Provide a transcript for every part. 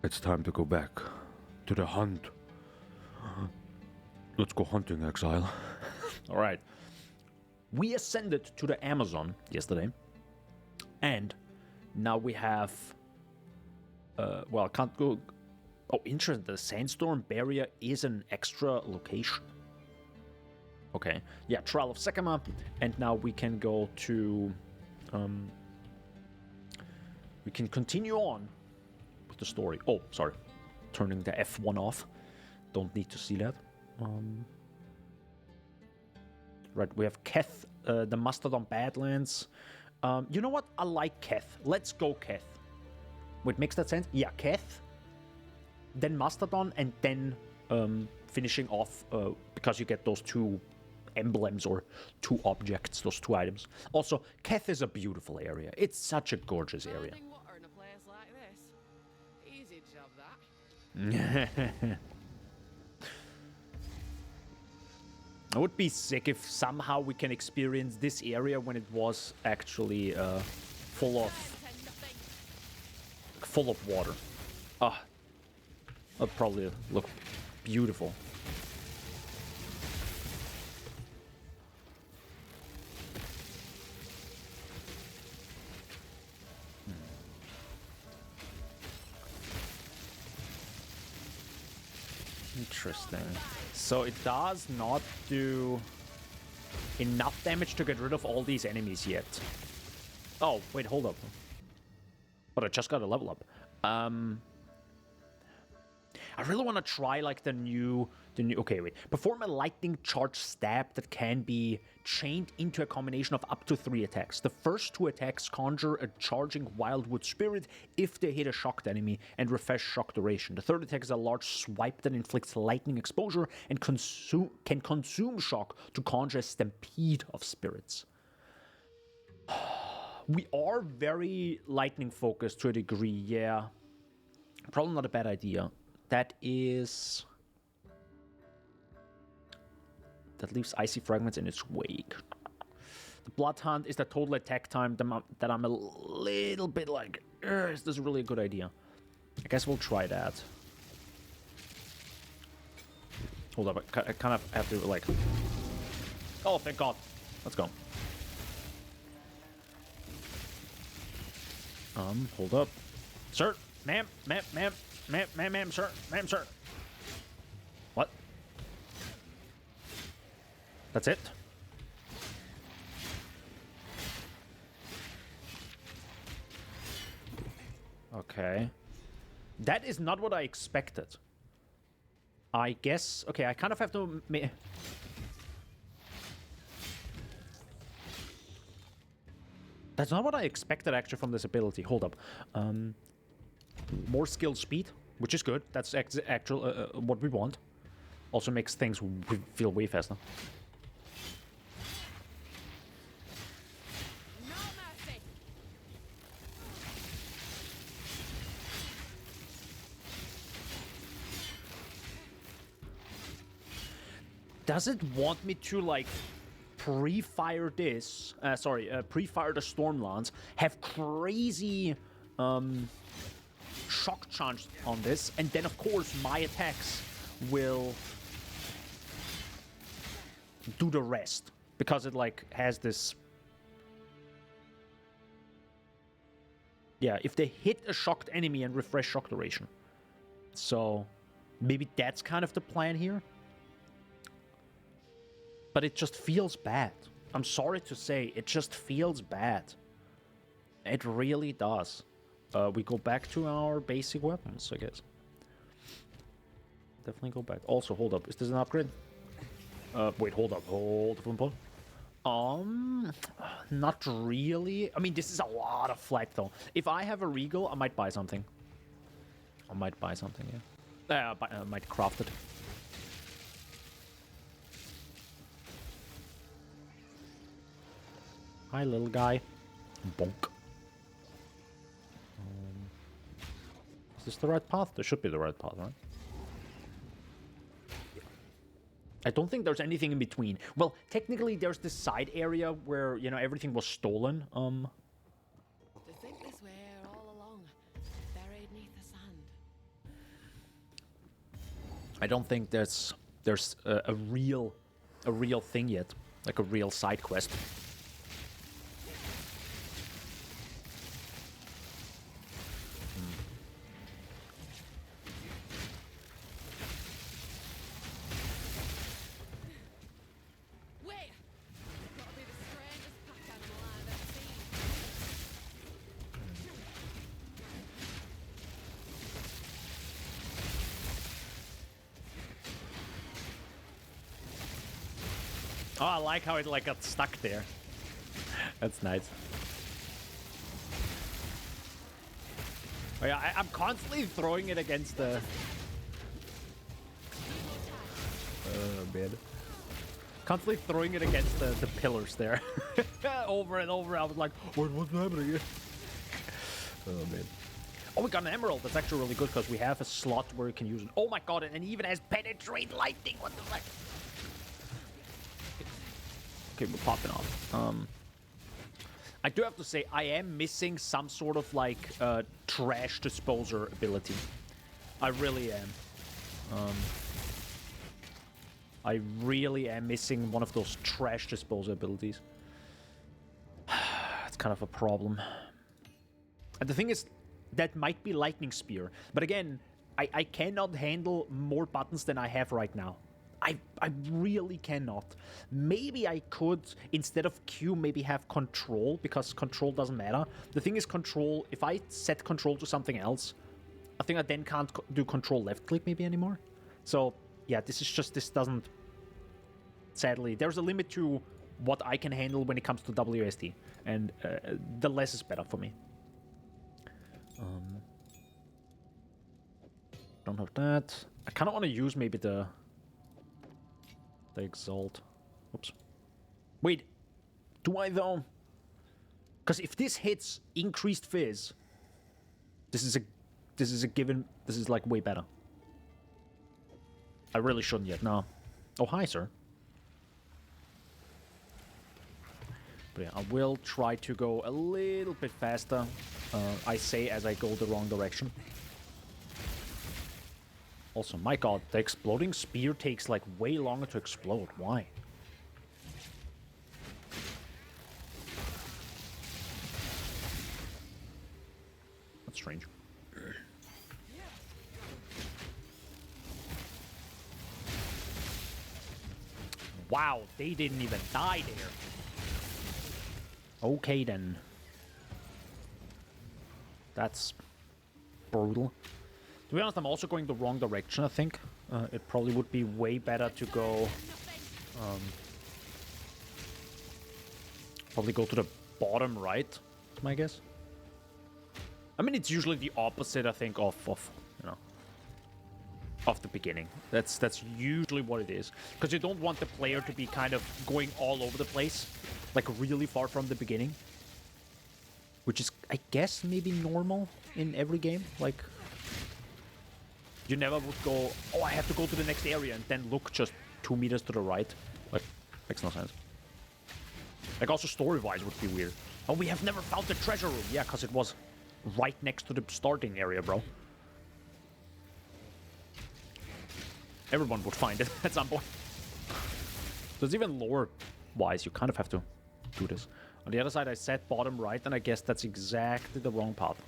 It's time to go back to the hunt. Let's go hunting, Exile. All right. We ascended to the Amazon yesterday, and now we have. Well, I can't go. Oh, interesting. The sandstorm barrier is an extra location. Okay. Yeah, Trial of Sekama, and now we can go to. We can continue on with the story. Oh, sorry. Turning the F1 off. Don't need to see that. Right, we have Keth, the Mastodon Badlands. You know what? I like Keth. Let's go Keth. Wait, makes that sense? Yeah, Keth. Then Mastodon, and then finishing off because you get those two emblems or two objects, those two items. Also, Keth is a beautiful area. It's such a gorgeous area. Water in a place like this. Easy job, that. It would be sick if somehow we can experience this area when it was actually full of water. Ah, that'd probably look beautiful. Interesting. So it does not do enough damage to get rid of all these enemies yet. Oh, wait, hold up. But I just got a level up. I really want to try like the new. Okay, wait. Perform a lightning charge stab that can be chained into a combination of up to 3 attacks. The first 2 attacks conjure a charging wildwood spirit if they hit a shocked enemy and refresh shock duration. The third attack is a large swipe that inflicts lightning exposure and can consume shock to conjure a stampede of spirits. We are very lightning focused to a degree, yeah. Probably not a bad idea. That leaves icy fragments in its wake. The Blood Hunt is the total attack time that I'm a little bit like, is this really a good idea? I guess we'll try that. Hold up, I kind of have to like... Oh, thank God. Let's go. Hold up. Sir, ma'am, sir. What? That's it? Okay. That is not what I expected. I guess... Okay, I kind of have to... That's not what I expected, actually, from this ability. Hold up. More skill speed, which is good. That's actual what we want. Also makes things feel way faster. No mercy. Does it want me to, like, pre-fire this? Pre-fire the Stormlands, have crazy shock charge on this, and then, of course, my attacks will do the rest, because it, like, has this... Yeah, if they hit a shocked enemy and refresh shock duration. So, maybe that's kind of the plan here. But it just feels bad. I'm sorry to say, it just feels bad. It really does. We go back to our basic weapons, I guess. Definitely go back. Also, hold up. Is this an upgrade? Wait, hold up. Hold the phone. Not really. I mean, this is a lot of flight, though. If I have a Regal, I might buy something. Yeah. I might craft it. Hi, little guy. Bonk. Is this the right path? This should be the right path, right? I don't think there's anything in between. Well, technically, there's this side area where, you know, everything was stolen. To think this way all along, buried neath the sand. I don't think there's a real thing yet, like a real side quest. Wait! Gotta be the strangest pack animal I've ever seen. Oh, I like how it like got stuck there. That's nice. Oh, yeah, I'm constantly throwing it against the... Oh, man. Constantly throwing it against the pillars there. Over and over. I was like, what's happening here? Oh, man. Oh, we got an emerald. That's actually really good because we have a slot where we can use it. Oh, my God. And it even has penetrate lightning. What the fuck? Okay, we're popping off. I do have to say, I am missing some sort of like trash disposer ability. I really am. I really am missing one of those trash disposer abilities. It's kind of a problem. And the thing is, that might be lightning spear, but again, I cannot handle more buttons than I have right now. I really cannot. Maybe I could, instead of Q, maybe have control, because control doesn't matter. The thing is control, if I set control to something else, I think I then can't do control left click maybe anymore. So, yeah, this doesn't... Sadly, there's a limit to what I can handle when it comes to WSD, and the less is better for me. Don't have that. I kind of want to use maybe the Exalt. Oops. Wait. Do I though? Because if this hits increased fizz, this is a given. This is like way better. I really shouldn't yet. No. Oh, hi, sir. But yeah, I will try to go a little bit faster. I say as I go the wrong direction. Also, my god, the exploding spear takes like way longer to explode. Why? That's strange. Wow, they didn't even die there. Okay then. That's brutal. To be honest, I'm also going the wrong direction, I think. It probably would be way better to go... probably go to the bottom right, my guess. I mean, it's usually the opposite, I think, of you know, of the beginning. That's usually what it is. Because you don't want the player to be kind of going all over the place. Like, really far from the beginning. Which is, I guess, maybe normal in every game. Like... You never would go, oh, I have to go to the next area and then look just 2 meters to the right. Like, makes no sense. Like, also story-wise would be weird. Oh, we have never found the treasure room. Yeah, because it was right next to the starting area, bro. Everyone would find it at some point. So it's even lore-wise, you kind of have to do this. On the other side, I said bottom right, and I guess that's exactly the wrong path.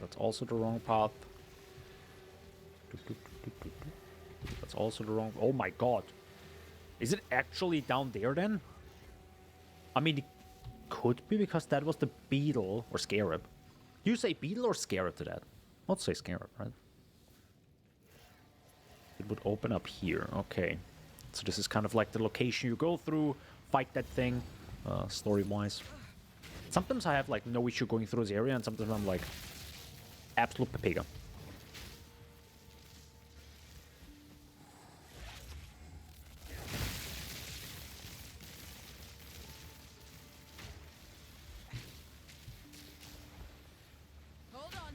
That's also the wrong path. That's also the wrong... Oh my god. Is it actually down there then? I mean, it could be because that was the beetle or scarab. You say beetle or scarab to that? I'd say scarab, right? It would open up here. Okay. So this is kind of like the location you go through, fight that thing, story-wise. Sometimes I have like no issue going through this area, and sometimes I'm like... absolute pepega. Hold on.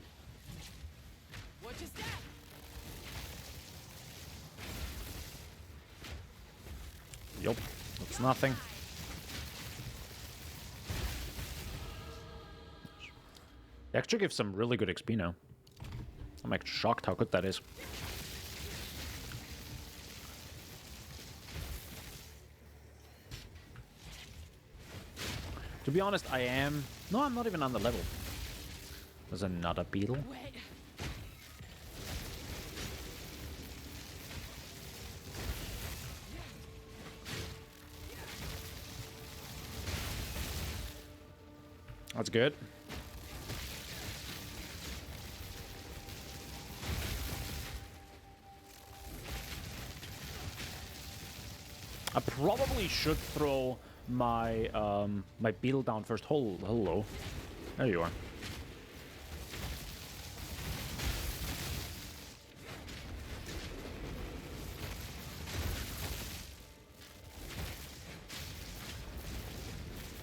Watch your step. Yup, that's nothing. It actually gives some really good XP now. I'm actually shocked how good that is. To be honest, I am... No, I'm not even on the level. There's another beetle. Wait. That's good. I probably should throw my my beetle down first. Hello. There you are.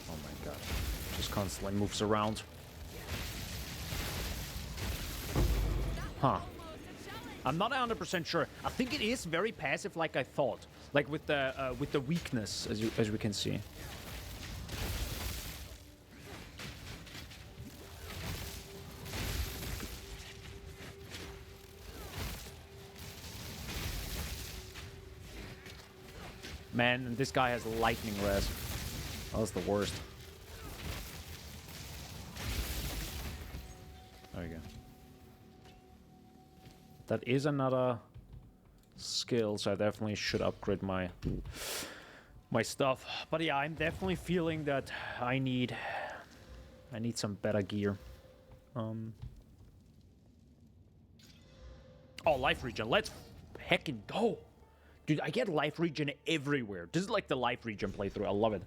Oh my god. Just constantly moves around. Huh. I'm not 100% sure. I think it is very passive like I thought. Like with the weakness, as we can see. Man, this guy has lightning res. That's the worst. There you go. That is another skill, so I definitely should upgrade my stuff. But yeah, I'm definitely feeling that I need some better gear. Oh, life regen. Let's heckin' go. Dude, I get life regen everywhere. This is like the life regen playthrough. I love it.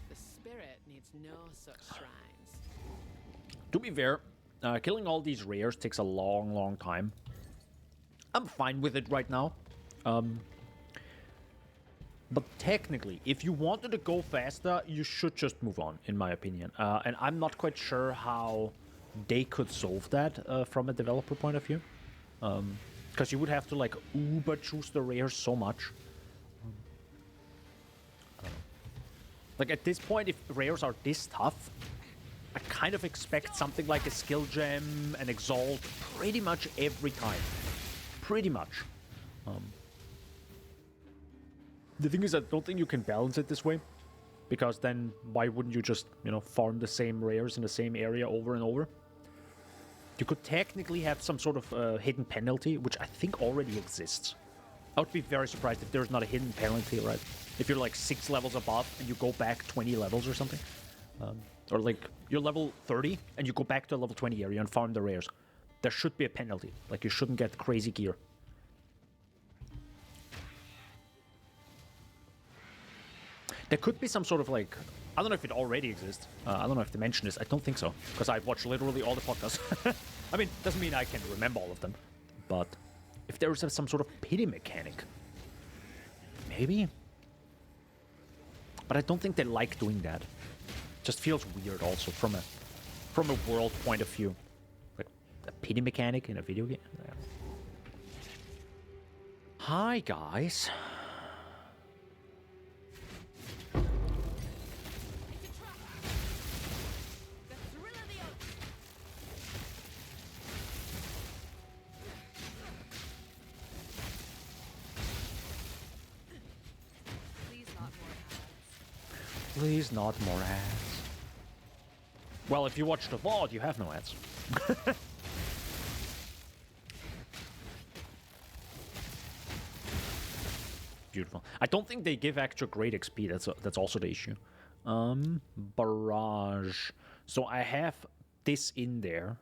The spirit needs no such shrines. To be fair, killing all these rares takes a long, long time. I'm fine with it right now. But technically, if you wanted to go faster, you should just move on, in my opinion. And I'm not quite sure how they could solve that from a developer point of view. Because you would have to, like, uber choose the rares so much. Like, at this point, if rares are this tough, I kind of expect something like a skill gem, an exalt, pretty much every time. Pretty much. The thing is, I don't think you can balance it this way. Because then, why wouldn't you just, you know, farm the same rares in the same area over and over? You could technically have some sort of hidden penalty, which I think already exists. I would be very surprised if there's not a hidden penalty, right? If you're like 6 levels above and you go back 20 levels or something. Or like, you're level 30 and you go back to a level 20 area and farm the rares. There should be a penalty. Like, you shouldn't get crazy gear. There could be some sort of like... I don't know if it already exists. I don't know if they mentioned this. I don't think so. Because I've watched literally all the podcasts. I mean, doesn't mean I can remember all of them. But if there is some sort of pity mechanic. Maybe? But I don't think they like doing that. Just feels weird also from a world point of view. Like a pity mechanic in a video game. Yeah. Hi guys. Please not more ads. Well, if you watch the VOD, you have no ads. Beautiful. I don't think they give extra great XP. That's also the issue. Barrage. So I have this in there.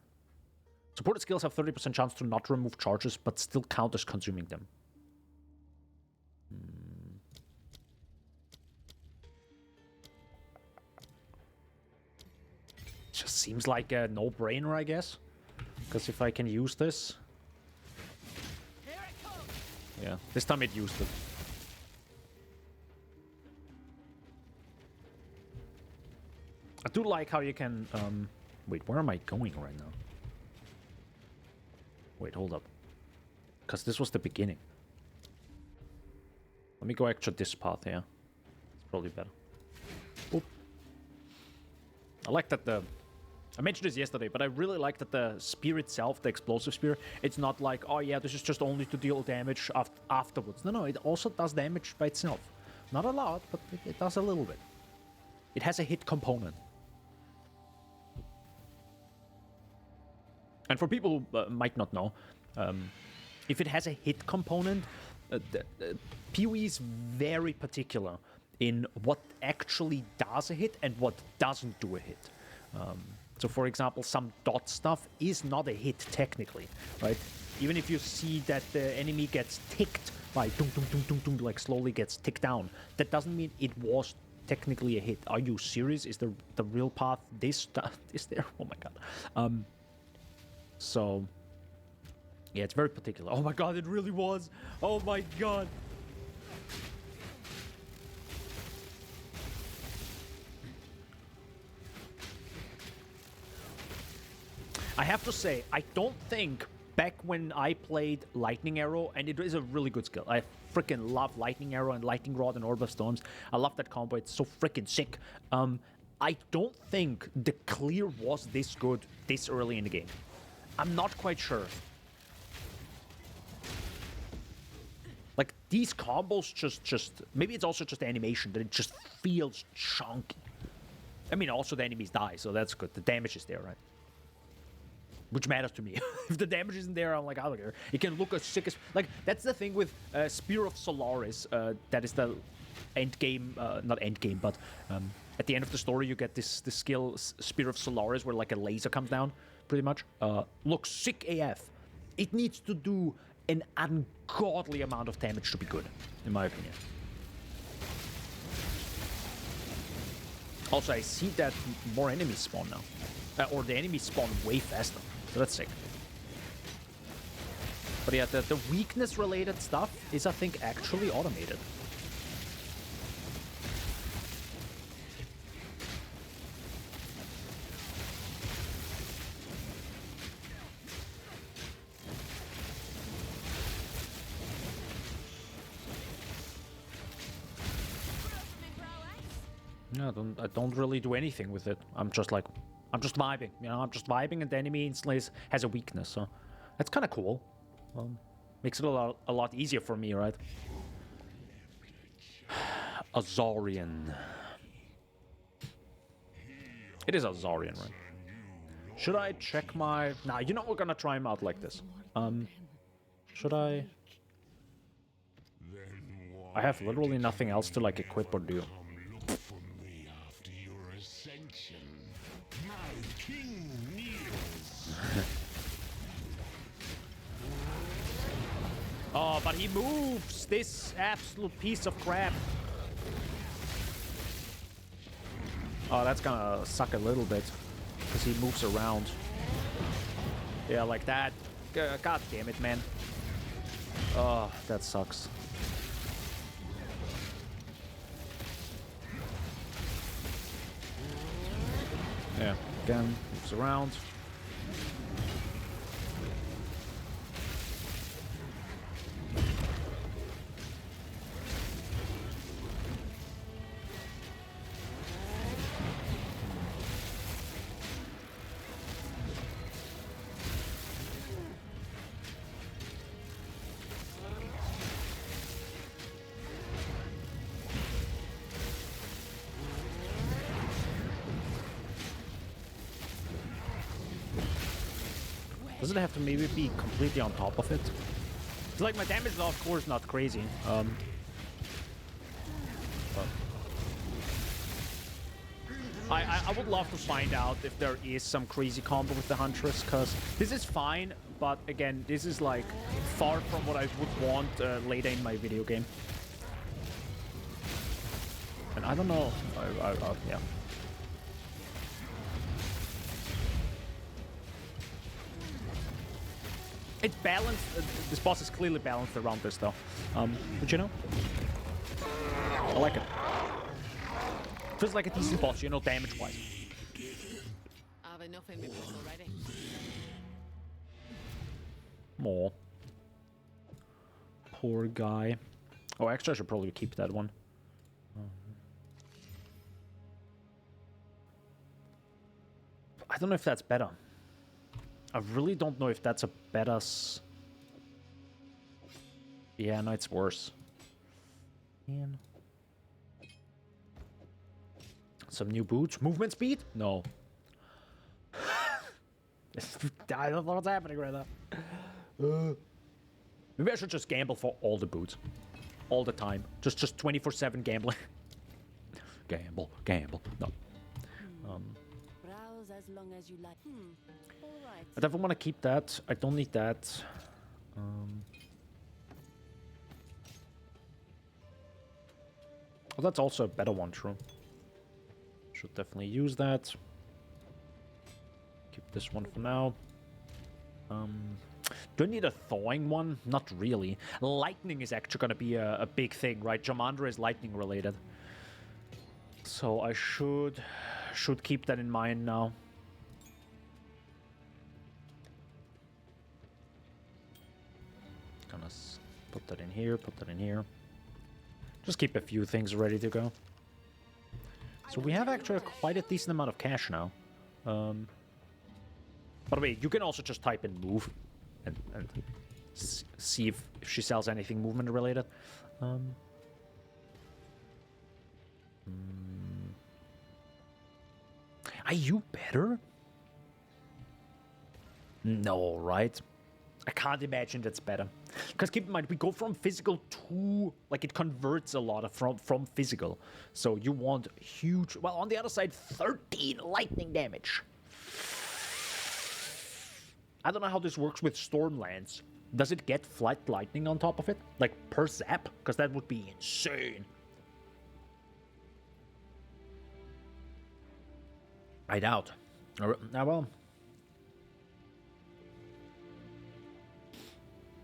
Supported skills have 30% chance to not remove charges, but still count as consuming them. Just seems like a no-brainer, I guess. Because if I can use this... Yeah, this time it used it. I do like how you can... Wait, where am I going right now? Wait, hold up. Because this was the beginning. Let me go actually this path here. It's probably better. Oop. I like that the I mentioned this yesterday, but I really like that the spear itself, the explosive spear, it's not like, oh yeah, this is just only to deal damage afterwards. No, it also does damage by itself. Not a lot, but it does a little bit. It has a hit component. And for people who might not know, if it has a hit component, PoE is very particular in what actually does a hit and what doesn't do a hit. So for example, some dot stuff is not a hit technically, right? Even if you see that the enemy gets ticked by dum dum dum dum dum, like slowly gets ticked down, that doesn't mean it was technically a hit. Are you serious? Is the real path this is there? Oh my god. So yeah, it's very particular. Oh my god, it really was. Oh my god. I have to say, I don't think back when I played Lightning Arrow, and it is a really good skill. I freaking love Lightning Arrow and Lightning Rod and Orb of Storms. I love that combo. It's so freaking sick. I don't think the clear was this good this early in the game. I'm not quite sure. Like, these combos just... Maybe it's also just the animation, that it just feels chunky. I mean, also the enemies die, so that's good. The damage is there, right? Which matters to me. If the damage isn't there, I'm like, I don't care. It can look as sick as... Like, that's the thing with Spear of Solaris. That is the end game... not end game, but... at the end of the story, you get this skill, Spear of Solaris, where, like, a laser comes down, pretty much. Looks sick AF. It needs to do an ungodly amount of damage to be good, in my opinion. Also, I see that more enemies spawn now. Or the enemies spawn way faster. So that's sick. But yeah, the weakness-related stuff is, I think, actually automated. Yeah, I don't really do anything with it. I'm just vibing, you know. I'm just vibing, and the enemy instantly has a weakness, so that's kind of cool. Makes it a lot easier for me, right? Azorian. It is Azorian, right? Should I check my... Nah, you know we're gonna try him out like this. Should I... I have literally nothing else to, like, equip or do. Oh, but he moves! This absolute piece of crap. Oh, that's gonna suck a little bit. Because he moves around. Yeah, like that. God damn it, man. Oh, that sucks. Yeah, again, moves around. Does it have to maybe be completely on top of it? It's like my damage is of course not crazy. But I would love to find out if there is some crazy combo with the Huntress, because this is fine, but again, this is like far from what I would want later in my video game. And I don't know. Yeah. It's balanced. This boss is clearly balanced around this, though. But you know, I like it. Feels like a decent boss, you know, damage-wise. I have enough in me already. More. Poor guy. Oh, actually, I should probably keep that one. don't know if that's better. I really don't know if that's a better... Yeah, no, it's worse. Man. Some new boots. Movement speed? No. I don't know what's happening right now. Maybe I should just gamble for all the boots. All the time. Just 24/7 gambling. Gamble. No. Browse as long as you like. All right. I definitely want to keep that. I don't need that. Oh, that's also a better one, true. Should definitely use that. Keep this one for now. Do I need a thawing one? Not really. Lightning is actually going to be a big thing, right? Jamandra is lightning related. So I should keep that in mind now. Gonna put that in here, put that in here. Just keep a few things ready to go. So we have actually quite a decent amount of cash now. By the way, you can also just type in move and see if she sells anything movement related. Are you better? No, right? I can't imagine that's better. Because keep in mind, we go from physical to... Like, it converts a lot of from physical. So you want huge... Well, on the other side, 13 lightning damage. I don't know how this works with Stormlands. Does it get flight lightning on top of it? Like, per zap? Because that would be insane. I doubt. Now, well...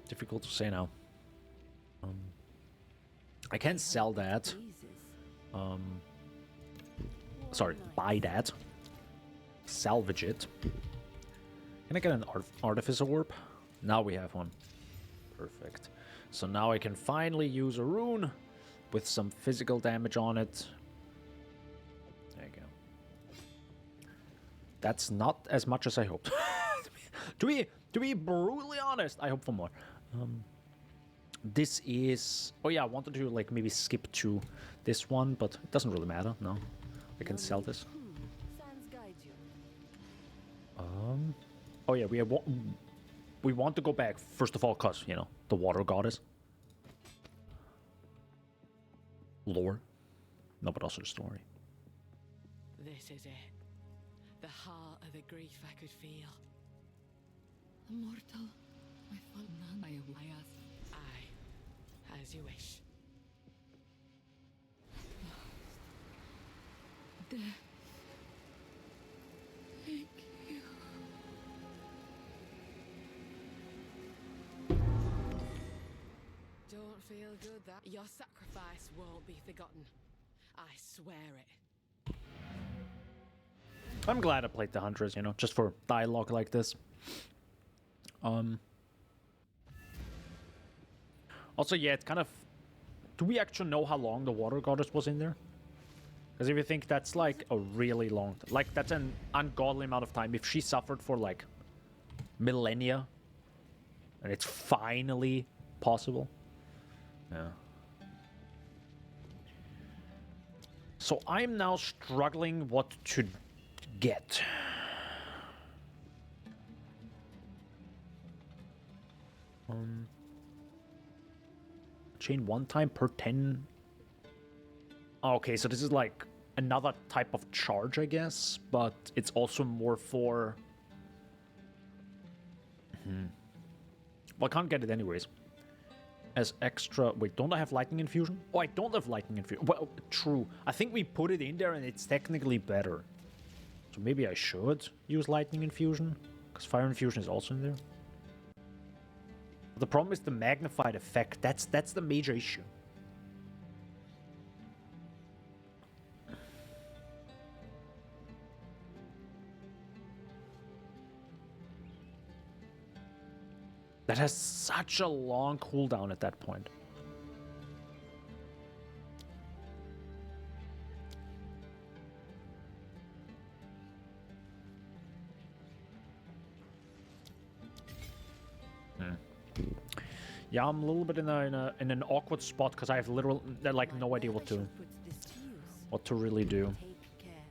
Difficult to say now. I can sell that. Sorry, buy that. Salvage it. Can I get an Artificer Orb? Now we have one. Perfect. So now I can finally use a rune with some physical damage on it. There you go. That's not as much as I hoped. To be brutally honest, I hope for more. This is... Oh yeah, I wanted to like maybe skip to this one, but it doesn't really matter. No, I can sell this. Oh yeah, we want to go back first of all, cause you know the water goddess. Lore, no, but also the story. This is it. The heart of the grief I could feel. Immortal, my fault none. I ask. Aye, as you wish. Death. Thank you. Don't feel good that your sacrifice won't be forgotten. I swear it. I'm glad I played the Huntress, you know, just for dialogue like this. Also, yeah, it's kind of... Do we actually know how long the Water Goddess was in there? Because if you think that's like a really long... Like, that's an ungodly amount of time. If she suffered for like millennia, and it's finally possible. Yeah. So I'm now struggling what to get. Chain one time per 10. Okay, so this is like another type of charge, I guess, but it's also more for... Well, I can't get it anyways. As extra... Wait, don't I have lightning infusion? Oh, I don't have lightning infusion. Well, true. I think we put it in there and it's technically better. So maybe I should use lightning infusion, because fire infusion is also in there. The problem is the magnified effect. That's the major issue. That has such a long cooldown at that point. Yeah, I'm a little bit in an awkward spot because I have literal like no idea what to really do. Take care.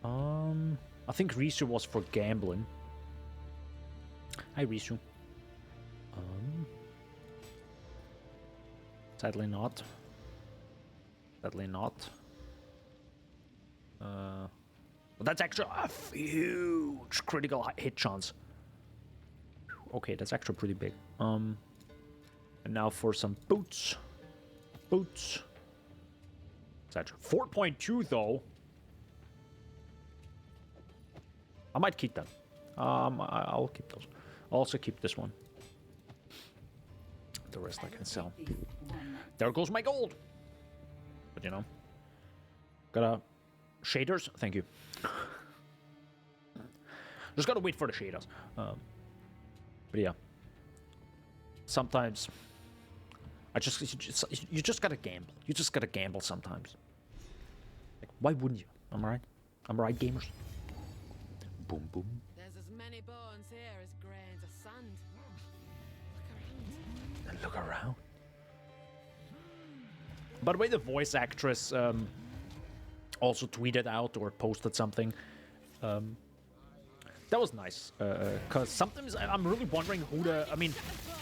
I think Risu was for gambling. Hi, Risu. Sadly not. Sadly not. Well, that's actually a huge critical hit chance. Okay, that's actually pretty big. And now for some boots. Boots. It's actually 4.2 though. I might keep them. I'll keep those. I'll also keep this one. The rest I can sell. There goes my gold. But you know, gotta shaders. Thank you. Just gotta wait for the shaders. But yeah, sometimes you just gotta gamble. You just gotta gamble sometimes. Like, why wouldn't you? Am I right? I'm right, gamers. Boom, boom. There's as many bones here as grains of sand. Look around. And look around. By the way, the voice actress also tweeted out or posted something. That was nice, because sometimes I'm really wondering who the... I mean,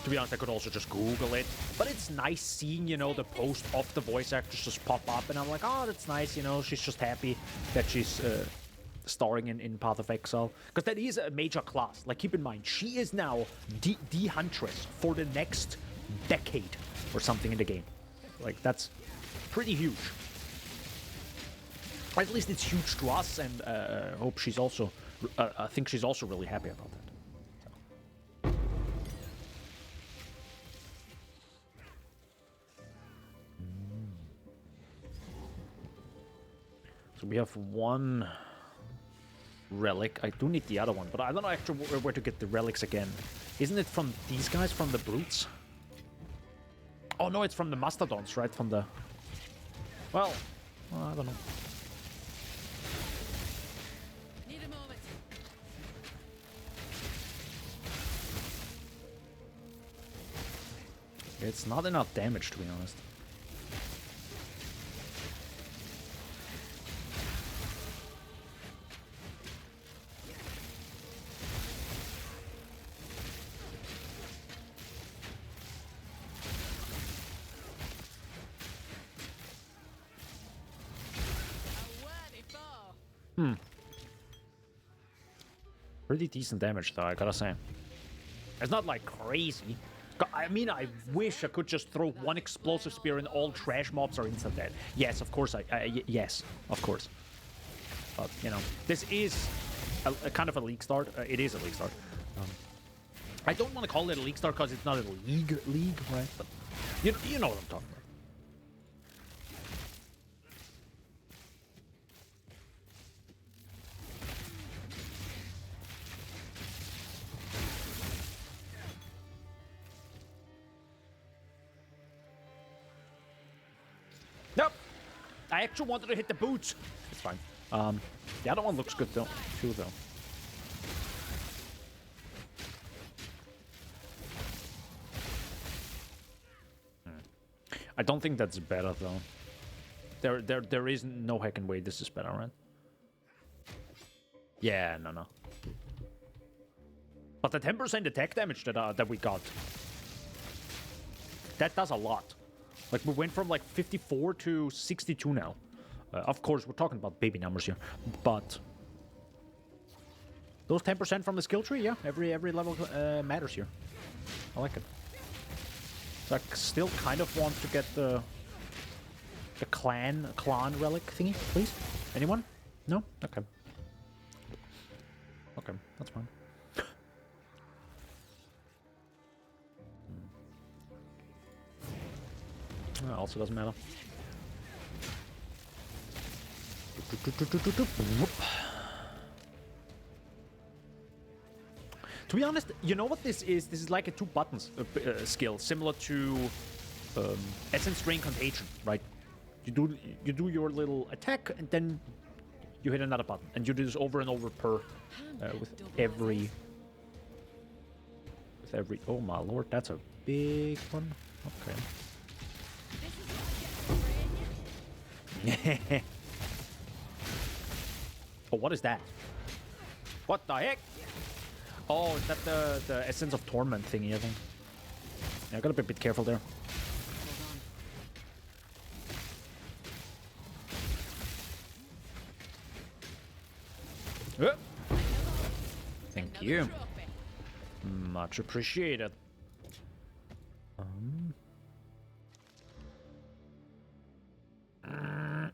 to be honest, I could also just Google it, but it's nice seeing, you know, the post of the voice actress just pop up, and I'm like, oh, that's nice, you know, she's just happy that she's starring in Path of Exile, because that is a major class. Like, keep in mind, she is now the Huntress for the next decade or something in the game. Like, that's pretty huge. At least it's huge to us, and I hope she's also... I think she's also really happy about that. So we have one relic. I do need the other one, but I don't know actually where to get the relics again. Isn't it from these guys, from the brutes? Oh no, it's from the mastodons, right? From the... Well, I don't know. Need a moment. It's not enough damage, to be honest. A worthy foe. Pretty decent damage, though, I gotta say. It's not, like, crazy. I mean, I wish I could just throw one explosive spear and all trash mobs are instant dead. Yes, of course, yes, of course. But, you know, this is a kind of a league start. It is a league start. I don't want to call it a league start because it's not a league, right? But you know what I'm talking about. Nope. I actually wanted to hit the boots. It's fine. The other one looks good though, too, though. I don't think that's better though. There is no heckin' way this is better, right? Yeah, no. But the 10% attack damage that we got, that does a lot. Like, we went from, like, 54 to 62 now. Of course, we're talking about baby numbers here. But those 10% from the skill tree, yeah, every level matters here. I like it. So I still kind of want to get the clan relic thingy, please. Anyone? No? Okay. Okay, that's fine. Also doesn't matter. To be honest, you know what this is? This is like a 2 buttons skill, similar to Essence Drain Contagion, right? You do your little attack, and then you hit another button, and you do this over and over per with every. Oh my lord, that's a big one. Okay. This is what I get for training you. Oh, what is that? What the heck? Oh, is that the Essence of Torment thingy, I think. Yeah, I gotta be a bit careful there. Thank Another you. trophy. Much appreciated.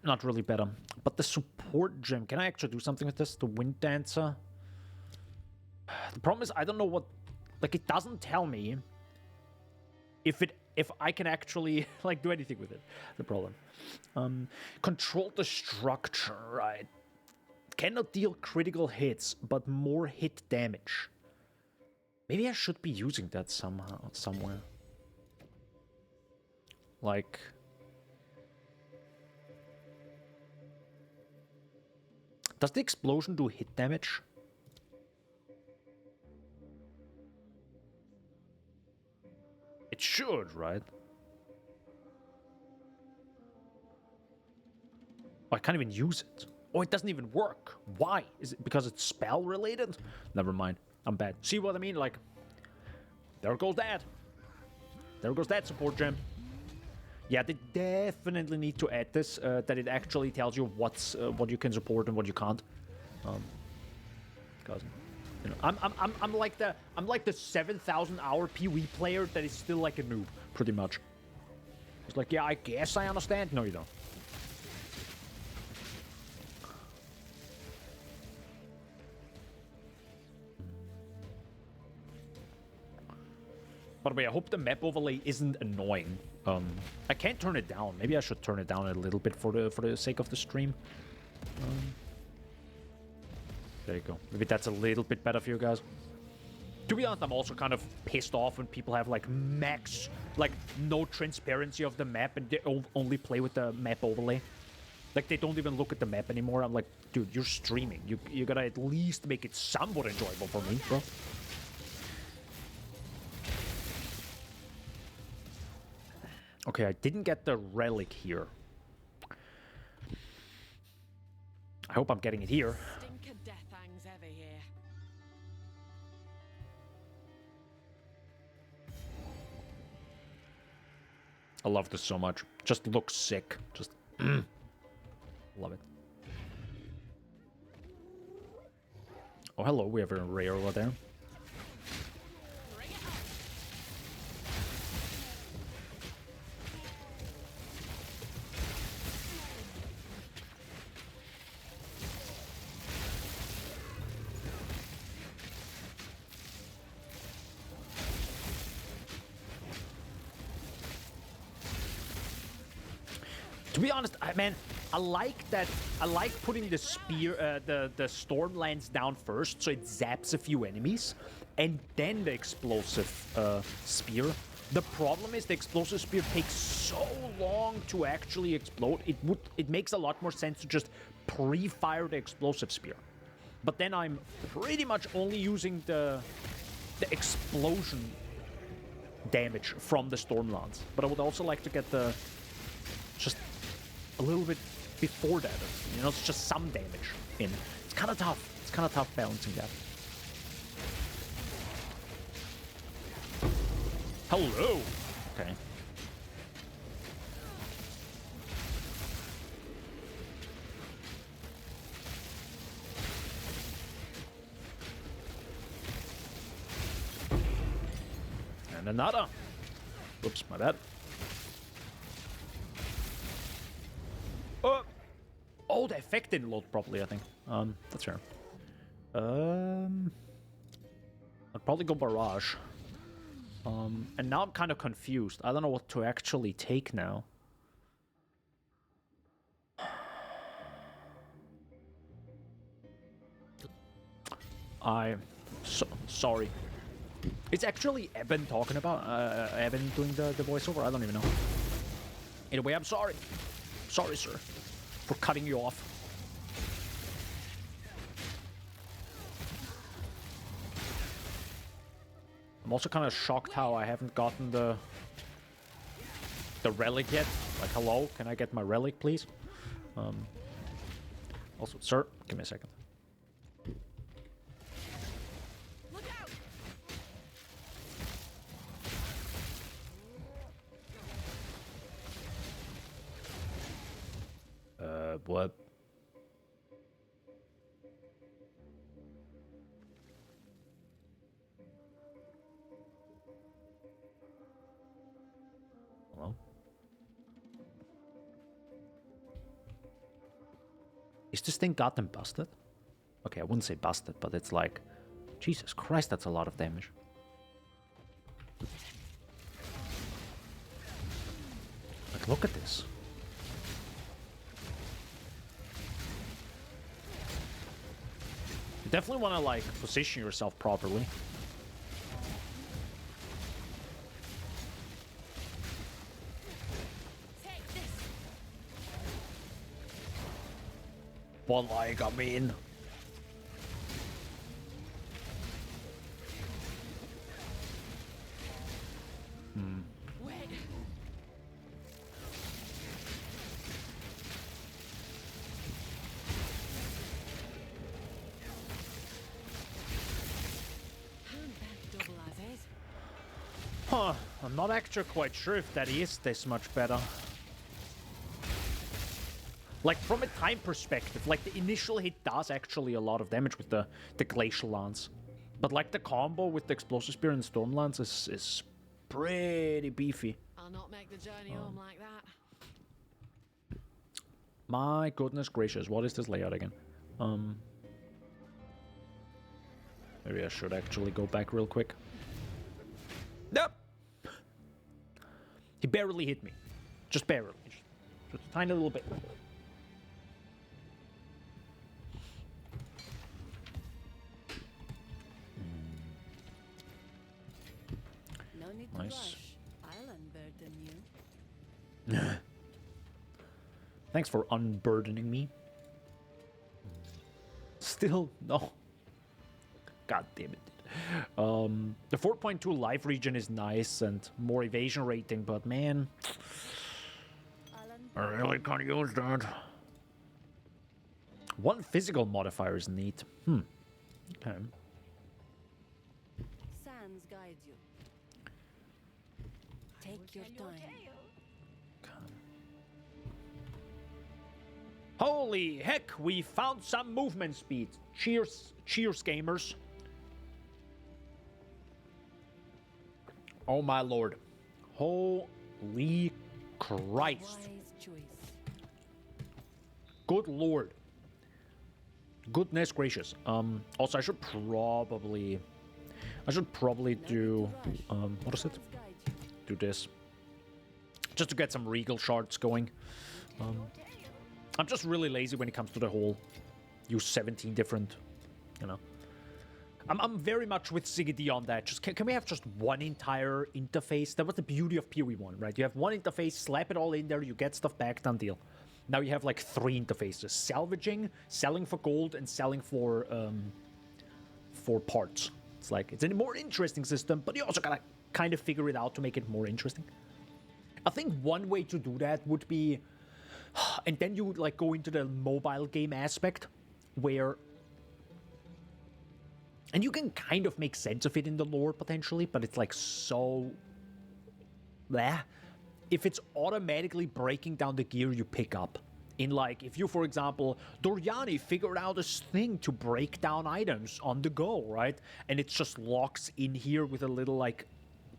Not really better. But the support gem, can I actually do something with this? The Wind Dancer? The problem is I don't know what... Like, it doesn't tell me if I can actually, like, do anything with it. The problem. Control the structure, right. Cannot deal critical hits, but more hit damage. Maybe I should be using that somehow, somewhere. Like... Does the explosion do hit damage? It should, right? Oh, I can't even use it. Oh, it doesn't even work. Why? Is it because it's spell related? Never mind. I'm bad. See what I mean? Like, there goes that. There goes that support gem. Yeah, they definitely need to add this, that it actually tells you what you can support and what you can't. Because, you know, I'm like the 7,000 hour PoE player that is still like a noob, pretty much. It's like, yeah, I guess I understand. No, you don't. By the way, I hope the map overlay isn't annoying. I can't turn it down. Maybe I should turn it down a little bit for the sake of the stream. There you go. Maybe that's a little bit better for you guys. To be honest, I'm also kind of pissed off when people have like max, like no transparency of the map and they only play with the map overlay. Like they don't even look at the map anymore. I'm like, dude, you're streaming. You gotta at least make it somewhat enjoyable for me, bro. Okay, I didn't get the relic here. I hope I'm getting it here. Stink of death hangs heavy here. I love this so much. Just looks sick. Just love it. Oh, hello. We have a rare over there. Bring it on. To be honest, I like that. I like putting the spear, the storm lance down first, so it zaps a few enemies, and then the explosive spear. The problem is the explosive spear takes so long to actually explode. It makes a lot more sense to just pre-fire the explosive spear. But then I'm pretty much only using the explosion damage from the storm lance. But I would also like to get the just a little bit before that, you know, it's just some damage in. It's kind of tough. It's kind of tough balancing that. Hello. Okay. And another. Oops, my bad. Oh, the effect didn't load properly, I think. That's fair. I'd probably go Barrage. And now I'm kind of confused. I don't know what to actually take now. Sorry. It's actually Eben talking about, Eben doing the voiceover? I don't even know. Anyway, I'm sorry. Sorry, sir, for cutting you off. I'm also kind of shocked how I haven't gotten the relic yet. Like, hello, can I get my relic, please? Also, sir, give me a second. Look out! What? Hello? Is this thing goddamn busted? Okay, I wouldn't say busted, but it's like... Jesus Christ, that's a lot of damage. Like, look at this. You definitely want to, like, position yourself properly. Take this! But, like, I mean... Wait! Handbag double as is. Huh, I'm not actually quite sure if that is this much better. Like, from a time perspective, like, the initial hit does actually a lot of damage with the Glacial Lance. But, like, the combo with the Explosive Spear and Storm Lance is pretty beefy. I'll not make the journey home like that. My goodness gracious, what is this layout again? Maybe I should actually go back real quick. Nope! He barely hit me. Just barely. Just a tiny little bit. No need to Nice. rush. I'll unburden you. Thanks for unburdening me. Still, no. God damn it. The 4.2 life region is nice and more evasion rating, but man, I'll I really can't use that. One physical modifier is neat. Okay. Sands guide you. Take your time. Holy heck, we found some movement speed. Cheers, cheers, gamers. Oh my lord. Holy Christ. Wise choice. Good lord. Goodness gracious. Also I should probably do what is it? Sands guide you. Do this. Just to get some regal shards going. I'm just really lazy when it comes to the whole use 17 different, you know. I'm very much with Ziggy on that. Just can we have just one entire interface? That was the beauty of PoE1, right? You have one interface, slap it all in there, you get stuff back, done deal. Now you have like 3 interfaces: salvaging, selling for gold, and selling for parts. It's like it's a more interesting system, but you also gotta kind of figure it out to make it more interesting. I think one way to do that would be, and then you would like go into the mobile game aspect, where, and you can kind of make sense of it in the lore potentially, but it's like so, bleh. If it's automatically breaking down the gear you pick up. In like, if you, for example, Doriani figured out this thing to break down items on the go, right? And it just locks in here with a little like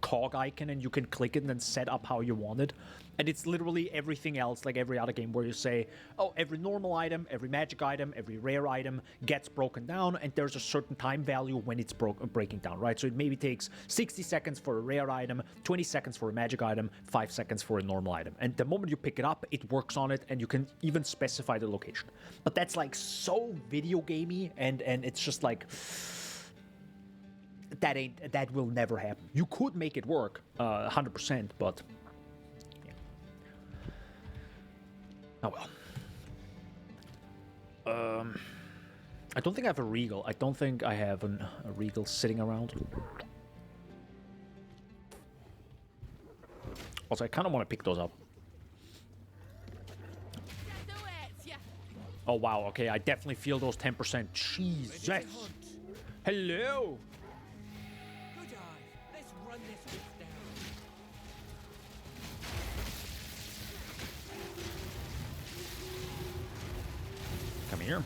cog icon, and you can click it and then set up how you want it. And it's literally everything else, like every other game, where you say, oh, every normal item, every magic item, every rare item gets broken down, and there's a certain time value when it's breaking down, right? So it maybe takes 60 seconds for a rare item, 20 seconds for a magic item, 5 seconds for a normal item. And the moment you pick it up, it works on it, and you can even specify the location. But that's like so video gamey, and it's just like, that will never happen. You could make it work 100%, but yeah. Oh well. I don't think I have a regal. I don't think I have a regal sitting around. Also, I kind of want to pick those up. Oh, wow. Okay, I definitely feel those 10%. Jesus. Hello. Good eye. Let's run this bitch down. Come here.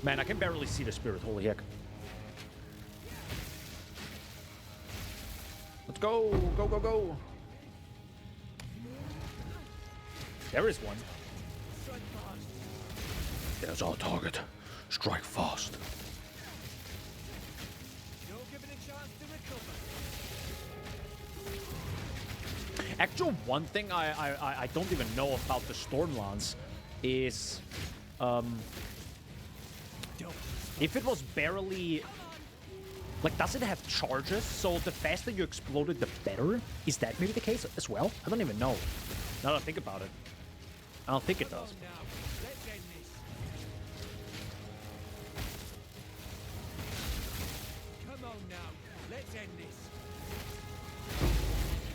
Man, I can barely see the spirit. Holy heck. Let's go. Go, go, go. There is one. Strike fast. There's our target. Strike fast. You're given a chance to recover. Actually, one thing I don't even know about the Stormlands is if it was barely like, does it have charges? So the faster you exploded, the better. Is that maybe the case as well? I don't even know. Now that I think about it, I don't think it does. Now, let's end this. Come on now, let's end this.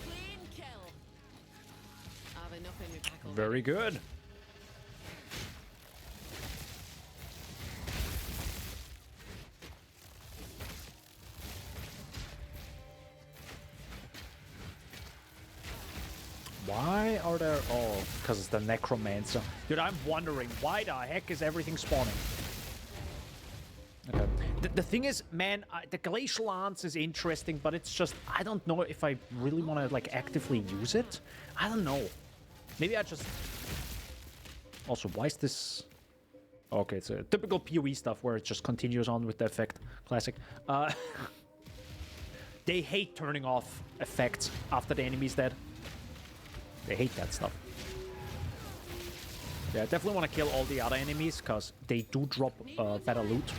Clean kill. I've enough in my pack already. Very good. Why are there... Oh, because it's the Necromancer. Dude, I'm wondering, why the heck is everything spawning? Okay. The thing is, man, the Glacial Lance is interesting, but it's just... I don't know if I really want to, like, actively use it. I don't know. Maybe I just... Also, why is this... Okay, it's a typical PoE stuff where it just continues on with the effect. Classic. They hate turning off effects after the enemy's dead. They hate that stuff. Yeah, I definitely want to kill all the other enemies, because they do drop better loot.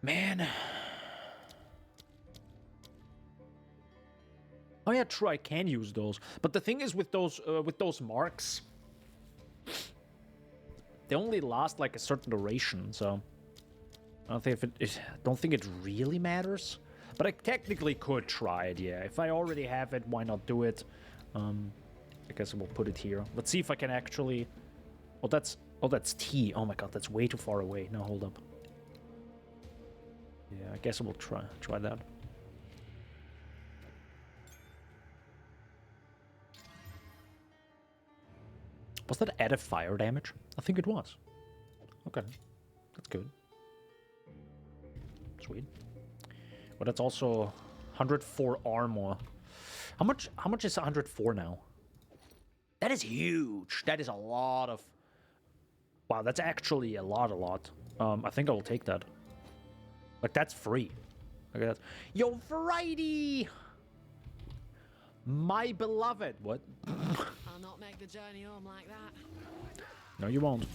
Man. Oh yeah, true, I can use those. But the thing is with those marks, they only last like a certain duration, so I don't think don't think it really matters. But I technically could try it, yeah. If I already have it, why not do it? I guess we'll put it here. Let's see if I can actually... Oh, that's T. Oh my god, that's way too far away. Now hold up. Yeah, I guess we'll try that. Was that added fire damage? I think it was. Okay, that's good. Sweet. But that's also 104 armor. How much is 104 now? That is huge. That is a lot of... Wow, that's actually a lot. I think I will take that. Like, that's free. Look at that. Yo, Variety! My beloved. What? I'll not make the journey home like that. No, you won't.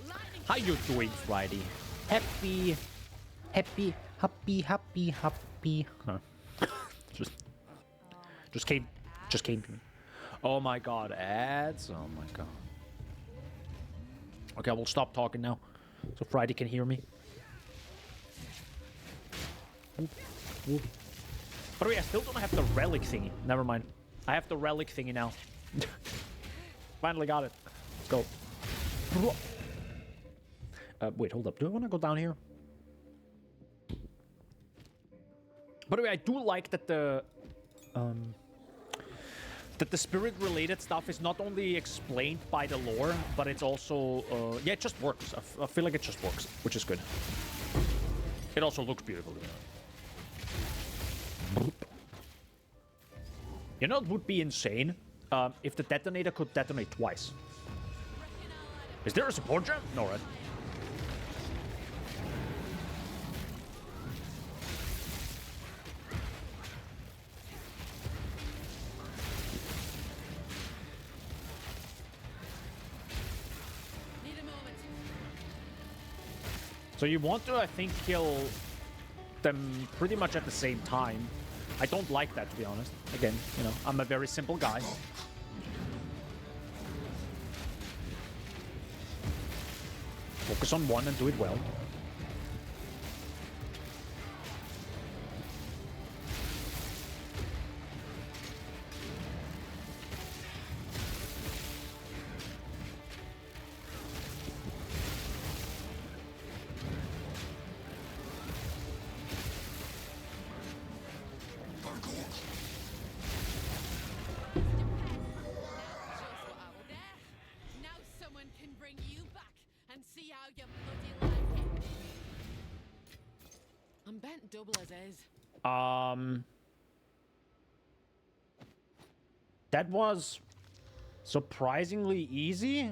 Lightning How you doing, Friday? Happy. Huh. just came to me. Oh my god, ads. Oh my god. Okay, I will stop talking now, so Friday can hear me. Ooh. By the way, I still don't have the relic thingy. Never mind. I have the relic thingy now. Finally got it. Let's go. Wait, hold up. Do I want to go down here? By the way, I do like that the spirit-related stuff is not only explained by the lore, but it's also yeah, it just works. I feel like it just works, which is good. It also looks beautiful. You know, it would be insane if the detonator could detonate twice. Is there a support gem? No, right? need a moment. So you want to, I think, kill them pretty much at the same time. I don't like that, to be honest. Again, you know, I'm a very simple guy. Focus on one and do it well. Double as is. That was surprisingly easy.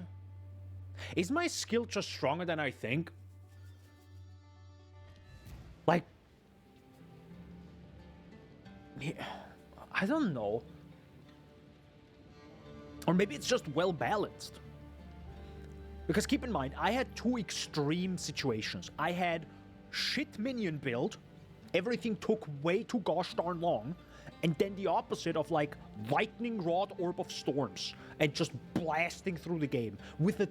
Is my skill just stronger than I think? Like, yeah, I don't know. Or maybe it's just well balanced. Because keep in mind, I had two extreme situations. I had shit minion build. Everything took way too gosh darn long. And then the opposite of like lightning rod orb of storms and just blasting through the game with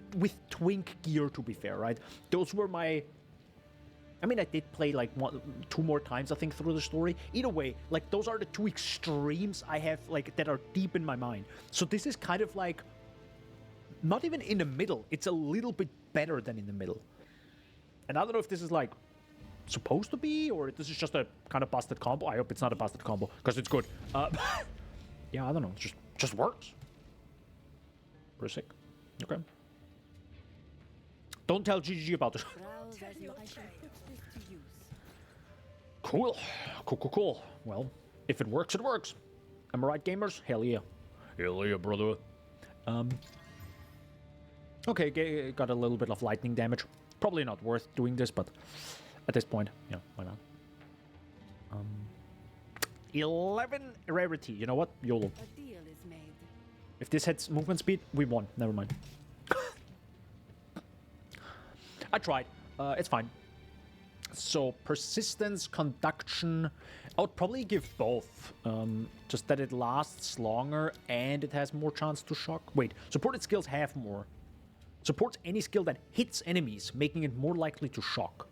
twink gear, to be fair, right? Those were my... I mean, I did play like two more times, I think, through the story. Either way, like those are the two extremes I have like that are deep in my mind. So this is kind of like not even in the middle. It's a little bit better than in the middle. And I don't know if this is like supposed to be, or this is just a kind of busted combo. I hope it's not a busted combo, because it's good. Yeah, I don't know. It just works. Pretty sick. Okay. Don't tell GG about this. Cool. Cool. Well, if it works, it works. Am I right, gamers? Hell yeah. Hell yeah, brother. Okay, got a little bit of lightning damage. Probably not worth doing this, but at this point, yeah, why not? 11 rarity. You know what? YOLO. A deal is made. If this hits movement speed, we won. Never mind. I tried. It's fine. So, persistence, conduction. I would probably give both. Just that it lasts longer and it has more chance to shock. Wait, supported skills have more. Supports any skill that hits enemies, making it more likely to shock.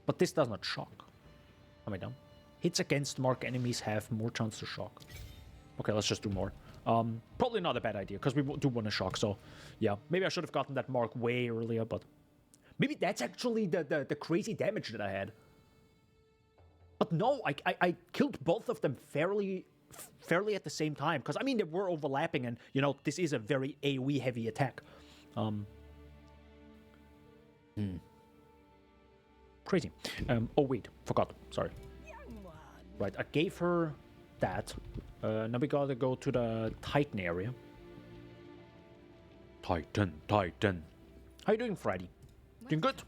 But this does not shock. Am I dumb? Hits against marked enemies have more chance to shock. Okay, let's just do more. Probably not a bad idea, because we do want to shock, so... Yeah, maybe I should have gotten that mark way earlier, but... Maybe that's actually the crazy damage that I had. But no, I killed both of them fairly at the same time. Because, I mean, they were overlapping, and, you know, this is a very AoE-heavy attack. Crazy. Oh, wait. Forgot. Sorry. Right, I gave her that. Now we gotta go to the Titan area. Titan. How you doing, Freddy? Doing good?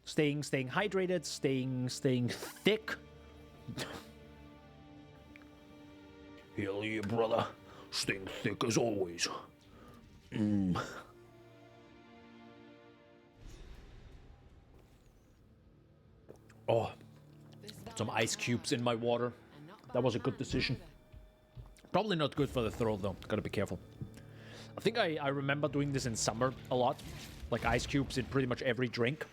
Staying hydrated, staying thick. Hell yeah, brother. Staying thick as always. Oh, some ice cubes in my water. That was a good decision. Probably not good for the throat, though. Gotta be careful. I think I remember doing this in summer a lot. Like ice cubes in pretty much every drink.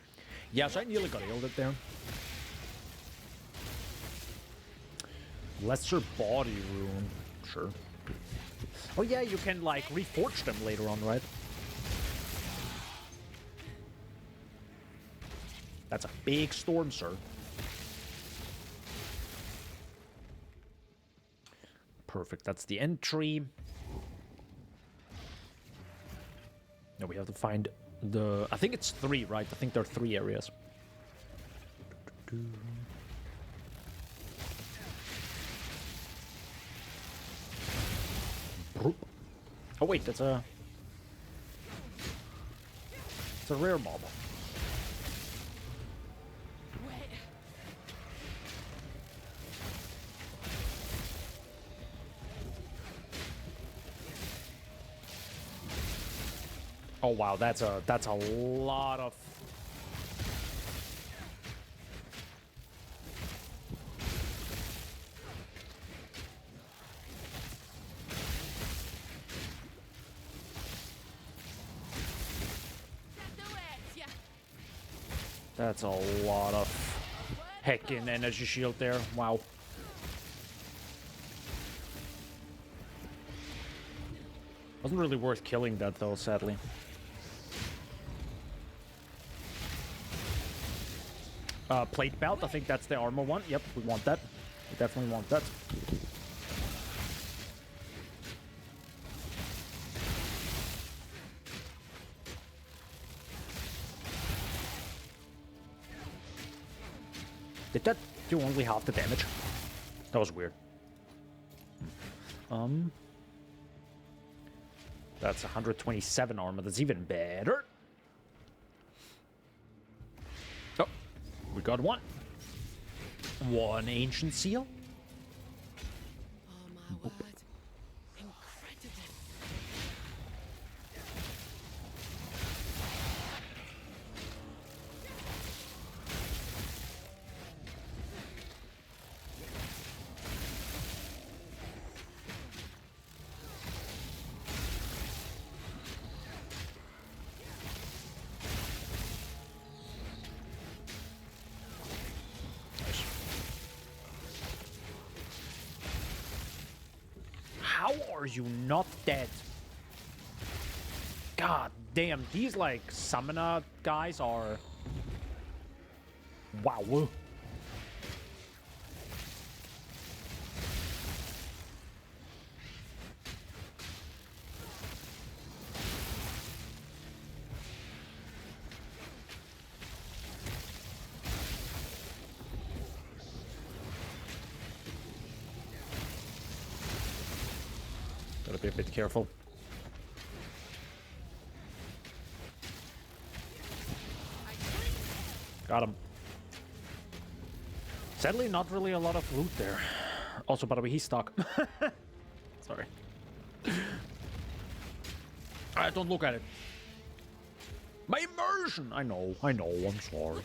Yeah, so I nearly got yelled at there. Lesser body rune. Sure. Oh yeah, you can like reforge them later on, right? That's a big storm, sir. Perfect, that's the entry. Now we have to find the... I think it's 3, right? I think there are 3 areas. Oh wait, that's a... It's a rare mob. Oh wow, that's a lot of. That's a lot of heckin' energy shield there. Wow. Wasn't really worth killing that though, sadly. Plate belt, I think that's the armor one. Yep, we want that. We definitely want that. Did that do only half the damage? That was weird. That's 127 armor. That's even better. Oh, we got one. One ancient seal. Oh my word. Incredible. How are you not dead? God damn, these like summoner guys are. Wow. Gotta be a bit careful. Got him. Sadly, not really a lot of loot there. Also, by the way, he's stuck. Sorry. Alright, don't look at it. My immersion! I know, I'm sorry.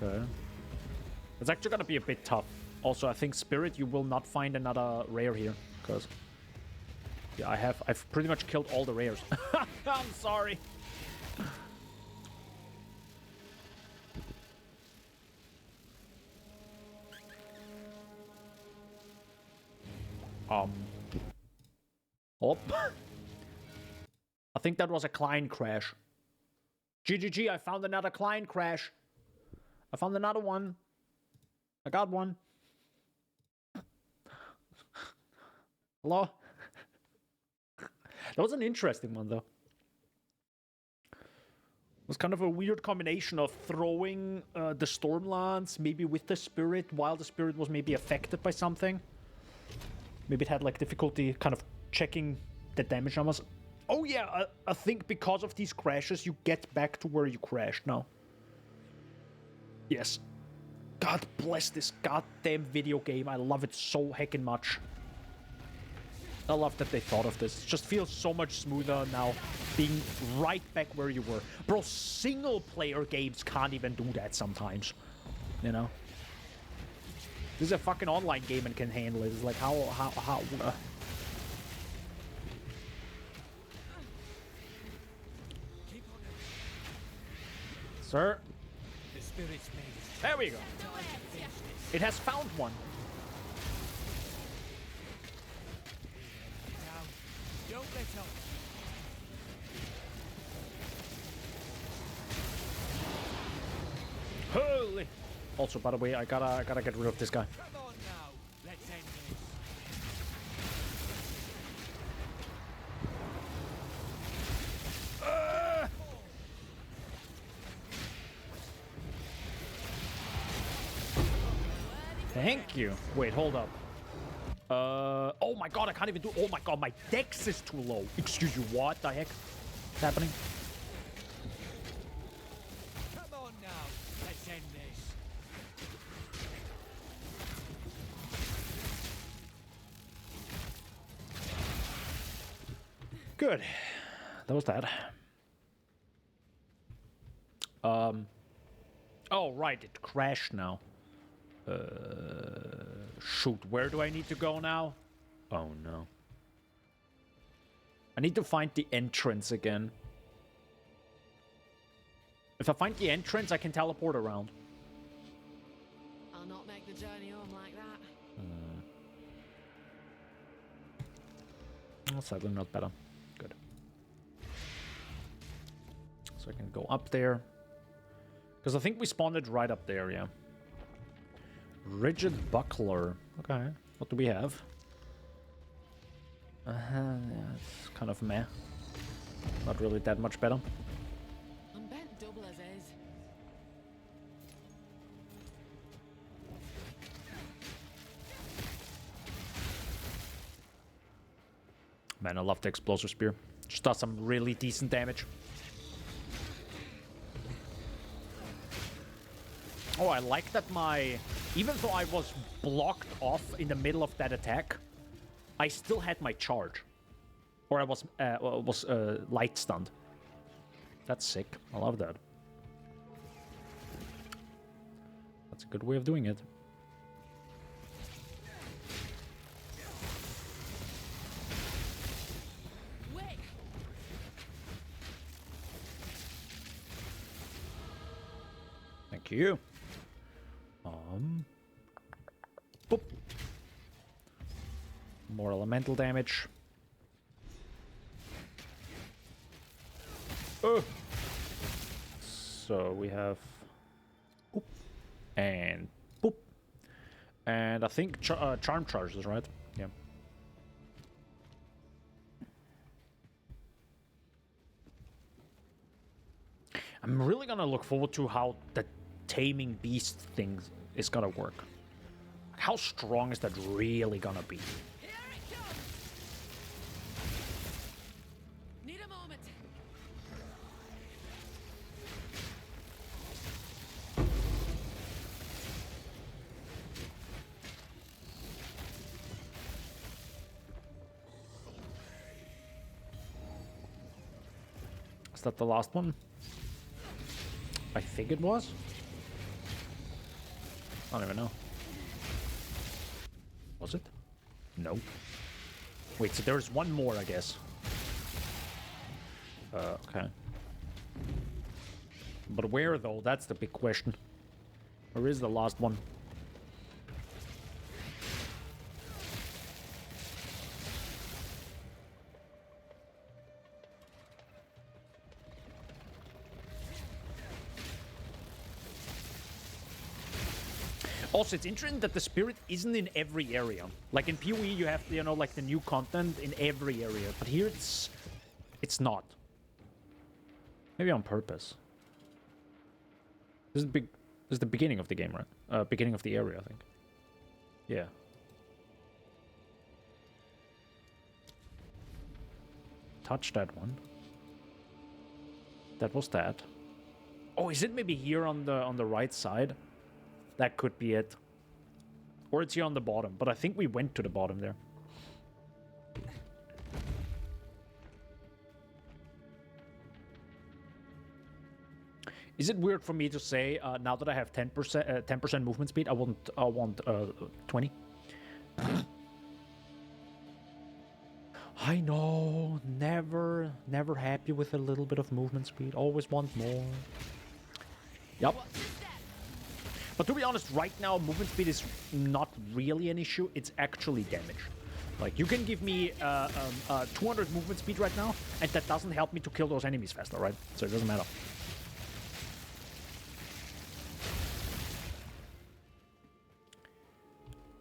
Okay. It's actually gonna be a bit tough. Also, I think Spirit, you will not find another rare here, because yeah, I've pretty much killed all the rares. I'm sorry. Oh. I think that was a client crash. GGG, I found another client crash. I found another one. I got one. Hello? That was an interesting one, though. It was kind of a weird combination of throwing the Stormlance, maybe with the Spirit, while the Spirit was maybe affected by something. Maybe it had, like, difficulty kind of checking the damage numbers. Oh, yeah, I think because of these crashes, you get back to where you crashed now. Yes. God bless this goddamn video game. I love it so heckin' much. I love that they thought of this. It just feels so much smoother now, being right back where you were. Bro, single-player games can't even do that sometimes. You know? This is a fucking online game and can handle it. It's like, how... Sir? The spirit's made. There we go. It has found one. Down. Don't let up. Holy! Also, by the way, I gotta get rid of this guy. Come on now. Let's end this. Thank you. Wait, hold up. Oh my god, I can't even do... Oh my god, my dex is too low. Excuse you, what the heck? What's happening? Come on now. Let's end this. Good. That was that. Oh, right. It crashed now. Shoot. Where do I need to go now? Oh, no. I need to find the entrance again. If I find the entrance, I can teleport around. I'll not make the journey home like that. That's sadly not better. Good. So I can go up there. Because I think we spawned it right up there, yeah. Rigid buckler. Okay. What do we have? Yeah, it's kind of meh. Not really that much better. I'm bent double as is. Man, I love the explosive spear. Just does some really decent damage. Oh, I like that my... Even though I was blocked off in the middle of that attack, I still had my charge. Or I was light stunned. That's sick. I love that. That's a good way of doing it. Wait. Thank you. Boop. More elemental damage. Oh. So we have boop and boop, and I think charm charges, right? Yeah. I'm really gonna look forward to how the taming beast thing is gonna work. How strong is that really gonna be? Here it comes. Need a moment. Is that the last one? I think it was. I don't even know. Was it? No. Wait, so there's one more, I guess. Okay. But where, though? That's the big question. Where is the last one? Also, it's interesting that the spirit isn't in every area. Like in PoE, you have, you know, like the new content in every area. But here it's not. Maybe on purpose. This is the beginning of the game, right? Beginning of the area, I think. Yeah. Touch that one. That was that. Oh, is it maybe here on the right side? That could be it. Or it's here on the bottom. But I think we went to the bottom there. Is it weird for me to say, now that I have 10% movement speed, I want 20? I know. Never happy with a little bit of movement speed. Always want more. Yep. But to be honest, right now, movement speed is not really an issue. It's actually damage. Like, you can give me 200 movement speed right now, and that doesn't help me to kill those enemies faster, right? So it doesn't matter.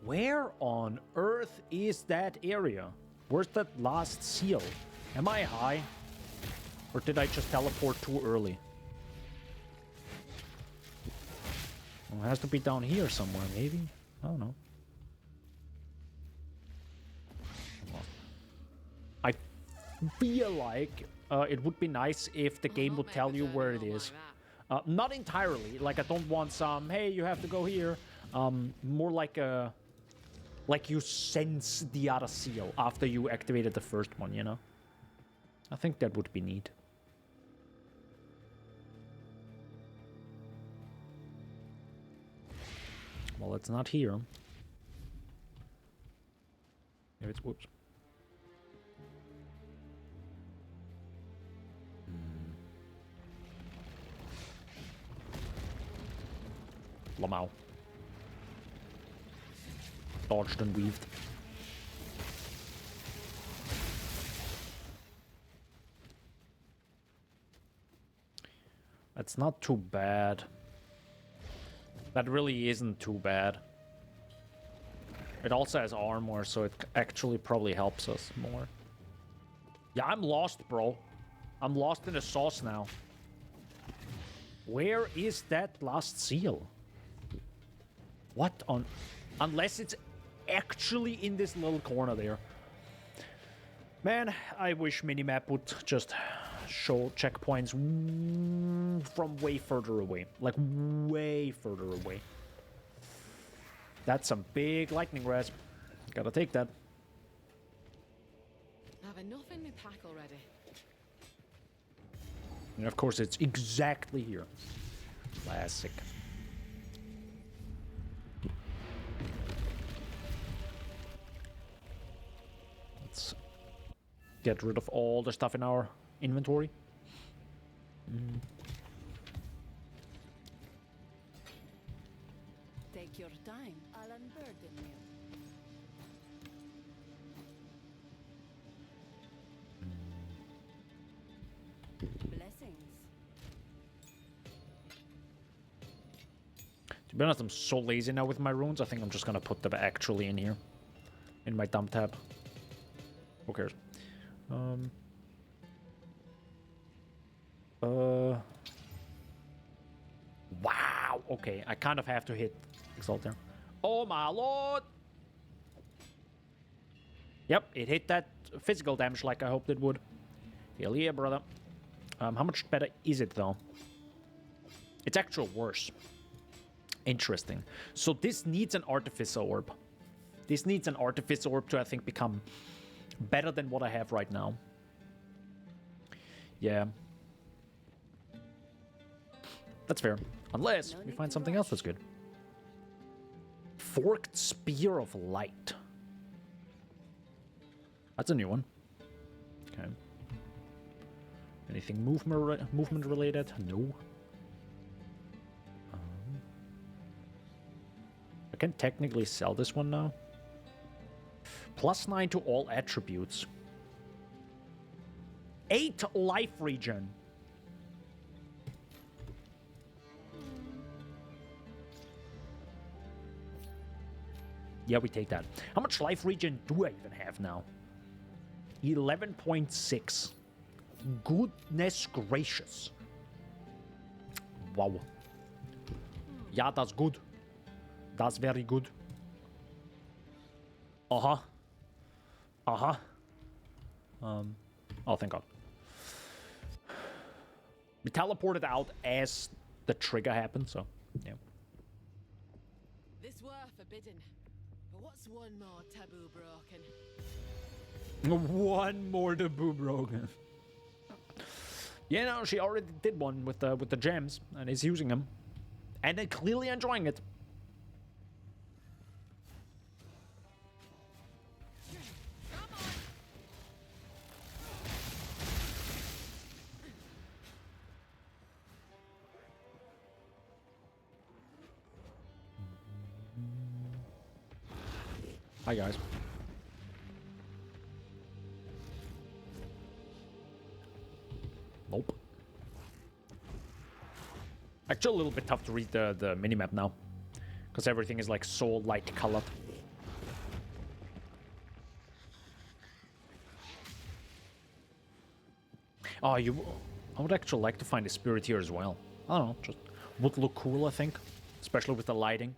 Where on earth is that area? Where's that last seal? Am I high? Or did I just teleport too early? Well, it has to be down here somewhere, maybe? I don't know. I feel like it would be nice if the game would tell you where it is. Not entirely. Like, I don't want some, hey, you have to go here. More like a... Like you sense the other seal after you activated the first one, you know? I think that would be neat. Well, it's not here. Maybe it's... Whoops. Lamau. Dodged and weaved. That's not too bad. That really isn't too bad. It also has armor, so it actually probably helps us more. Yeah, I'm lost, bro. I'm lost in the sauce now. Where is that last seal? What on... Unless it's actually in this little corner there. Man, I wish Minimap would just show checkpoints from way further away. Like, way further away. That's some big lightning res. Gotta take that. I have enough in my pack already. And of course, it's exactly here. Classic. Let's get rid of all the stuff in our inventory. Take your time. I'll unburden you. Blessings. To be honest, I'm so lazy now with my runes. I think I'm just gonna put them actually in here. In my dump tab. Who cares? Wow! Okay, I kind of have to hit Exalt there. Oh my lord! Yep, it hit that physical damage like I hoped it would. Hell yeah, brother. How much better is it, though? It's actually worse. Interesting. So this needs an Artificer Orb. This needs an Artificer Orb to, I think, become better than what I have right now. Yeah. That's fair. Unless we find something else that's good. Forked Spear of Light. That's a new one. Okay. Anything movement related? No. I can technically sell this one now. +9 to all attributes. 8 life regen. Yeah, we take that. How much life regen do I even have now? 11.6. Goodness gracious. Wow. Yeah, that's good. That's very good. Uh-huh. Uh-huh. Oh, thank God. We teleported out as the trigger happened, so, yeah. This were forbidden. But what's one more taboo broken? One more taboo broken. Yeah, no, she already did one with the gems and is using them. And then clearly enjoying it. Hi, guys. Nope. Actually, a little bit tough to read the minimap now. Because everything is like so light colored. Oh, I would actually like to find a spirit here as well. I don't know, just would look cool, I think. Especially with the lighting.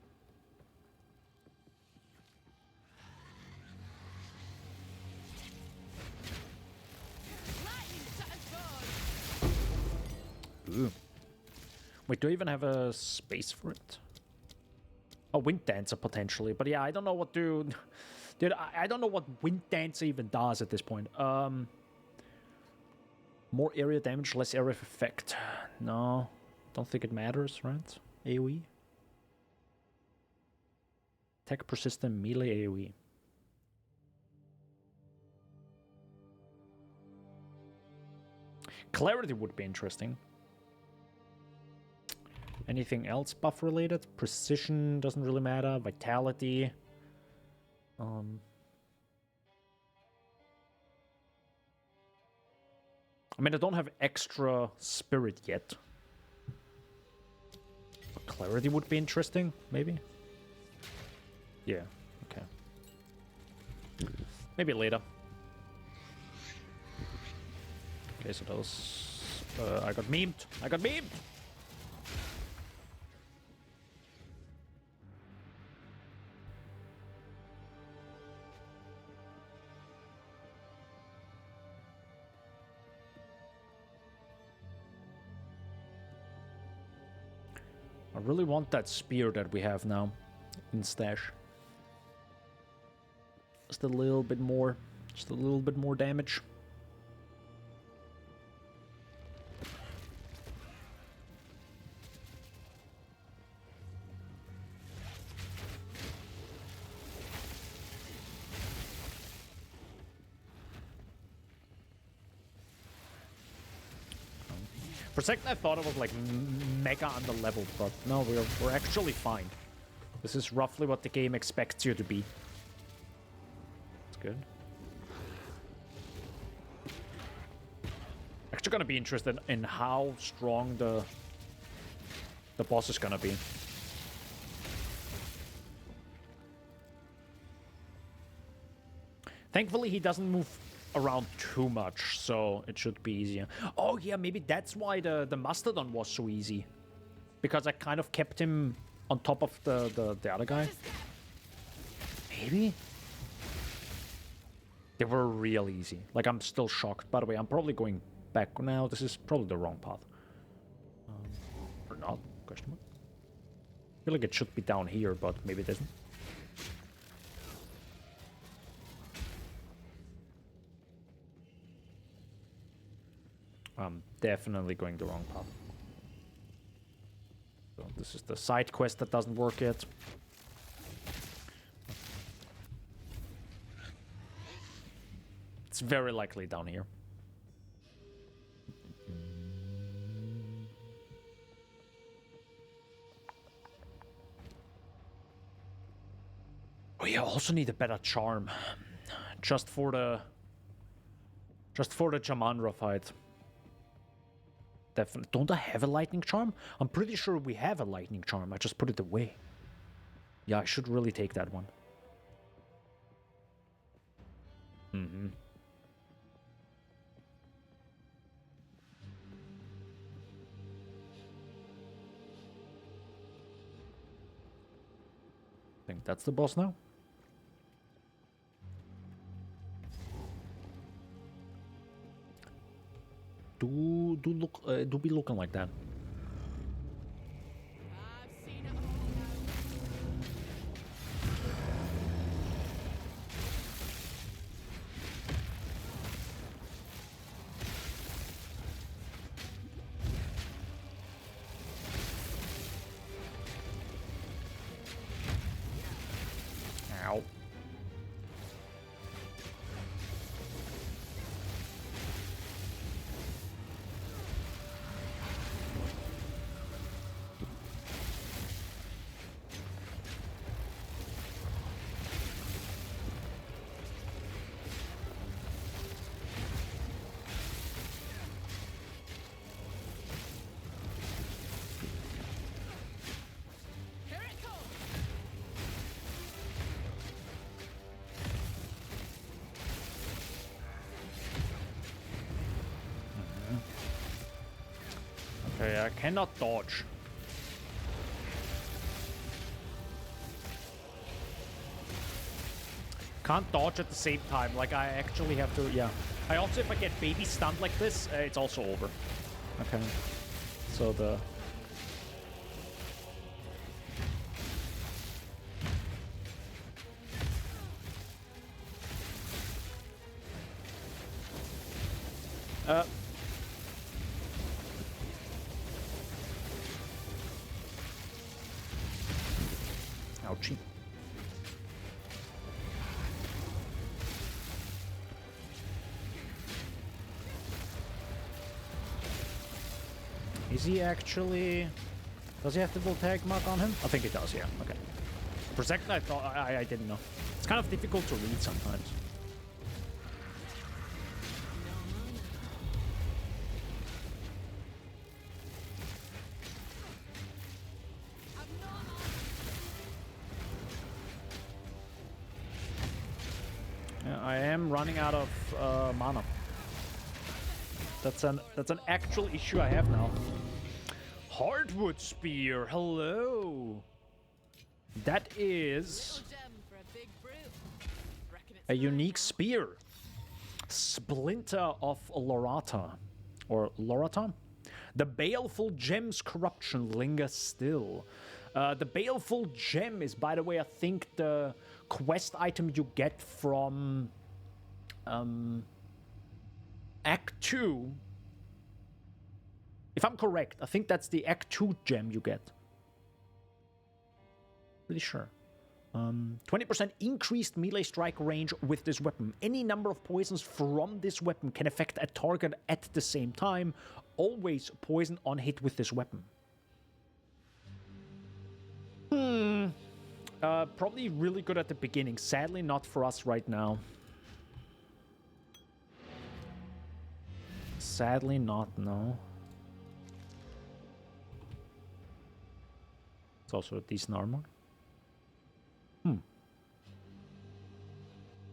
Ooh. Wait, do I even have a space for it? A Wind Dancer, potentially. But yeah, I don't know what to... Dude, I don't know what Wind Dancer even does at this point. More area damage, less area effect. No, don't think it matters, right? AoE. Attack persistent melee AoE. Clarity would be interesting. Anything else buff related? Precision doesn't really matter. Vitality. I mean, I don't have extra spirit yet. But clarity would be interesting, maybe? Yeah, okay. Maybe later. Okay, so those... I got memed! I got memed! I really want that spear that we have now in stash. Just a little bit more. Just a little bit more damage. For a second I thought it was like mega underleveled, but no, we're actually fine. This is roughly what the game expects you to be. That's good. Actually gonna be interested in how strong the boss is gonna be. Thankfully he doesn't move around too much, so it should be easier. Oh yeah, maybe that's why the Mastodon was so easy. Because I kind of kept him on top of the other guy. Maybe? They were real easy. Like, I'm still shocked. By the way, I'm probably going back now. This is probably the wrong path. Or not? Question mark? I feel like it should be down here, but maybe it isn't. I'm definitely going the wrong path. So this is the side quest that doesn't work yet. It's very likely down here. Oh yeah, I also need a better charm. Just for the Jamandra fight. Definitely. Don't I have a lightning charm? I'm pretty sure we have a lightning charm. I just put it away. Yeah, I should really take that one. Mm-hmm. I think that's the boss now. Do be looking like that. I've seen it all now. Ow. Here it comes. Okay, I cannot dodge. Can't dodge at the same time. Like, I actually have to, yeah. I also, if I get baby stunned like this, it's also over. Okay. So the... Ouchie. Is he actually... Does he have the little tag mark on him? I think he does, yeah. Okay. For a second I thought... I didn't know. It's kind of difficult to read sometimes. Yeah, I am running out of mana. That's an actual issue I have now. Hardwood spear, hello. That is Little gem for a big brew. Reckon it's a unique spear. Splinter of Lorata. Or Lorata? The baleful gem's corruption lingers still. The baleful gem is, by the way, I think the quest item you get from Act 2. If I'm correct, I think that's the Act 2 gem you get. Pretty sure. 20% increased melee strike range with this weapon. Any number of poisons from this weapon can affect a target at the same time. Always poison on hit with this weapon. Probably really good at the beginning. Sadly, not for us right now. Sadly not, no. It's also a decent armor.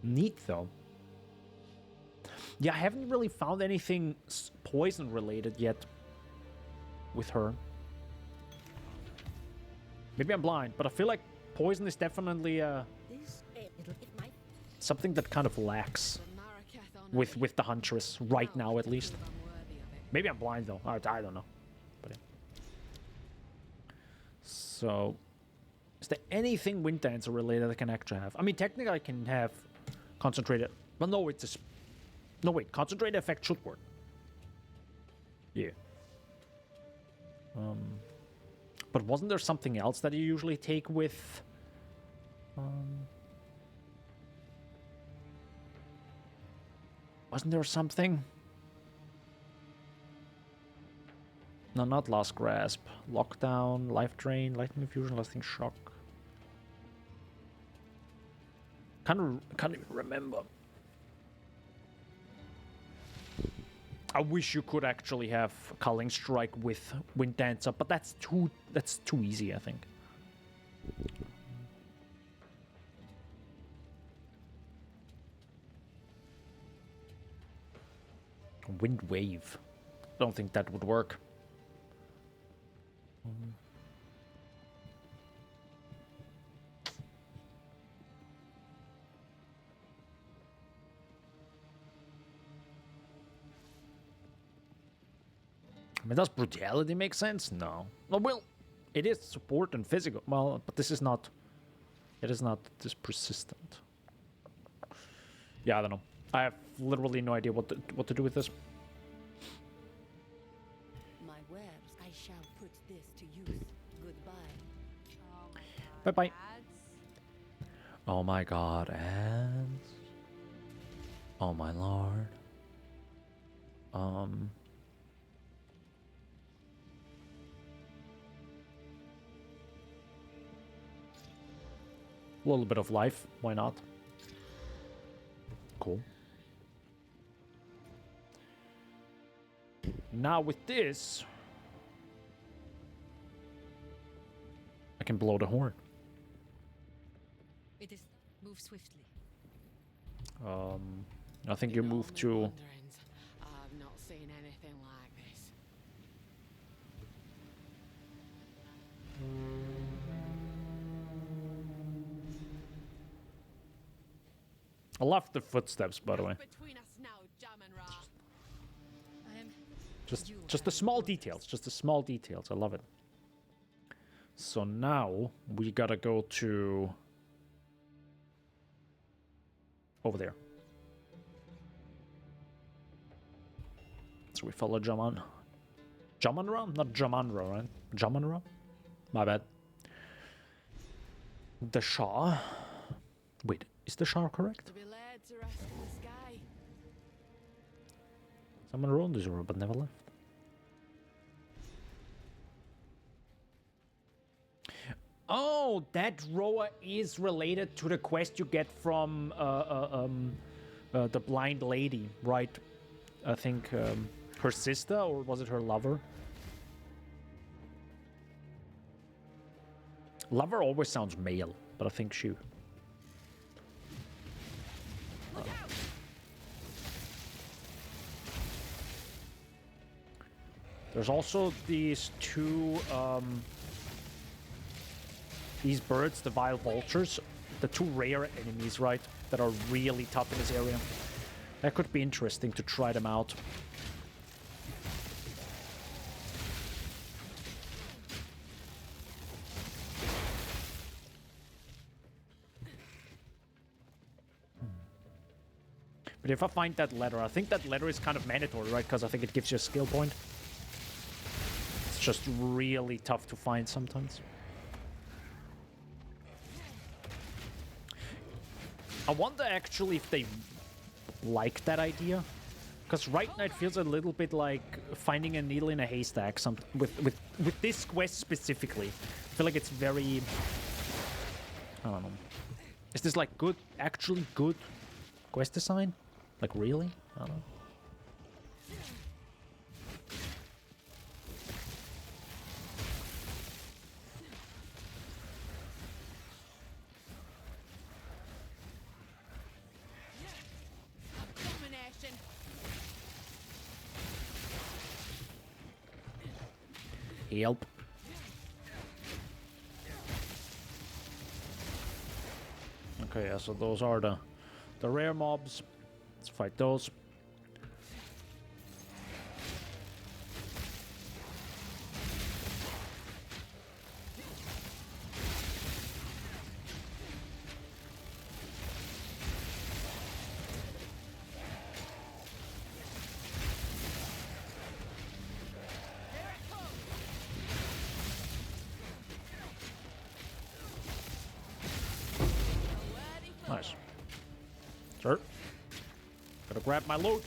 Neat, though. Yeah, I haven't really found anything poison related yet with her. Maybe I'm blind, but I feel like poison is definitely something that kind of lacks with the Huntress right now, at least. Maybe I'm blind though. I don't know. But yeah. So, is there anything Wind Dancer related I can actually have? I mean, technically I can have concentrated. Well, no, it's a. No, wait. Concentrated effect should work. Yeah. But wasn't there something else that you usually take with? Wasn't there something? No, not Last Grasp. Lockdown, Life Drain, Lightning Infusion, Lasting Shock. Can't even remember. I wish you could actually have Culling Strike with Wind Dancer, but that's too easy, I think. Wind Wave. Don't think that would work. I mean, does brutality make sense? No. Well, it is support and physical. Well, but this is not. It is not this persistent. Yeah, I don't know. I have literally no idea what to do with this. My wares, I shall put this to use. Goodbye. Bye bye. Ads? Oh my god, ads. Oh my lord. A little bit of life, why not? Cool. Now with this, I can blow the horn. It is move swiftly. I think you move to. Wanderings. I've not seen anything like this. I love the footsteps, by the way. Between us now, Jam and Ra. I am. Just the small details. Just the small details. I love it. So now we gotta go to over there. So we follow Jaman. Jamanra? Not Jamanra, right? Jamanra? My bad. The Shah. Wait, is the Shah correct? To be led to rest in the sky. Someone rolled this road but never left. Oh, that rower is related to the quest you get from the blind lady, right? I think her sister, or was it her lover? Lover always sounds male, but I think she... Look out! There's also these two... these birds, the vile vultures, the two rare enemies, right, that are really tough in this area. That could be interesting to try them out. But if I find that letter, I think that letter is kind of mandatory, right? Because I think it gives you a skill point. It's just really tough to find sometimes. I wonder actually if they like that idea, because right now it feels a little bit like finding a needle in a haystack. With this quest specifically, I feel like it's very, I don't know. Is this like good, actually good quest design? Like really? I don't know. Abomination. Help. Okay, yeah, so those are the rare mobs. Let's fight those. Nice. Sir. Gotta grab my loot.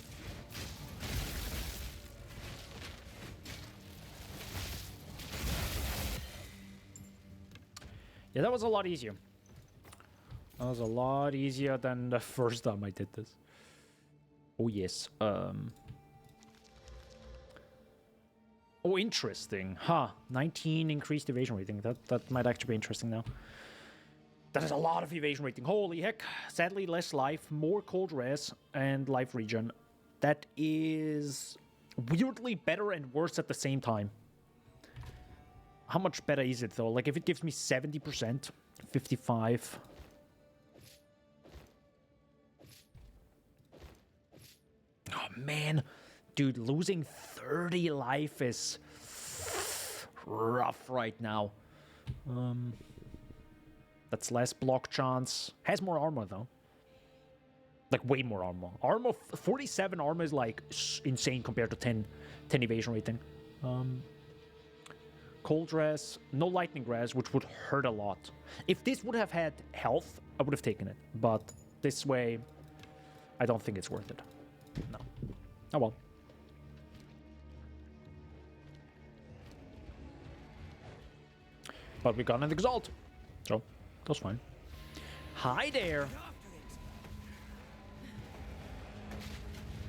Yeah, that was a lot easier. That was a lot easier than the first time I did this. Oh, yes. Oh, interesting. Huh. 19 increased evasion rating. That might actually be interesting now. That is a lot of evasion rating. Holy heck. Sadly, less life, more cold res, and life regen. That is weirdly better and worse at the same time. How much better is it, though? Like, if it gives me 70%, 55... Oh, man. Dude, losing 30 life is rough right now. That's less block chance. Has more armor, though. Like, way more armor. 47 armor is, like, insane compared to 10 evasion rating. Cold res, no lightning res, which would hurt a lot. If this would have had health, I would have taken it. But this way, I don't think it's worth it. No. Oh well. But we got an Exalt. So, that's fine. Hi there!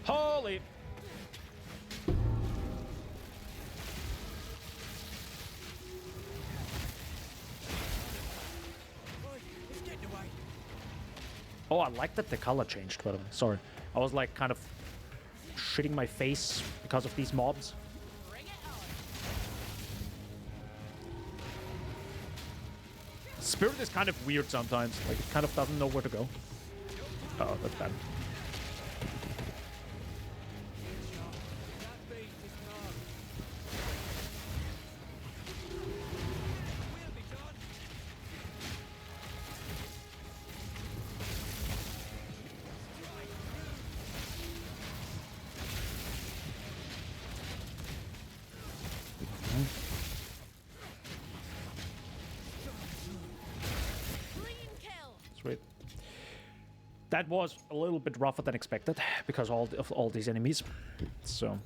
Holy! Oh, I like that the color changed, by the way. Sorry. I was like kind of shitting my face because of these mobs. Spirit is kind of weird sometimes. Like, it kind of doesn't know where to go. Oh, that's bad. Sweet. That was a little bit rougher than expected because of all these enemies. So.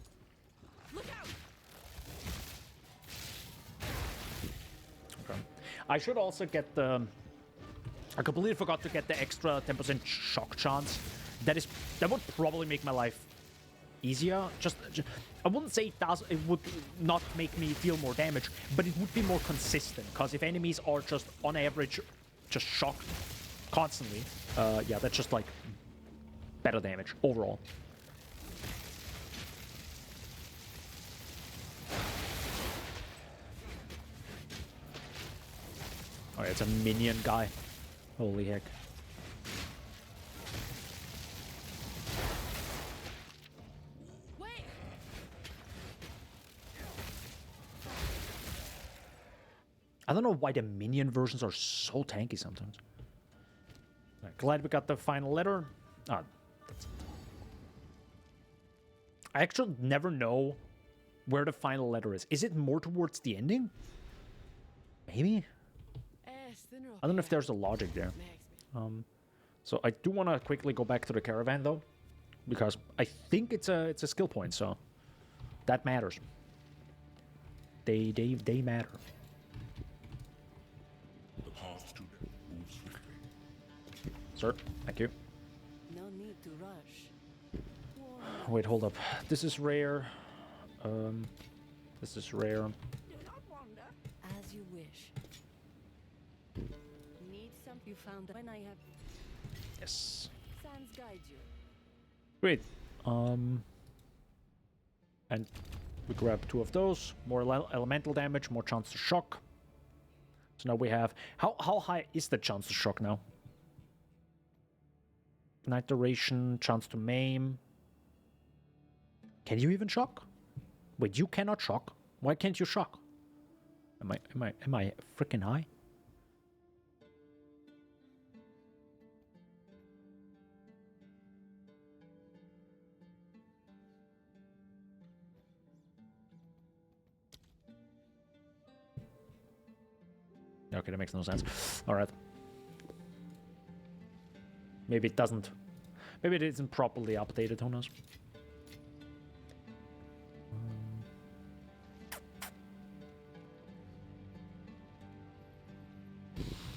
Look out! Okay. I should also get the. I completely forgot to get the extra 10% shock chance. That would probably make my life easier. Just I wouldn't say it would not make me deal more damage, but it would be more consistent. Because if enemies are just on average just shocked constantly, yeah, that's just like better damage overall. Oh, yeah, it's a minion guy. Holy heck. Wait! I don't know why the minion versions are so tanky sometimes. Right, glad we got the final letter. Ah, that's it. I actually never know where the final letter is. Is it more towards the ending? Maybe? I don't know if there's a logic there. So I do want to quickly go back to the caravan though, because I think it's a skill point, so that matters. They matter. The path to death moves swiftly. Sir, thank you. No need to rush. Wait, hold up. This is rare. This is rare. Do not wander. As you wish. Need some you found when I have Yes. sands guide you. Great. And we grab 2 of those. More elemental damage, more chance to shock. So now we have... How high is the chance to shock now? Night duration, chance to maim. Can you even shock? Wait, you cannot shock? Why can't you shock? Am I freaking high? Okay, that makes no sense. Alright. Maybe it doesn't. Maybe it isn't properly updated, who knows?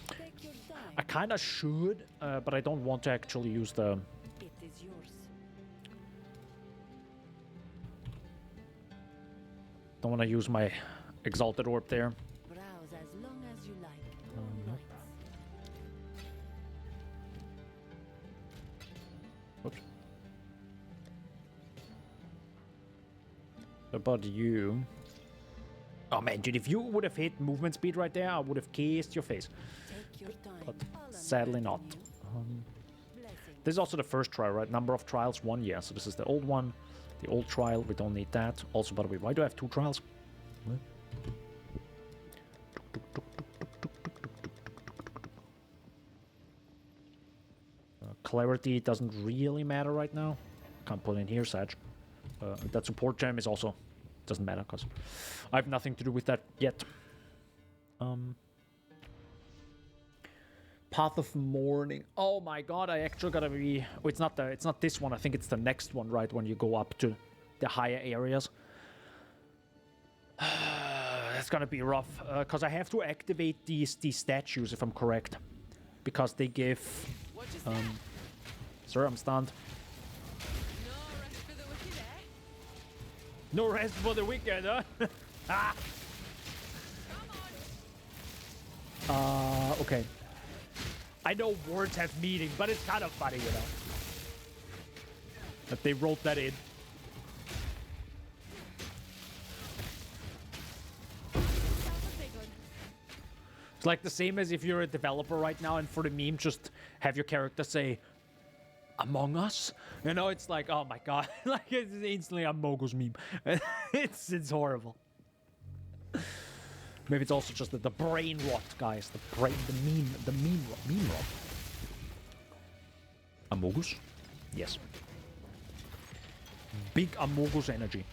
Take your time. I kinda should, but I don't want to actually use the... It is yours. Don't want to use my Exalted Orb there. Browse as long as you like. All nights. Oops. About you... Oh man, dude, if you would have hit movement speed right there, I would have kissed your face. Take your time. But All sadly not. unwrapping you. Blessing. This is also the first trial, right? Number of trials, 1 year. So this is the old one. The old trial, we don't need that. Also, by the way, why do I have 2 trials? What? Clarity doesn't really matter right now. Can't put in here, Sag. That support gem is also doesn't matter because I have nothing to do with that yet. Path of Mourning. Oh my god, I actually gotta be... Oh, it's not this one. I think it's the next one, right? When you go up to the higher areas. That's gonna be rough. Because I have to activate these statues, if I'm correct. Because they give... What just that? Sir, I'm stunned. No rest for the wicked, eh? No rest for the wicked, huh? Ah! Come on! Okay. I know words have meaning, but it's kind of funny, you know. That they wrote that in. That was a big one. It's like the same as if you're a developer right now and for the meme, just have your character say, Among Us? You know, it's like, oh my god. Like, it's instantly a Mogul's meme. It's horrible. Maybe it's also just the brain rot, guys. The meme rot. Amogus? Yes. Big Amogus energy.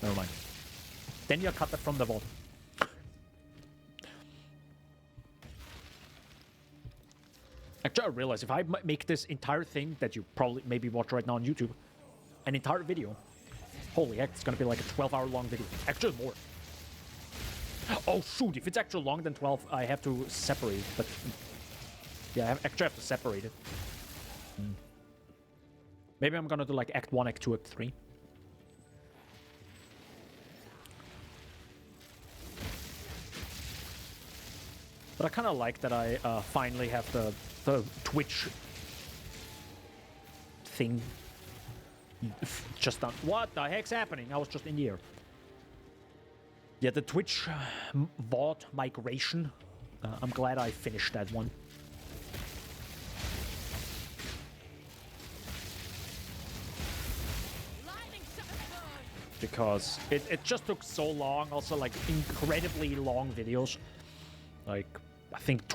Never mind. Then you cut that from the vault. Actually, I realize if I make this entire thing that you probably maybe watch right now on YouTube, an entire video, holy heck, it's gonna be like a 12-hour long video. Actually, more. Oh shoot! If it's actually longer than 12, I have to separate it. But yeah, I actually have to separate it. Maybe I'm gonna do like Act 1, Act 2, Act 3. But I kind of like that I finally have the Twitch thing just done. What the heck's happening? I was just in the air. Yeah, the Twitch VOD migration. I'm glad I finished that one. Because it just took so long. Also, like, incredibly long videos. Like, I think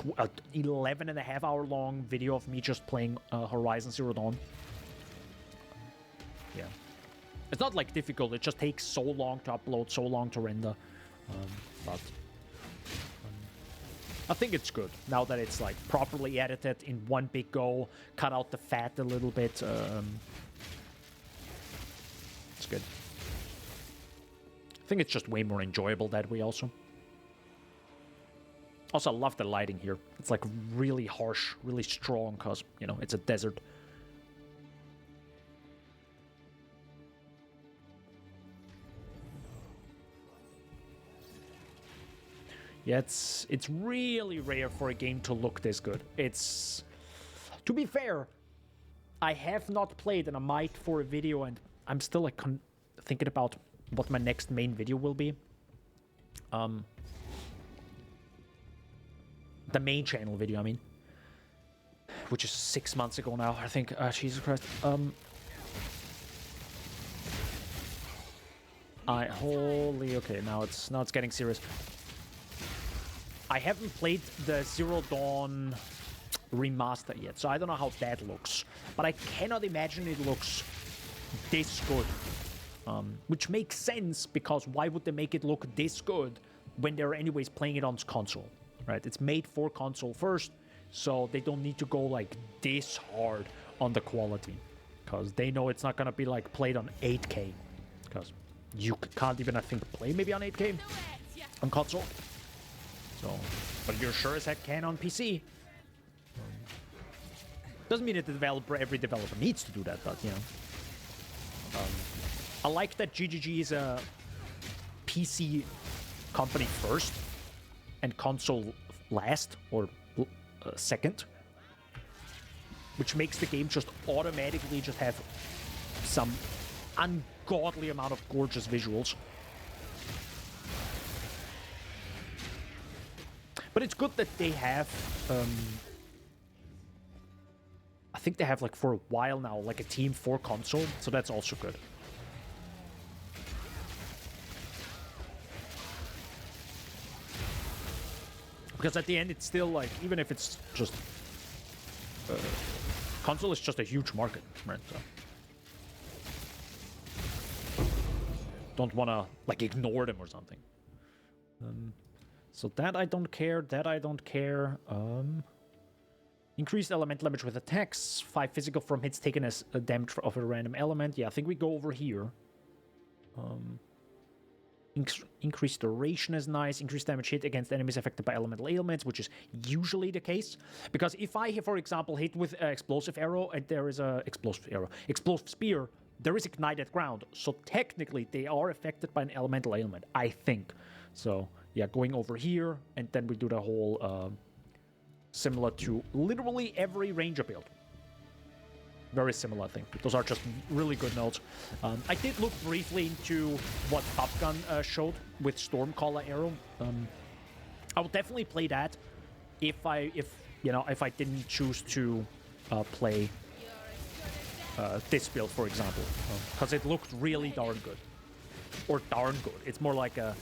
11.5-hour long video of me just playing Horizon Zero Dawn. Yeah. It's not, like, difficult. It just takes so long to upload, so long to render. But I think it's good now that it's, like, properly edited in one big go. Cut out the fat a little bit. It's good. I think it's just way more enjoyable that way also. Also, I love the lighting here. It's like really harsh, really strong, because, you know, it's a desert. Yeah, it's really rare for a game to look this good. It's... To be fair, I have not played, and I might for a video, and I'm still like thinking about what my next main video will be. The main channel video, I mean. Which is 6 months ago now, I think. Jesus Christ. Holy, okay, now it's getting serious. I haven't played the Zero Dawn remaster yet, so I don't know how that looks. But I cannot imagine it looks this good. Which makes sense, because why would they make it look this good when they're anyways playing it on console, right? It's made for console first, so they don't need to go like this hard on the quality, because they know it's not gonna be like played on 8K, because you can't even, I think, play maybe on 8K on console. So, but you're sure as heck can on PC. Doesn't mean that every developer needs to do that, but you know. I like that GGG is a PC company first and console last, or second, which makes the game just automatically just have some ungodly amount of gorgeous visuals. But it's good that they have, I think they have, like, for a while now, like a team for console, so that's also good. Because at the end, it's still, like, even if it's just... console is just a huge market, right? So. Don't want to, like, ignore them or something. So that I don't care, that I don't care. Increased elemental damage with attacks. 5 physical from hits taken as a damage of a random element. Yeah, I think we go over here. Increased duration is nice. Increased damage hit against enemies affected by elemental ailments, which is usually the case. Because if I, for example, hit with an explosive arrow, and there is a explosive spear, there is ignited ground. So technically, they are affected by an elemental ailment, I think. So yeah, going over here, and then we do the whole similar to literally every ranger build. Very similar, I think. Those are just really good notes. I did look briefly into what Top Gun showed with Stormcaller Arrow. I will definitely play that if I didn't choose to play this build, for example, because it looked really darn good, or darn good. It's more like a,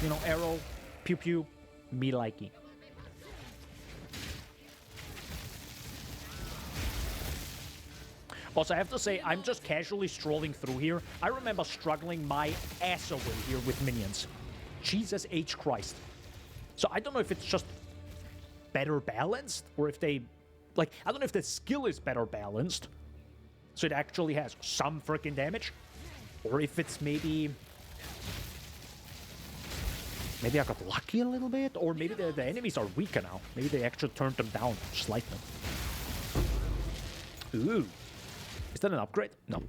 you know, arrow, pew pew, me likey. Also, I have to say, I'm just casually strolling through here. I remember struggling my ass away here with minions. Jesus H. Christ. So I don't know if it's just better balanced, or if they Like, I don't know if the skill is better balanced, so it actually has some freaking damage, or if it's maybe I got lucky a little bit, or maybe the enemies are weaker now. Maybe they actually turned them down slightly. Ooh. Is that an upgrade? No.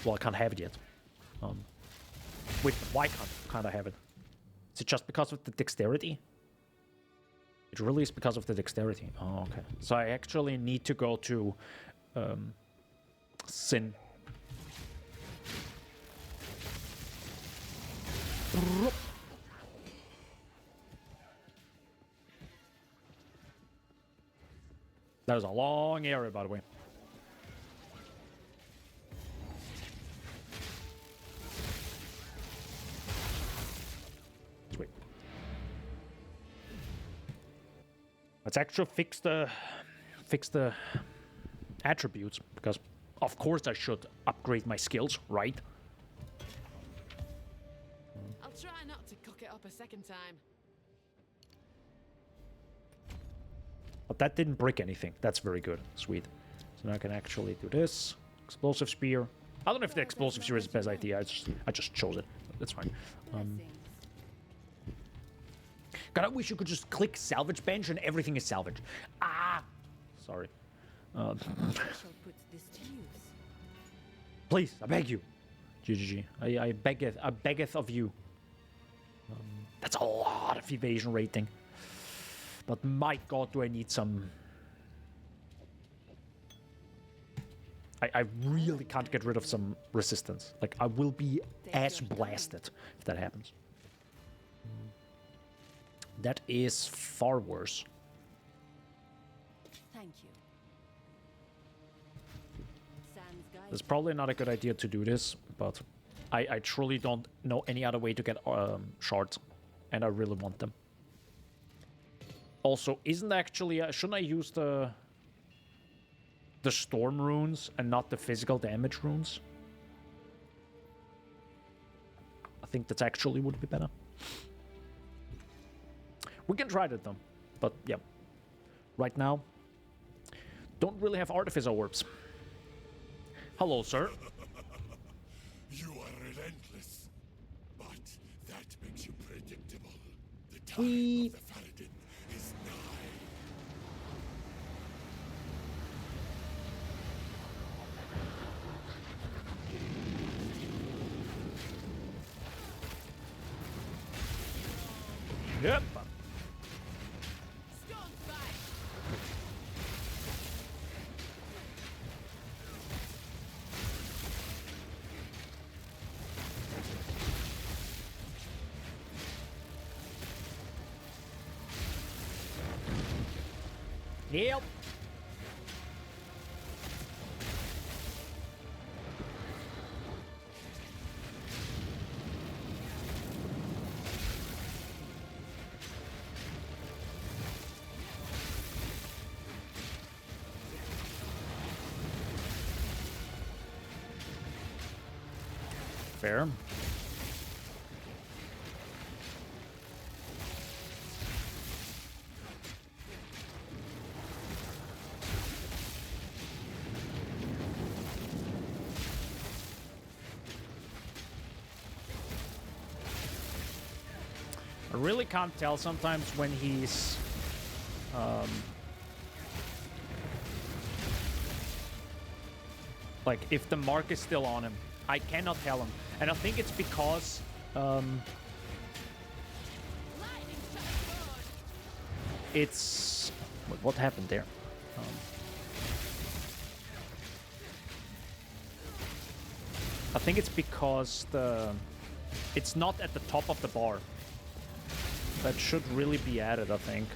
Well, I can't have it yet. Wait, why can't I have it? Is it just because of the dexterity? It really is because of the dexterity. Oh, okay. So I actually need to go to Sin. That is a long area, by the way. Sweet. Let's actually fix the attributes, because of course I should upgrade my skills, right? I'll try not to cock it up a second time. But that didn't break anything. That's very good. Sweet. So now I can actually do this. Explosive spear. I don't know if the explosive spear is the best idea. I just chose it. That's fine. God, I wish you could just click salvage bench and everything is salvage. Ah! Sorry. I shall put this to use. Please, I beg you. GGG. I beggeth of you. That's a lot of evasion rating. But my god, do I need some... I really can't get rid of some resistance. Like, I will be ass blasted if that happens. That is far worse. Thank you. Sans guide. It's probably not a good idea to do this, but I truly don't know any other way to get shards, and I really want them. Also, isn't actually... shouldn't I use the storm runes and not the physical damage runes? I think that actually would be better. We can try that though, but yeah. Right now, don't really have artificer orbs. Hello, sir. You are relentless, but that makes you predictable. The time of the Faradin is nigh. Yep. Stone's back. Yep. Fair. I really can't tell sometimes when he's like if the mark is still on him. I cannot tell him. And I think it's because Lightning shot sword. it's what happened there? I think it's because it's not at the top of the bar. That should really be added, I think.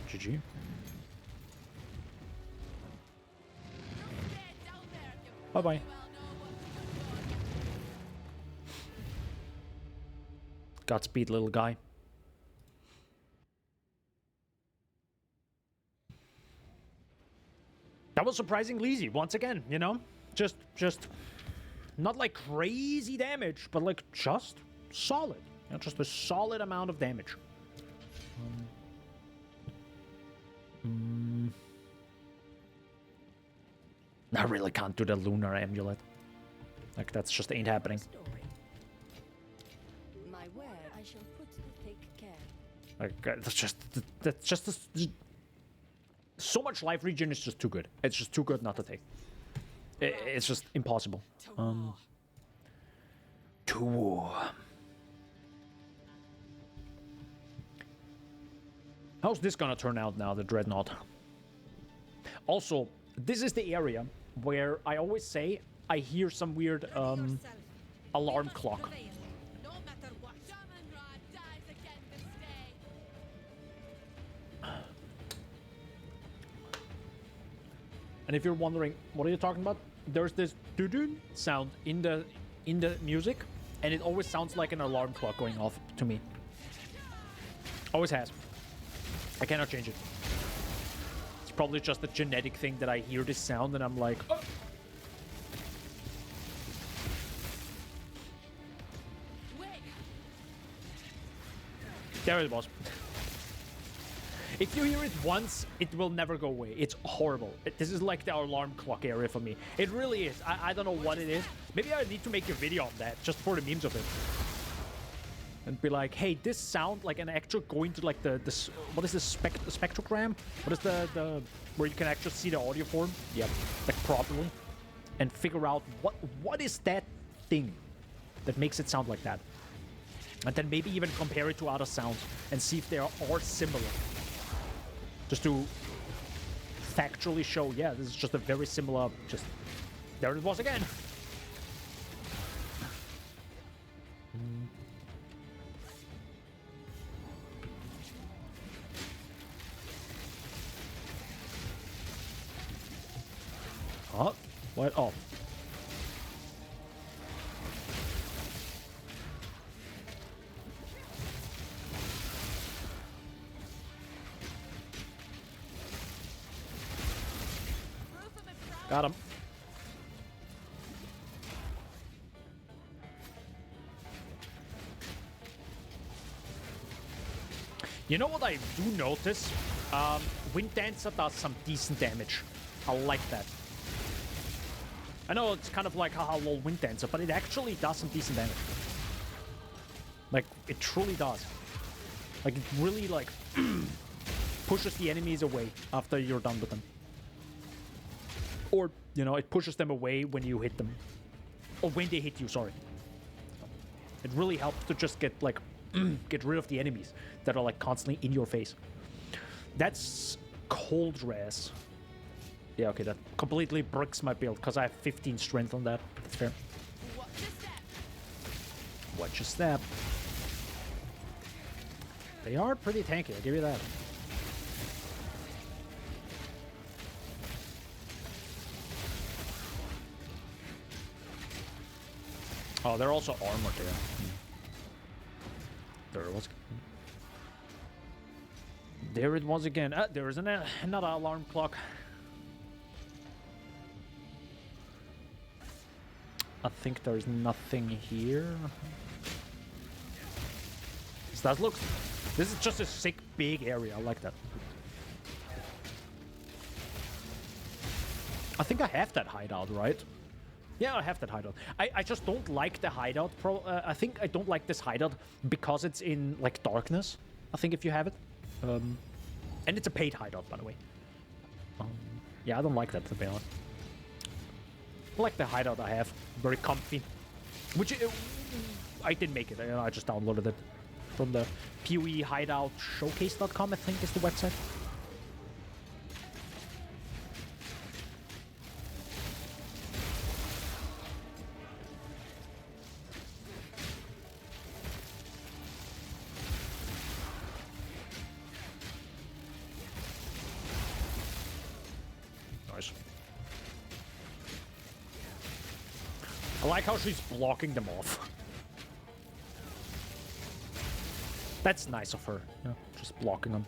GG. You're dead down there. You Bye-bye. well know what to look for. Godspeed, little guy. That was surprisingly easy, once again, you know? Just not like crazy damage, but like just solid. You know, just a solid amount of damage. I really can't do the lunar amulet. Like that's just ain't happening. Story. My word, I shall put to take care. Like that's just so much life regen is just too good. It's just too good not to take. It's just impossible. To war. How's this gonna turn out now, the Dreadnought? Also, this is the area where I always say I hear some weird alarm clock. No matter what. Shaman Rod dies again this day. And if you're wondering, what are you talking about? There's this doo-doo sound in the music, and it always sounds like an alarm clock going off to me. Always has. I cannot change it. It's probably just a genetic thing that I hear this sound and I'm like, oh. Wait. There it was. If you hear it once, it will never go away. It's horrible. This is like the alarm clock area for me. It really is. I don't know what it is. Maybe I need to make a video on that just for the memes of it. And be like, hey, this sound like an actual going to like the what is this spectrogram? What is the where you can actually see the audio form? Yep, like properly, and figure out what is that thing that makes it sound like that, and then maybe even compare it to other sounds and see if they are similar. Just to factually show, yeah, this is just a very similar. Just there it was again. Oh, what? Oh. Got him. You know what I do notice? Wind Dancer does some decent damage. I like that. I know it's kind of like haha lol Wind Dancer, but it actually does some decent damage. Like, it truly does. Like, it really, like, pushes the enemies away after you're done with them. Or, you know, it pushes them away when you hit them. Or when they hit you, sorry. It really helps to just get, like, get rid of the enemies that are, like, constantly in your face. That's Cold Res. Yeah, okay, that completely bricks my build, because I have 15 strength on that. That's fair. Watch your step. Watch your step. They are pretty tanky, I'll give you that. Oh, they're also armored there. There it was. There it was again. There is another alarm clock. I think there's nothing here. So that looks... This is just a sick big area. I like that. I think I have that hideout, right? Yeah, I have that hideout. I just don't like the hideout. I think I don't like this hideout because it's in, like, darkness. I think if you have it. And it's a paid hideout, by the way. Yeah, I don't like that, to be honest. I like the hideout I have. Very comfy. Which I didn't make it. I just downloaded it from the PoE hideout showcase.com, I think is the website. Nice. I like how she's blocking them off. That's nice of her, yeah, just blocking them.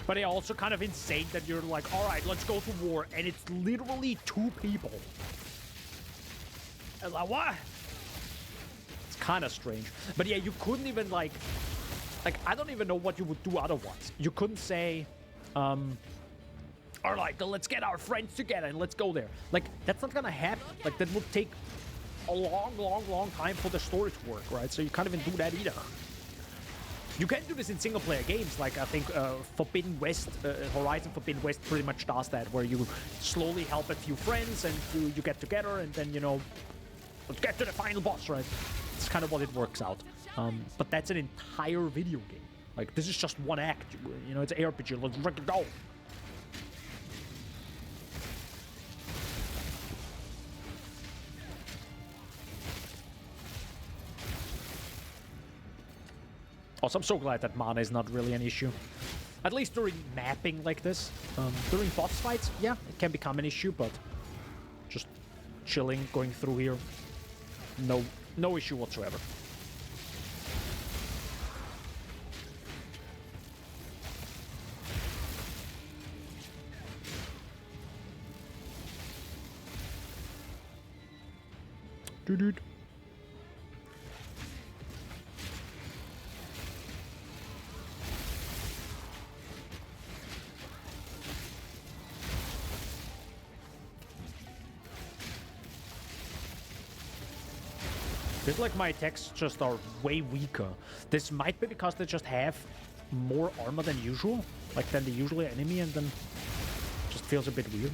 But it's also kind of insane that you're like, all right, let's go to war, and it's literally 2 people. And like, what? It's kind of strange. But yeah, you couldn't even like, I don't even know what you would do otherwise. You couldn't say, or like, let's get our friends together and let's go there. Like, that's not gonna happen. Like, that would take a long time for the story to work, right? So you can't even do that either. You can do this in single-player games, like I think Forbidden West, Horizon Forbidden West pretty much does that, where you slowly help a few friends and you get together and then, you know, let's get to the final boss, right? It's kind of what it works out. But that's an entire video game. Like, this is just one act, you know, it's an RPG, let's freaking go. Also, I'm so glad that mana is not really an issue. At least during mapping like this. During boss fights, yeah, it can become an issue, but just chilling, going through here, no issue whatsoever. Dude. I feel like my attacks just are way weaker. This might be because they just have more armor than usual, like than the usual enemy, and then just feels a bit weird.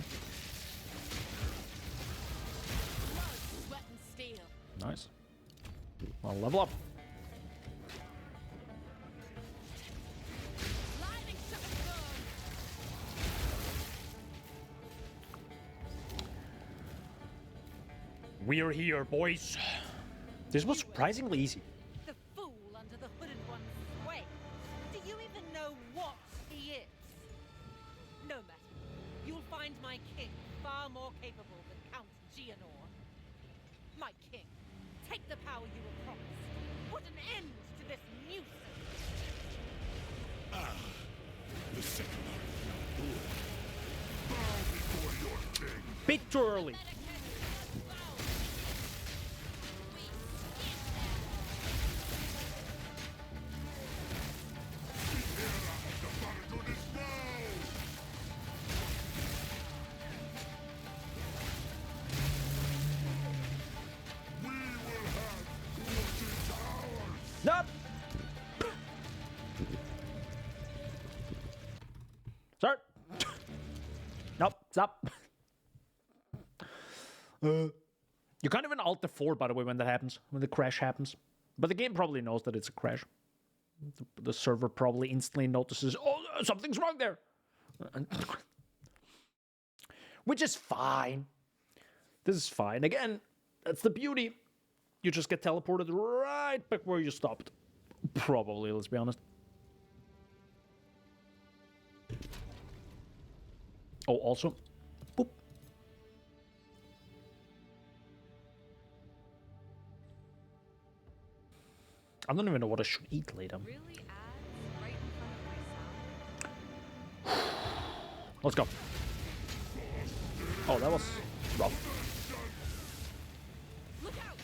Blood, sweat, and steel. Nice. Well, level up. Lightning struck a stone. We're here, boys. This was surprisingly easy. The fool under the hooded one's sway. Do you even know what he is? No matter. You'll find my king far more capable than Count Geonor. My king, take the power you were promised. Put an end to this nuisance. The second bow before your king. Bit too early. Nope. Sir. Nope. Stop. You can't even alt F4, by the way, when that happens, when the crash happens. But the game probably knows that it's a crash. The server probably instantly notices, oh, something's wrong there. Which is fine. This is fine. Again, that's the beauty. You just get teleported right back where you stopped. Probably, let's be honest. Oh, also, boop. I don't even know what I should eat later. Really adds right in front of my sound. Let's go. Oh, that was rough. Look out!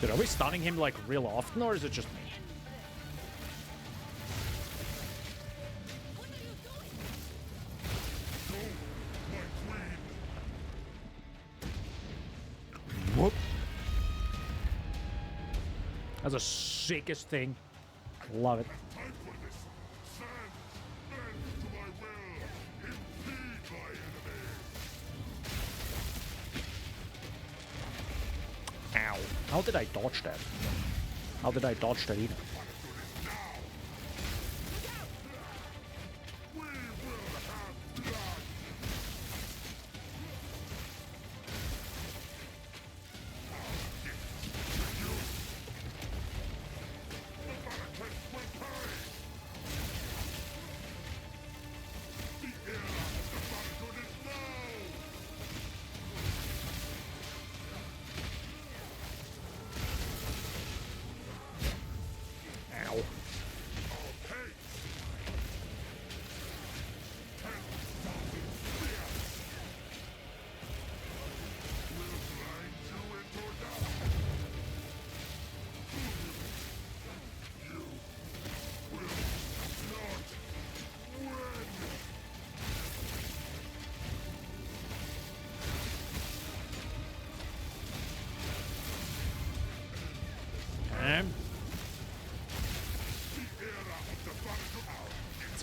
Dude, are we stunning him like real often, or is it just me? What are you doing? Whoop. That's the sickest thing. Love it. Time for this. Stand, bend to my will. Impede my enemy. Ow. How did I dodge that? How did I dodge that either?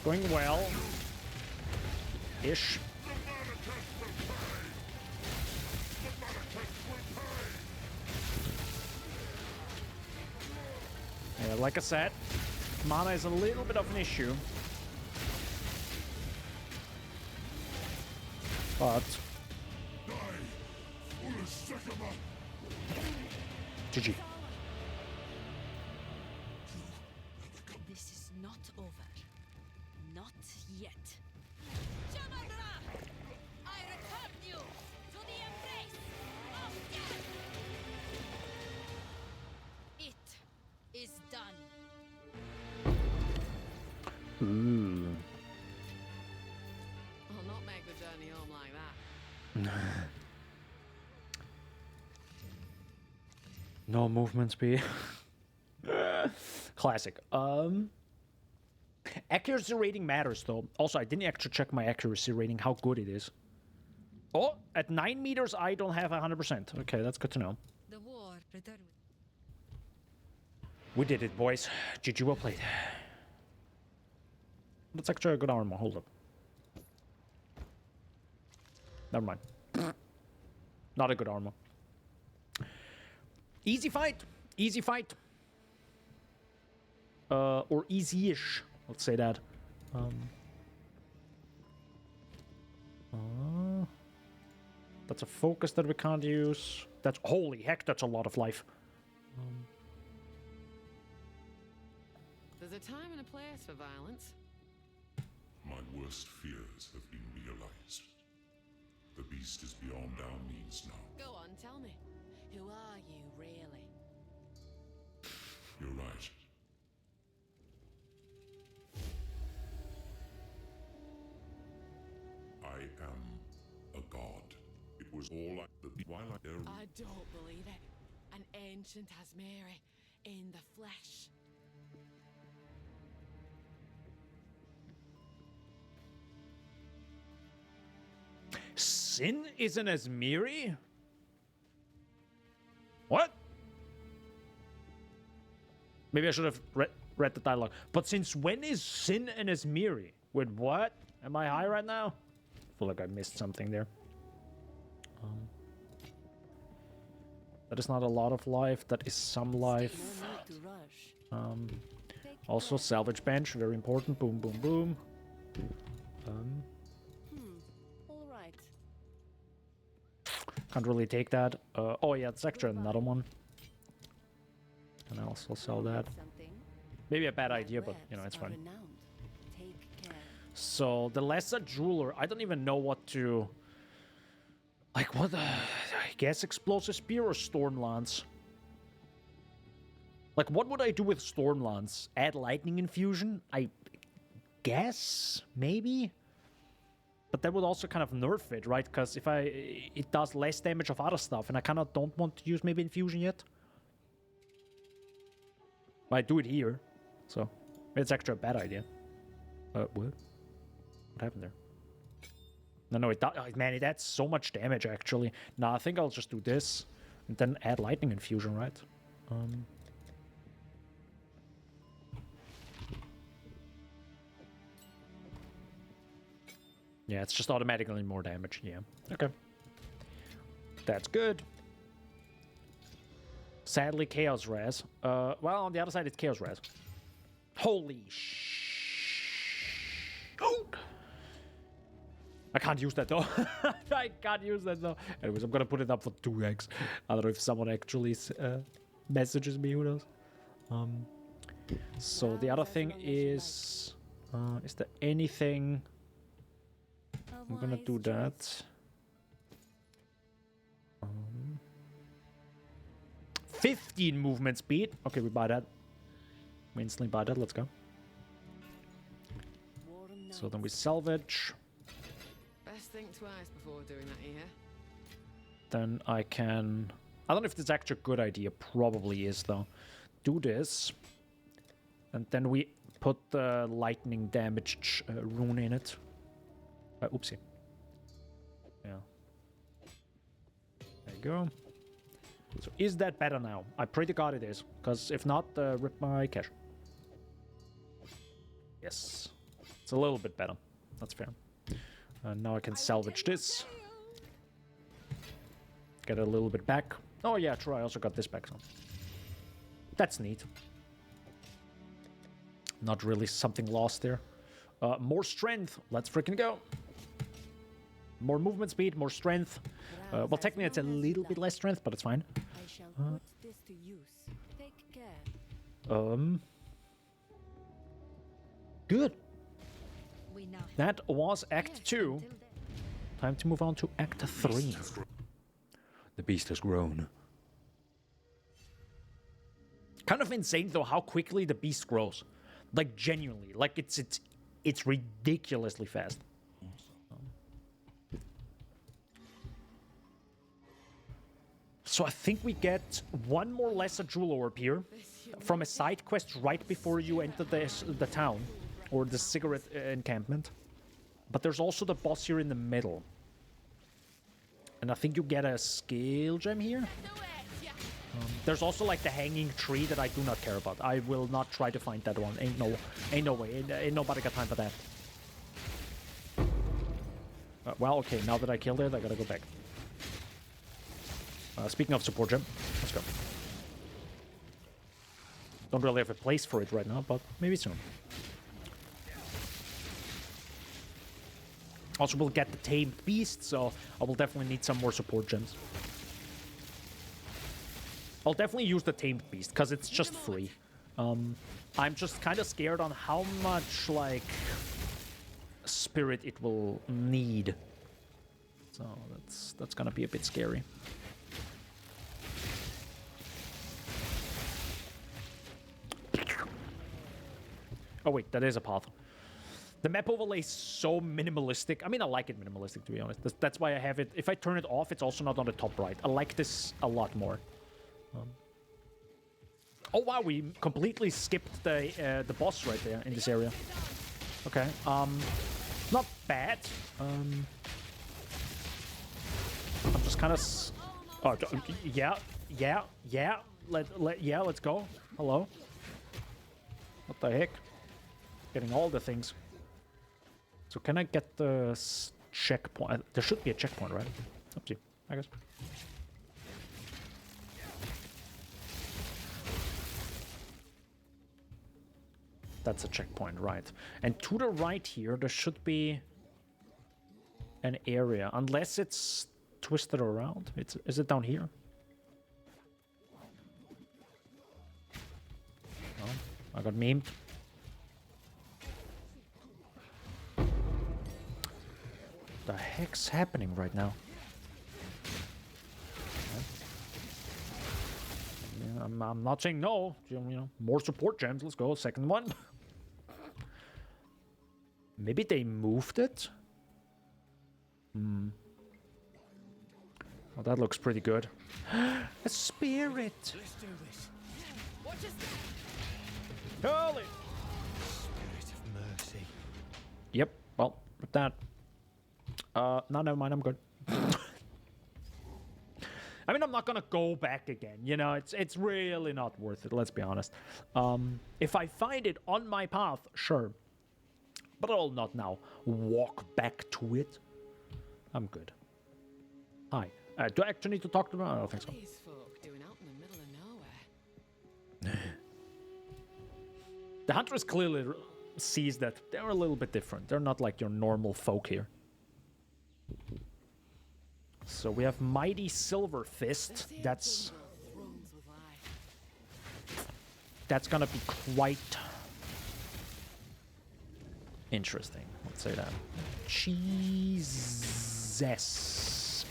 Going well. Ish. Yeah, like I said, mana is a little bit of an issue. But GG. This is not over. Not yet. I return you to the embrace of death. It is done. Ooh. I'll not make the journey home like that. No movement speed. Classic. Accuracy rating matters though. Also, I didn't actually check my accuracy rating, how good it is. Oh, at 9 meters, I don't have 100%. Okay, that's good to know. The war returned. We did it, boys. GG, well played. That's actually a good armor. Hold up. Never mind. Not a good armor. Easy fight. Easy fight. Or easy-ish. Let's say that. That's a focus that we can't use. That's holy heck, that's a lot of life. There's a time and a place for violence. My worst fears have been realized. The beast is beyond our means now. Go on, tell me. Who are you, really? You're right. I am a god. It was all while I don't believe it. An ancient Asmeri in the flesh. Sin is an Asmiri? What? Maybe I should have read the dialogue. But since when is Sin an Asmiri? Wait, what? Am I high right now? I feel like I missed something there. That is not a lot of life. That is some life. Also, salvage bench, very important. Boom, boom, boom. All right. Can't really take that. Oh yeah, it's actually another one. And I'll also sell that. Maybe a bad idea, but you know, it's fine. So the lesser jeweler, I don't even know what to... Like what I guess explosive spear or storm lance? Like what would I do with storm lance? Add lightning infusion? I guess, maybe? But that would also kind of nerf it, right? Because if it does less damage of other stuff, and I kind of don't want to use maybe infusion yet. I do it here, so it's actually a bad idea. What? What happened there? No, it does. Man, it adds so much damage actually. Nah, I think I'll just do this and then add lightning infusion, right? Yeah, it's just automatically more damage. Yeah. Okay. That's good. Sadly, Chaos Res. Well, on the other side, it's Chaos Res. Holy Oh! I can't use that though. I can't use that though. Anyways, I'm gonna put it up for 2x. I don't know if someone actually messages me. Who knows? So the other thing is there anything? I'm gonna do that. 15 movement speed. Okay, we buy that. We instantly buy that. Let's go. So then we salvage. Best think twice before doing that here. Then I can... I don't know if this is actually a good idea. Probably is, though. Do this. And then we put the lightning damage rune in it. Oopsie. Yeah. There you go. So is that better now? I pray to God it is. Because if not, rip my cash. Yes. It's a little bit better. That's fair. Now I can salvage this. Get a little bit back. Oh yeah, true, I also got this back. So. That's neat. Not really something lost there. More strength. Let's freaking go. More movement speed, more strength. Well, technically it's a little bit less strength, but it's fine. I shall put this to use. Take care. Good. We now That was Act 2. Time to move on to Act 3. The beast has grown. Kind of insane though how quickly the beast grows. Like genuinely, like it's ridiculously fast. So I think we get one more lesser jewel orb here from a side quest right before you enter the town or the cigarette encampment. But there's also the boss here in the middle. And I think you get a scale gem here. There's also like the hanging tree that I do not care about. I will not try to find that one. Ain't no way. Ain't nobody got time for that. Well, okay. Now that I killed it, I gotta go back. Speaking of support gem, let's go. Don't really have a place for it right now, but maybe soon. Also, we'll get the tamed beast, so I will definitely need some more support gems. I'll definitely use the tamed beast because it's just free. I'm just kind of scared on how much like spirit it will need. So that's gonna be a bit scary. Oh wait, that is a path. The map overlay is so minimalistic. I mean, I like it minimalistic, to be honest. That's why I have it. If I turn it off, it's also not on the top right. I like this a lot more. Oh wow, we completely skipped the boss right there in this area. Okay, not bad. I'm just kind of. Oh yeah. Let's go. Hello. What the heck? Getting all the things. So can I get the checkpoint? There should be a checkpoint, right? Up to you, I guess. That's a checkpoint, right? And to the right here, there should be an area, unless it's twisted around. Is it down here? No, I got memed. What the heck's happening right now? Yeah, I'm not saying no. You know, more support gems. Let's go. Second one. Maybe they moved it? Well, that looks pretty good. A spirit! Let's do this. Watch us. Holy! Spirit of mercy. Yep, well, with that. No, never mind, I'm good. I mean, I'm not gonna go back again, you know, it's really not worth it, let's be honest. If I find it on my path, sure. But I'll not now walk back to it. I'm good. Hi. Do I actually need to talk to them? I don't think so. These folk doing out in the middle of nowhere. The Huntress clearly sees that they're a little bit different. They're not like your normal folk here. So we have Mighty Silver Fist. That's gonna be quite interesting. Let's say that. Jesus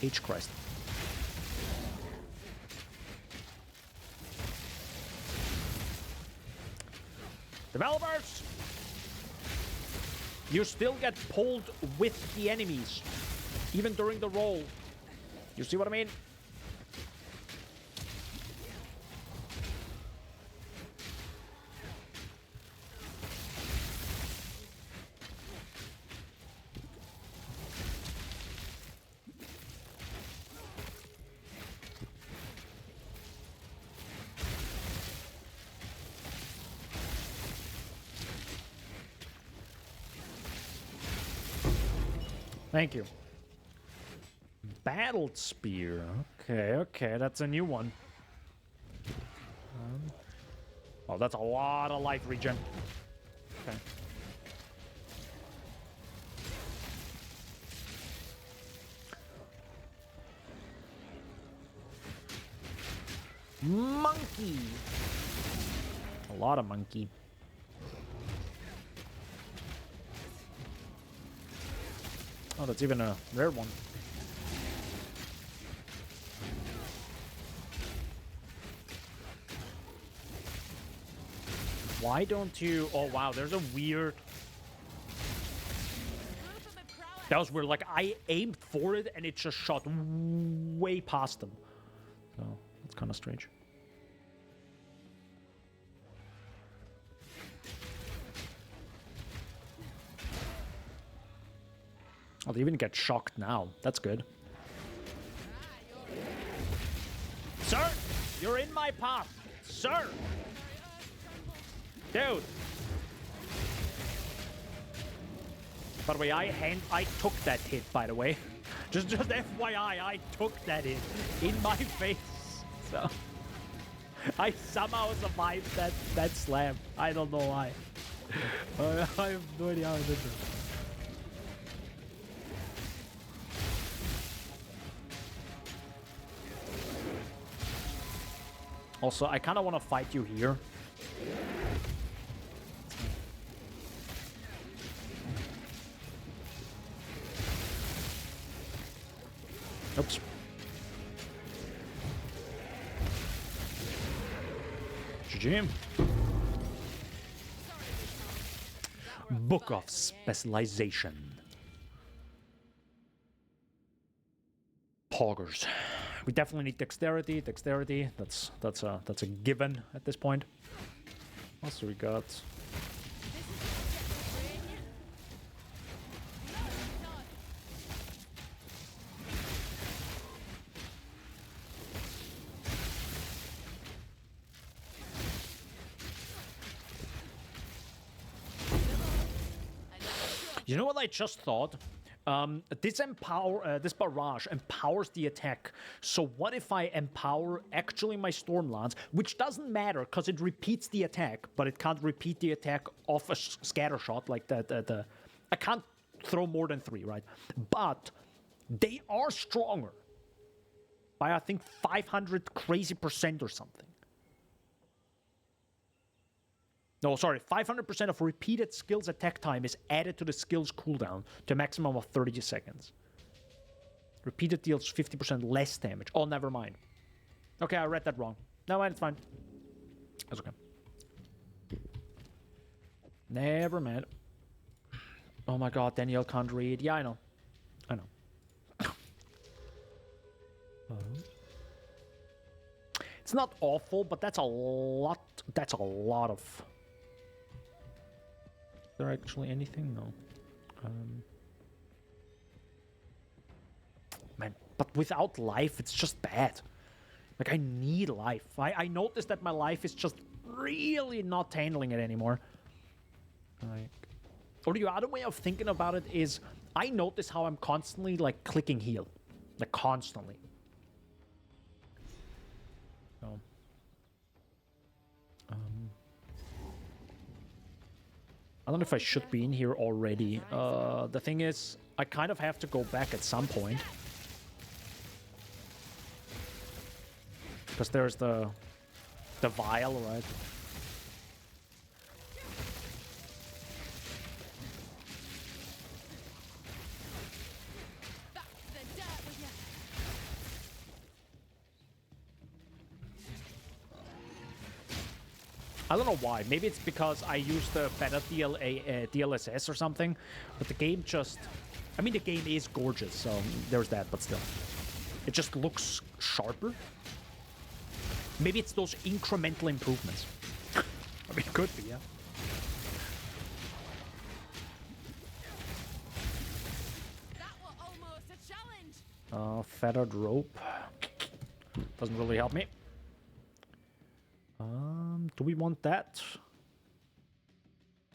H Christ. Developers! You still get pulled with the enemies, even during the roll. You see what I mean? Thank you. Battled Spear. Okay, okay, that's a new one. Oh, that's a lot of life regen. Okay. Monkey. A lot of monkey. Oh, that's even a rare one. Why don't you... Oh, wow, there's a weird... That was weird. Like, I aimed for it, and it just shot way past them. So, that's kind of strange. Oh, they even get shocked now. That's good. Sir! You're in my path! Sir! Dude! By the way, I took that hit, by the way. Just FYI, I took that hit in my face. So I somehow survived that slam. I don't know why. I have no idea how I did that. Also, I kind of want to fight you here. Oops. GG. Book of Specialization. Poggers. We definitely need dexterity. Dexterity. That's a given at this point. What else do we got? You know what I just thought? This barrage empowers the attack. So what if I empower actually my Stormlance, which doesn't matter because it repeats the attack, but it can't repeat the attack off a scatter shot like that. I can't throw more than 3, right? But they are stronger by I think 500 crazy% or something. No, sorry, 500% of repeated skills attack time is added to the skill's cooldown to a maximum of 30 seconds. Repeated deals 50% less damage. Oh, never mind. Okay, I read that wrong. No, it's fine. That's okay. Never mind. Oh my god, Danielle can't read. Yeah, I know. I know. It's not awful, but that's a lot. That's a lot of... Is there actually anything? No. Man, but without life, it's just bad. Like, I need life. I noticed that my life is just really not handling it anymore. Like, or the other way of thinking about it is, I notice how I'm constantly, like, clicking heal. Like, constantly. So... I don't know if I should be in here already. The thing is, I kind of have to go back at some point. Because there's the vial, right? I don't know why. Maybe it's because I used the better DLSS or something. But the game just... I mean, the game is gorgeous, so there's that, but still. It just looks sharper. Maybe it's those incremental improvements. I mean, it could be, yeah. That was almost a challenge. Feathered rope. Doesn't really help me. Do we want that?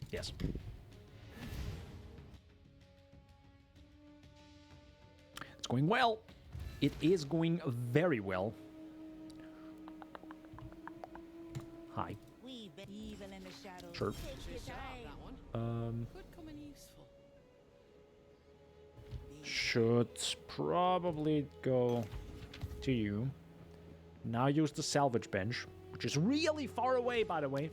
Yes. going well. It is going very well. Hi. We've been evil in the shadows. Sure. Take your time. That one. Could come in useful. Should probably go to you. Now use the salvage bench, which is really far away, by the way.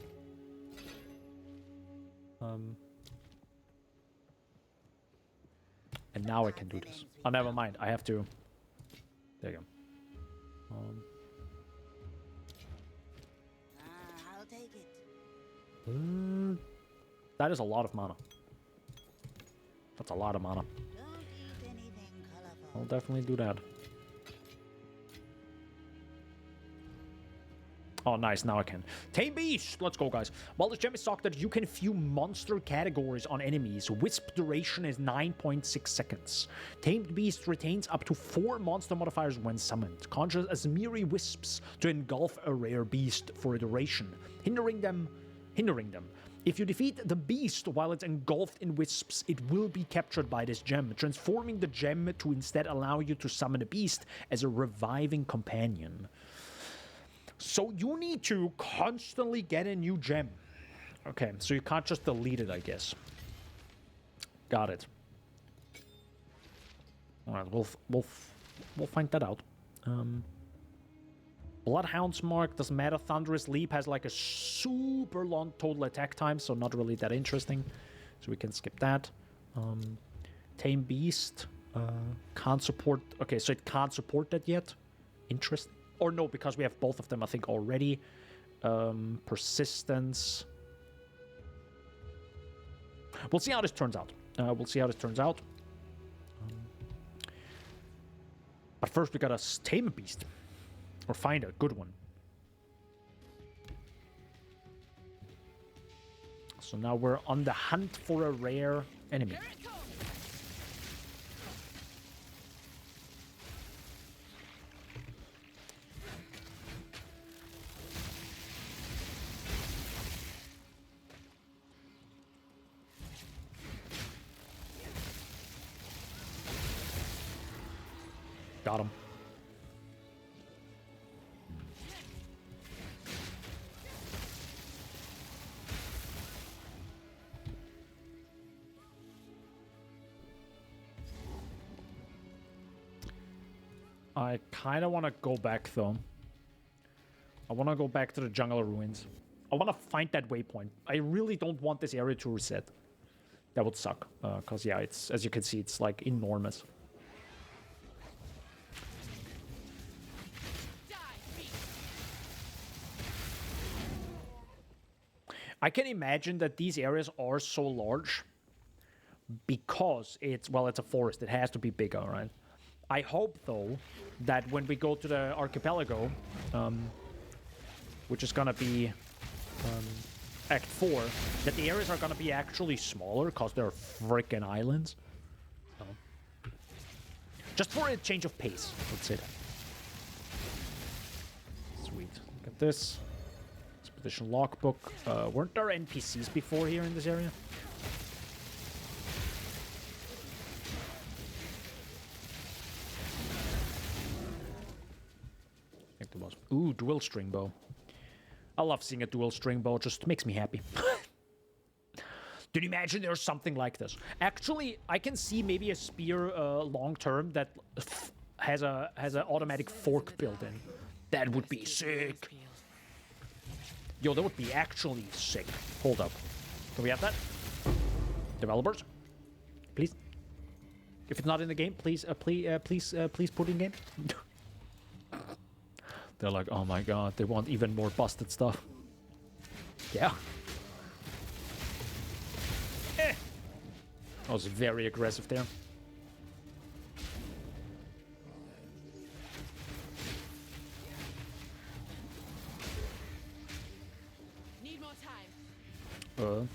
And now I can do this. Oh, never mind. I have to... There you go. I'll take it. That is a lot of mana. That's a lot of mana. Don't eat anything colorful. I'll definitely do that. Oh, nice. Now I can. Tame Beast! Let's go, guys. While this gem is stocked that you can view monster categories on enemies. Wisp duration is 9.6 seconds. Tamed Beast retains up to 4 monster modifiers when summoned. Conjures as mere wisps to engulf a rare beast for a duration, hindering them. If you defeat the beast while it's engulfed in wisps, it will be captured by this gem, transforming the gem to instead allow you to summon a beast as a reviving companion. So you need to constantly get a new gem. Okay, so you can't just delete it, I guess. Got it. All right, we'll find that out. Bloodhound's Mark doesn't matter. Thunderous Leap has like a super long total attack time, so not really that interesting. So we can skip that. Tame Beast can't support. Okay, so it can't support that yet. Interesting. Or no, because we have both of them, I think, already. Persistence. We'll see how this turns out. But first, we gotta tame a beast. Or find a good one. So now we're on the hunt for a rare enemy. Here it comes. Got him. I kind of want to go back, though. I want to go back to the Jungle Ruins. I want to find that waypoint. I really don't want this area to reset. That would suck. Because, yeah, it's, as you can see, it's, like, enormous. I can imagine that these areas are so large because it's, well, it's a forest. It has to be bigger, right? I hope, though, that when we go to the archipelago, which is gonna be Act 4, that the areas are gonna be actually smaller because they're freaking islands. So, just for a change of pace, let's say that. Sweet. Look at this. Expedition logbook. Weren't there NPCs before here in this area? I think there was. Ooh, dual string bow. I love seeing a dual string bow. It just makes me happy. Did you imagine there's something like this? Actually, I can see maybe a spear long term that has an automatic fork built in. That would be sick. Yo, that would be actually sick. Hold up. Can we have that? Developers, please. If it's not in the game, please put in game. They're like, oh my god, they want even more busted stuff. Yeah. I was very aggressive there. Need more time.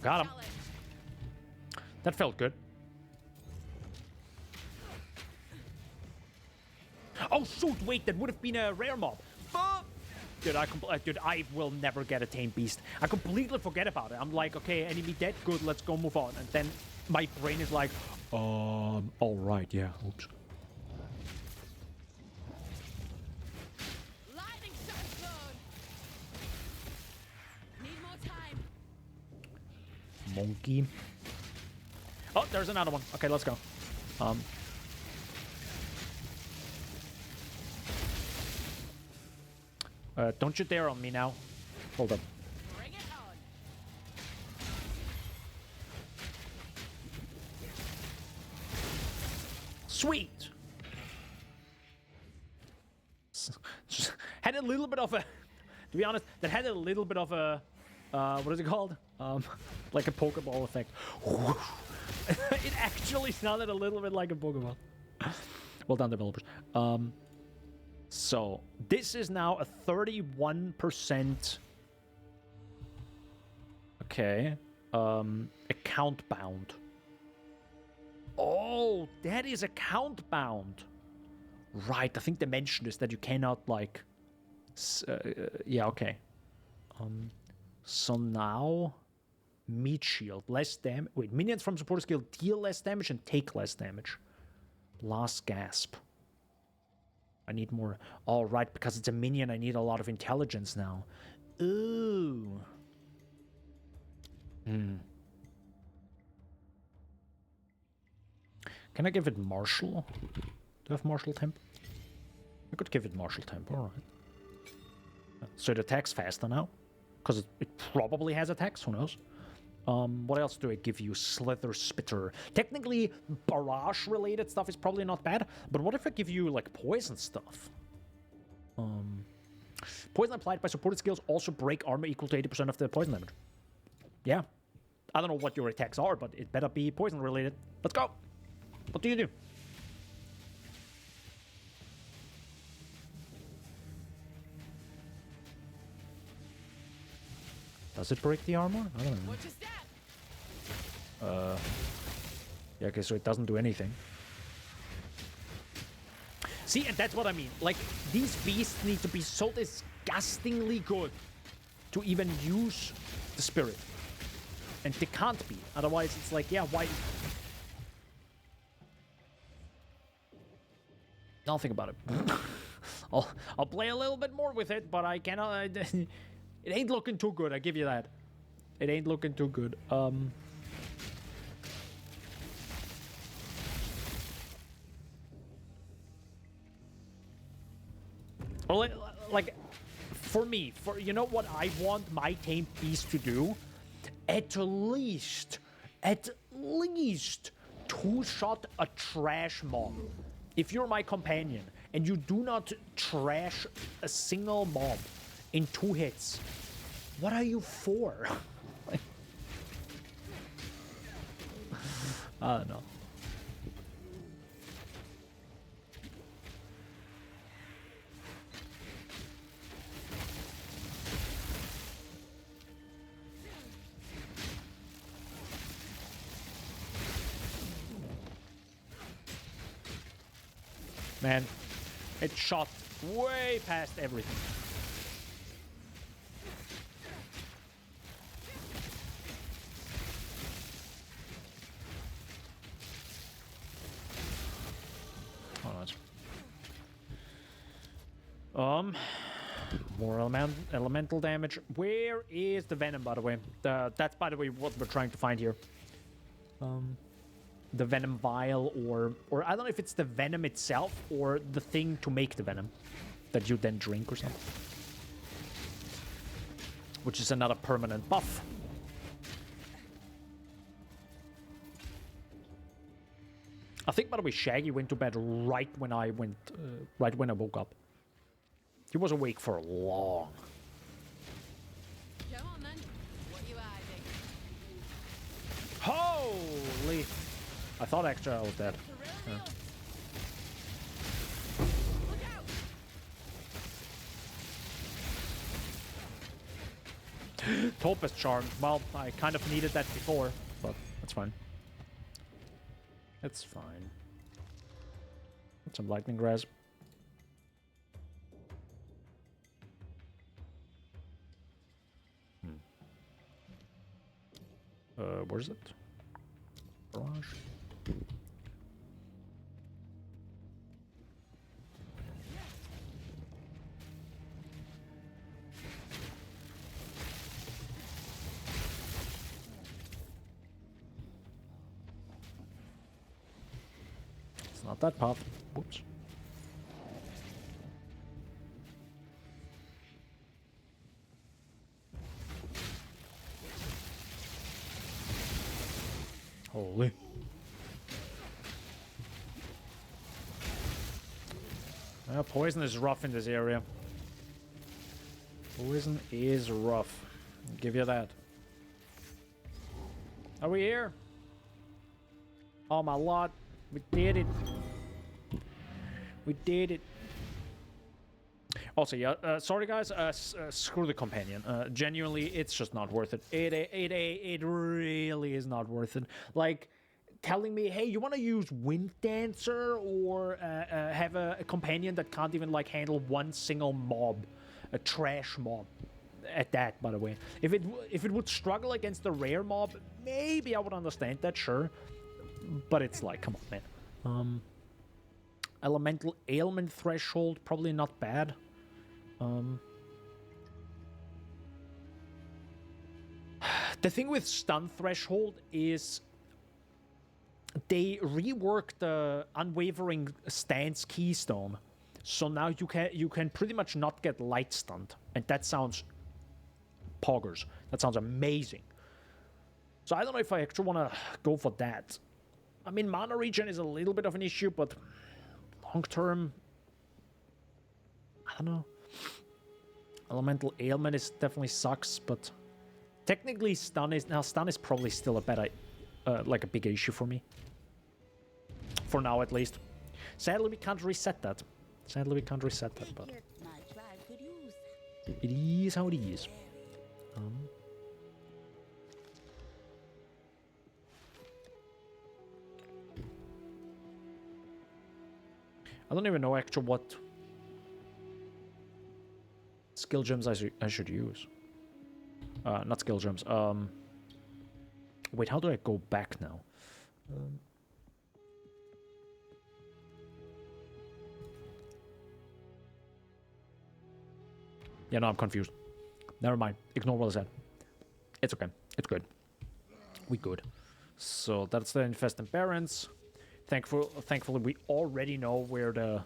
Got him. That felt good. Oh, shoot, wait, that would have been a rare mob. Dude, I will never get a tame beast. I completely forget about it. I'm like, okay, enemy dead, good, let's go move on. And then my brain is like, all right, yeah, oops. Lightning cyclone. Need more time. Monkey. Oh, there's another one. Okay, let's go. Don't you dare on me now. Hold up. Bring it on. Sweet. Had a little bit of a, to be honest, that had a little bit of a, what is it called? Like a Pokeball effect. It actually sounded a little bit like a Pokeball. Well done, developers. So this is now a 31%. Okay. Account bound. Oh, that is account bound. Right, I think they mentioned this, that you cannot like... yeah, okay. So now... Meat shield, less damage. Wait, minions from supporter skill deal less damage and take less damage. Last gasp. I need more. All right, because it's a minion, I need a lot of intelligence now. Ooh. Can I give it martial? Do I have martial temp? I could give it martial temp, alright. So it attacks faster now? Because it probably has attacks, who knows? What else do I give you? Slither Spitter. Technically, barrage-related stuff is probably not bad, but what if I give you, like, poison stuff? Poison applied by supported skills also break armor equal to 80% of the poison damage. Yeah. I don't know what your attacks are, but it better be poison-related. Let's go! What do you do? Does it break the armor? I don't know. Watch your step. Yeah, okay, so it doesn't do anything. See, and that's what I mean. Like, these beasts need to be so disgustingly good to even use the spirit. And they can't be. Otherwise, it's like, yeah, why? I'll think about it. I'll play a little bit more with it, but I cannot... it ain't looking too good, I give you that. It ain't looking too good. Like, for me, you know what I want my tame beast to do? At least two-shot a trash mob. If you're my companion and you do not trash a single mob in 2 hits, what are you for? I don't know. Man, it shot way past everything. Oh, nice. More elemental damage. Where is the venom, by the way? That's, by the way, what we're trying to find here. The venom vial, or I don't know if it's the venom itself or the thing to make the venom that you then drink or something. Which is another permanent buff. I think, by the way, Shaggy went to bed right when I woke up. He was awake for long. Come on then. What you hiding? Holy! I thought Exile was dead. Yeah. Look out! Topaz Charm. Well, I kind of needed that before, but that's fine. It's fine. Get some lightning grasp. Where is it? Barrage. It's not that path. Whoops. Holy. Poison is rough in this area. Poison is rough. I'll give you that. Are we here? Oh my lord. We did it. We did it. Also, yeah, sorry guys, screw the companion. Genuinely, it's just not worth it. It really is not worth it. Like, telling me, hey, you want to use Wind Dancer or have a companion that can't even, like, handle one single mob. A trash mob. At that, by the way. If it would struggle against a rare mob, maybe I would understand that, sure. But it's like, come on, man. Elemental ailment threshold, probably not bad. The thing with stun threshold is they reworked the unwavering stance keystone, so now you can pretty much not get light stunned, and that sounds poggers. That sounds amazing. So I don't know if I actually want to go for that. I mean, mana regen is a little bit of an issue, but long term, I don't know. Elemental ailment is definitely sucks, but technically stun is probably still a better, like a big issue for me. For now, at least. Sadly, we can't reset that. But My tribe could use that. it is how it is. I don't even know actually what skill gems I should use. Not skill gems. Wait, how do I go back now? Yeah, no, I'm confused. Never mind. Ignore what I said. It's okay. It's good. We good. So that's the Infested Barrens. Thankfully, we already know where the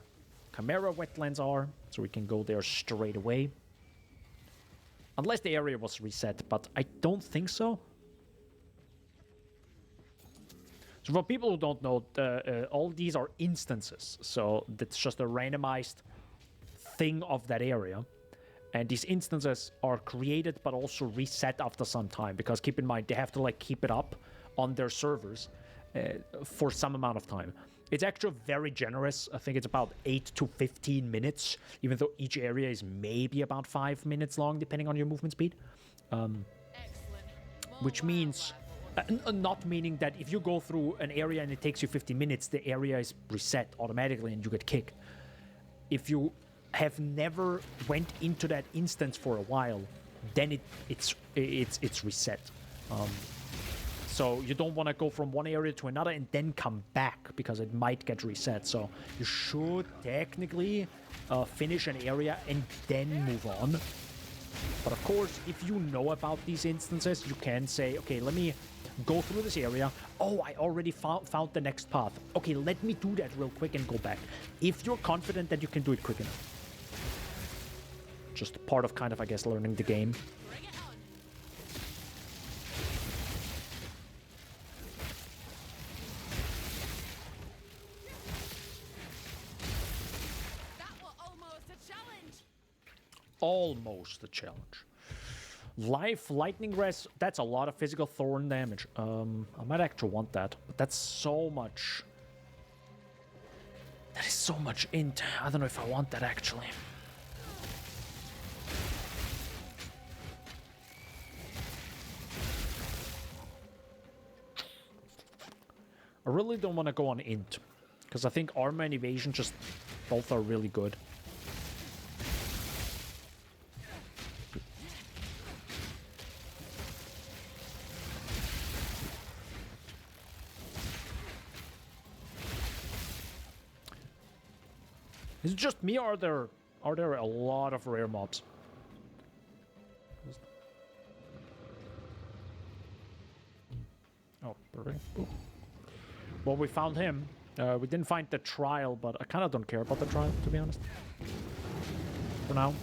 Chimera wetlands are, so we can go there straight away. Unless the area was reset, but I don't think so. So for people who don't know, all these are instances. So that's just a randomized thing of that area. And these instances are created but also reset after some time. Because keep in mind, they have to like keep it up on their servers for some amount of time. It's actually very generous. I think it's about 8 to 15 minutes, even though each area is maybe about 5 minutes long, depending on your movement speed. Which means, not meaning that if you go through an area and it takes you 15 minutes, the area is reset automatically and you get kicked. If you have never went into that instance for a while, then it's reset. So you don't want to go from one area to another and then come back because it might get reset. So you should technically finish an area and then move on. But of course, if you know about these instances, you can say, okay, let me go through this area. Oh, I already found the next path. Okay, let me do that real quick and go back. If you're confident that you can do it quick enough. Just part of kind of, I guess, learning the game. Almost a challenge. Life, lightning rest, that's a lot of physical thorn damage. I might actually want that, but that's so much. That is so much int. I don't know if I want that actually. I really don't want to go on int, because I think armor and evasion just both are really good. Is it just me, or are there a lot of rare mobs? Oh, perfect. Cool. Well, we found him. We didn't find the trial, but I kind of don't care about the trial, to be honest. For now.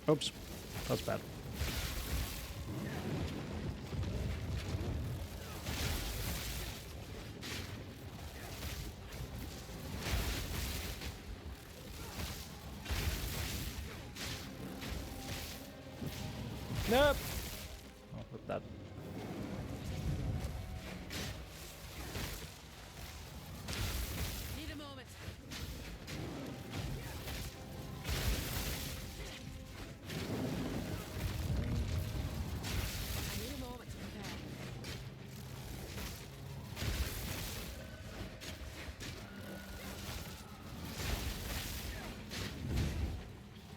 Oops, that's bad. Nope. Oh, with that. Need a moment. I need a moment to prepare.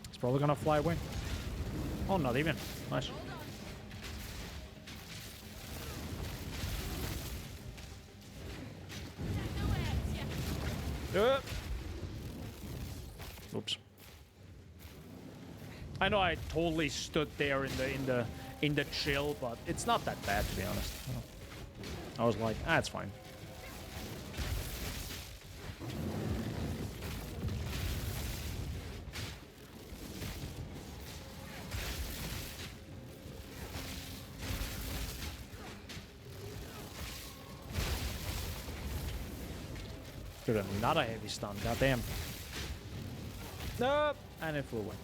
It's probably gonna fly away. Oh, not even. Nice. Hold on. No ads, yeah. Oops. I know I totally stood there in the chill, but it's not that bad, to be honest. I was like, it's fine. Dude, not a heavy stun, goddamn. Nope, and it flew away.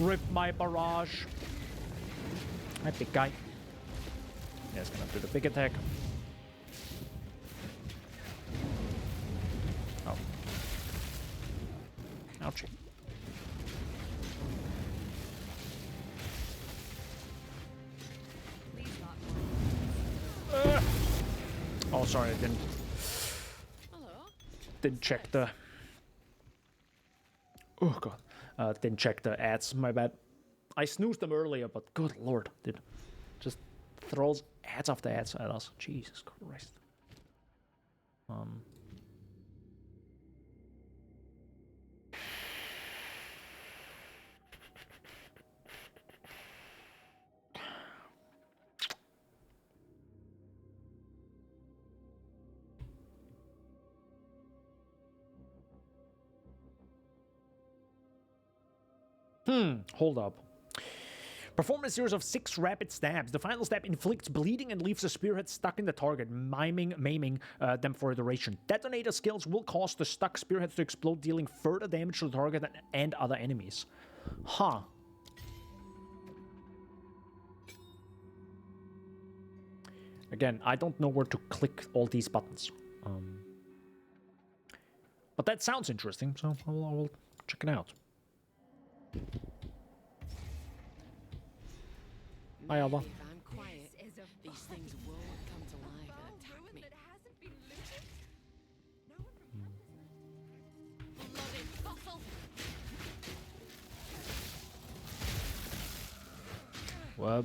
Rip my barrage. My big guy. Yeah, it's gonna do the big attack. Oh. Ouchie. Oh, sorry, I didn't check the... Oh god. Didn't check the ads, my bad. I snoozed them earlier, but good lord, dude. Just throws ads after ads at us. Jesus Christ. Hold up. Perform a series of 6 rapid stabs. The final stab inflicts bleeding and leaves the spearhead stuck in the target, maiming them for a duration. Detonator skills will cause the stuck spearheads to explode, dealing further damage to the target and other enemies. Huh. Again, I don't know where to click all these buttons. But that sounds interesting, so I will check it out. Hi, Alba. If I'm quiet, these things won't come to life and attack me. Bloody fossil! What?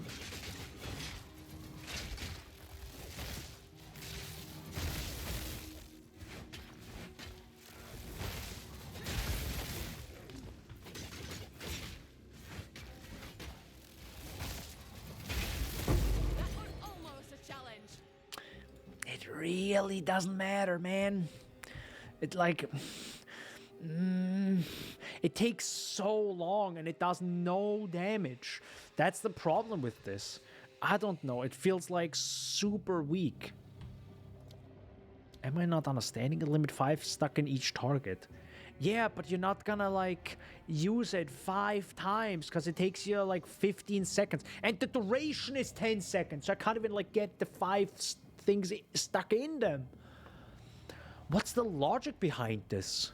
Really doesn't matter, man. It like it takes so long and it does no damage. That's the problem with this. I don't know, it feels like super weak. Am I not understanding the limit 5 stuck in each target? Yeah, but you're not gonna like use it 5 times because it takes you like 15 seconds and the duration is 10 seconds, so I can't even like get the 5 things stuck in them. What's the logic behind this?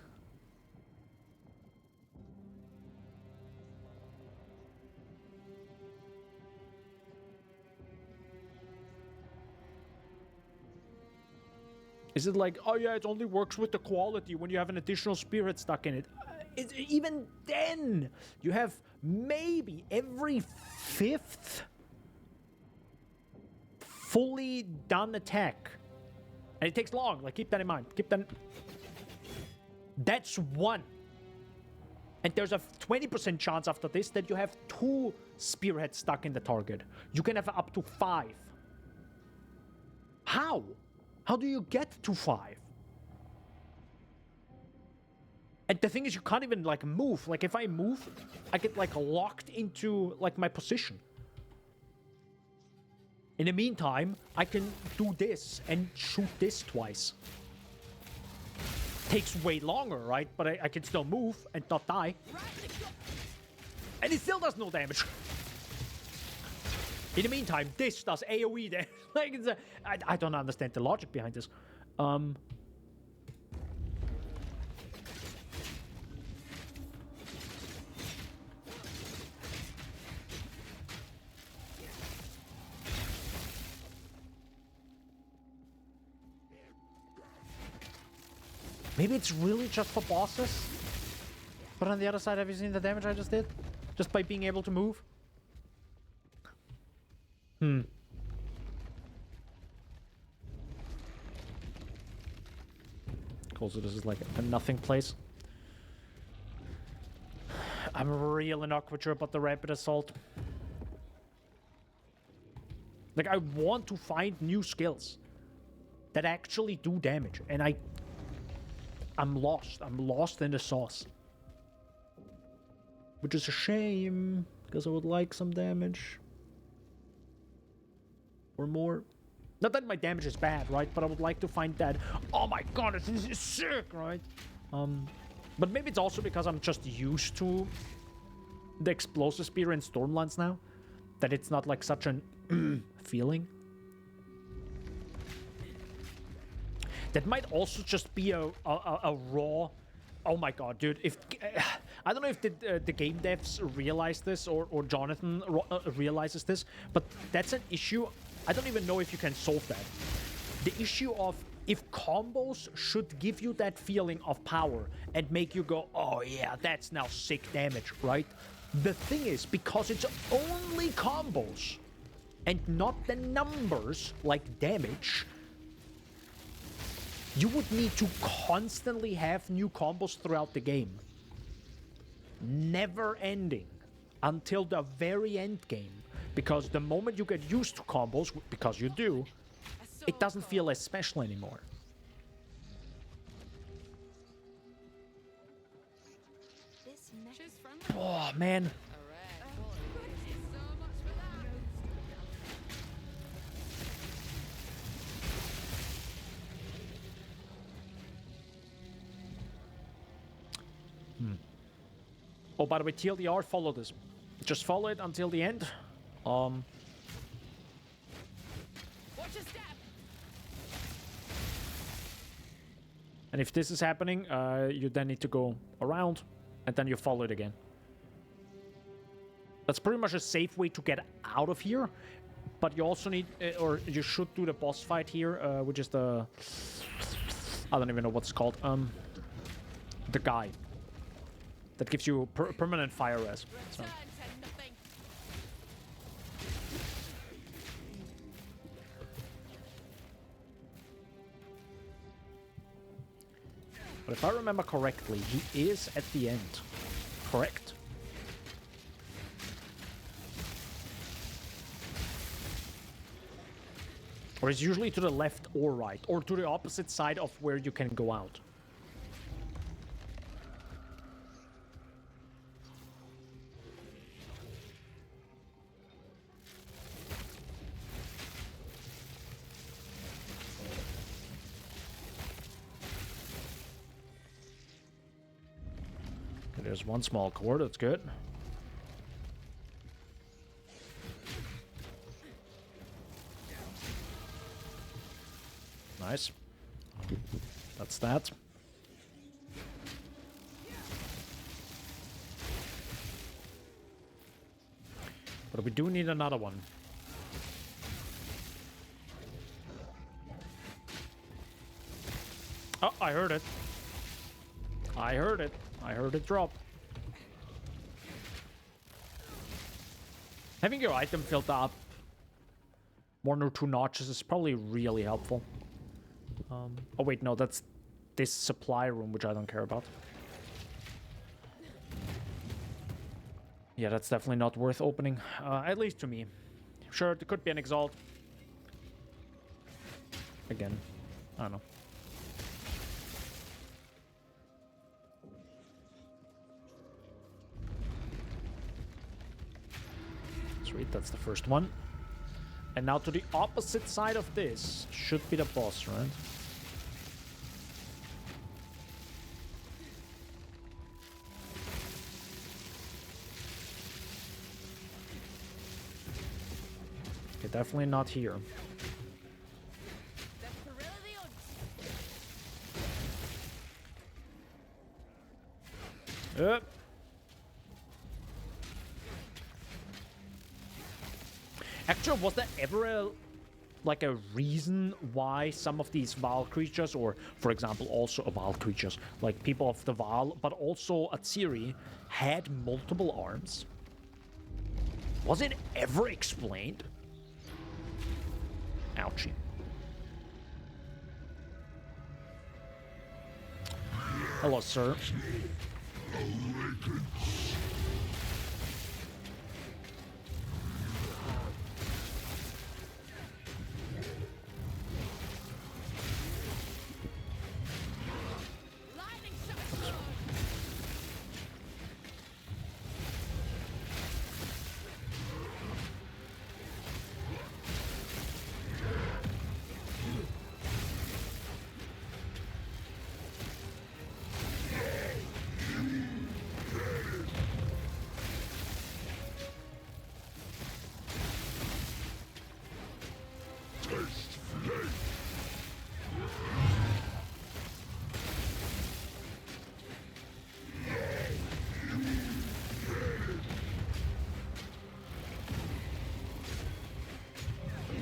Is it like, oh yeah, it only works with the quality when you have an additional spearhead stuck in it? Even then, you have maybe every 5th fully done attack. And it takes long, like keep that in mind. Keep that in... That's 1. And there's a 20% chance after this that you have 2 spearheads stuck in the target. You can have up to 5. How? How do you get to 5? And the thing is, you can't even, like, move. Like, if I move, I get, like, locked into, like, my position. In the meantime, I can do this and shoot this twice. Takes way longer, right? But I can still move and not die. And it still does no damage. In the meantime, this does AoE damage. Like, it's I don't understand the logic behind this. Maybe it's really just for bosses? But on the other side, have you seen the damage I just did? Just by being able to move? Cool, so this is like a nothing place. I'm really not quite sure about the rapid assault. Like, I want to find new skills that actually do damage, and I'm lost. I'm lost in the sauce. Which is a shame, because I would like some damage. Or more. Not that my damage is bad, right? But I would like to find that. Oh my god, this is sick, right? But maybe it's also because I'm just used to the explosive spear in Stormlands now. That it's not like such an feeling. That might also just be a raw... Oh my god, dude. If I don't know if the game devs realize this or Jonathan realizes this, but that's an issue. I don't even know if you can solve that. The issue of if combos should give you that feeling of power and make you go, oh yeah, that's now sick damage, right? The thing is, because it's only combos and not the numbers like damage, you would need to constantly have new combos throughout the game. Never ending until the very end game. Because the moment you get used to combos, because you do, it doesn't feel as special anymore. Oh, man. Oh, by the way, TLDR, follow this. Just follow it until the end. Watch your step. And if this is happening, you then need to go around, and then you follow it again. That's pretty much a safe way to get out of here. But you also need, or you should do the boss fight here, which is the... I don't even know what it's called. The guy. That gives you permanent fire res. So. But if I remember correctly, he is at the end. Correct? Or it's usually to the left or right, or to the opposite side of where you can go out. There's one small core, that's good. Nice. That's that. But we do need another one. I heard it. I heard it. I heard it drop. Having your item filled up 1 or 2 notches is probably really helpful. Oh wait, no, that's this supply room, which I don't care about. Yeah, that's definitely not worth opening, at least to me. Sure, there could be an Exalt. Again, I don't know. Sweet, that's the first one. And now to the opposite side of this should be the boss, right? Okay, definitely not here. Actually, was there ever a reason why some of these Vaal creatures, or for example also Vaal creatures, like people of the Vaal, but also Atziri, had multiple arms? Was it ever explained? Ouchie. Hello, sir.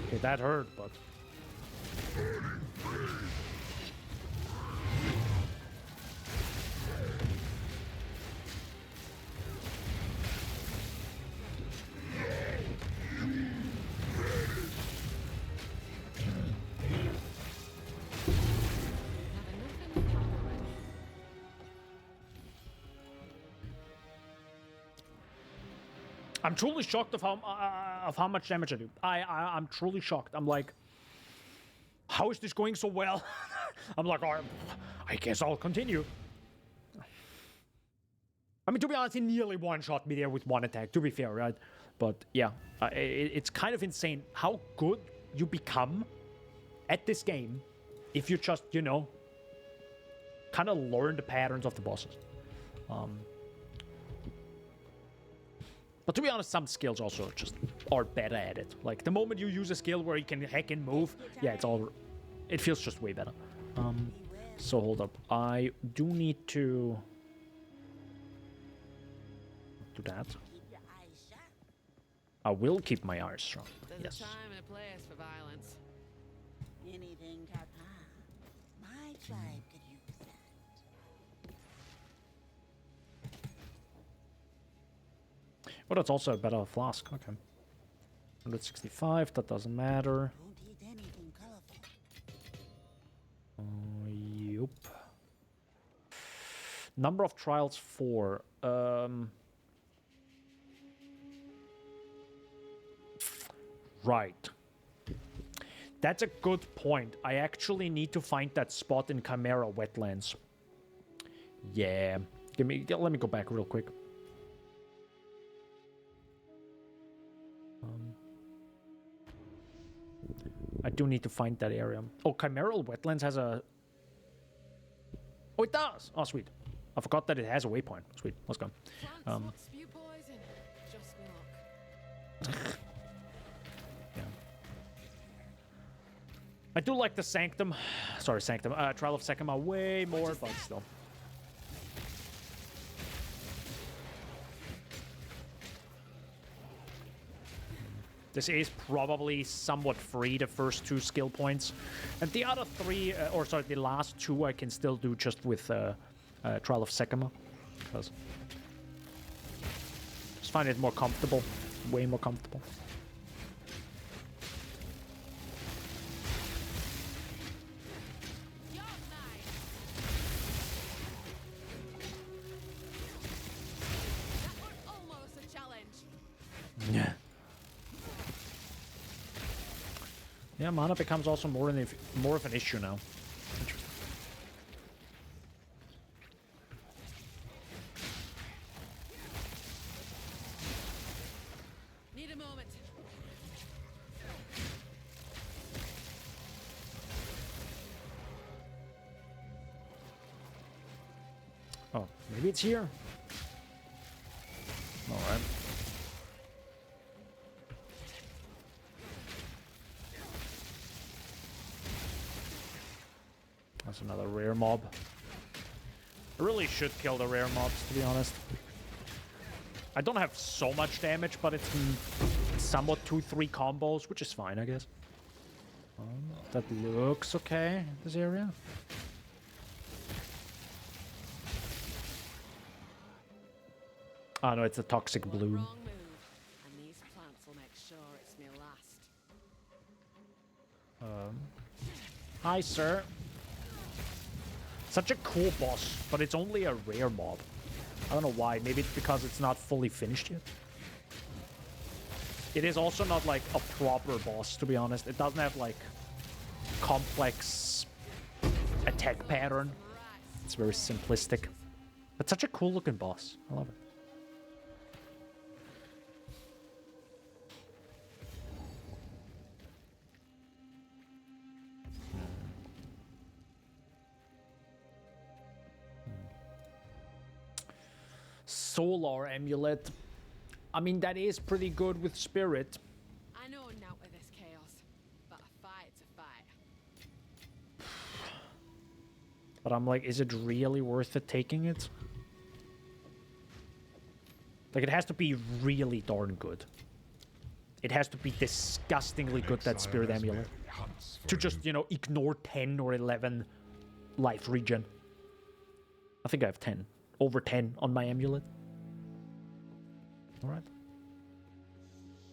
Okay, that hurt, but... I'm truly shocked of how much damage I do. I'm truly shocked. I'm like, how is this going so well? I'm like, oh, I guess I'll continue. I mean, to be honest, he nearly one-shot me there with 1 attack, to be fair, right? But yeah, it's kind of insane how good you become at this game if you just, you know, kind of learn the patterns of the bosses. But to be honest, some skills also just are better at it. Like, the moment you use a skill where you can hack and move, yeah, it feels just way better. So hold up. I do need to do that. I will keep my eyes strong. There's Yes. a time and a place for violence. Anything, Papa. My tribe could use that. Well, that's also a better flask. Okay. 165, that doesn't matter. Don't eat anything colorful. Yup. Number of trials 4. Right. That's a good point. I actually need to find that spot in Chimera Wetlands. Yeah. Let me go back real quick. I do need to find that area. Oh, Chimeral Wetlands has a... Oh, it does! Oh, sweet. I forgot that it has a waypoint. Sweet, let's go. Plants what spew poison. Just me luck. Yeah. I do like the Sanctum. Sorry, Sanctum. Trial of Sekima way more, but still. This is probably somewhat free, the first 2 skill points. And the other 3, or sorry, the last 2 I can still do just with Trial of Sekima. Because just find it more comfortable. Way more comfortable. You're mine. That was almost a challenge. Yeah. Yeah, mana becomes also more of an issue now. Interesting. Need a moment. Oh, maybe it's here. All right. That's another rare mob. I really should kill the rare mobs, to be honest. I don't have so much damage, but it's somewhat 2-3 combos, which is fine, I guess. That looks okay, this area. Oh no, it's a toxic bloom. Wrong move. And these plants will make sure it's me last. Hi, sir. Such a cool boss, but it's only a rare mob. I don't know why. Maybe it's because it's not fully finished yet. It is also not like a proper boss, to be honest. It doesn't have like complex attack pattern. It's very simplistic. But such a cool looking boss. I love it. Solar Amulet. I mean, that is pretty good with Spirit. I know now with this chaos, but a fight's a fight. But I'm like, is it really worth it taking it? Like, it has to be really darn good. It has to be disgustingly good, that Spirit Amulet. To just, you know, ignore 10 or 11 life regen. I think I have 10. Over 10 on my amulet. Alright.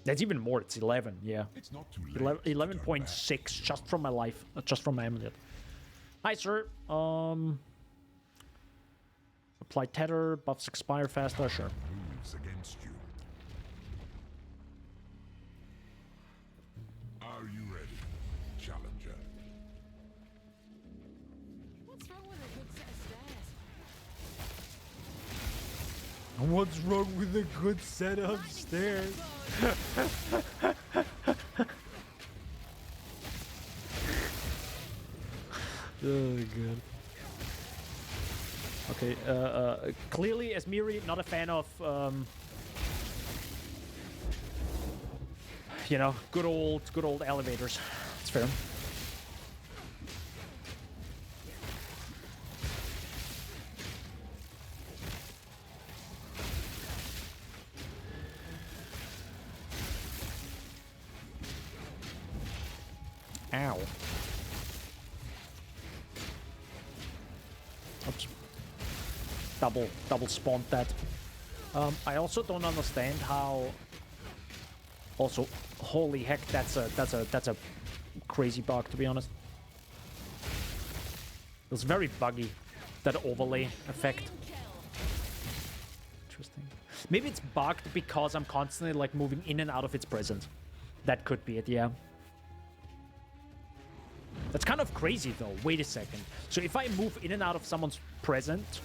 That's even more, it's 11, yeah. It's not too late. 11.6 just from my life, just from my amulet. Hi, sir. Apply tether, buffs expire faster, sure. Moves against you. Are you ready, challenger? What's wrong with a good set of stairs? What's wrong with a good set of stairs? Oh, good. Okay, clearly, as Miri, not a fan of, you know, good old elevators. It's fair. Ow. Oops. Double spawned that. I also don't understand how. Also, holy heck, that's a crazy bug, to be honest. It was very buggy, that overlay effect. Interesting. Maybe it's bugged because I'm constantly like moving in and out of its presence. That could be it, yeah. That's kind of crazy though. Wait a second. So if I move in and out of someone's presence,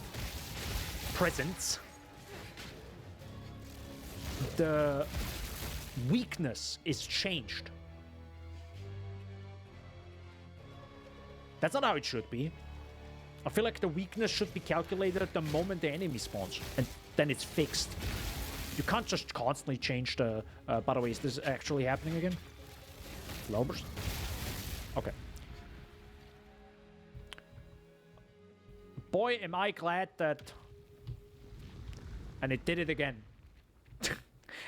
the weakness is changed. That's not how it should be. I feel like the weakness should be calculated at the moment the enemy spawns, and then it's fixed. You can't just constantly change the... by the way, is this actually happening again? Lobers? Okay. Boy, am I glad that... And it did it again.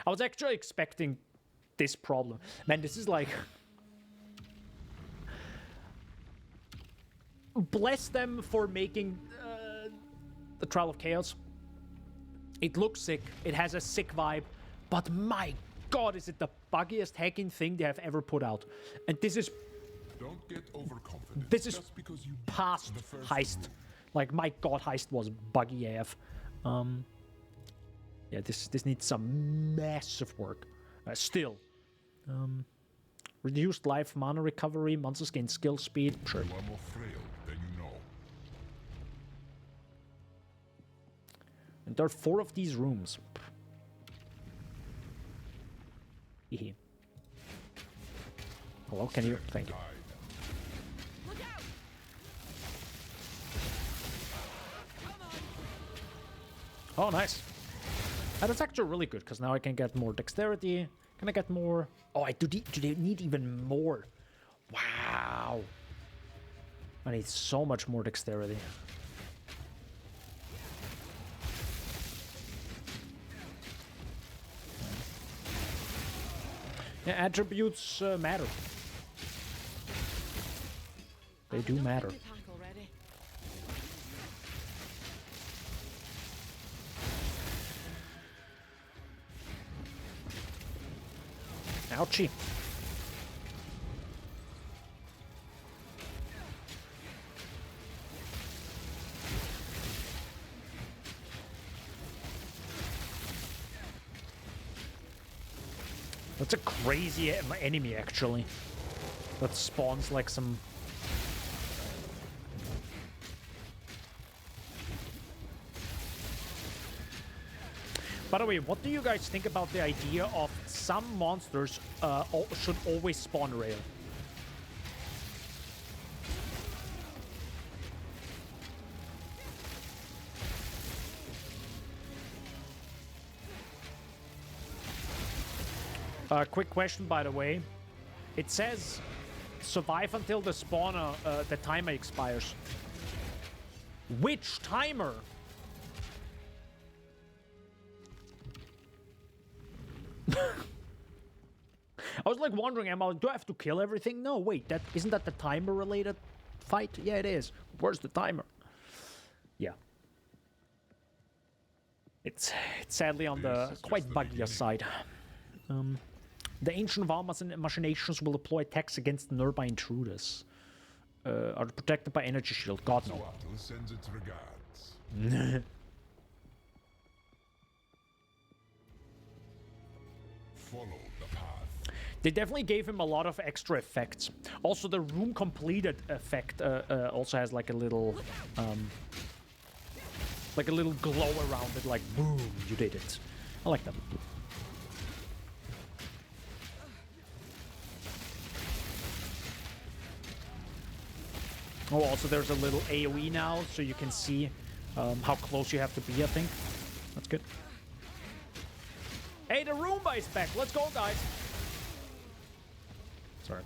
I was actually expecting this problem. Man, this is like... Bless them for making the Trial of Chaos. It looks sick. It has a sick vibe. But my god, is it the buggiest hacking thing they have ever put out. And this is... Don't get overconfident. This is just because you past the first Heist. rule. Like, my god, Heist was buggy AF. Yeah, this needs some massive work. Still. Reduced life, mana recovery, monsters gain skill speed. Sure. You are more frail than you know. And there are 4 of these rooms. Hehe. Hello, can you? Thank you. Look out! Oh, nice. That's actually really good, because now I can get more dexterity. Can I get more? Oh, do they need even more? Wow. I need so much more dexterity. Yeah, attributes matter. They do matter. Pack already. Ouchie. That's a crazy enemy, actually. That spawns like some... By the way, what do you guys think about the idea of some monsters should always spawn rare? Quick question, by the way. It says survive until the spawner, the timer expires. Which timer? I was like wondering, do I have to kill everything? No, wait, isn't that the timer related fight? Yeah, it is. Where's the timer? Yeah. It's sadly on the quite buggier side. The Ancient Vow Machinations will deploy attacks against nearby intruders. Are protected by energy shield. God no. Suatal sends its regards. Follow the path. They definitely gave him a lot of extra effects. Also, the room completed effect also has like a little glow around it, like boom, you did it. I like that. Oh, also there's a little AoE now, so you can see how close you have to be, I think. That's good. Hey, the Roomba is back. Let's go, guys. Sorry.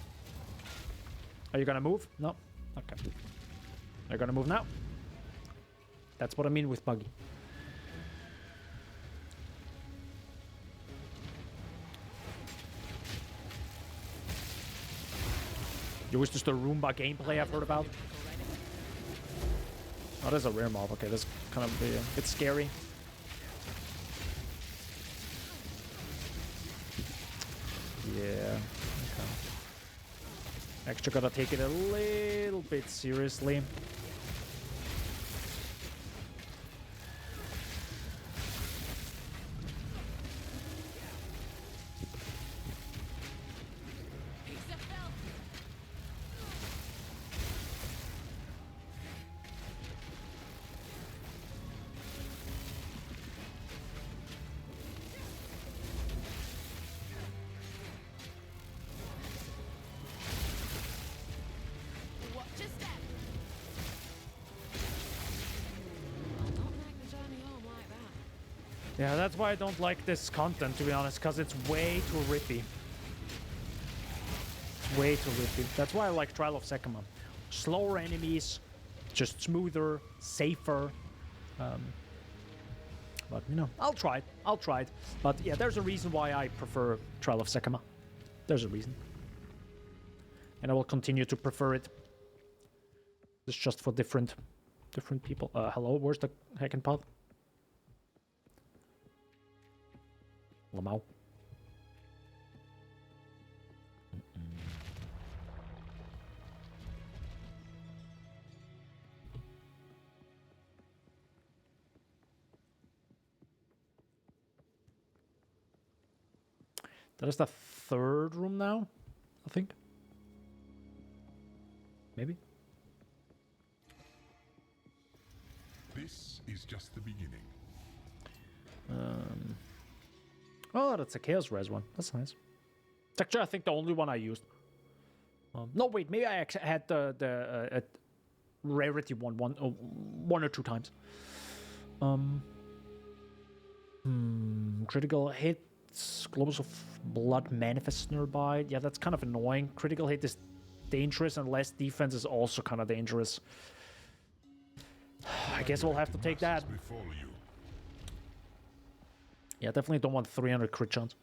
Are you gonna move? No? Okay. Are you gonna move now? That's what I mean with buggy. It was just a Roomba gameplay I've heard about. Oh, there's a rare mob. Okay, that's kind of a bit scary. Yeah. Okay. Actually, gotta take it a little bit seriously. Yeah, that's why I don't like this content, to be honest, because it's way too rippy. It's way too rippy. That's why I like Trial of Sekima. Slower enemies, just smoother, safer. But, you know, I'll try it. I'll try it. But, yeah, there's a reason why I prefer Trial of Sekima. There's a reason. And I will continue to prefer it. It's just for different people. Hello, where's the hacking pod? Lamau. That is the third room now, I think. Maybe. This is just the beginning. Oh, that's a Chaos Res one. That's nice. It's actually, I think, the only one I used. No, wait, maybe I actually had the rarity one or two times. Critical hits, globes of blood manifest nearby. Yeah, that's kind of annoying. Critical hit is dangerous, and less defense is also kind of dangerous. I guess we'll have to take that. Yeah, definitely don't want 300 crit chance.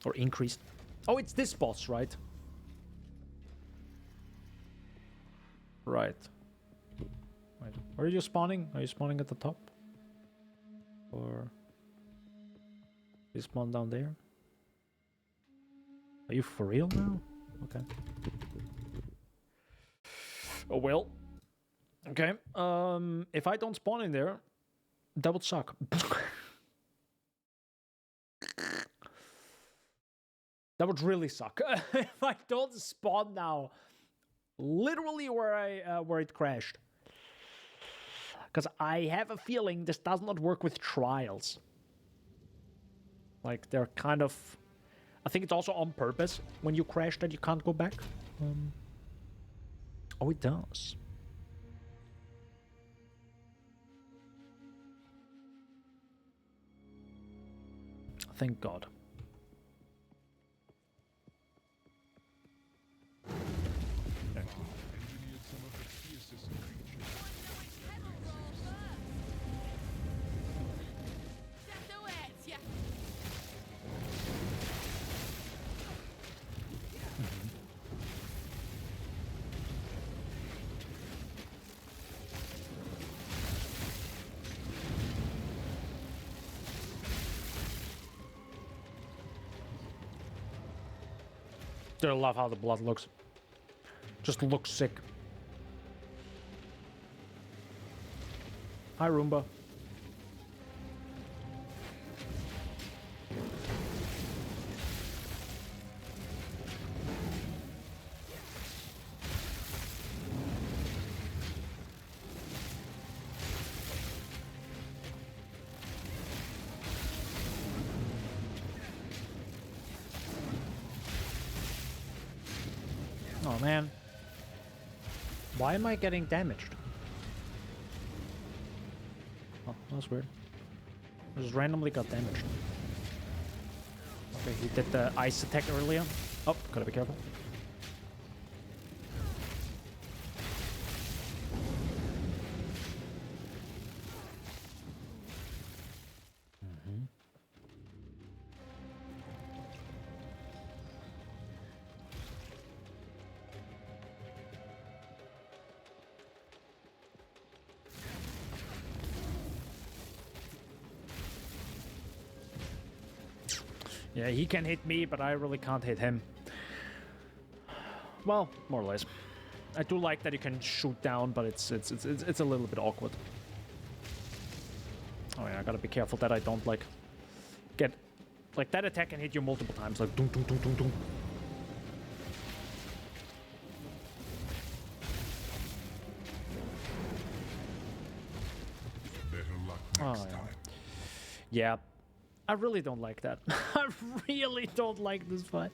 Or increased. Oh, it's this boss, right? Right. Wait, where are you spawning? Are you spawning at the top? Or... you spawn down there? Are you for real now? Okay. Oh well. Okay. If I don't spawn in there, that would suck. That would really suck. If I don't spawn now, literally where it crashed. Because I have a feeling this does not work with trials. Like, they're kind of... I think it's also on purpose when you crash that you can't go back. Oh, it does. Thank God. I love how the blood looks. Just looks sick. Hi, Roomba. Oh man. Why am I getting damaged? Oh, that's weird. I just randomly got damaged. Okay, he did the ice attack earlier. Oh, gotta be careful. Yeah, he can hit me, but I really can't hit him. Well, more or less. I do like that you can shoot down, but it's a little bit awkward. Oh yeah, I gotta be careful that I don't like get like that attack can hit you multiple times, like doom doom doom doom doom. Oh yeah. Yeah. I really don't like that. I really don't like this fight.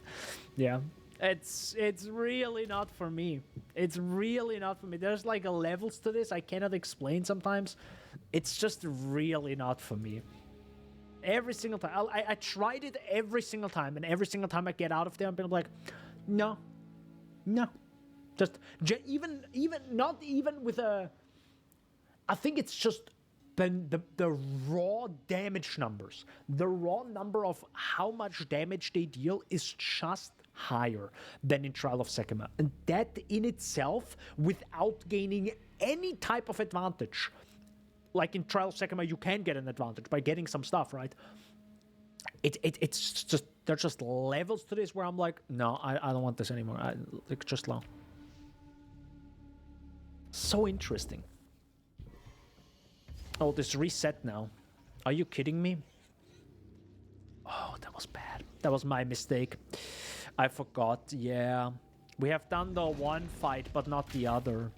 Yeah. It's really not for me. It's really not for me. There's like a levels to this I cannot explain sometimes. It's just really not for me. Every single time. I tried it every single time, and every single time I get out of there, I'm like, no. No. Just even not even with a... I think it's just the raw damage numbers. The raw number of how much damage they deal is just higher than in Trial of Sekima. And that in itself, without gaining any type of advantage, like in Trial of Sekima, you can get an advantage by getting some stuff, right? It's just, there's just levels to this where I'm like, no, I don't want this anymore. It's just long. So interesting. Oh, this reset now. Are you kidding me? Oh, that was bad. That was my mistake. I forgot, yeah. We have done the one fight, but not the other.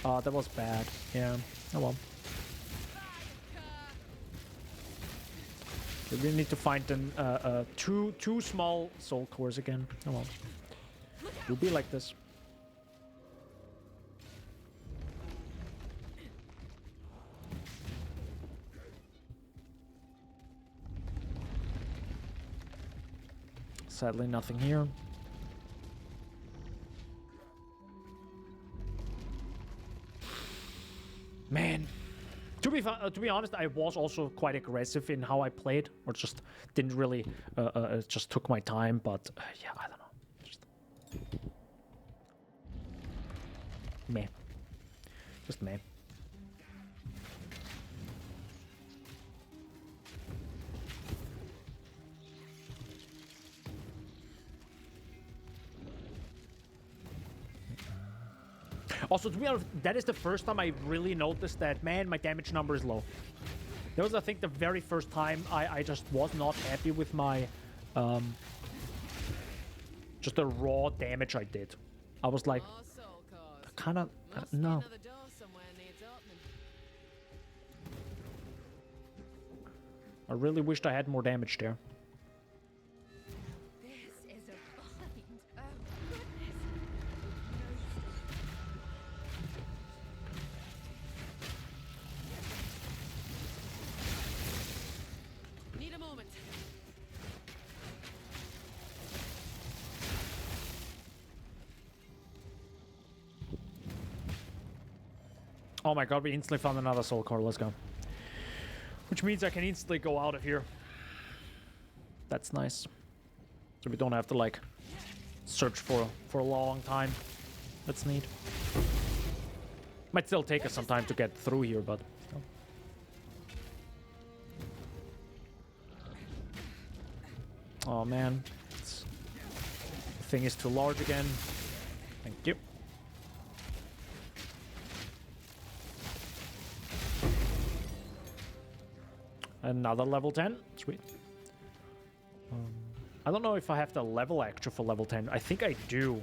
Oh, that was bad. Yeah. Oh well. We really need to find an, two small soul cores again. Oh well. It'll be like this. Sadly, nothing here. Man. To be honest, I was also quite aggressive in how I played, or just didn't really, just took my time. But yeah, I don't know. Just meh. Just meh. Also, to be honest, that is the first time I really noticed that, man, my damage number is low. That was, I think, the very first time I just was not happy with my, just the raw damage I did. I was like, kind of, no. I really wished I had more damage there. Oh my god, we instantly found another soul core. Let's go. Which means I can instantly go out of here. That's nice. So we don't have to, like, search for a long time. That's neat. Might still take us some time to get through here, but... still. Oh man. The thing is too large again. Thank you. Another level 10. Sweet. I don't know if I have the level extra for level 10. I think I do.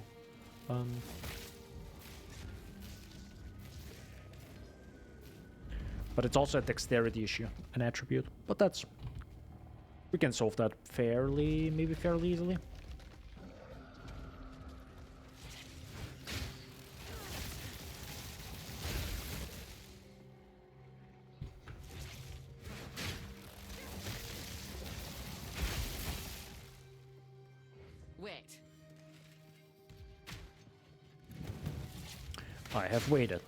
But it's also a dexterity issue, an attribute. But that's... we can solve that fairly, maybe fairly easily. I have waited.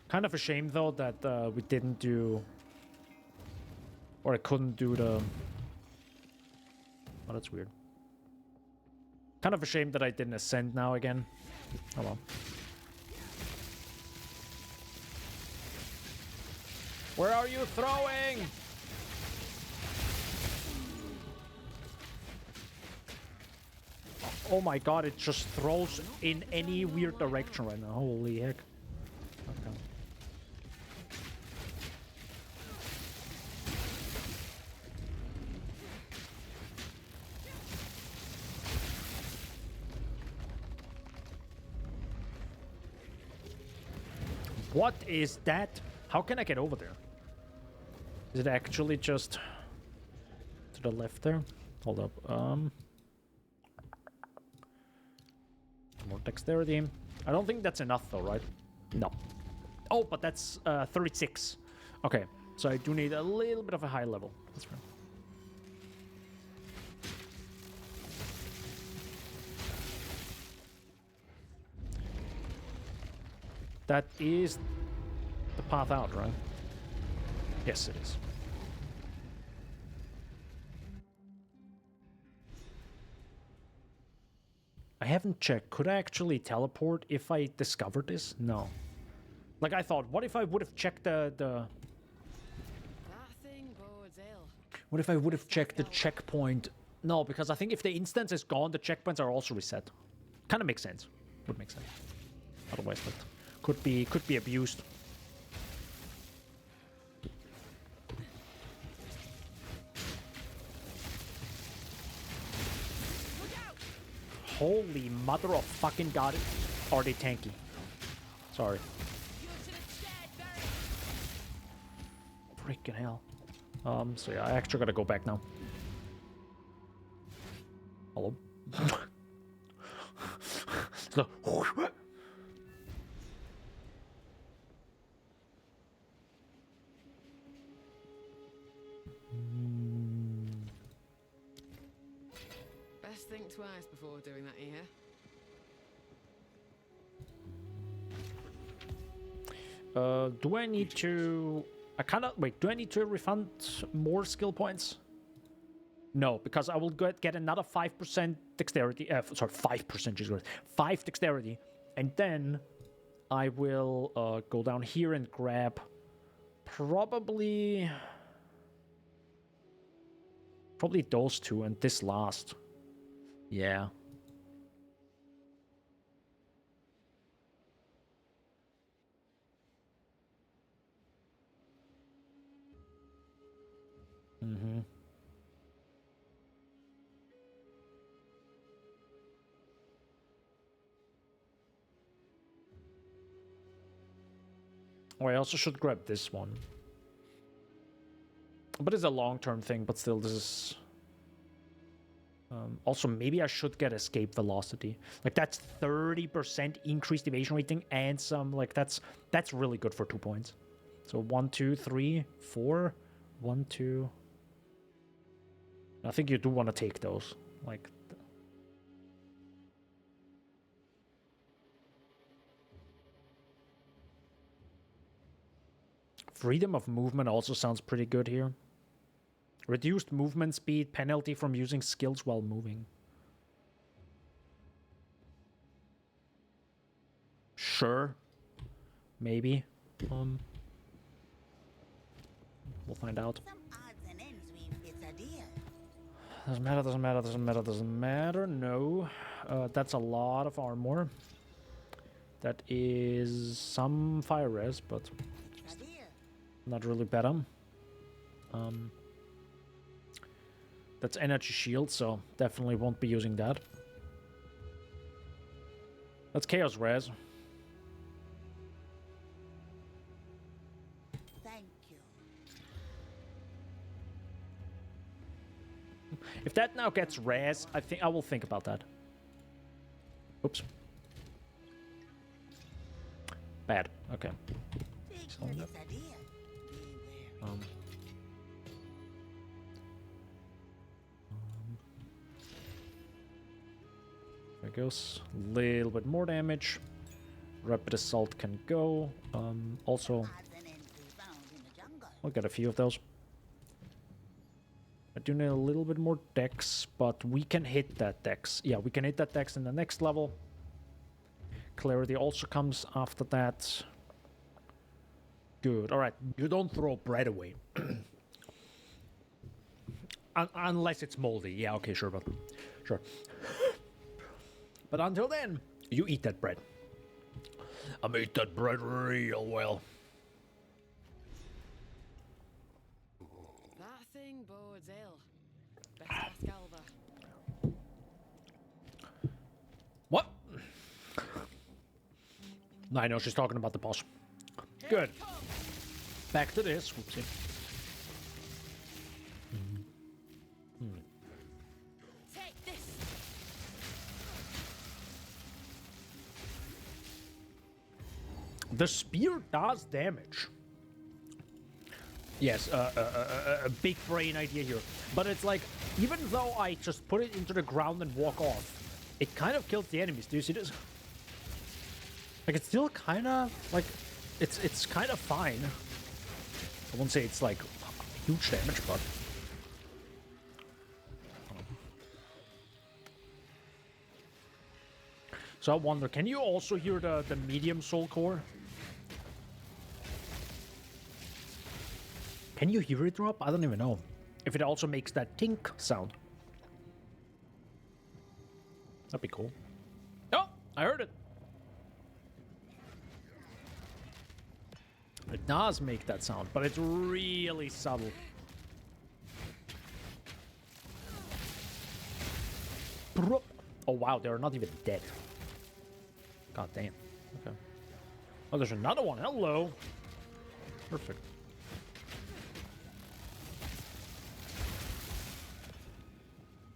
Kind of a shame though that we didn't do, or I couldn't do the... oh, that's weird. Kind of a shame that I didn't ascend now again. Oh well. Where are you throwing? Oh my god, it just throws in any weird direction right now. Holy heck. Okay. What is that? How can I get over there? Is it actually just to the left there? Hold up. More dexterity. I don't think that's enough though, right? No. Oh, but that's 36. Okay, so I do need a little bit of a high level. That's fair. That is the path out, right? Yes, it is. I haven't checked. Could I actually teleport if I discovered this? No. Like I thought, what if I would have checked the That thing bodes ill. what if I would have checked the checkpoint? No, because I think if the instance is gone, the checkpoints are also reset. Kind of makes sense. Would make sense. Otherwise, that could be abused. Holy mother of fucking god! Are they tanky? Sorry. Freaking hell. So yeah, I actually gotta go back now. Hello? So, Best think twice before doing that here. do I need to... Wait, do I need to refund more skill points? No, because I will get another 5% dexterity... sorry, 5%, Jesus, 5 dexterity. And then I will go down here and grab probably those two and this last. Yeah. Mm-hmm. Oh, I also should grab this one. But it's a long-term thing, but still, this is... also, maybe I should get escape velocity. Like, that's 30% increased evasion rating and some, like, that's really good for 2 points. So 1, 2, 3, 4, 1, 2... I think you do want to take those. Like... Freedom of movement also sounds pretty good here. Reduced movement speed, penalty from using skills while moving. Sure. Maybe. We'll find out. Some odds and ends mean it's a deal. Doesn't matter, doesn't matter, doesn't matter, doesn't matter. No. That's a lot of armor. That is some fire res, but A deal. not really better. That's energy shield, so definitely won't be using that. That's chaos res. Thank you. If that now gets res, I think I will think about that. Oops. Bad. Okay. Big So, it's a deal. Beware. There goes. A little bit more damage. Rapid assault can go. Also, Odds and ends we found in the jungle. I'll get a few of those. I do need a little bit more dex, but we can hit that dex. Yeah, we can hit that dex in the next level. Clarity also comes after that. Good. All right. You don't throw bread away. Unless it's moldy. Yeah, okay, sure, but sure. But until then, you eat that bread. I made that bread real well. That thing bodes ill. Best ask Alva. What? I know she's talking about the boss. Good. Back to this. Whoopsie. Take this. The spear does damage. Yes, a big brain idea here. But it's like, even though I just put it into the ground and walk off, it kind of kills the enemies. Do you see this? Like, it's still kind of, like, It's kind of fine. I won't say it's like huge damage, but so I wonder, can you also hear the medium soul core? Can you hear it drop? I don't even know if it also makes that tink sound. That'd be cool. Oh, I heard it. It does make that sound, but it's really subtle. Oh wow, they're not even dead. God damn. Okay. Oh, there's another one. Hello. Perfect.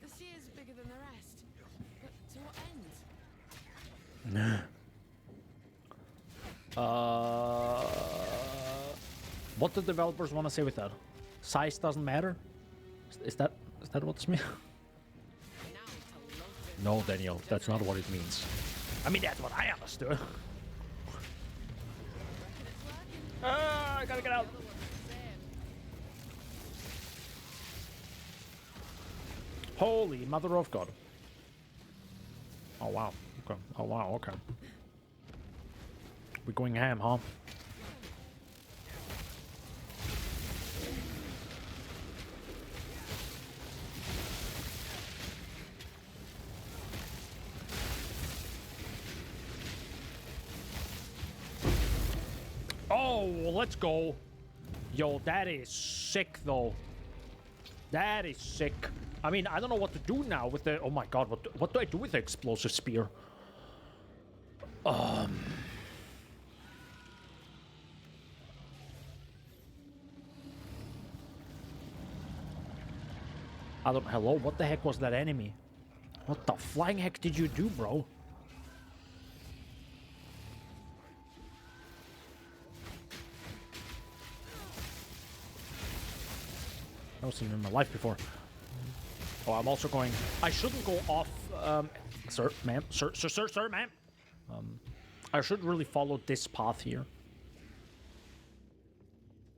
The sea is bigger than the rest. But to what end? What do developers want to say with that? Size doesn't matter? Is that what this means? No, Daniel, that's not what it means. I mean, that's what I understood. I gotta get out. Holy mother of God. Oh, wow. Okay. Oh, wow. Okay. We're going ham, huh? Oh, let's go. Yo, that is sick, though. That is sick. I mean, I don't know what to do now with the... Oh my god, what do I do with the explosive spear? I don't... Hello? What the heck was that enemy? What the flying heck did you do, bro? I've never seen him in my life before. Oh, I'm also going... I shouldn't go off... sir, ma'am. Sir, ma'am. I should really follow this path here.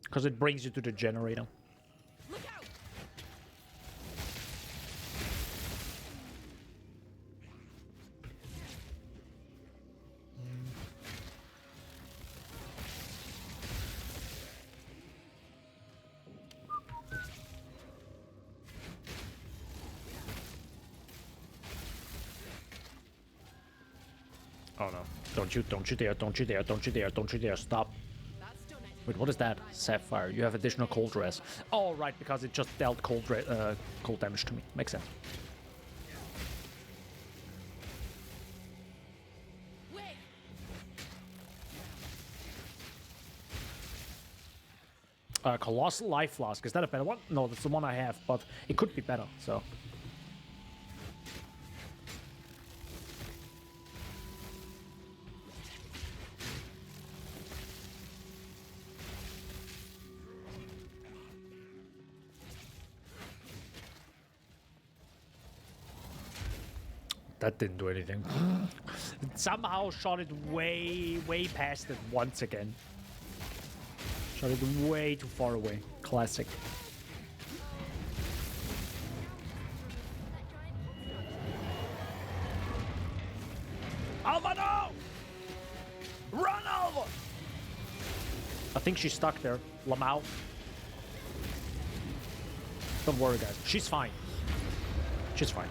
Because it brings you to the generator. Look out! Oh no. Don't you dare, stop. That's done it. Wait, what is that? Sapphire. You have additional cold res. Oh, right, because it just dealt cold damage to me. Makes sense. Wait! Colossal Life Flask. Is that a better one? No, that's the one I have, but it could be better, so... That didn't do anything. It somehow shot it way past it once again. Shot it way too far away. Classic. Alva, no! Run, Alva! I think she's stuck there. Lamau. Don't worry, guys. She's fine. She's fine.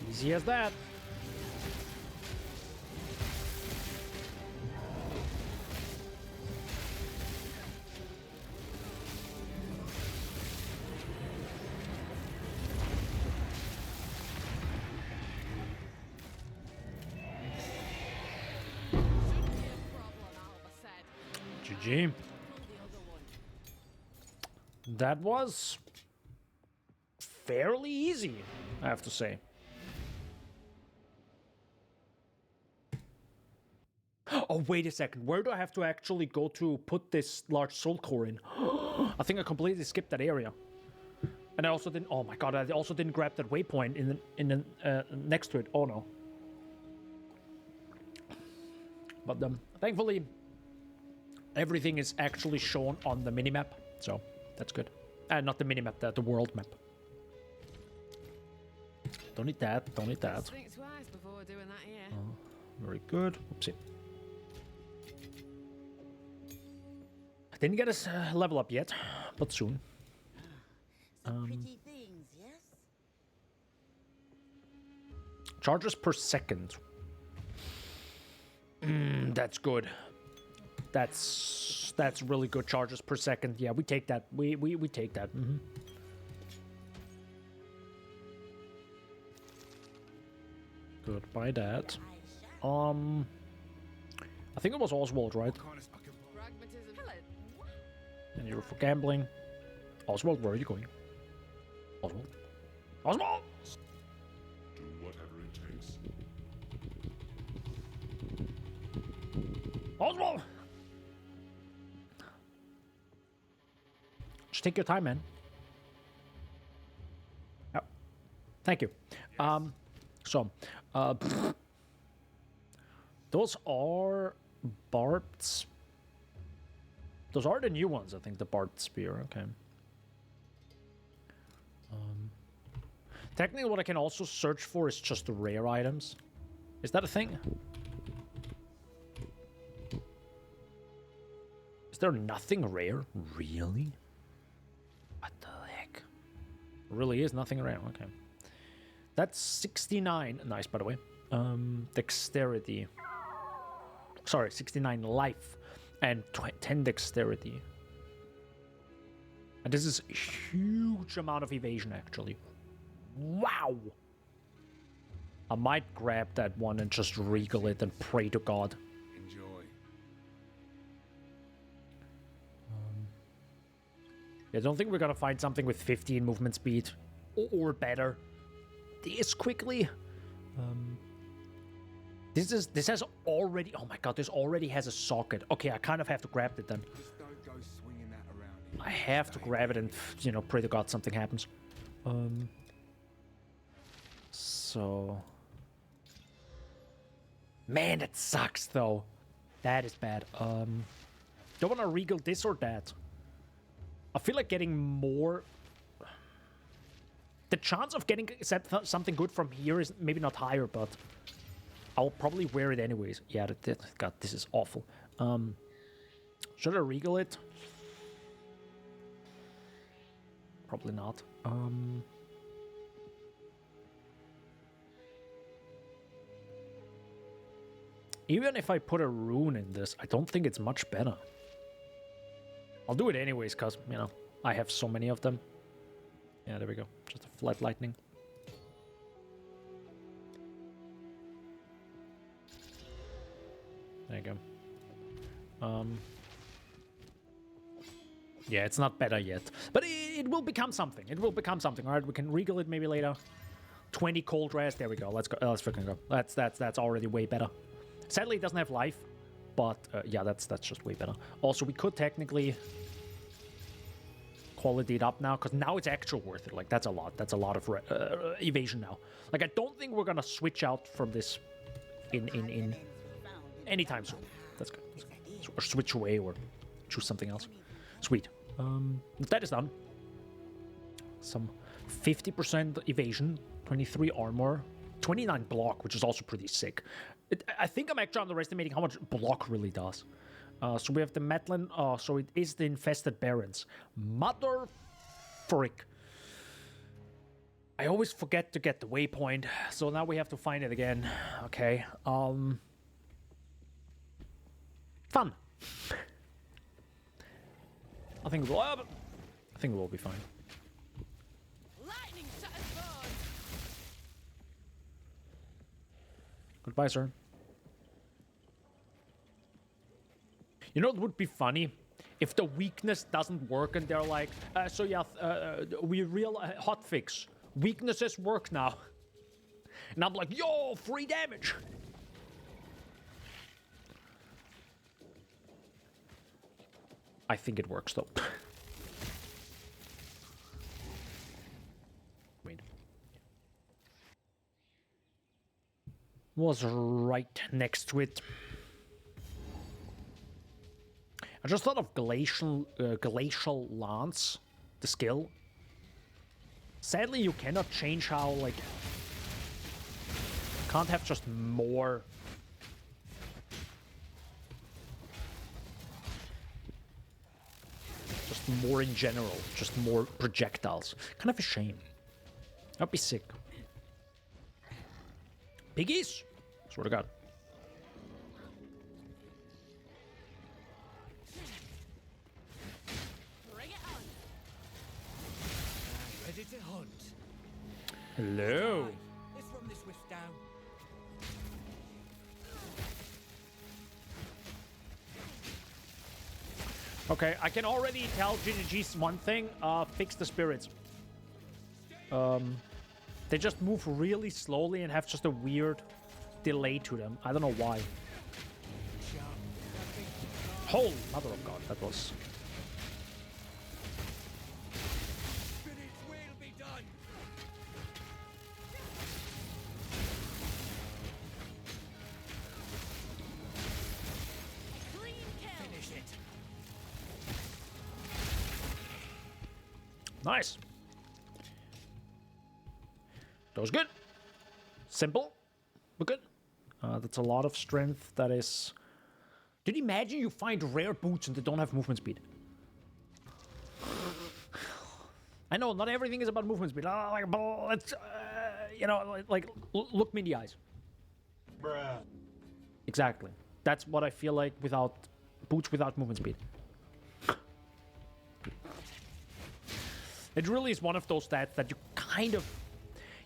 Easy as that. Shouldn't be a problem, Alva said. GG. GG. That was fairly easy, I have to say. Oh, wait a second. Where do I have to actually go to put this large soul core in? I think I completely skipped that area. And I also didn't... Oh my god, I also didn't grab that waypoint in the next to it. Oh no. But thankfully, everything is actually shown on the minimap, so that's good. Not the minimap, the world map. Don't need that, don't need that. Think twice before doing that here. Very good. Oopsie. I didn't get a level up yet, but soon. Some pretty things, yes? Charges per second. That's good. That's really good. Charges per second. Yeah, we take that. We take that. Good. Buy that. I think it was Oswald, right? Pragmatism. Hello. And you're for gambling. Oswald, where are you going? Oswald? Oswald! Do whatever it takes. Oswald! Just take your time, man. Oh. Thank you. Those are barbed. Those are the new ones, I think, the barbed spear. Okay. Technically, what I can also search for is just the rare items. Is that a thing? Is there nothing rare? Really? What the heck? Really is nothing rare. Okay. That's 69. Nice, by the way. Dexterity. Sorry, 69 life and 10 dexterity. And this is a huge amount of evasion, actually. Wow! I might grab that one and just regal it and pray to God. Enjoy. I don't think we're gonna find something with 15 movement speed or better this quickly. This has already... Oh my god, this already has a socket. Okay, I kind of have to grab it then. Just don't go swinging that around. I have to grab it and, you know, pray to God something happens. So... Man, that sucks, though. That is bad. Don't want to regal this or that. I feel like getting more... The chance of getting something good from here is maybe not higher, but... I'll probably wear it anyways. Yeah, God, this is awful. Should I regal it? Probably not. Even if I put a rune in this, I don't think it's much better. I'll do it anyways, because, you know, I have so many of them. Yeah, there we go. Just a flat lightning. There you go. Yeah, it's not better yet. But it will become something. It will become something, alright? We can regal it maybe later. 20 cold rest. There we go. Let's go. Let's freaking go. That's already way better. Sadly, it doesn't have life. But, yeah, that's just way better. Also, we could technically quality it up now, because now it's actually worth it. Like, that's a lot. That's a lot of evasion now. Like, I don't think we're gonna switch out from this in anytime soon. That's good. That's good. Or switch away or choose something else. Sweet. That is done. Some 50% evasion, 23 armor, 29 block, which is also pretty sick. I think I'm actually underestimating how much block really does. So we have the Metlin. So it is the Infested Barrens. Mother frick. I always forget to get the waypoint, so now we have to find it again. Okay. Fun. I think it will be fine. Lightning shatters bones. Goodbye, sir. You know, it would be funny if the weakness doesn't work and they're like, so yeah, we real hotfix. Weaknesses work now. And I'm like, yo, free damage. I think it works though. Wait. Was right next to it. I just thought of glacial lance, the skill. Sadly, you cannot change how, like, can't have just more. Just more in general, just more projectiles. Kind of a shame. That'd be sick. Piggies? Swear to God. Bring it on. Ready to hunt. Hello. Let's run this whiff down. Okay, I can already tell GGG's one thing. Fix the spirits. They just move really slowly and have just a weird delay to them. I don't know why. Holy mother of God, that was... Spirits will be done. Clean kill. Finish it. Nice. That was good. Simple, but good. That's a lot of strength. That is... Did you imagine you find rare boots and they don't have movement speed? I know, not everything is about movement speed. Let's, you know, like, look me in the eyes. Bruh. Exactly. That's what I feel like without boots without movement speed. It really is one of those stats that you kind of...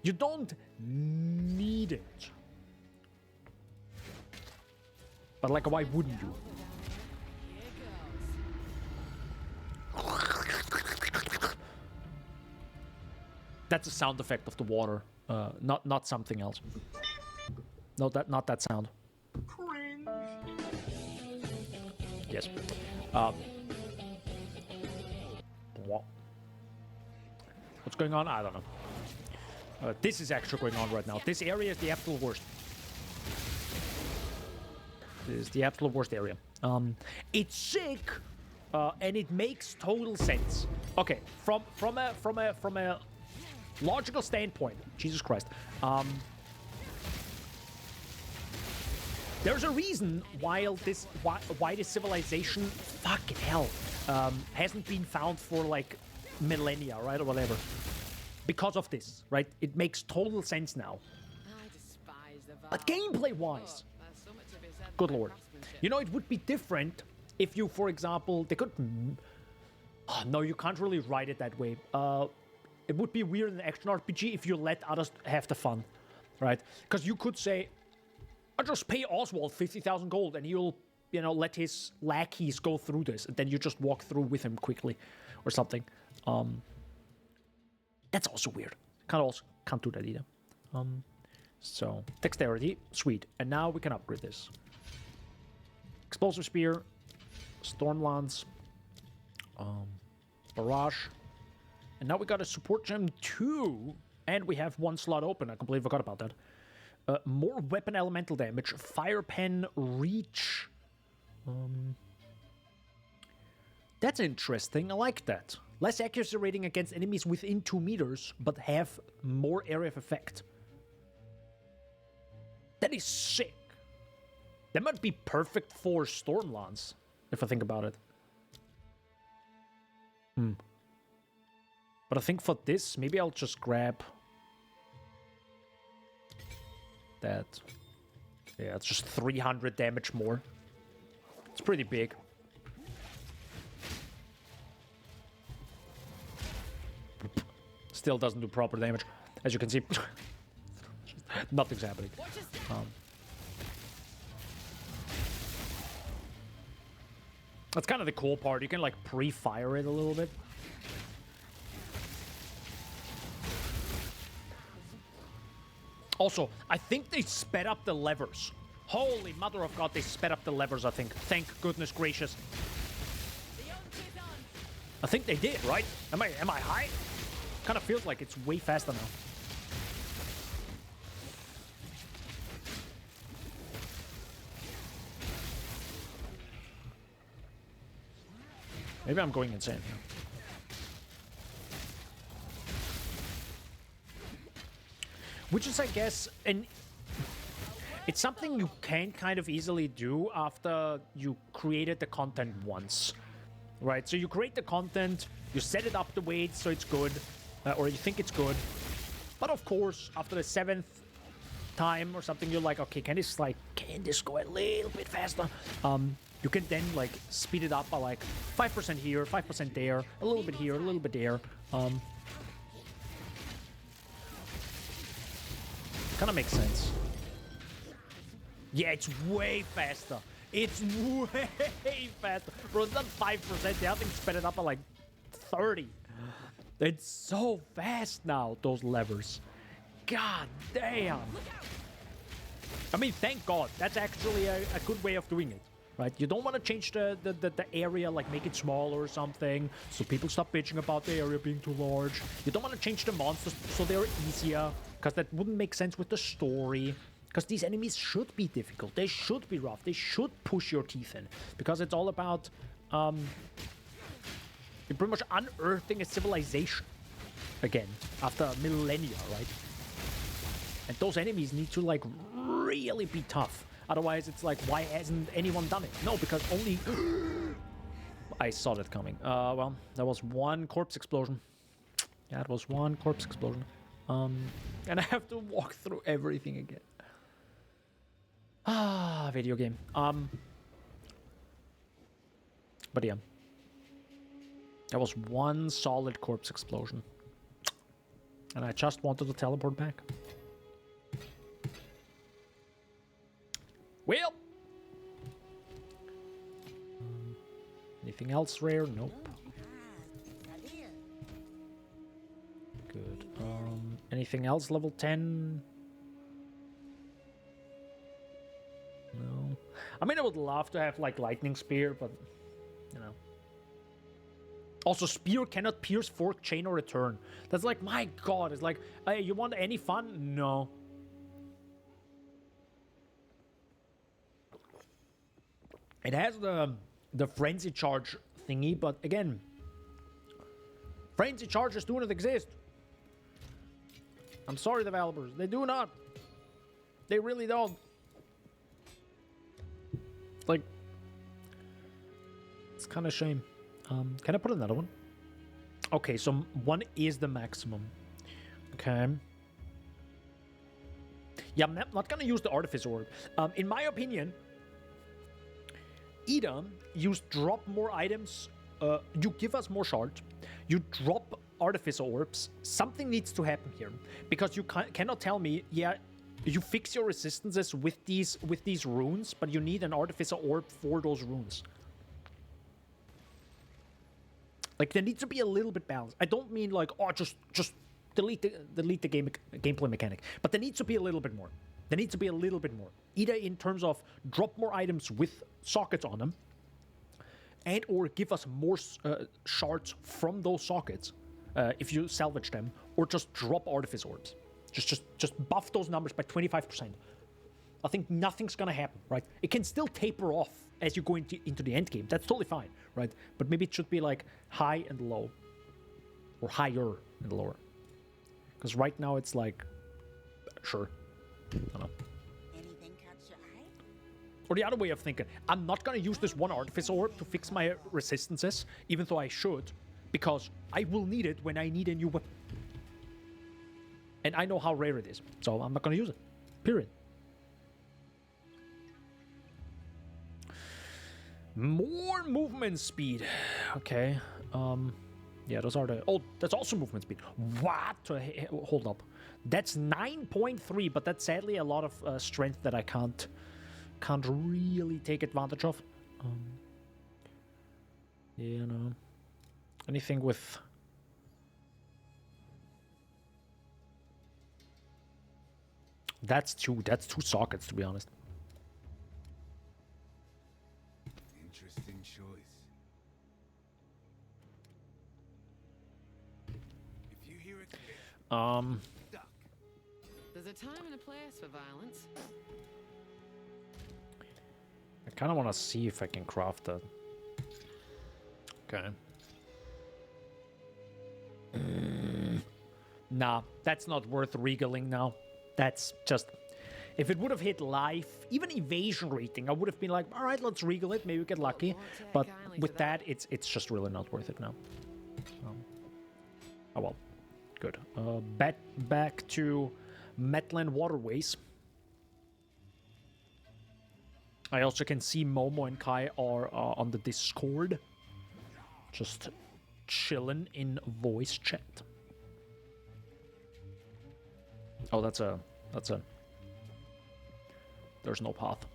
You don't need it. But, like, why wouldn't you? That's a sound effect of the water, not something else. No, not that sound. Yes. What? What's going on? I don't know. This is actually going on right now. This area is the absolute worst. This is the absolute worst area. It's sick, and it makes total sense. Okay, from a logical standpoint, Jesus Christ. There's a reason why this civilization, fucking hell, hasn't been found for like millennia, right, or whatever. Because of this, right? It makes total sense now. I despise the But gameplay-wise, There's so much to be said good about lord. craftsmanship. You know, it would be different if you, for example, they could... Oh, no, you can't really write it that way. It would be weird in an action RPG if you let others have the fun, right? Because you could say, I'll just pay Oswald 50,000 gold and he'll, you know, let his lackeys go through this, and then you just walk through with him quickly or something. That's also weird. Can't do that either. So, dexterity, sweet. And now we can upgrade this. Explosive Spear, Storm Lance, Barrage. And now we got a Support Gem 2, and we have one slot open. I completely forgot about that. More weapon elemental damage, Fire Pen, Reach. That's interesting, I like that. Less accuracy rating against enemies within 2 meters, but have more area of effect. That is sick. That might be perfect for Stormlance, if I think about it. But I think for this, maybe I'll just grab that. Yeah, it's just 300 damage more. It's pretty big. Still doesn't do proper damage. As you can see, nothing's happening. That's kind of the cool part. You can like pre-fire it a little bit. Also, I think they sped up the levers. Holy mother of God, they sped up the levers, I think. Thank goodness gracious. I think they did, right? Am I high? Kind of feels like it's way faster now. Maybe I'm going insane here. Which is, I guess, it's something you can kind of easily do after you created the content once, right? So you create the content, you set it up the way so it's good, or you think it's good. But of course, after the 7th time or something, you're like, okay, can this go a little bit faster? You can then like speed it up by like 5% here, 5% there, a little bit here, a little bit there. Kind of makes sense. Yeah, it's way faster. It's way faster. Bro, it's not 5%. The other thing sped it up by like 30. It's so fast now, those levers. God damn. I mean, thank God. That's actually a good way of doing it. Right? You don't want to change the area, like make it smaller or something, so people stop bitching about the area being too large. You don't want to change the monsters so they're easier, because that wouldn't make sense with the story. Because these enemies should be difficult, they should be rough, they should push your teeth in. Because it's all about you're pretty much unearthing a civilization again after millennia, right? And those enemies need to like really be tough. Otherwise, it's like, why hasn't anyone done it? No, because only... I saw that coming. Well, there was one corpse explosion. Yeah, it was one corpse explosion. And I have to walk through everything again. Video game. But yeah. There was one solid corpse explosion. And I just wanted to teleport back. Well, anything else rare? Nope. Good. Anything else level 10? No. I mean, I would love to have like lightning spear, but you know. Also, spear cannot pierce, fork, chain, or return. That's like, my God. It's like, hey, you want any fun? No. It has the frenzy charge thingy, but again, frenzy charges do not exist. I'm sorry, developers, they do not. They really don't. Like, it's kind of a shame. Can I put another one? Okay, so 1 is the maximum. Okay. Yeah, I'm not gonna use the Artificer Orb. In my opinion, either you drop more items, you give us more shards, you drop Artificer Orbs. Something needs to happen here, because you cannot tell me, yeah, you fix your resistances with these runes, but you need an Artificer Orb for those runes. Like, there needs to be a little bit balanced. I don't mean like, oh, just delete the gameplay mechanic, but there needs to be a little bit more. There needs to be a little bit more. Either in terms of drop more items with sockets on them, and or give us more shards from those sockets if you salvage them, or just drop Artifice Orbs. Just buff those numbers by 25%. I think nothing's gonna happen, right? It can still taper off as you go into the end game. That's totally fine, right? But maybe it should be like high and low, or higher and lower. Because right now it's like, sure. I don't know. Anything catch your eye? Or the other way of thinking, I'm not going to use this one Artificer Orb to fix my resistances, even though I should, because I will need it when I need a new weapon. And I know how rare it is, so I'm not going to use it. Period. More movement speed. Okay. Yeah, those are the... Oh, that's also movement speed. What? Hold up. That's 9.3, but that's sadly a lot of strength that I can't really take advantage of. You know, anything with... That's two sockets, to be honest. Interesting choice. If you hear it, duck. There's a time and a place for violence. I kind of want to see if I can craft that. Okay. Nah, that's not worth regaling now. That's just... If it would have hit life, even evasion rating, I would have been like, all right, let's regal it, maybe we get lucky. But with that, it's just really not worth it now. Oh well, good. Back to Metland Waterways. I also can see Momo and Kai are on the Discord. Just chilling in voice chat. Oh, that's a... There's no path.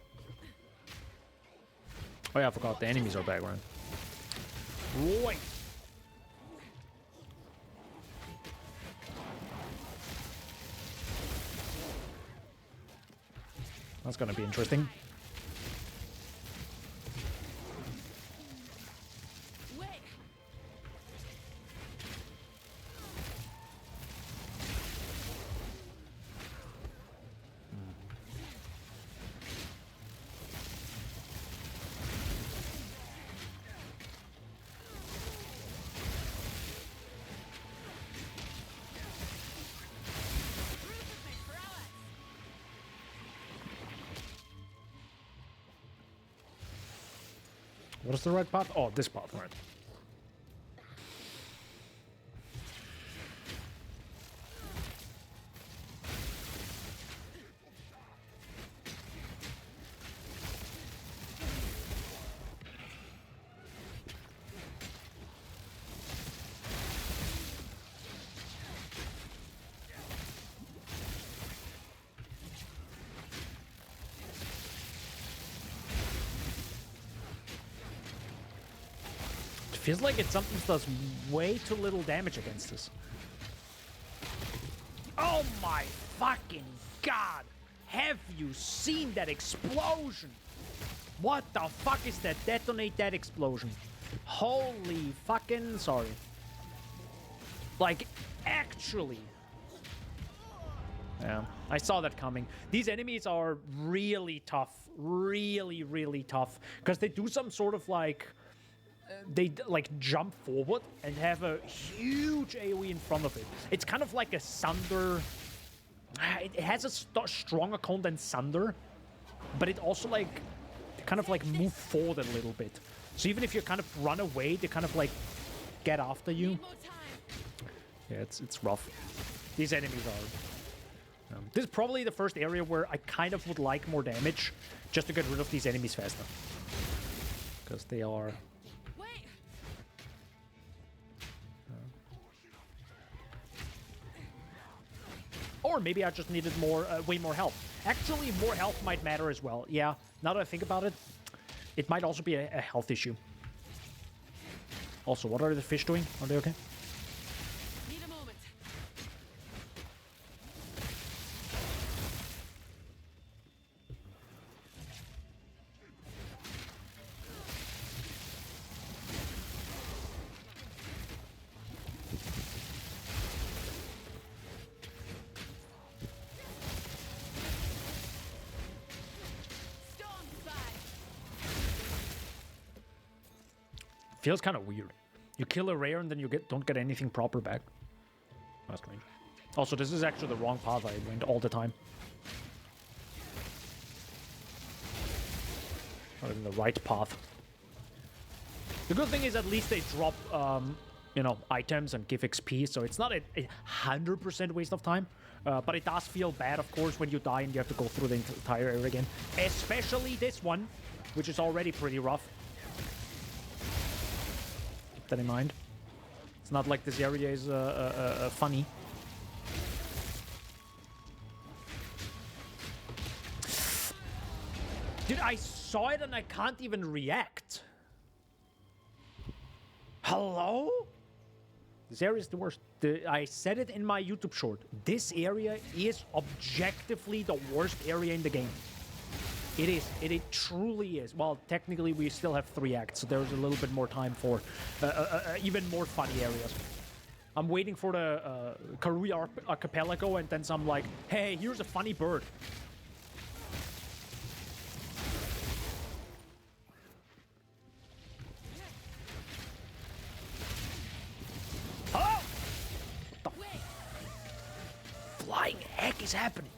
Oh yeah, I forgot the enemies are back, right? Right. That's gonna be interesting. Wait. What is the right path? Oh, this path, right. Feels like it's something that does way too little damage against us. Oh my fucking god! Have you seen that explosion? What the fuck is that? Detonate that explosion. Holy fucking sorry. Like, actually. Yeah, I saw that coming. These enemies are really tough. Really, really tough. Because they do some sort of like... They like jump forward and have a huge AoE in front of it. It's kind of like a Sunder. It has a stronger cone than Sunder, but it also like kind of like move forward a little bit. So even if you kind of run away, they kind of like get after you. Yeah, it's rough. These enemies are. This is probably the first area where I kind of would like more damage, just to get rid of these enemies faster, because they are. Or maybe I just needed more, way more health. Actually, more health might matter as well. Yeah, now that I think about it, it might also be a health issue. Also, what are the fish doing? Are they okay? Need a moment. Feels kind of weird. You kill a rare and then you don't get anything proper back. That's strange. Also, this is actually the wrong path I went all the time. Not even the right path. The good thing is at least they drop, you know, items and give XP, so it's not a 100% waste of time. But it does feel bad, of course, when you die and you have to go through the entire area again. Especially this one, which is already pretty rough. Keep that in mind. It's not like this area is funny. Dude, I saw it and I can't even react. Hello? This area is the worst. I said it in my YouTube short. This area is objectively the worst area in the game. It is. It truly is. Well, technically, we still have 3 acts, so there's a little bit more time for even more funny areas. I'm waiting for the Karuya archipelago, and then some like, hey, here's a funny bird. Hello? What the flying heck is happening?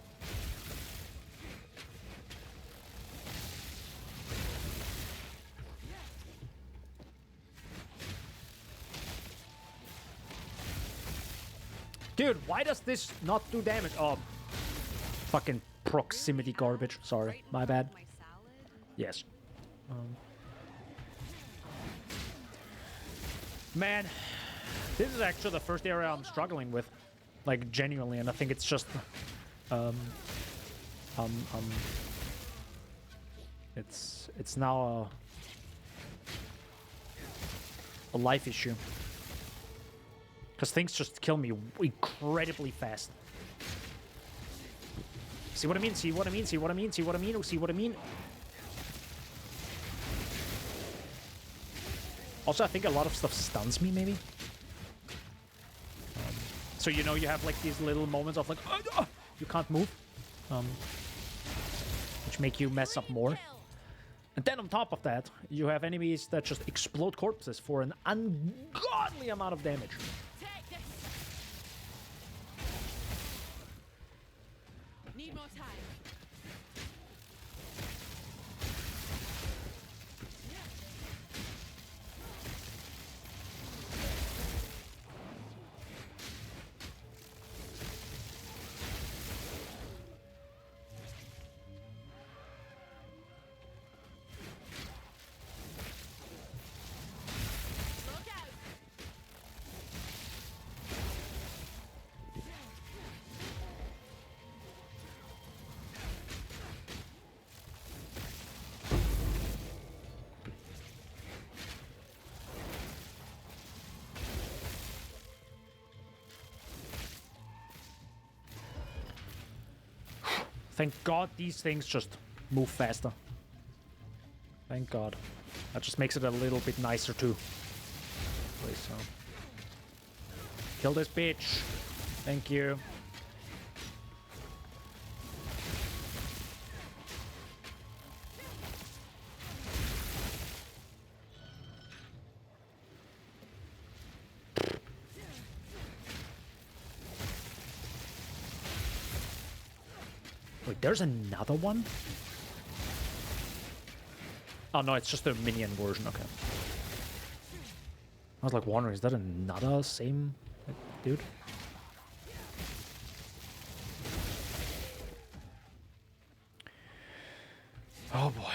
Dude, why does this not do damage? Oh, fucking proximity garbage. Sorry, my bad. Yes. Man, this is actually the first area I'm struggling with, like genuinely, and I think it's just, it's now a life issue. Because things just kill me incredibly fast. See what I mean? See what I mean? See what I mean? See what I mean? See what I mean? Also, I think a lot of stuff stuns me, maybe. So, you know, you have like these little moments of like, you can't move. Which make you mess up more. And then on top of that, you have enemies that just explode corpses for an ungodly amount of damage. Need more time. Look out. Thank God these things just move faster. Thank God. That just makes it a little bit nicer too. Please, so. Kill this bitch. Thank you. Wait, there's another one? Oh no, it's just a minion version, okay. I was like wondering, is that another same dude? Oh boy.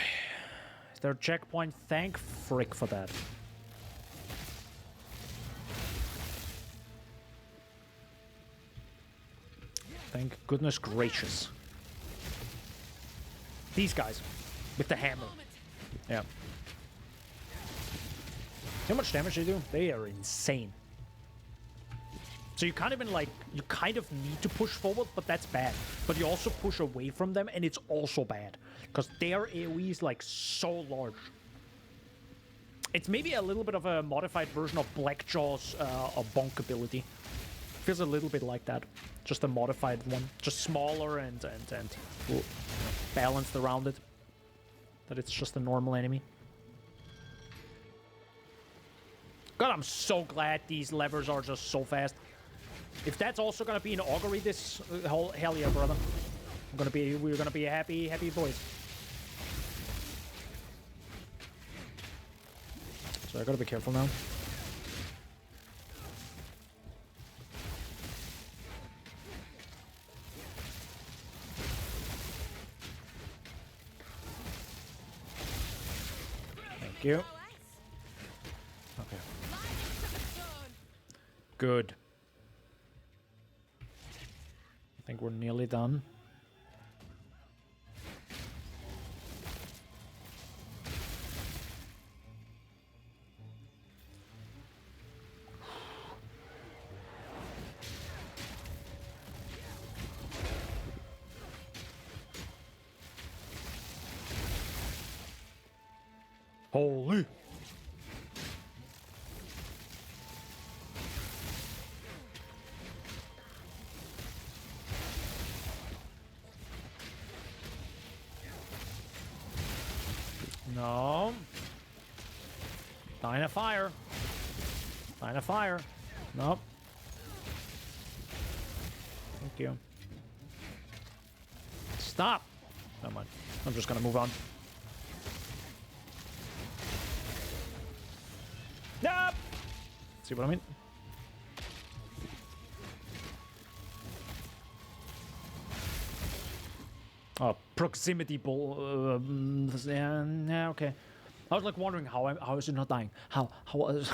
Is there a checkpoint? Thank frick for that. Thank goodness gracious. These guys with the hammer. Yeah. How much damage they do? They are insane. So you can't even like, you kind of need to push forward, but that's bad. But you also push away from them, and it's also bad. Because their AoE is like so large. It's maybe a little bit of a modified version of Blackjaw's bonk ability. Feels a little bit like that. Just a modified one. Just smaller and balanced around it. That it's just a normal enemy. God, I'm so glad these levers are just so fast. If that's also gonna be an augury, this hell yeah, brother. We're gonna be happy boys. So I gotta be careful now. Thank you. Okay. Good. I think we're nearly done. Holy. No. Line of fire. Line of fire. Nope. Thank you. Stop. Never mind. I'm just gonna move on. Nope. See what I mean? Oh, proximity ball. Yeah, okay. I was like wondering how is it not dying? How was?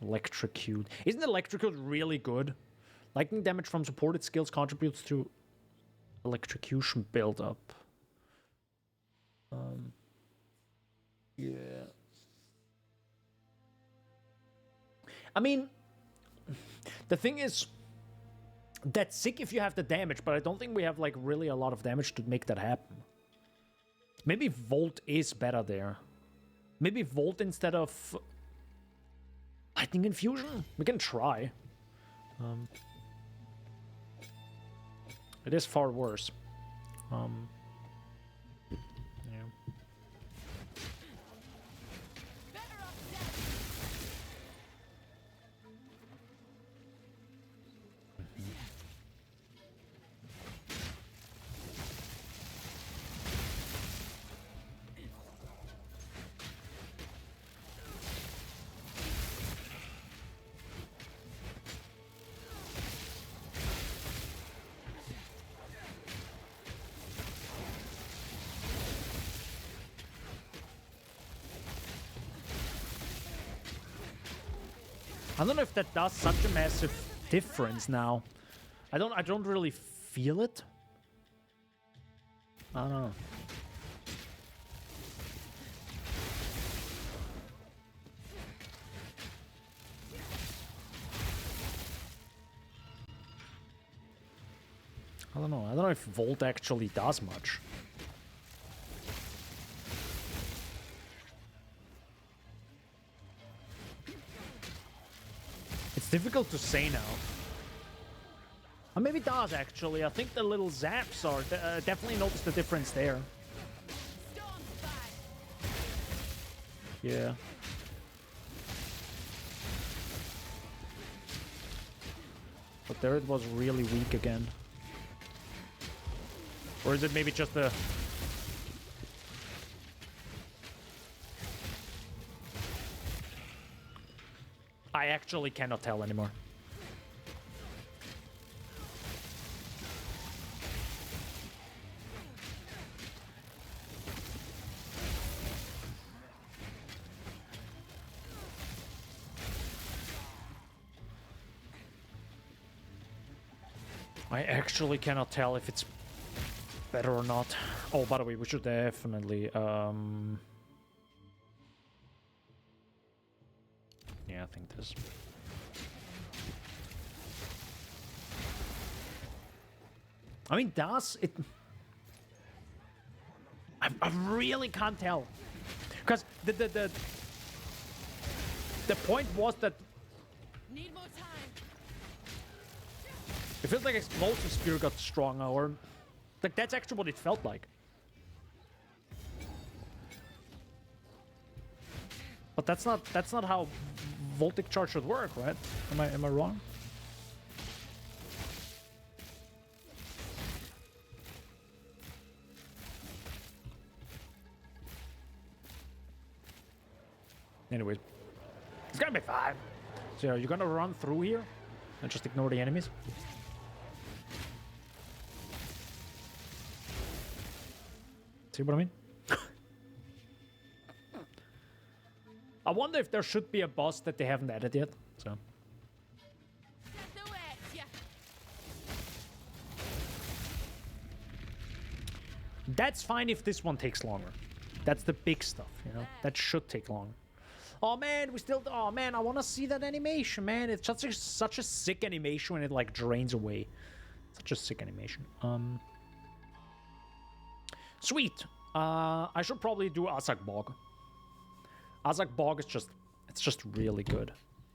Electrocute. Isn't electrocute really good? Lightning damage from supported skills contributes to electrocution buildup. Yeah. I mean, the thing is, that's sick if you have the damage, but I don't think we have like really a lot of damage to make that happen. Maybe Volt is better there. Maybe Volt instead of Lightning Infusion? We can try. It is far worse. Yeah. I don't know if that does such a massive difference now. I don't really feel it. I don't know. I don't know. I don't know if Volt actually does much. It's difficult to say now. Or maybe it does, actually. I think the little zaps are... definitely notice the difference there. Yeah. But there it was really weak again. Or is it maybe just the... I actually cannot tell anymore. I actually cannot tell if it's better or not. Oh, by the way, we should definitely yeah, I think this. I mean, does it? I really can't tell, because the point was that Need more time. it feels like Explosive Spear got stronger, or like that's actually what it felt like. But that's not how Voltic Charge should work, right? Am I wrong? Anyways, it's gonna be fine. So you're gonna run through here and just ignore the enemies. See what I mean? I wonder if there should be a boss that they haven't added yet. So. That's fine if this one takes longer. That's the big stuff, you know? That should take long. Oh man, we still... Oh man, I want to see that animation, man. It's such a sick animation when it like drains away. Such a sick animation. Sweet. I should probably do Azak Bog. Azak Bog is just, it's just really good.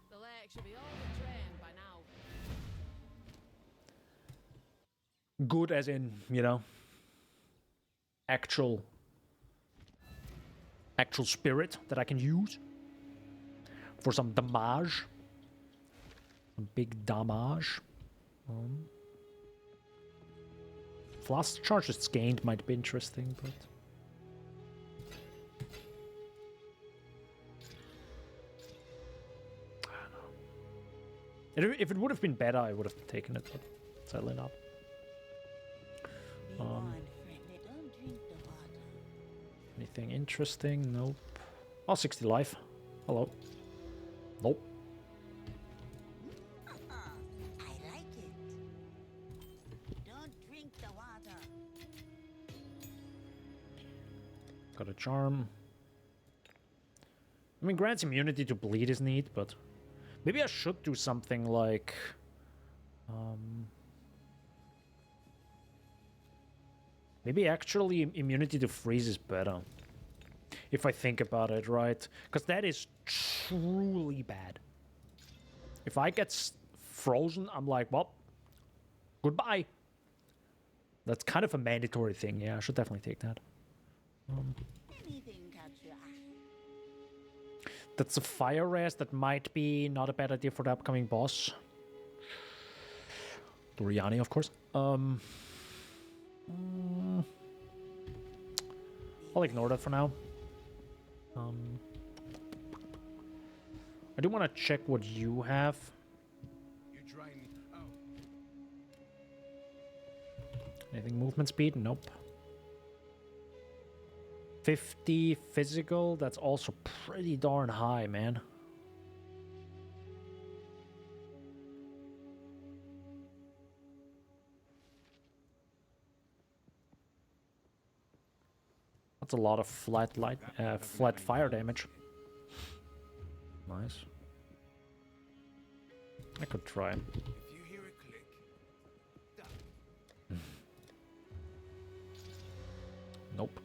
The lake should be all but drained by now. Good as in, you know, actual spirit that I can use for some damage. Some big damage. Flask charges gained might be interesting, but I don't know. If it would have been better, I would have taken it, but sadly not. Be warned, friendly. Don't drink the water. Anything interesting? Nope. Oh, 60 life. Hello. Nope. I like it. Don't drink the water. Got a charm. I mean, grants immunity to bleed is neat, but maybe I should do something like maybe actually immunity to freeze is better. If I think about it, right? Because that is truly bad. If I get frozen, I'm like, well, goodbye. That's kind of a mandatory thing. Yeah, I should definitely take that. Anything catch your eye? That's a fire res. That might be not a bad idea for the upcoming boss. Doriani, of course. I'll ignore that for now. I do want to check what you have. You drain. Oh, Anything movement speed? Nope. 50 physical, that's also pretty darn high, man. That's a lot of flat fire damage. Nice. I could try. if you hear a click, Nope.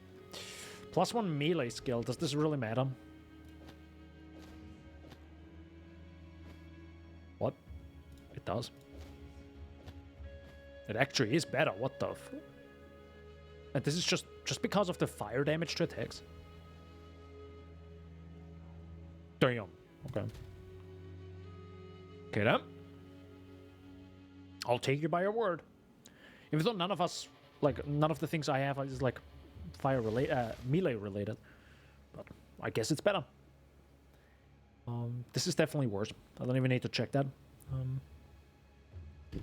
+1 melee skill. Does this really matter? What? It does. It actually is better. What the f... And this is just because of the fire damage to attacks? Damn. Okay. Okay then. I'll take you by your word. Even though none of us, like, none of the things I have is like fire related, melee related, but I guess it's better. This is definitely worse. I don't even need to check that. Yeah.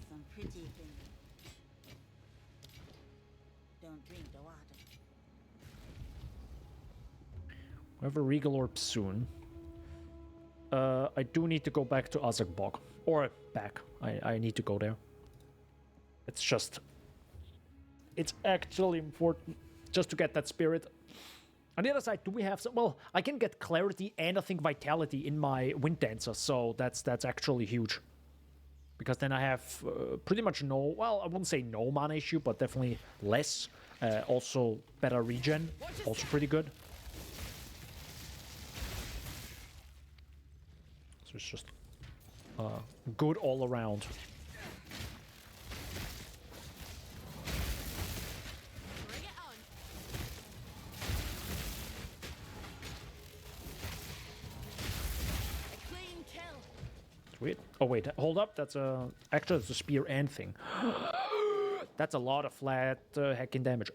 Some pretty thing. Don't drink the water. We have a Regal Orb soon. I do need to go back to Azak Bog. Or back. I need to go there. It's just... It's actually important just to get that spirit. On the other side, do we have some... Well, I can get clarity and I think vitality in my Wind Dancer, so that's actually huge. Because then I have pretty much no... Well, I wouldn't say no mana issue, but definitely less. Also better regen. Also pretty good. So it's just good all around. Bring it on. A clean kill. Sweet. Oh wait, hold up. That's a... Actually, it's a spear and thing. That's a lot of flat hacking damage.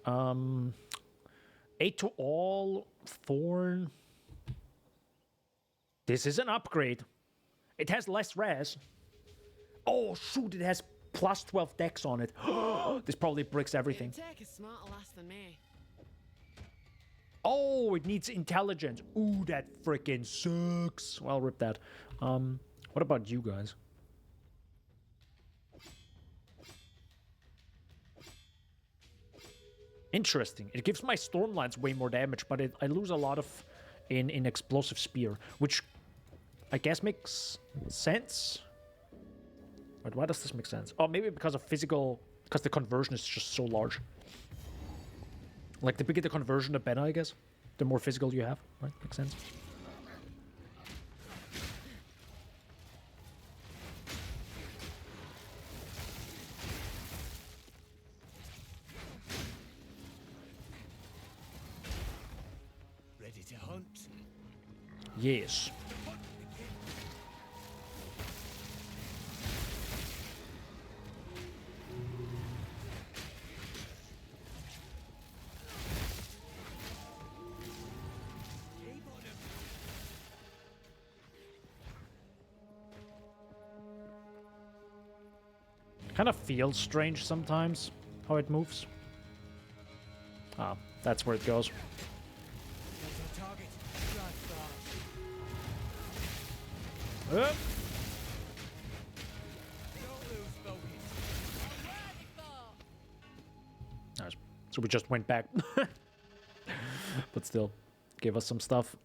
8 to all. Thorn. This is an upgrade. It has less res. Oh shoot, it has plus 12 dex on it. This probably bricks everything. Take a smarter lass than me. Oh, it needs intelligence. Ooh, that freaking sucks. Well, rip that. What about you guys? Interesting. It gives my Stormlines way more damage, but I lose a lot of in Explosive Spear, which I guess makes sense. Wait, why does this make sense? Oh, maybe because of physical... Because the conversion is just so large. Like, the bigger the conversion, the better, I guess. The more physical you have, right? Makes sense. Ready to hunt? Yes. Kind of feels strange sometimes how it moves. Ah, that's where it goes. That's our target. Drive fast. Uh, Don't lose focus. nice. So we just went back. But still, gave us some stuff.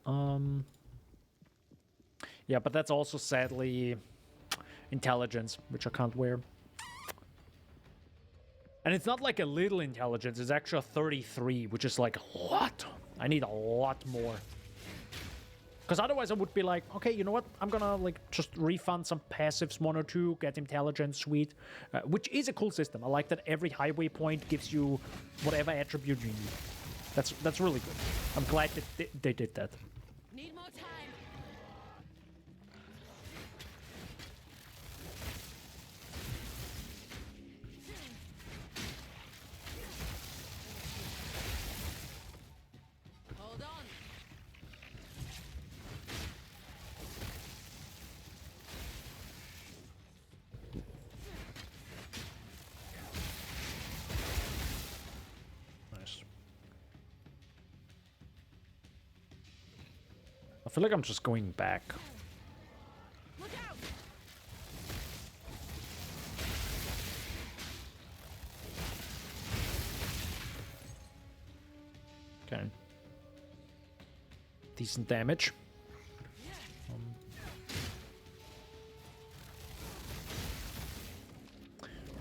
Yeah, but that's also sadly intelligence, which I can't wear. And it's not like a little intelligence, it's actually a 33, which is like a lot. I need a lot more. Because otherwise I would be like, okay, you know what? I'm gonna like just refund some passives, 1 or 2, get intelligence, sweet. Which is a cool system. I like that every highway point gives you whatever attribute you need. That's really good. I'm glad that they did that. Need more time. Hold on. Nice. I feel like I'm just going back. Look out! Okay. Decent damage.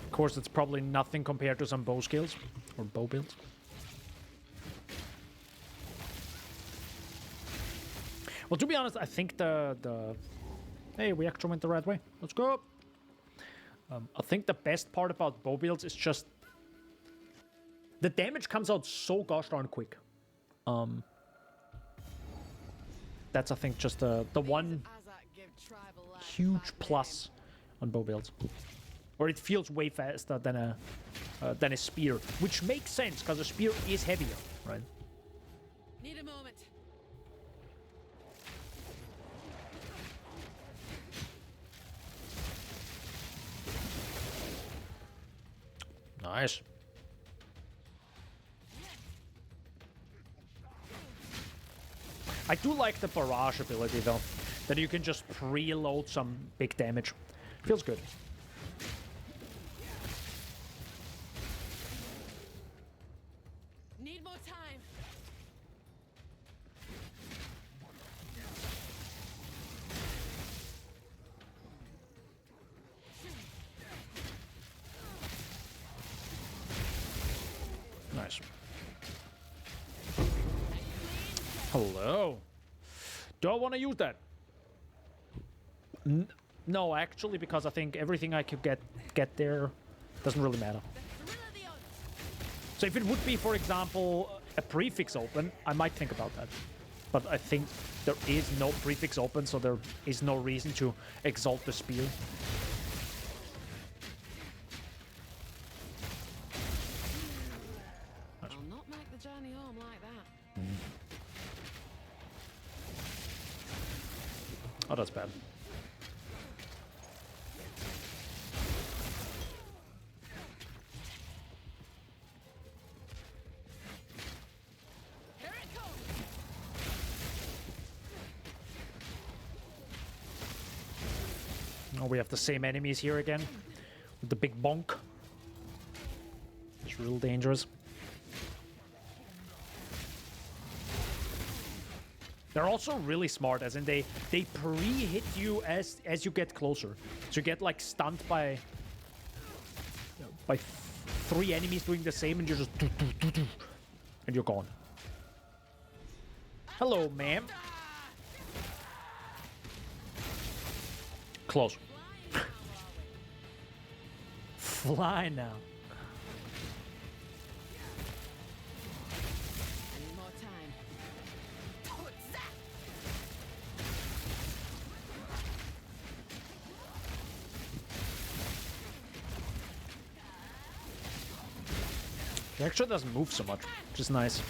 Of course, it's probably nothing compared to some bow skills or bow builds. Well, to be honest, I think the hey, we actually went the right way. Let's go. I think the best part about bow builds is just the damage comes out so gosh darn quick. That's I think just the one huge plus on bow builds, or it feels way faster than a spear, which makes sense because a spear is heavier, right? Need a moment. Nice. I do like the barrage ability though, that you can just preload some big damage. Feels good. Need more time. Nice. Hello. Do I want to use that? No, actually, because I think everything I could get there doesn't really matter. So if it would be, for example, a prefix open, I might think about that. But I think there is no prefix open, so there is no reason to exalt the spear. I'll not make the journey home like that. Oh, that's bad. Here it comes. Oh, we have the same enemies here again. With the big bonk. It's real dangerous. They're also really smart, as in they pre-hit you as you get closer. So you get like stunned by 3 enemies doing the same, and you're just and you're gone. Hello, ma'am. Close. Fly now. I need more time. It actually doesn't move so much, which is nice.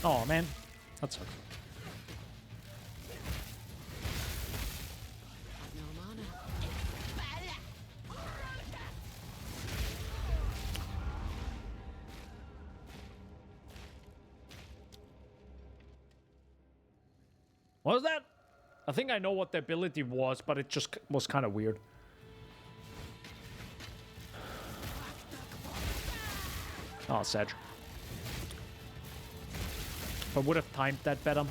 Oh man, that sucks. No mana. What was that? I think I know what the ability was, but it just was kind of weird. Oh, Sedge. If I would have timed that better.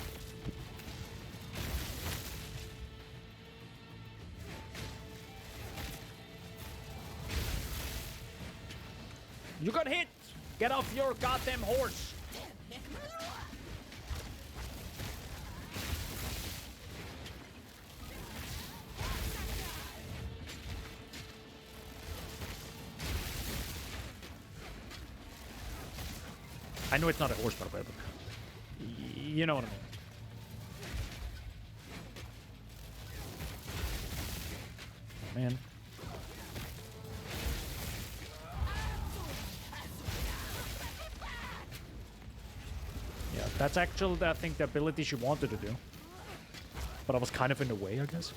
You got hit! Get off your goddamn horse! I know it's not a horse, by the way, but you know what I mean. Oh, man. Yeah, that's actually, I think, the ability she wanted to do. But I was kind of in the way, I guess.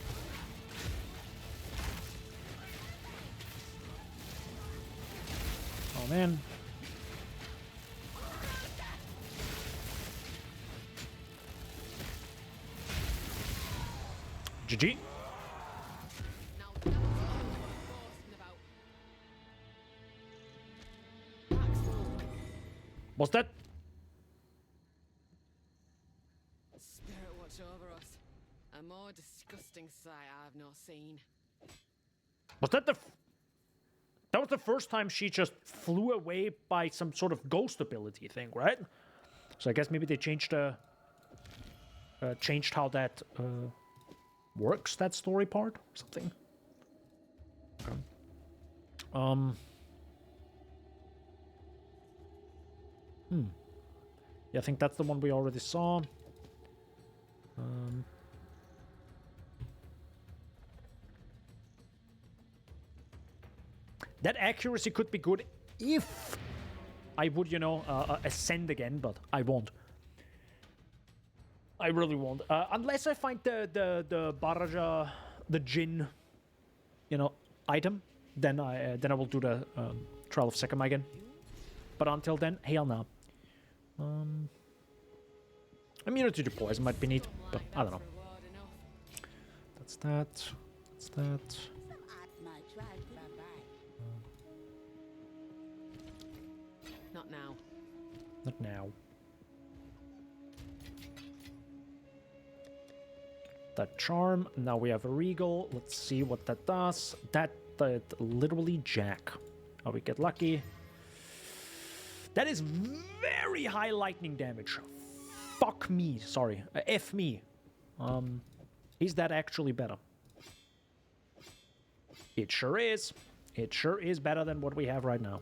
Oh, man. GG. Now that's what I'm boasting about. Max full. What's that? Spirit watch over us. A more disgusting sight I've not seen. Was that the... That was the first time she just flew away by some sort of ghost ability thing, right? So I guess maybe they changed changed how that works, that story part or something. Okay. Yeah, I think that's the one we already saw. That accuracy could be good if I would, you know, ascend again, but I won't. I really won't. Unless I find the Baraja, the Jinn, you know, item, then I will do the Trial of Sekima again. But until then, hell no. Immunity to poison might be neat, but I don't know. Reward enough. That's that. That's that. My tribe could buy. Not now. Not now. That charm. Now we have a regal. Let's see what that does. That literally jack. Oh, we get lucky. That is very high lightning damage. Fuck me. Sorry. F me. Is that actually better? It sure is. It sure is better than what we have right now.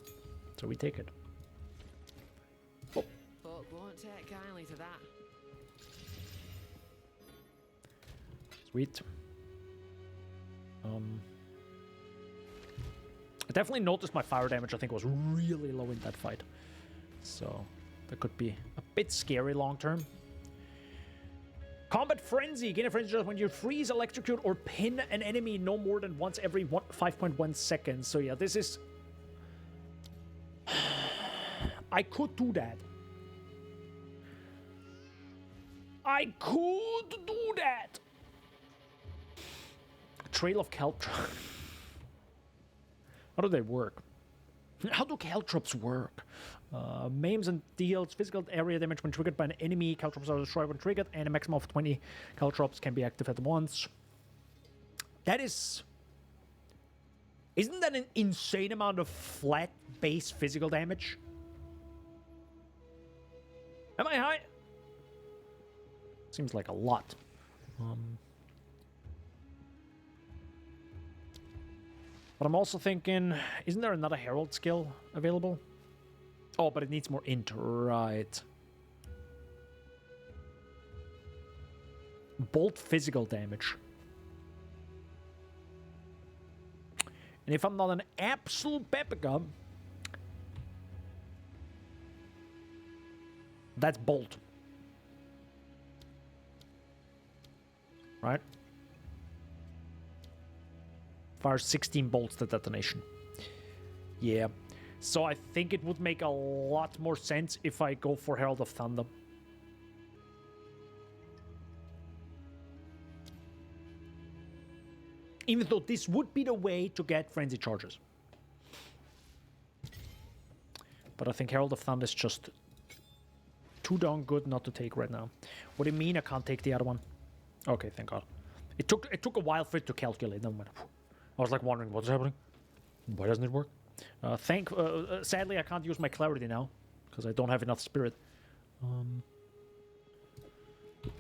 So we take it. Oh. Folk won't take kindly to that. Sweet. I definitely noticed my fire damage, I think, was really low in that fight. So that could be a bit scary long term. Combat Frenzy. Gain a frenzy just when you freeze, electrocute, or pin an enemy no more than once every 5.1 seconds. So yeah, this is... I could do that. I could do that. Trail of Kelp. How do they work? How do caltrops work? Maims and deals physical area damage when triggered by an enemy. Caltrops are destroyed when triggered, and a maximum of 20 caltrops can be active at once. That is... Isn't that an insane amount of flat base physical damage? Am I high? Seems like a lot. But I'm also thinking, isn't there another Herald skill available? Oh, but it needs more int, right. Bolt physical damage. And if I'm not an absolute peppergun, that's bolt. Right? Fires 16 bolts to detonation. Yeah. So I think it would make a lot more sense if I go for Herald of Thunder. Even though this would be the way to get frenzy charges. But I think Herald of Thunder is just too darn good not to take right now. What do you mean I can't take the other one? Okay, thank God. It took a while for it to calculate. Never mind. I was like wondering what's happening. Why doesn't it work? Sadly, I can't use my clarity now because I don't have enough spirit.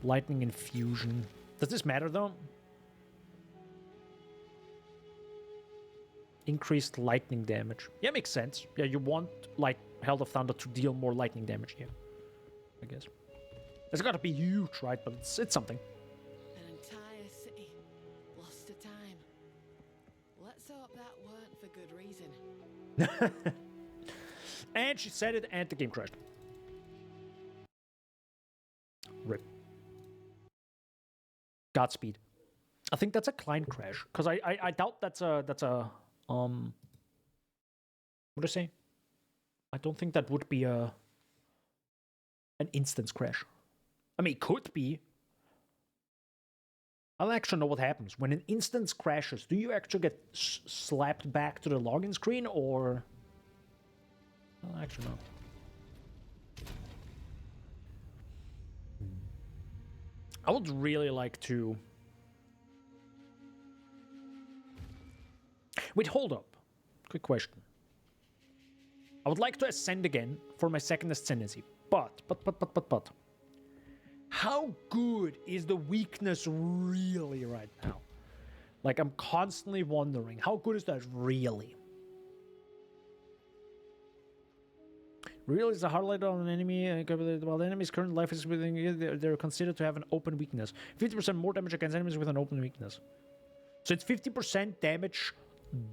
Lightning infusion. Does this matter though? Increased lightning damage. Yeah, makes sense. Yeah, you want like Herald of Thunder to deal more lightning damage here. I guess. It's gotta be huge, right? But it's something. An entire city lost to time. Let's hope that weren't for good reason. And she said it, and the game crashed. Rip. Godspeed. I think that's a client crash because I doubt that's a what do I say? I don't think that would be an instance crash. I mean, it could be. I don't actually know what happens when an instance crashes. Do you actually get slapped back to the login screen, or I don't actually know. I would really like to. Wait, hold up. Quick question. I would like to ascend again for my second ascendancy, but. How good is the weakness really right now? Like, I'm constantly wondering, how good is that really? Really is a highlight on an enemy, while the enemy's current life is within, they're considered to have an open weakness. 50% more damage against enemies with an open weakness. So it's 50% damage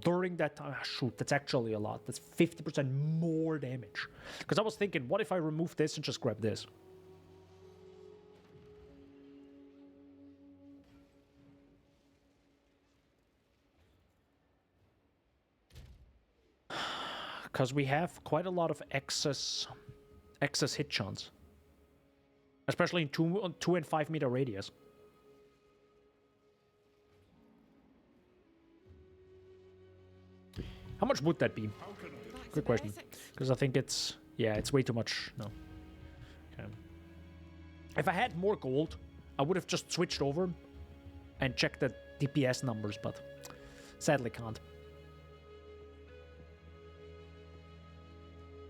during that time. Ah, shoot, that's actually a lot. That's 50% more damage. Because I was thinking, what if I remove this and just grab this? Because we have quite a lot of excess hit chance. Especially in 2 and 5 meter radius. How much would that be? Good question. Because I think it's... Yeah, it's way too much. No. Okay. If I had more gold, I would have just switched over and checked the DPS numbers, but sadly can't.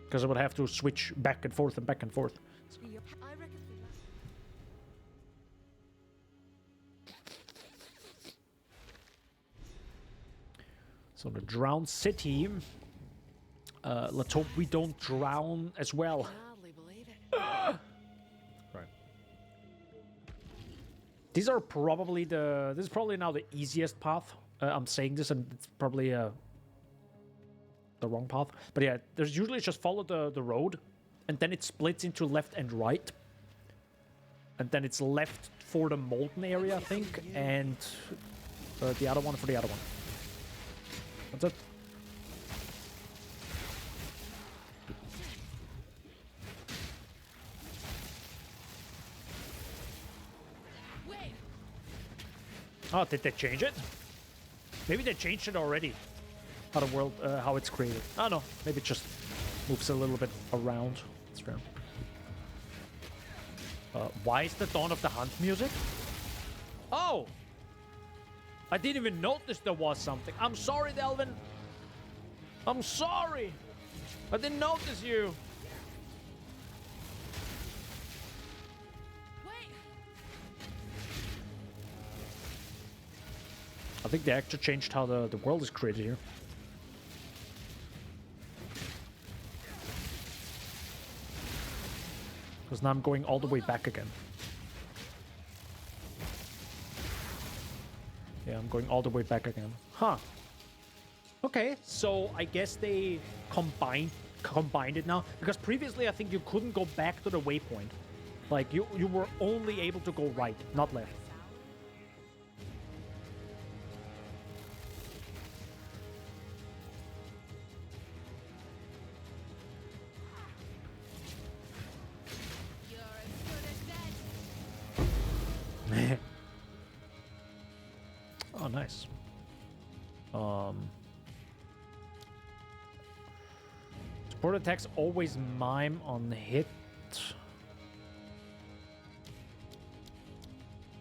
Because I would have to switch back and forth and back and forth. So. I reckon So the drowned city. Let's hope we don't drown as well. hardly believe it. Right. These are probably the... This is probably now the easiest path. I'm saying this and it's probably the wrong path. But yeah, there's usually just follow the road. And then it splits into left and right. And then it's left for the molten area, I think. And the other one for the other one. That's it. Wait, Oh, did they change it? Maybe they changed it already. how the world, how it's created. I don't know. Maybe it just moves a little bit around. That's fair. Why is the Dawn of the Hunt music? Oh! I didn't even notice there was something. I'm sorry, Delvin. I'm sorry. I didn't notice you. Wait! I think they actually changed how the world is created here. Because now I'm going all the way back again. Yeah, I'm going all the way back again. Huh. Okay, so I guess they combined it now. Because previously I think you couldn't go back to the waypoint. Like, you were only able to go right, not left. You're as good as dead. Oh, nice. Support attacks always mime on hit.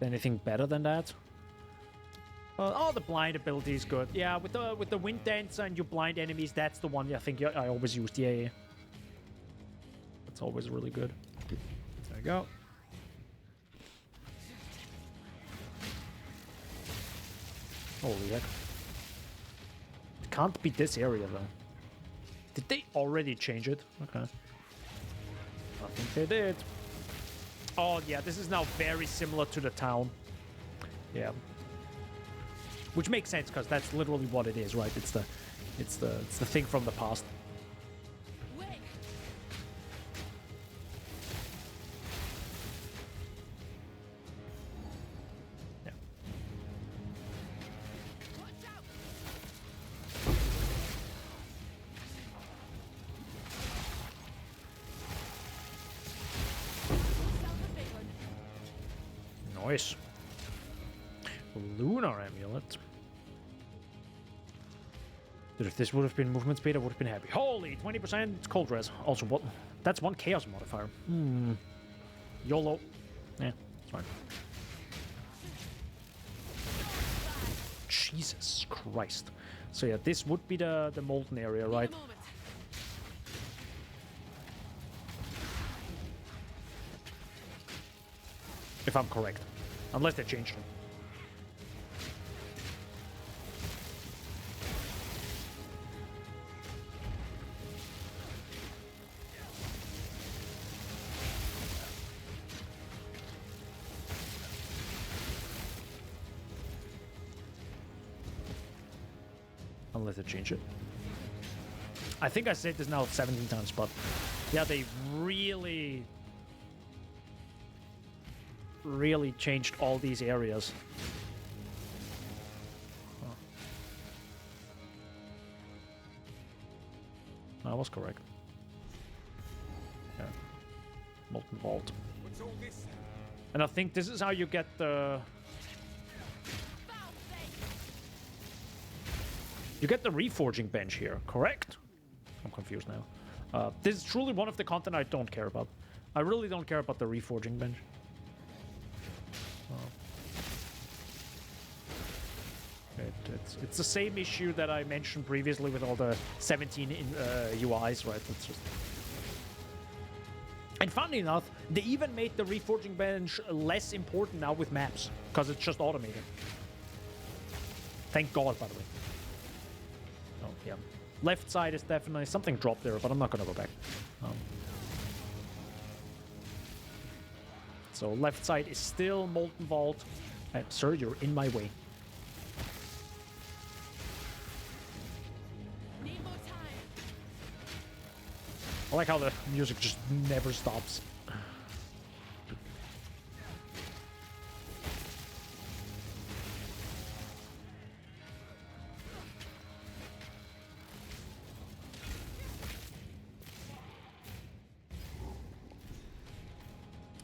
Anything better than that? Oh, the blind ability is good. Yeah, with the wind dancer and you blind enemies, that's the one I think I always used. Yeah. That's always really good. There you go. Holy heck. It can't be this area, though. Did they already change it? Okay. I think they did. Oh, yeah, this is now very similar to the town. Yeah. Which makes sense, because that's literally what it is, right? It's the thing from the past. Wait! Yeah. Watch out! Yourself a big one. Nice. Lunar amulet. Dude, if this would have been movement speed, I would have been happy. Holy, 20% cold res. Also, what? That's one chaos modifier. YOLO. Yeah, it's fine. Jesus Christ. So yeah, this would be the molten area, right? A moment. If I'm correct. Unless they changed it. Unless they change it. I think I said this now 17 times, but yeah, they really changed all these areas. I was correct. Yeah. Molten Vault. What's all this? And I think this is how you get the... You get the reforging bench here, correct? I'm confused now. This is truly one of the content I don't care about. I really don't care about the reforging bench. It's the same issue that I mentioned previously with all the 17 UIs, right? It's just... And funny enough, they even made the reforging bench less important now with maps, because it's just automated. Thank God, by the way. Oh, yeah. Left side is definitely... Something dropped there, but I'm not going to go back. So left side is still Molten Vault. Sir, you're in my way. Need more time. I like how the music just never stops.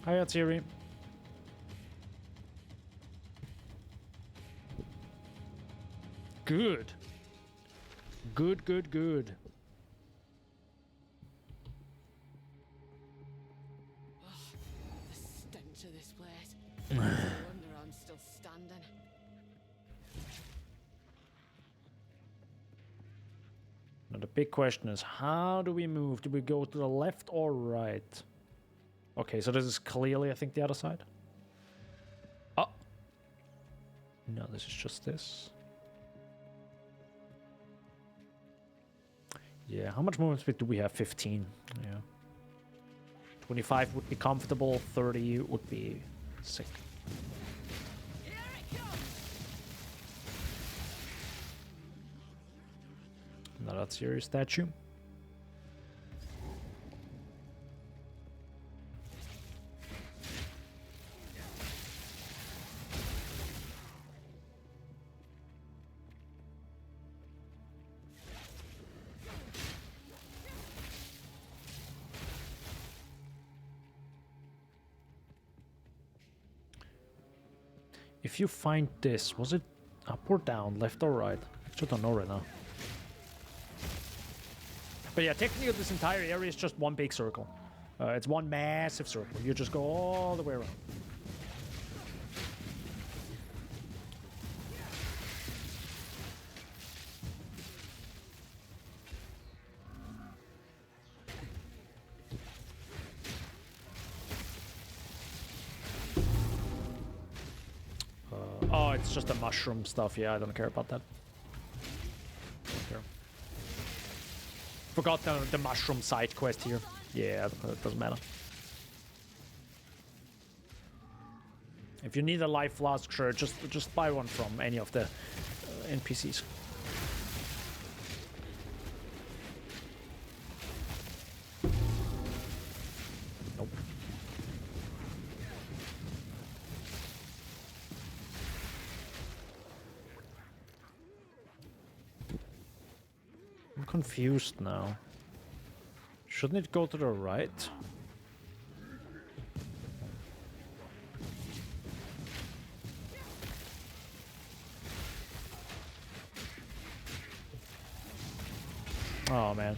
Hiya, Thierry. Good. Good, good, good. The stench of this place. No wonder I'm still standing. Now the big question is, how do we move? Do we go to the left or right? Okay, so this is clearly, I think, the other side. Oh. No, this is just this. Yeah, how much movement speed do we have? 15. Yeah. 25 would be comfortable, 30 would be sick. Not that serious statue. If you find this, was it up or down, left or right? I don't know right now. But yeah, technically this entire area is just one big circle. It's one massive circle. You just go all the way around. Oh, it's just the mushroom stuff. Yeah, I don't care about that. Don't care. Forgot the mushroom side quest here. Yeah, it doesn't matter. If you need a life flask, sure, just buy one from any of the NPCs. Nope. I'm confused now. Shouldn't it go to the right? Oh man.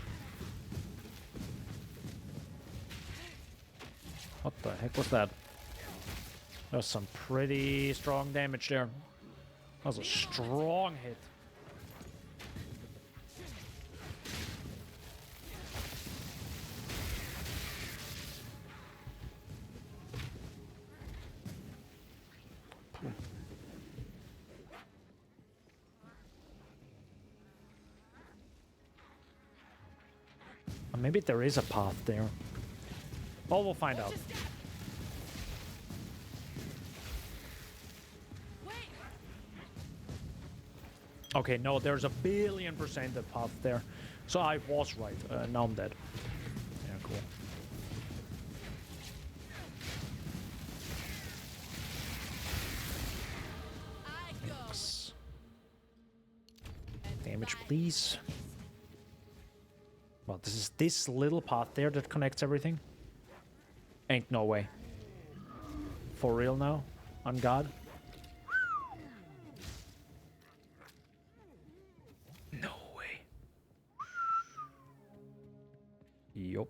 What the heck was that? That was some pretty strong damage there. That was a strong hit. Maybe there is a path there. Oh, we'll find out. Okay, no, there's a billion% a path there. So I was right. Now I'm dead. Yeah, cool. Thanks. Damage, please. Well, this is this little path there that connects everything. Ain't no way. For real now? On God? No way. Yup.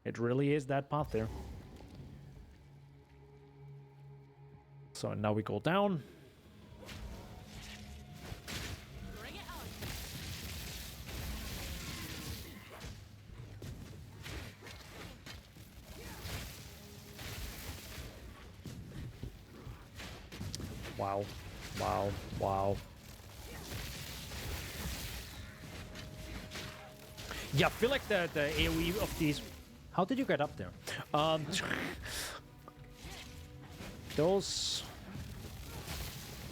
It really is that path there. So now we go down. Wow. Wow. Wow. Yeah, I feel like the AoE of these... How did you get up there? Those...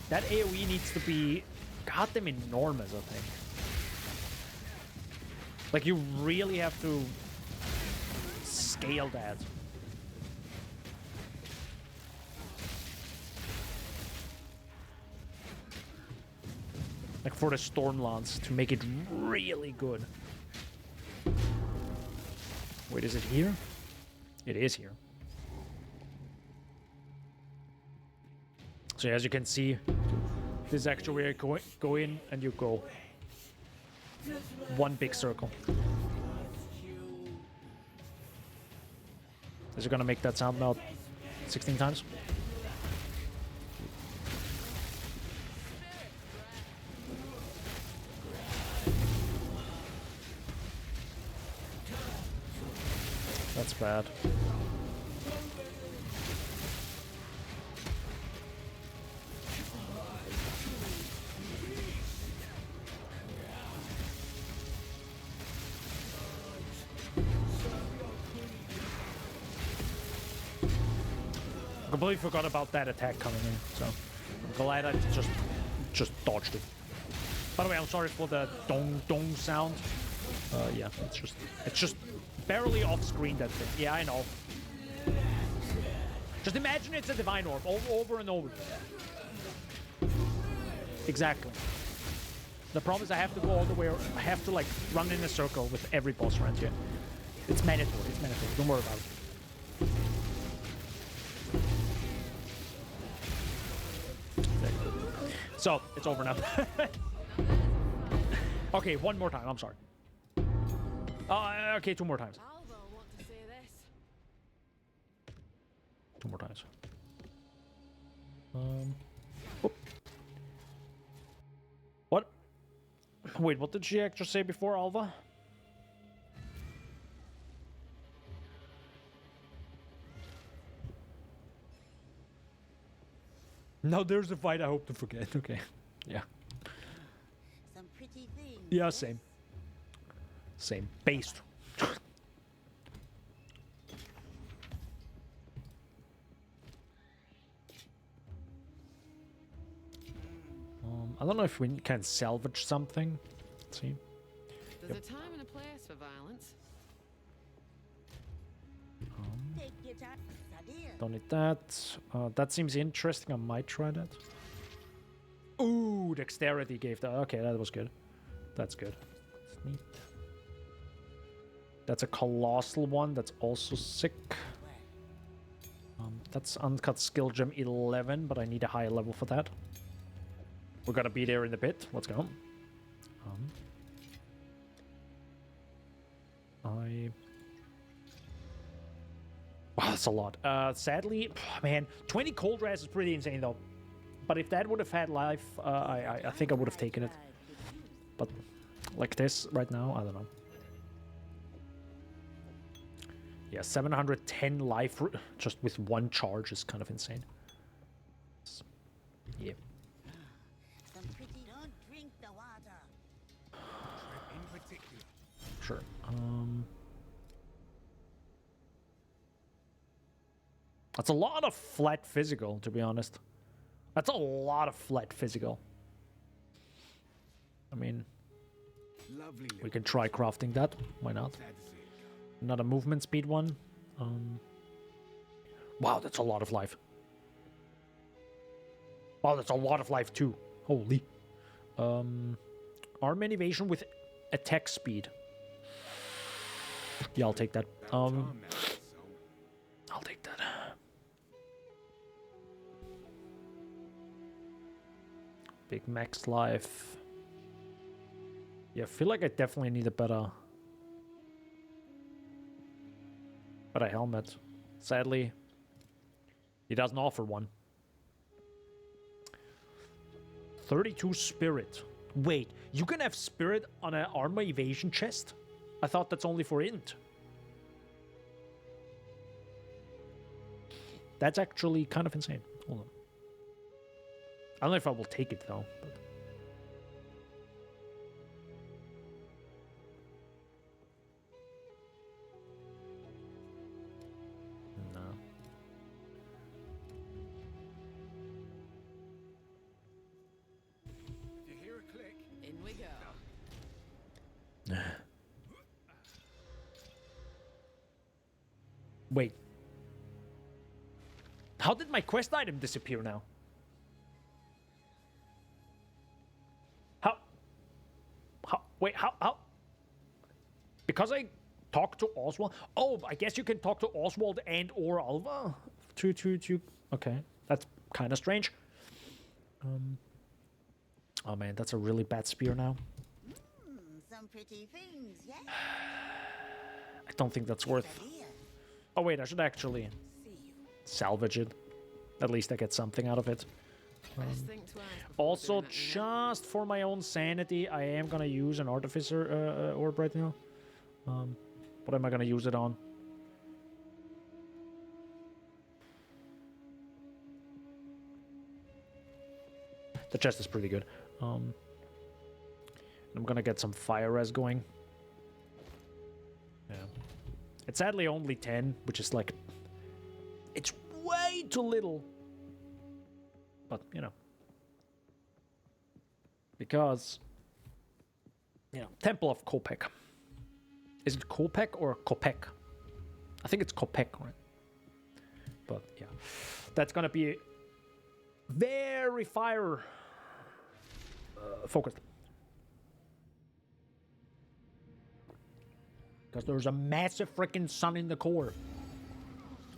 That AoE needs to be goddamn enormous, I think. Like, you really have to scale that. Like for the Stormlance to make it really good. Wait, is it here? It is here. So as you can see, this is actually where you go in and you go. one big circle. Is it gonna make that sound about 16 times? That's bad. I completely forgot about that attack coming in, so I'm glad I just dodged it. By the way, I'm sorry for the dong dong sound. Yeah, it's just barely off screen, that thing. Yeah, I know. Just imagine it's a divine orb over and over. Exactly. The problem is I have to go all the way. I have to like run in a circle with every boss around here. It's mandatory. It's mandatory. Don't worry about it. So it's over now. Okay, one more time. I'm sorry. Okay, two more times. Alva want to say this. Two more times. Whoop. What? Wait, what did she actually say before, Alva? Now there's a fight I hope to forget. Okay. Yeah. Some pretty things. Yeah, yes? same. Same. Based. I don't know if we can salvage something. Let's see. There's a time and a place for violence. Take your time. Sadir. Don't need that. That seems interesting. I might try that. Ooh, dexterity gave that. Okay, that was good. That's good. That's neat. That's a colossal one. That's also sick. That's uncut skill gem 11, but I need a higher level for that. We're gonna be there in a bit. Let's go. Wow, that's a lot. Sadly, man, 20 cold res is pretty insane though. But if that would have had life, I think I would have taken it. But like this right now, I don't know. Yeah, 710 life just with one charge is kind of insane. Yeah. Some pretty. Don't drink the water. In particular. Sure. That's a lot of flat physical, to be honest. That's a lot of flat physical. I mean, Lovely. we can try crafting that. Why not? Another movement speed one. Wow, that's a lot of life. Wow, that's a lot of life too. Holy. Arm evasion with attack speed. Yeah, I'll take that. I'll take that. Big max life. Yeah, I feel like I definitely need a better helmet. Sadly, he doesn't offer one. 32 spirit. Wait, you can have spirit on an armor evasion chest? I thought that's only for int. That's actually kind of insane. Hold on. I don't know if I will take it though. But... no. If you hear a click, In we go. Wait. How did my quest item disappear now? Wait, how? Because I talked to Oswald? Oh, I guess you can talk to Oswald and or Alva? Okay, that's kind of strange. Oh man, that's a really bad spear now. Some some pretty things, yes? I don't think that's worth... Idea. Oh wait, I should actually salvage it. At least I get something out of it. Best thing to ask before Also, doing anything else. just for my own sanity, I am gonna use an Artificer orb right now. What am I gonna use it on? The chest is pretty good. I'm gonna get some fire res going. Yeah. It's sadly only 10, which is like... It's way too little. But, you know. Because... You know, Temple of Kopek. Is it Kopek or Kopek? I think it's Kopek, right? But, yeah. That's gonna be very fire... focused. Because there's a massive freaking sun in the core.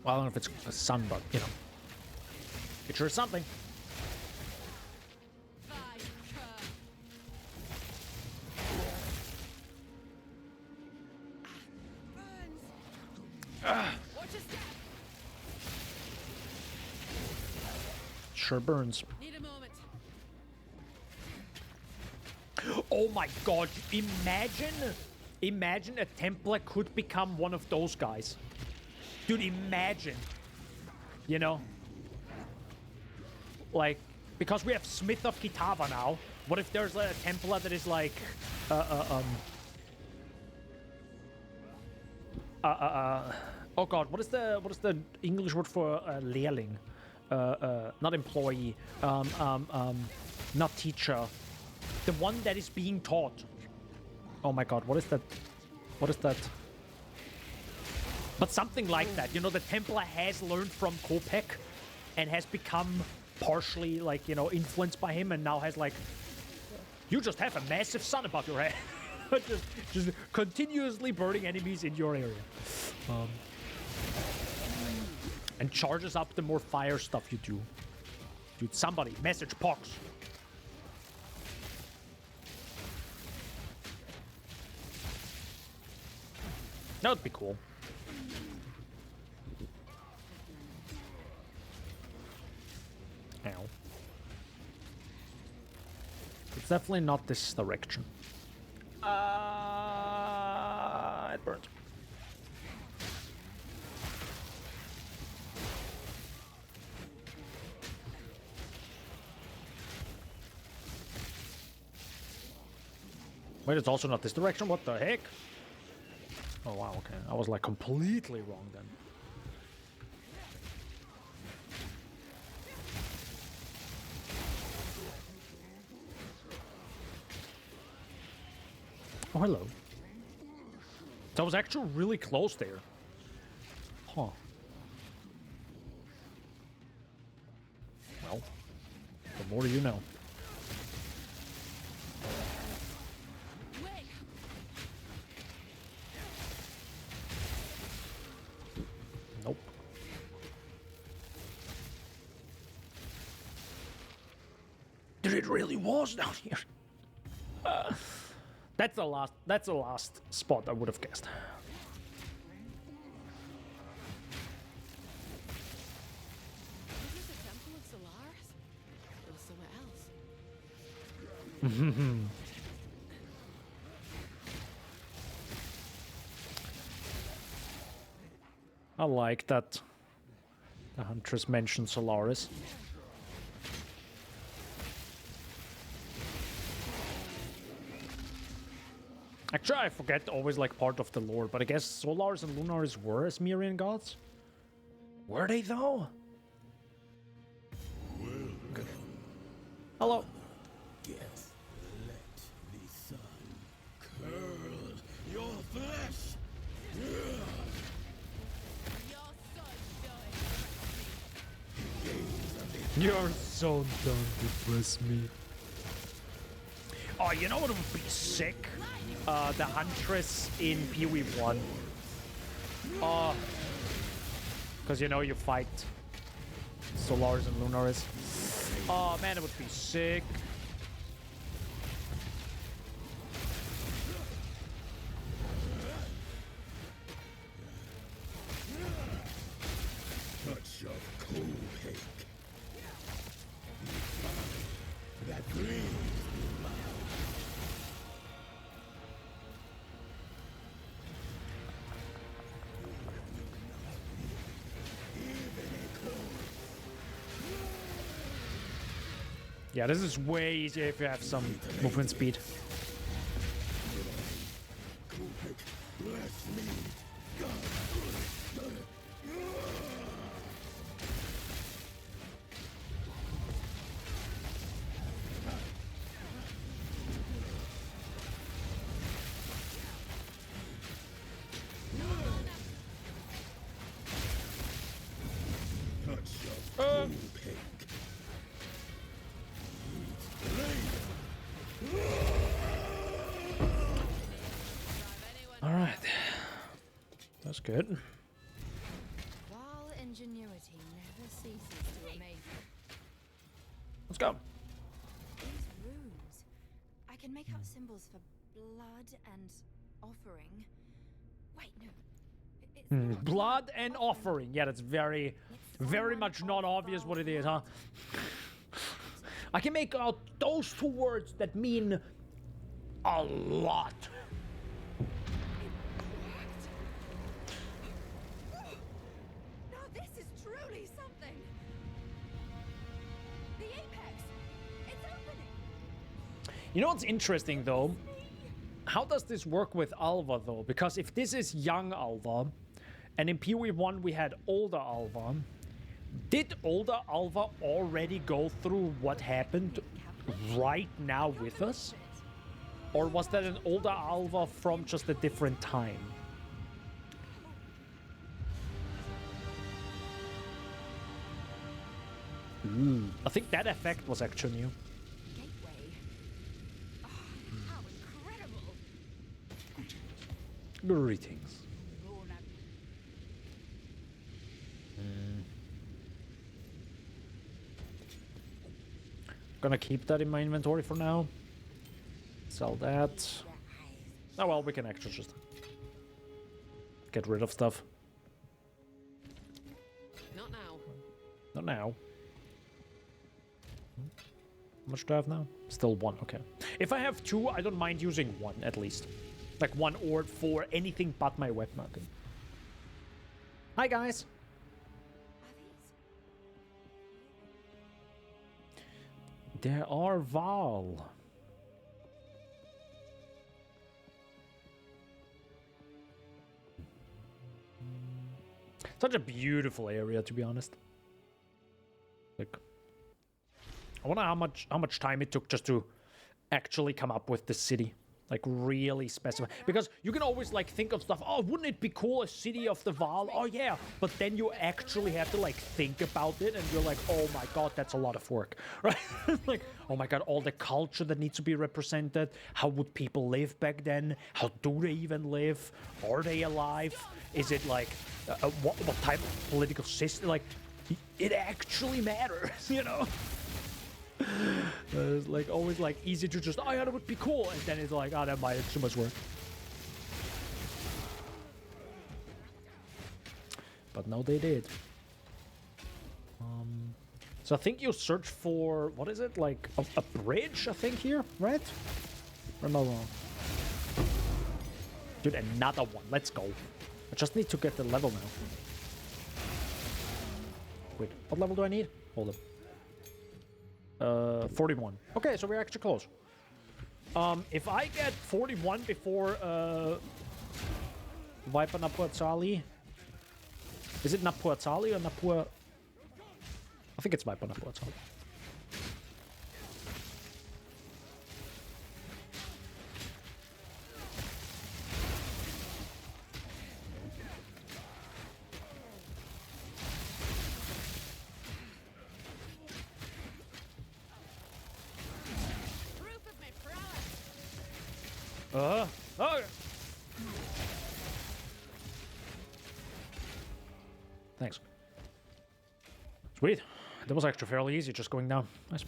Well, I don't know if it's a sun, but, you know. It sure is something. Sure burns. Need a moment. Oh my god, imagine a Templar could become one of those guys. Dude, imagine. You know? Like, because we have Smith of Kitava now, what if there's a Templar that is like, oh god, what is the English word for lehrling? Not employee, not teacher. The one that is being taught. Oh my god, what is that? What is that? But something like that. You know, the Templar has learned from Kopek and has become partially, like, you know, influenced by him and now has, like... You just have a massive sun above your head. just continuously burning enemies in your area. And charges up the more fire stuff you do. Dude, somebody, message Pox. That would be cool. Ow. It's definitely not this direction. It burnt. Wait, it's also not this direction? What the heck? Oh wow, okay. I was like completely wrong then. Oh, hello. That was actually really close there. Huh. Well, the more you know. Nope. Dude, it really was down here. That's the last spot I would have guessed. Is this a temple of Solaris? Or somewhere else? I like that the Huntress mentioned Solaris. Actually, I forget always like part of the lore, but I guess Solaris and Lunaris were Asmerian gods? Were they though? Welcome. Hello. Yes, let the sun curl your flesh. You're so done to press me. Oh, you know what would be sick? The Huntress in PoE1. Oh. Because, you know, you fight Solaris and Lunaris. Oh, man, it would be sick. Yeah, this is way easier if you have some movement speed. Alright. That's good. While ingenuity never ceases to amaze me. Let's go. These runes, I can make out symbols for blood and offering. Wait, no. It's not Blood and offering. Yeah, that's very much not obvious what it is, huh? I can make out those two words that mean a lot. Now this is truly something. The apex. It's opening. You know what's interesting though? How does this work with Alva though? Because if this is young Alva, and in PoE1 we had older Alva, did older Alva already go through what happened right now with us? Or was that an older Alva from just a different time? I think that effect was actually new. Gateway. Oh, how incredible. Greetings. Gonna keep that in my inventory for now. Sell that. Oh well, we can actually just get rid of stuff. Not now. Not now. How much do I have now? Still one, okay. If I have two, I don't mind using one at least. Like one orb for anything but my web mountain. Hi guys! There are Val. Such a beautiful area, to be honest. Like, I wonder how much time it took just to actually come up with the city. Like, really specify. Because you can always, like, think of stuff. Oh, wouldn't it be cool, a city of the Val? Oh, yeah. But then you actually have to, like, think about it. And you're like, oh, my God, that's a lot of work. Right? Like, oh, my God, all the culture that needs to be represented. How would people live back then? How do they even live? Are they alive? Is it, like, what type of political system? Like, it actually matters, you know? It's like always like easy to just, oh yeah, that would be cool, and then it's like, oh, that might have too much work. But no, they did. So I think you search for, what is it, like a bridge, I think here, right? Or am I wrong? Dude, another one, let's go. I just need to get the level now. Wait, what level do I need? Hold up. 41. Okay, so we're actually close. If I get 41 before Viper Napuatsali, is it Napuatsali or Napua? I think it's Viper Napuatsali. Okay. Thanks. Sweet. That was actually fairly easy, just going down. Nice.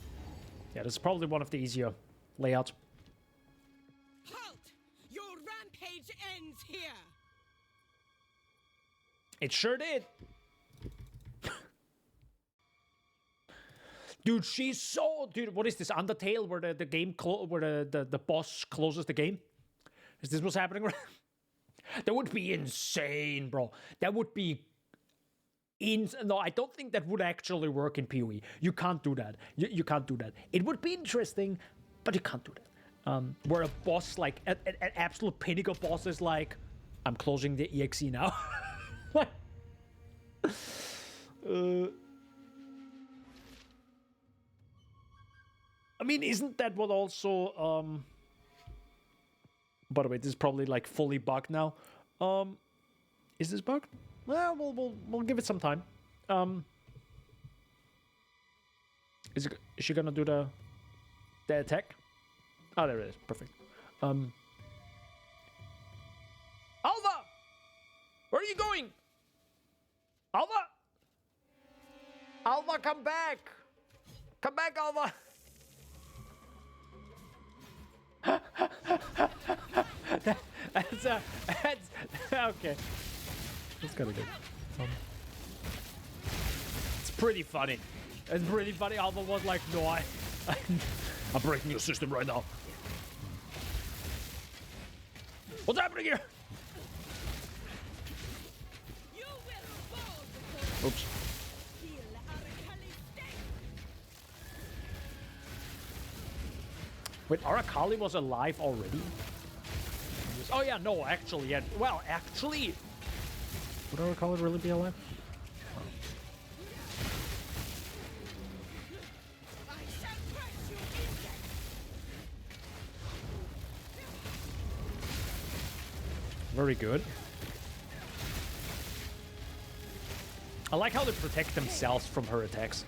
Yeah, this is probably one of the easier layouts. Halt! Your rampage ends here! It sure did. Dude, she's so... Dude, what is this? Undertale, where the game... where the boss closes the game? Is this what's happening? That would be insane, bro. That would be No, I don't think that would actually work in PoE. You can't do that. You can't do that. It would be interesting, but you can't do that. Where a boss, like an absolute pinnacle boss, is like, I'm closing the EXE now. I mean, isn't that what also? By the way, this is probably like fully bugged now. Is this bugged? Well, we'll give it some time. Is she gonna do the attack? Oh, there it is. Perfect. Alva, where are you going? Alva, Alva, come back! Come back, Alva! that's okay. That's kind of good. It's pretty funny. It's pretty funny. Alva was like, "No, I'm breaking your system right now." What's happening here? Oops. Wait, Arakali was alive already? Oh yeah, no, actually, yeah. Well, actually, would Arakali really be alive? Oh. Very good. I like how they protect themselves from her attacks.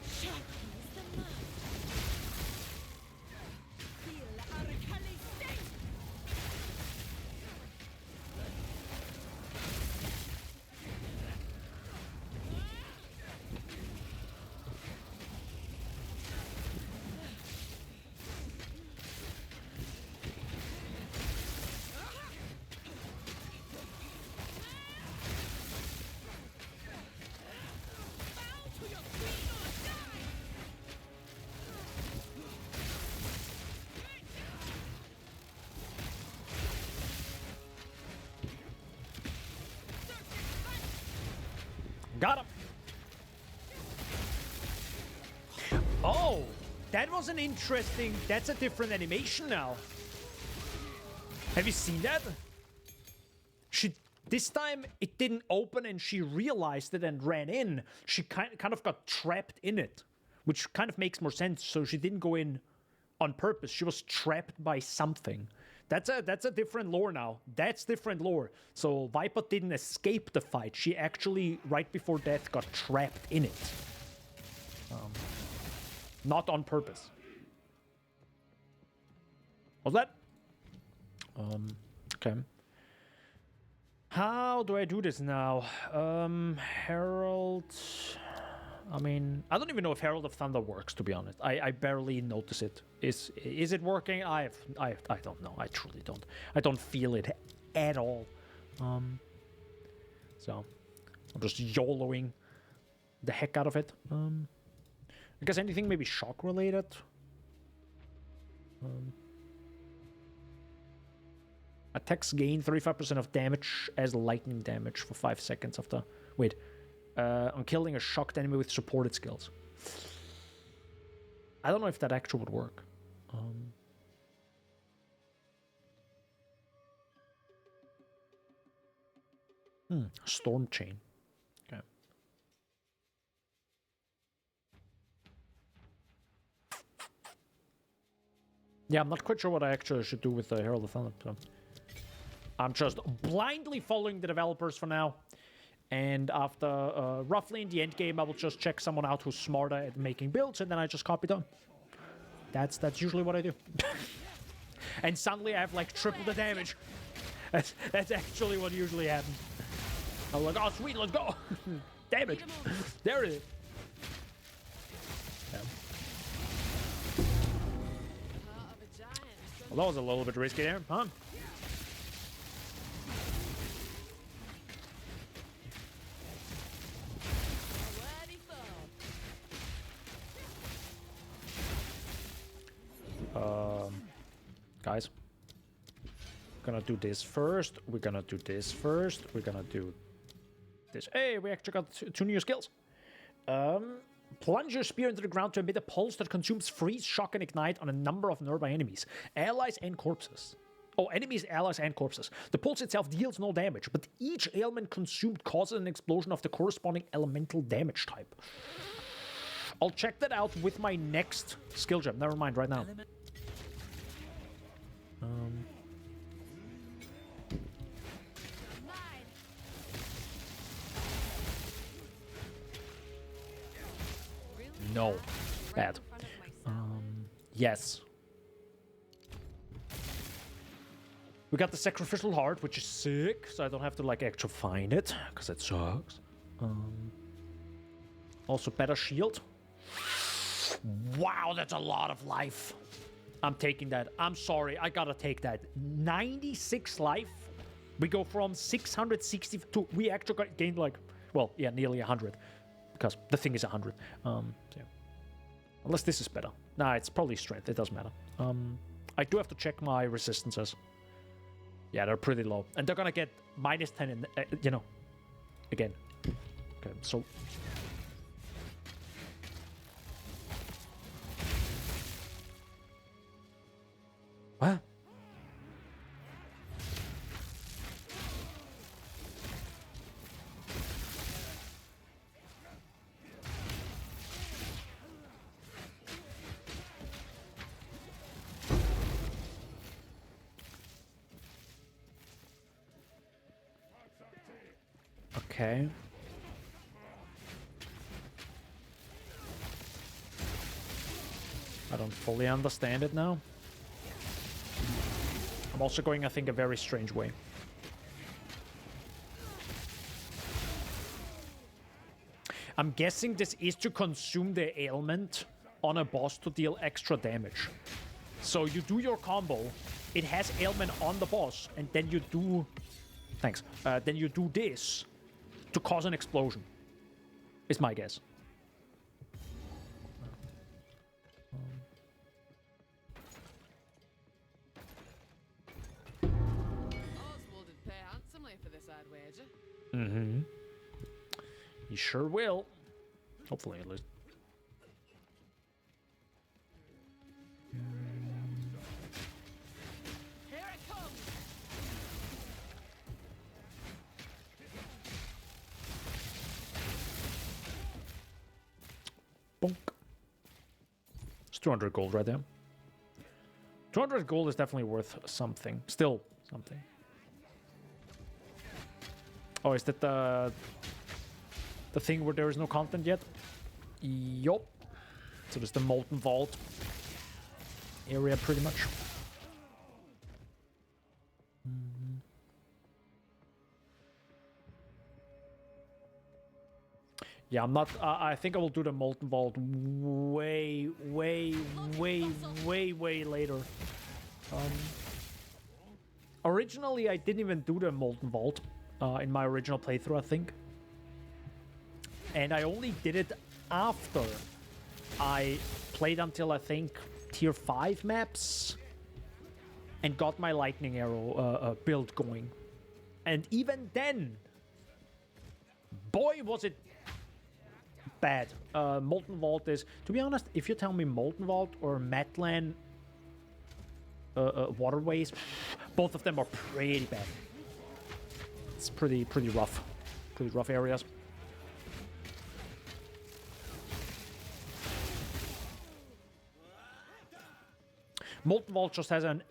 Got him. Oh, that was an interesting... That's a different animation now. Have you seen that? This time it didn't open and she realized it and ran in. She kind of got trapped in it, which kind of makes more sense. So she didn't go in on purpose. She was trapped by something. That's a different lore now. That's different lore. So Viper didn't escape the fight. She actually, right before death, got trapped in it. Not on purpose. What's that? Okay. How do I do this now? Herald... I mean, I don't even know if Herald of Thunder works, to be honest. I barely notice it. Is it working? I don't know. I truly don't. I don't feel it at all. So I'm just YOLOing the heck out of it. I guess anything maybe shock related. Attacks gain 35% of damage as lightning damage for 5 seconds after. Wait. On killing a shocked enemy with supported skills. I don't know if that actually would work. Storm Chain. Okay. Yeah, I'm not quite sure what I actually should do with the Herald of Thunder. So I'm just blindly following the developers for now. And after roughly in the end game, I will just check someone out who's smarter at making builds, and then I just copy them. That's usually what I do. And suddenly I have like triple the damage. That's actually what usually happens. I'm like, oh sweet, let's go. Damage. There it is. Yeah. Well, that was a little bit risky there, huh? Guys, we're gonna do this first. We're gonna do this first. We're gonna do this. Hey, we actually got two new skills. Plunge your spear into the ground to emit a pulse that consumes freeze, shock, and ignite on a number of nearby enemies, allies, and corpses. Oh, enemies, allies, and corpses. The pulse itself deals no damage, but each ailment consumed causes an explosion of the corresponding elemental damage type. I'll check that out with my next skill gem. Never mind, right now. No. Bad. Yes. We got the sacrificial heart, which is sick, so I don't have to like actually find it, because it sucks. Also better shield. Wow, that's a lot of life. I'm taking that. I'm sorry, I gotta take that. 96 life. We go from 660 to we actually got gained like, well, yeah, nearly 100. Because the thing is 100. So yeah. Unless this is better. Nah, it's probably strength. It doesn't matter. I do have to check my resistances. Yeah, they're pretty low. And they're gonna get minus 10 in, you know, again. Okay, so... What? Okay. I don't fully understand it now. I'm also going, I think, a very strange way. I'm guessing this is to consume the ailment on a boss to deal extra damage. So you do your combo, it has ailment on the boss, and then you do... Thanks. Then you do this to cause an explosion. Is my guess. Oswald would pay handsomely for this, I'd wager. Mm-hmm. You sure will. Hopefully, at least. Here it comes! Bonk. It's 200 gold right there. 200 gold is definitely worth something. Still something. Oh, is that the thing where there is no content yet? Yup. So there's the Molten Vault area pretty much. Yeah, I'm not... I think I will do the Molten Vault way later. Originally, I didn't even do the Molten Vault in my original playthrough, I think. And I only did it after I played until, I think, tier 5 maps and got my Lightning Arrow build going. And even then, boy, was it bad. Molten Vault is, to be honest, if you tell me Molten Vault or Matlan Waterways, both of them are pretty bad. It's pretty rough. Pretty rough areas. Molten Vault just has an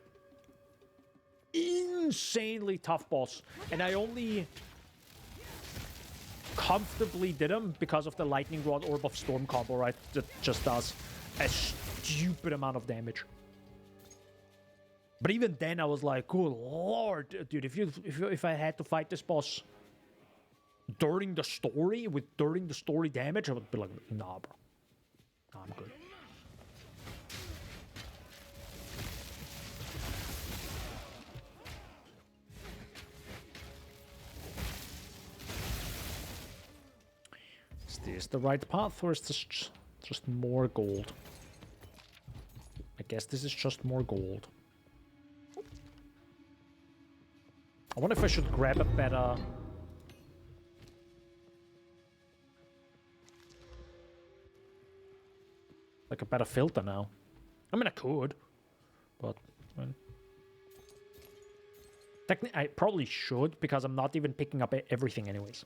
insanely tough boss, and I only comfortably did him because of the Lightning Rod Orb of Storm combo, right? That just does a stupid amount of damage. But even then, I was like, "Good lord, dude! If I had to fight this boss during the story during the story damage, I would be like, nah, bro, nah, I'm good." Is this the right path, or is this just more gold? I guess this is just more gold. I wonder if I should grab a better like a better filter now. I mean, I could, but I mean, technically, I probably should because I'm not even picking up everything anyways.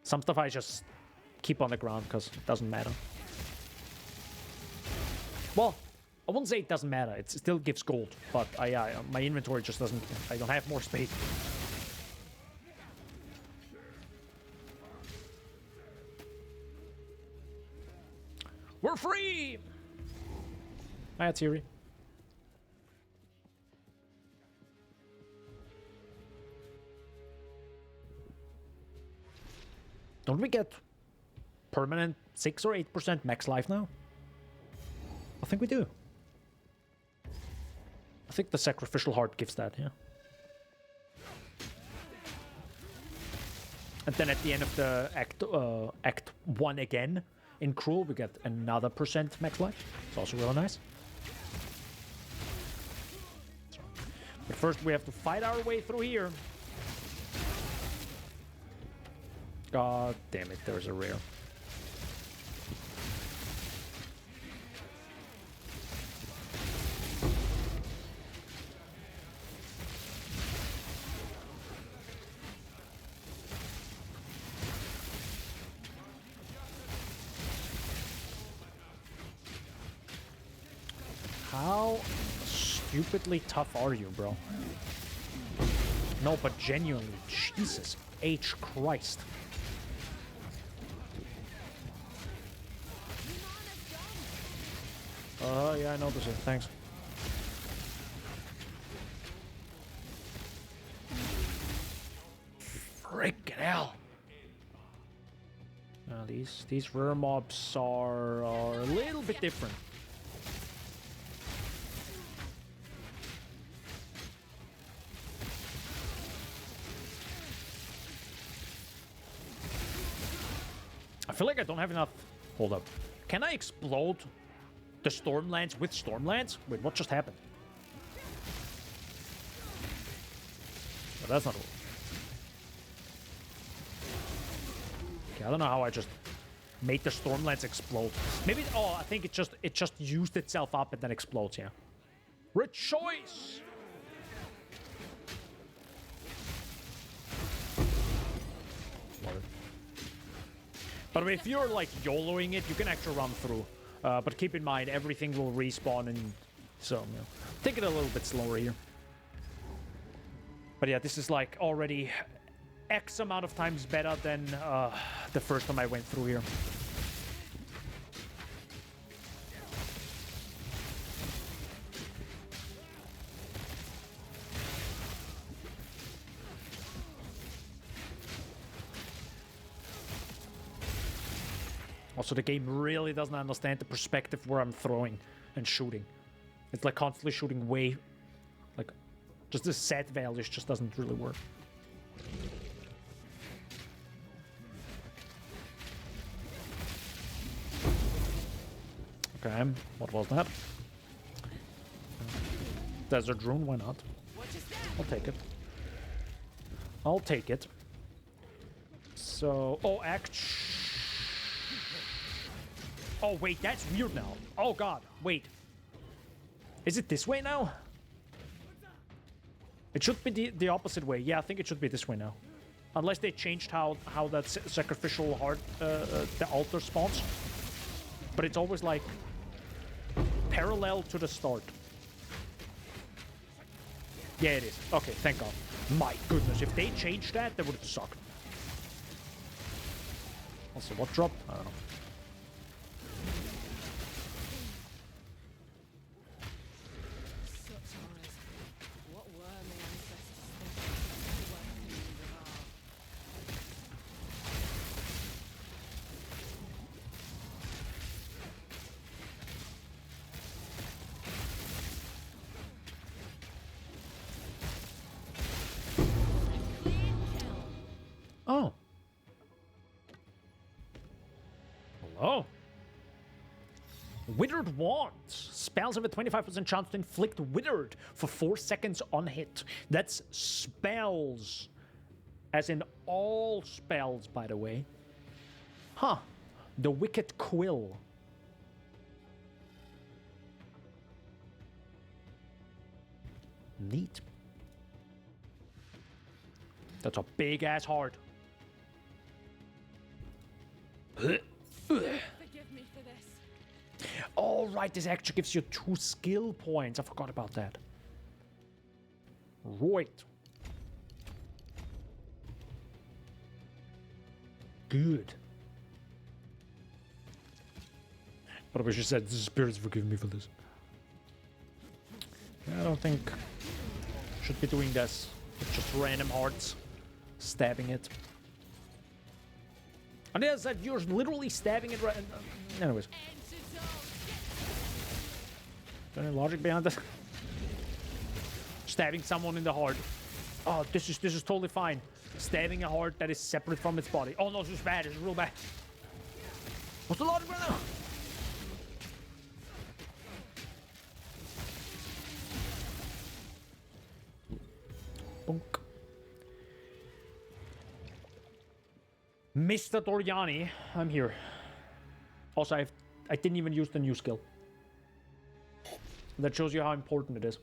Some stuff I just keep on the ground because it doesn't matter. Well, I wouldn't say it doesn't matter. It still gives gold, but my inventory just doesn't. I don't have more space. We're free! Hiya, Thierry. Don't we get permanent 6 or 8% max life now? I think we do. I think the sacrificial heart gives that, yeah. And then at the end of the act 1 again, in Cruel, we get another % max life. It's also really nice. But first we have to fight our way through here. God damn it, there's a rare. How stupidly tough are you, bro? No, but genuinely, Jesus H. Christ. Yeah, I noticed it. Thanks. Frickin' hell. These rare mobs are a little bit different. I feel like I don't have enough. Hold up. Can I explode the Stormlands with Stormlands? Wait, what just happened? Oh, that's not. Okay, I don't know how I just made the Stormlands explode. Maybe. Oh, I think it just used itself up and then explodes. Yeah. Rejoice. But if you're like YOLOing it, you can actually run through. But keep in mind, everything will respawn, and so you know, take it a little bit slower here. But yeah, this is like already X amount of times better than the first time I went through here. Also, the game really doesn't understand the perspective where I'm throwing and shooting. It's like constantly shooting way... Like, just the set values just doesn't really work. Okay, what was that? Desert Rune, why not? I'll take it. I'll take it. So... Oh, Oh, wait, that's weird now. Oh, God, wait. Is it this way now? It should be the opposite way. Yeah, I think it should be this way now. Unless they changed how that sacrificial heart, the altar spawns. But it's always, like, parallel to the start. Yeah, it is. Okay, thank God. My goodness, if they changed that, that would have sucked. Also, what dropped? I don't know. Oh. Hello. Withered Wands. Spells have a 25% chance to inflict Withered for 4 seconds on hit. That's spells. As in all spells, by the way. Huh. The Wicked Quill. Neat. That's a big ass heart. Forgive me for this. All right, this actually gives you 2 skill points. I forgot about that. Right. Good. But I wish you said, the spirits forgive me for this. I don't think should be doing this. It's just random hearts. Stabbing it. On the other side, you're literally stabbing it right... anyways. Is there any logic behind this? Stabbing someone in the heart. Oh, this is totally fine. Stabbing a heart that is separate from its body. Oh no, this is bad. This is real bad. What's the logic right now? Bonk. Mr. Doriani, I'm here. Also, I didn't even use the new skill. That shows you how important it is.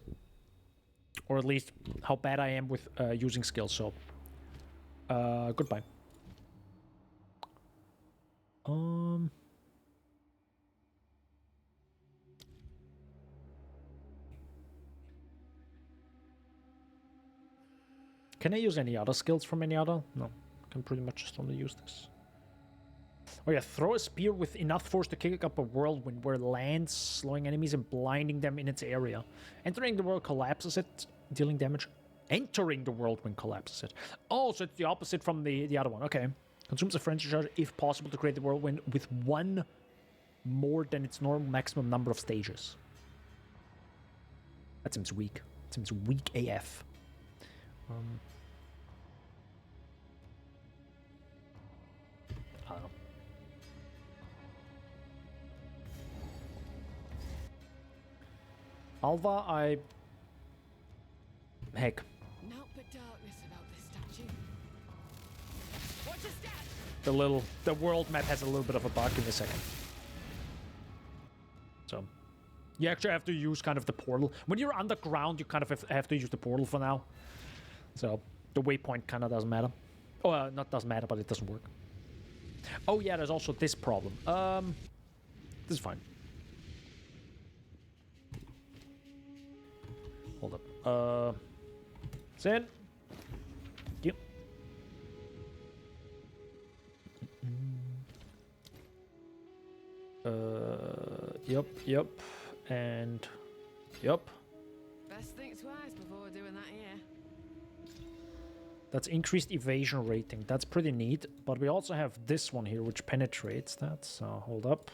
Or at least how bad I am with using skills, so... goodbye. Can I use any other skills from any other? No. I can pretty much just only use this. Oh yeah, throw a spear with enough force to kick up a whirlwind where it lands, slowing enemies and blinding them in its area. Entering the world collapses it, dealing damage. Entering the whirlwind collapses it. Oh, so it's the opposite from the other one. Okay. Consumes a frenzy charge if possible to create the whirlwind with 1 more than its normal maximum number of stages. That seems weak. That seems weak AF. I don't know. Alva, heck. Naught but darkness about this statue. Watch your step! The world map has a little bit of a bug in a second. So, you actually have to use kind of the portal. When you're underground, you kind of have to use the portal for now. So, the waypoint kind of doesn't matter. Oh, not doesn't matter, but it doesn't work. Oh yeah, there's also this problem. This is fine. Hold up. Zen. Yep. Yep. And yep. Best think twice before doing that here. That's increased evasion rating. That's pretty neat. But we also have this one here, which penetrates that. So hold up.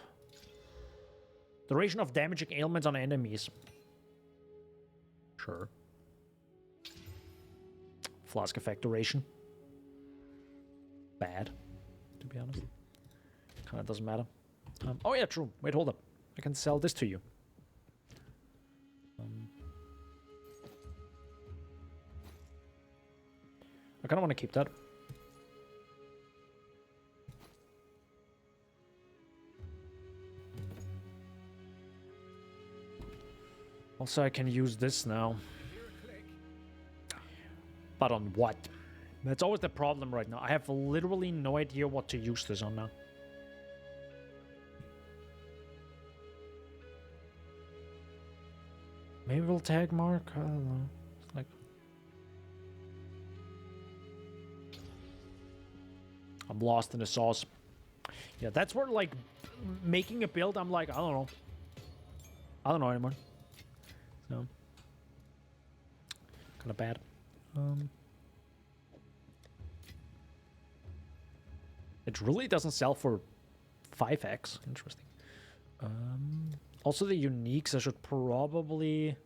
Duration of damaging ailments on enemies. Sure. Flask effect duration. Bad, to be honest. Kind of doesn't matter. Oh yeah, true. Wait, hold up. I can sell this to you. I kind of want to keep that. Also, I can use this now. But on what? That's always the problem right now. I have literally no idea what to use this on now. Maybe we'll tag Mark? I don't know. It's like... I'm lost in the sauce. Yeah, that's where, like, making a build, I'm like, I don't know. I don't know anymore. So. Kind of bad. It really doesn't sell for 5x. Interesting. Also the uniques, I should probably...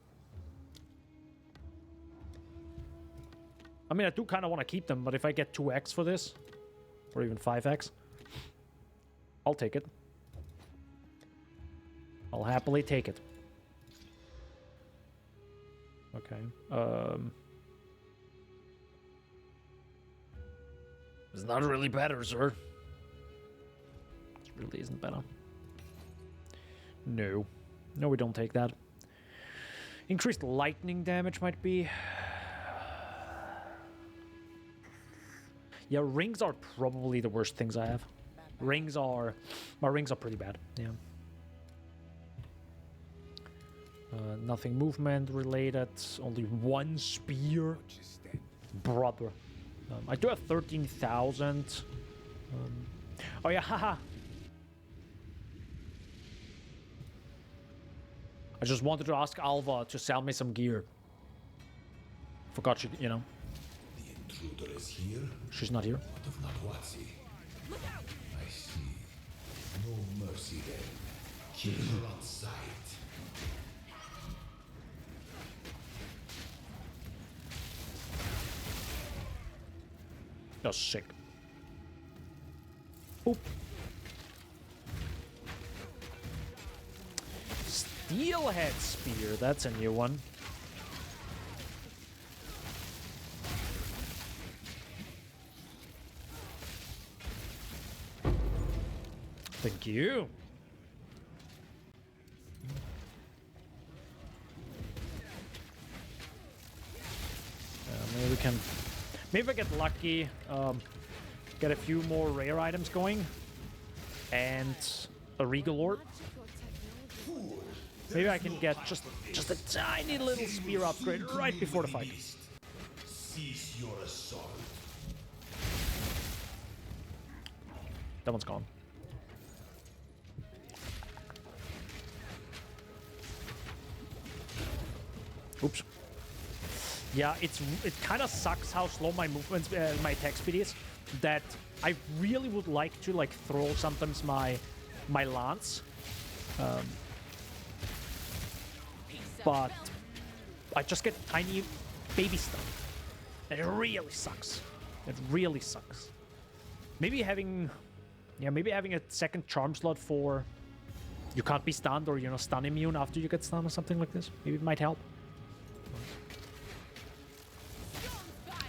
I mean, I do kind of want to keep them, but if I get 2x for this, or even 5x, I'll take it. I'll happily take it. Okay. It's not really better, sir. really isn't better. No. No, we don't take that. Increased lightning damage might be. Yeah, rings are probably the worst things I have. My rings are pretty bad. Yeah. Nothing movement related. Only one spear. Brother. I do have 13,000. Oh yeah, haha. I just wanted to ask Alva to sell me some gear. Forgot she, you know. The intruder is here. She's not here. What of Nahuatzi? I see. No mercy then. Kill her on sight. That's sick. Oop. Steelhead spear, that's a new one. Thank you. Maybe we can. Maybe I get lucky. Get a few more rare items going, and a regal orb. Maybe I can get just a tiny little spear upgrade right before the fight. Cease your assault. That one's gone. Oops. Yeah, it kind of sucks how slow my movements, my attack speed is. That I really would like to like throw sometimes my lance, but I just get tiny baby stuff, and it really sucks. It really sucks. Maybe having a second charm slot for you can't be stunned or stun immune after you get stunned or something like this. Maybe it might help.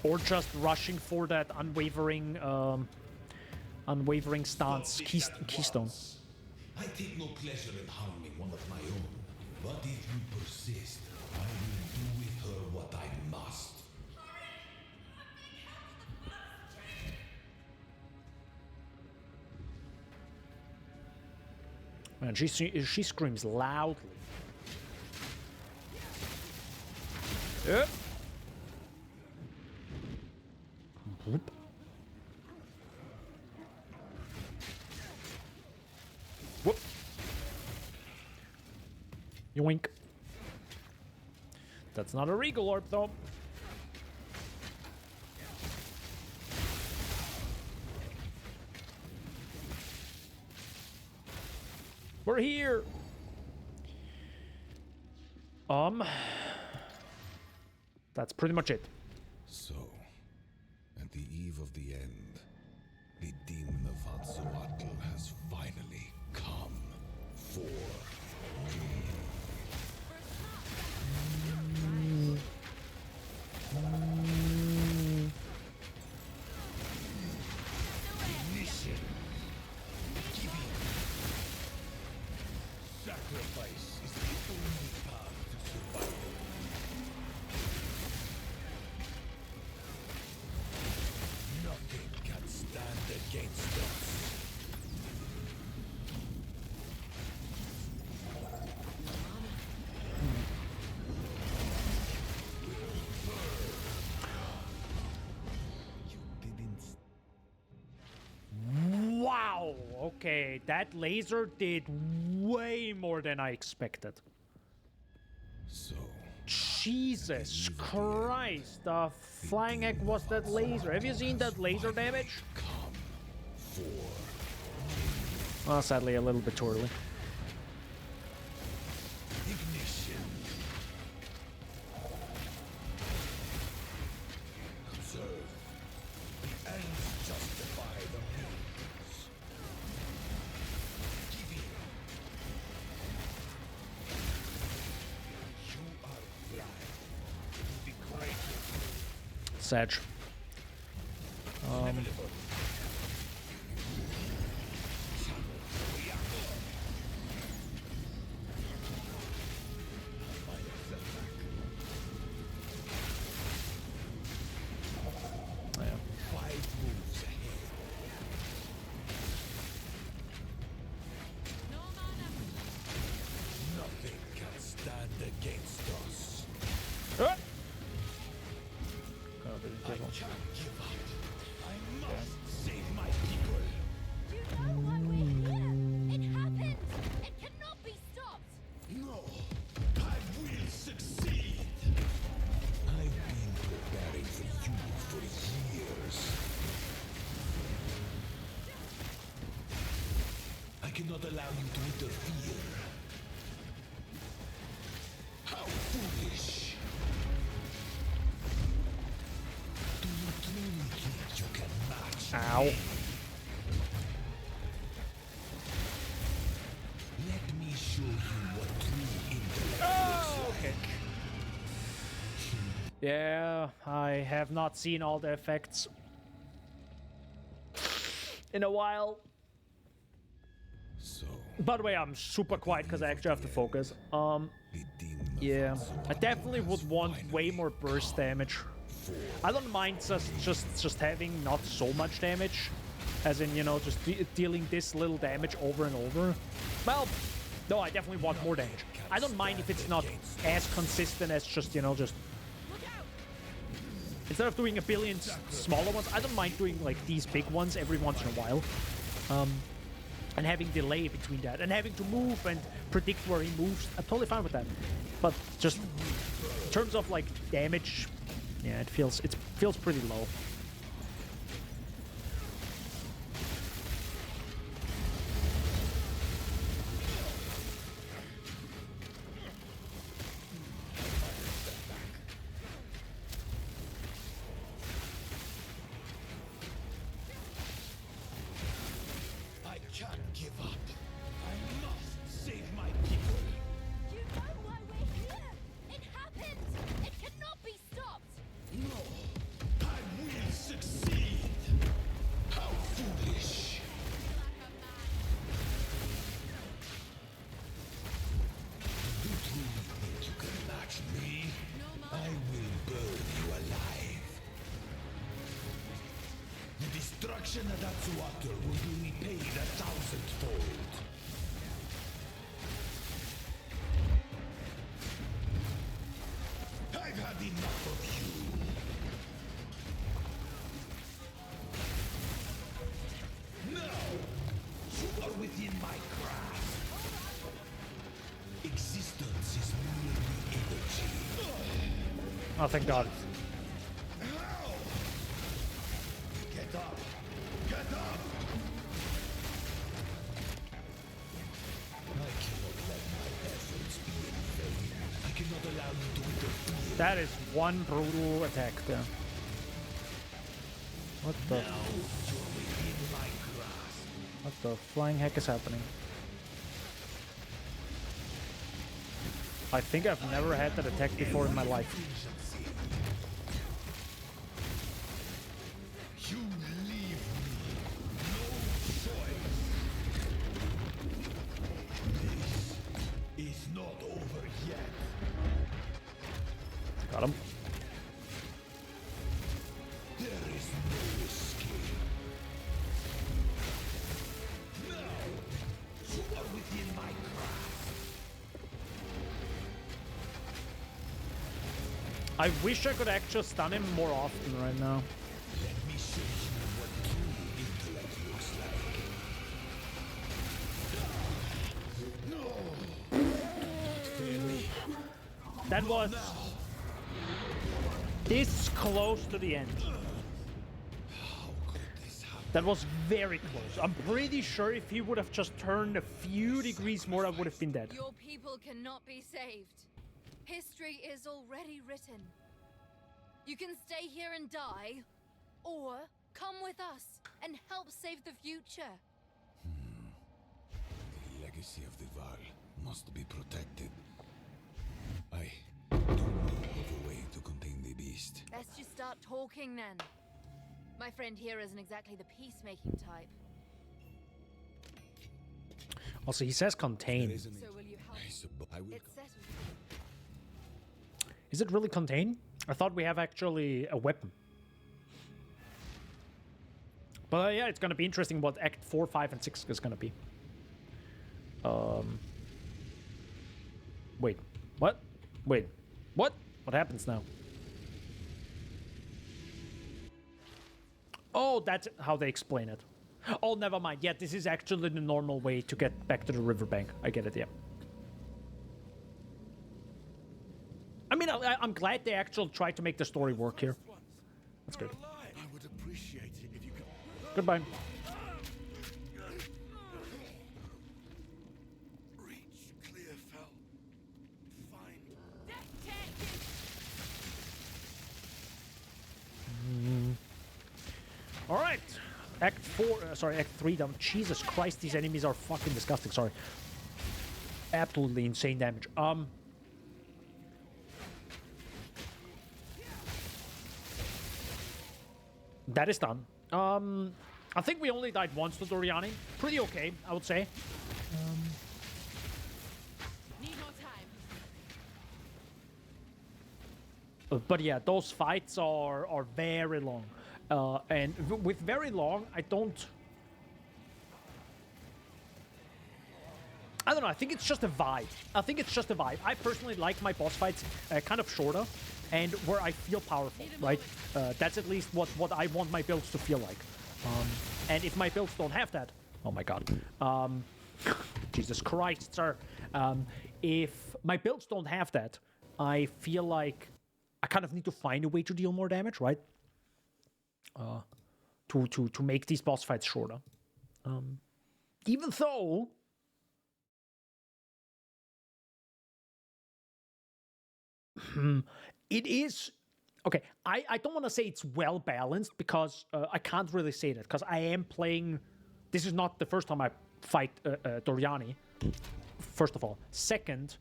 Or just rushing for that unwavering stance keystone. I take no pleasure in harming one of my own, but if you persist, I will do with her what I must. Man, she screams loudly. Yep. Whoop. Whoop. Yoink. That's not a regal orb, though. We're here. That's pretty much it. So, at the eve of the end, the demon of Hatzoatl has finally come for me. Ignition. Giving. Sacrifice is the only path to survival. Nothing can stand against us. Wow. Okay, that laser did way more than I expected. So, Jesus Christ, the flying heck was that laser? Have you seen that laser damage? come for Well, sadly, a little bit too early. ignition. Observe. The ends justify the means. Giving. You are blind. The greatest. Sag. can't give up. I must save my people. You know why we're here. It happened. It cannot be stopped. No, I will succeed. I've been preparing for you for years. I cannot allow you to interfere. How foolish! Do you truly think you can match Ow. me? Let me show you what true intellect looks like. Yeah, I have not seen all the effects in a while. So, By the way, I'm super quiet because I actually have to focus. the demon of Yeah, I Huntress definitely would has want way finally more burst come. damage. I don't mind just having not so much damage, as in, you know, just dealing this little damage over and over. Well, no, I definitely want more damage. I don't mind if it's not as consistent as just, you know, just instead of doing a billion smaller ones, I don't mind doing like these big ones every once in a while. And having delay between that, and having to move and predict where he moves, I'm totally fine with that. But just in terms of like damage, yeah, it feels pretty low. I can't give up. I must save my people. You know why we're here. It happened. It cannot be stopped. No, I will succeed. How foolish. Do you truly think you can match me? I will burn you alive. The destruction of that water will be repaid 1,000-fold. I've had enough of you. Now, you are within my grasp. Existence is merely energy. Oh, thank God. How? Get up! Get up! I cannot let my efforts be in vain. I cannot allow you to interfere. That is one brutal attack there. What the? Now you're within my grasp. What the flying heck is happening? I think I've never had that attack before in my life. You leave me no choice. This is not over yet. Got him. There is no escape. Now, you are within my grasp. I wish I could actually stun him more often right now. Let me show you what true intellect looks like. No! Don't fear me. That was this close to the end. How could this happen? That was very close. I'm pretty sure if he would have just turned a few degrees more, I would have been dead. Your people cannot be saved. History is already written. You can stay here and die, or come with us and help save the future. The legacy of the Val must be protected. I do know of a way to contain the beast. Let's just start talking then. My friend here isn't exactly the peacemaking type. Also, he says contain. So will you help? I will. It's settled. Is it really contain? I thought we have actually a weapon. But yeah, it's gonna be interesting what Act 4, 5, and 6 is gonna be. Wait. What? Wait. What? What happens now? Oh, that's how they explain it. Oh, never mind. Yeah, this is actually the normal way to get back to the riverbank. I get it, yeah. I mean, I'm glad they actually tried to make the story work here. That's good. I would appreciate it if you could. Goodbye. Reach Clearfell. Find. All right. Act 4, sorry, Act 3 down. Jesus Christ, these enemies are fucking disgusting. Sorry. Absolutely insane damage. That is done. I think we only died once to Doriani. Pretty okay, I would say. Need more time. But yeah, those fights are very long. And with very long, I don't know, I think it's just a vibe. I personally like my boss fights kind of shorter and where I feel powerful, right? That's at least what I want my builds to feel like. And if my builds don't have that, oh my god. Jesus Christ, sir. If my builds don't have that, I feel like I kind of need to find a way to deal more damage, right? To make these boss fights shorter. Even though it is okay. I don't want to say it's well balanced because I can't really say that because I am playing. This is not the first time I fight Doriani. First of all, second,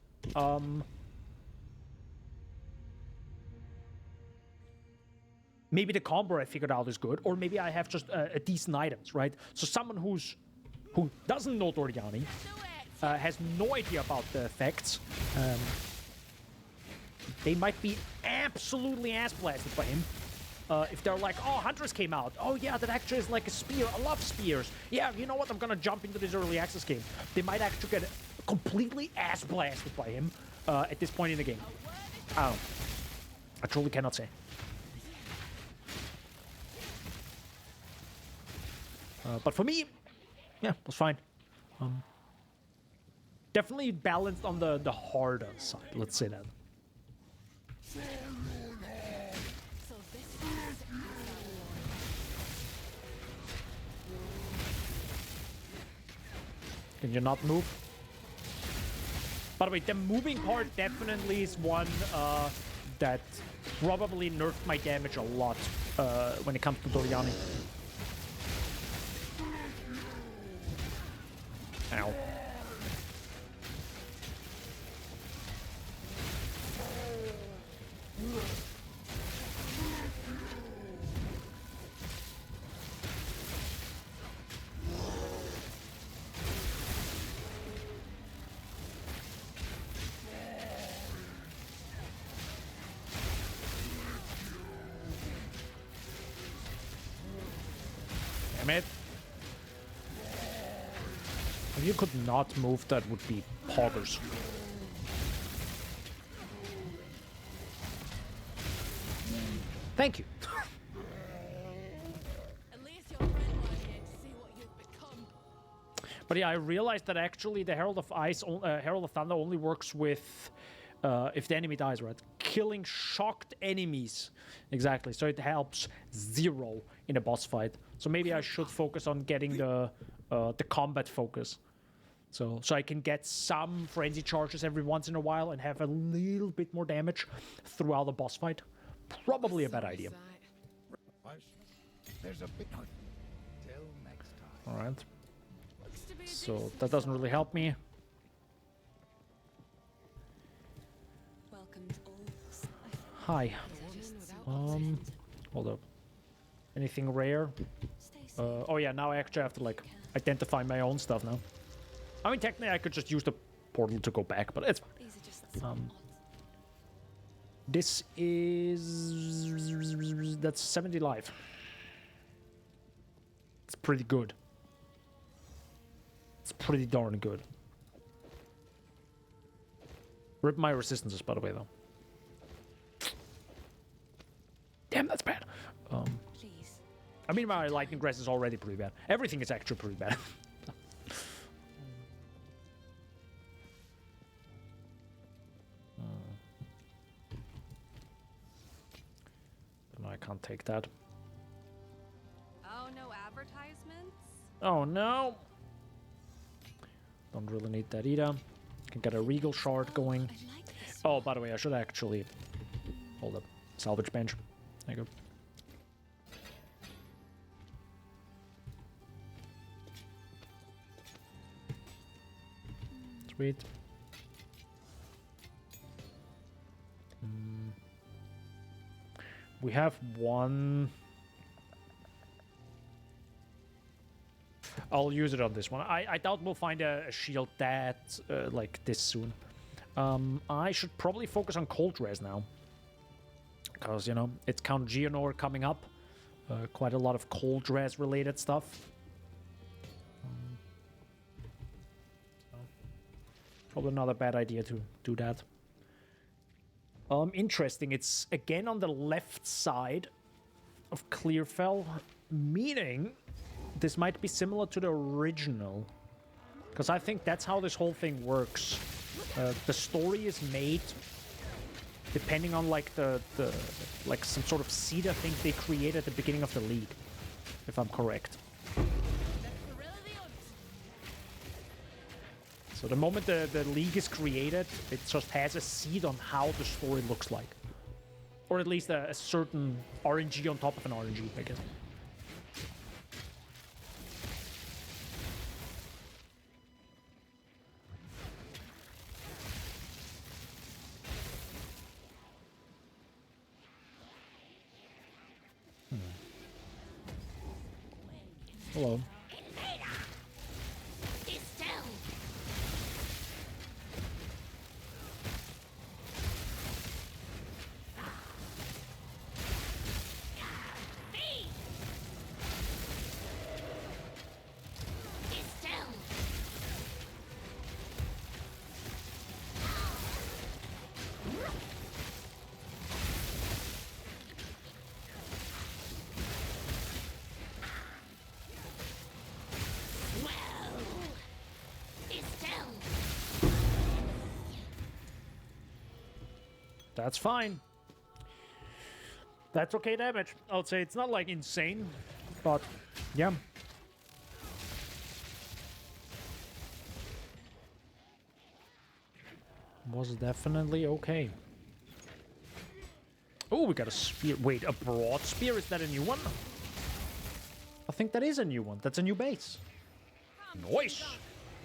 maybe the combo I figured out is good, or maybe I have just decent items, right? So someone who doesn't know Doriani, has no idea about the effects, they might be absolutely ass blasted by him. If they're like, oh, Huntress came out. Oh yeah, that actually is like a spear. I love spears. Yeah, you know what? I'm gonna jump into this early access game. They might actually get completely ass blasted by him at this point in the game. I don't know. I truly cannot say. But for me, yeah, it was fine. Definitely balanced on the harder side, let's say that. So this is Can you not move? By the way, the moving part definitely is one that probably nerfed my damage a lot when it comes to Doriani. Ow. Damn it. If you could not move, that would be poggers. Thank you. at least your friend was here to see what you've become. But yeah, I realized that actually the Herald of Ice, Herald of Thunder only works with if the enemy dies, right? Killing shocked enemies. Exactly. So it helps 0 in a boss fight. So maybe I should focus on getting the combat focus. So I can get some frenzy charges every once in a while and have a little bit more damage throughout the boss fight. Probably a bad idea. There's a big till next time. All right. So that doesn't really help me. Welcome to all. Hi. Hold up. Anything rare? Oh yeah, now I actually have to like identify my own stuff now. I mean, technically I could just use the portal to go back, but it's fine. These are just some odds. This is... that's 70 life. It's pretty good. It's pretty darn good. Rip my resistances, by the way, though. Damn, that's bad. Please. I mean, my lightning grass is already pretty bad. Everything is actually pretty bad. No, I can't take that. Oh, no advertisements? Oh no! Don't really need that either. Can get a regal shard going. Oh, by the way, I should actually hold up. Salvage bench. There you go. Sweet. We have one. I'll use it on this one. I doubt we'll find a shield that like this soon. I should probably focus on cold res now. Because, you know, it's Count Geonor coming up. Quite a lot of cold res related stuff. Probably not a bad idea to do that. Interesting. It's again on the left side of Clearfell, meaning this might be similar to the original. Because I think that's how this whole thing works. The story is made depending on like the like some sort of seed I think they create at the beginning of the league, if I'm correct. So the moment the league is created, it just has a seed on how the story looks like. Or at least a certain RNG on top of an RNG, I guess. Hello. That's fine. That's okay damage. I would say it's not like insane, but yeah. Was definitely okay. Oh, we got a spear. Wait, a broad spear? Is that a new one? I think that is a new one. That's a new base. Nice.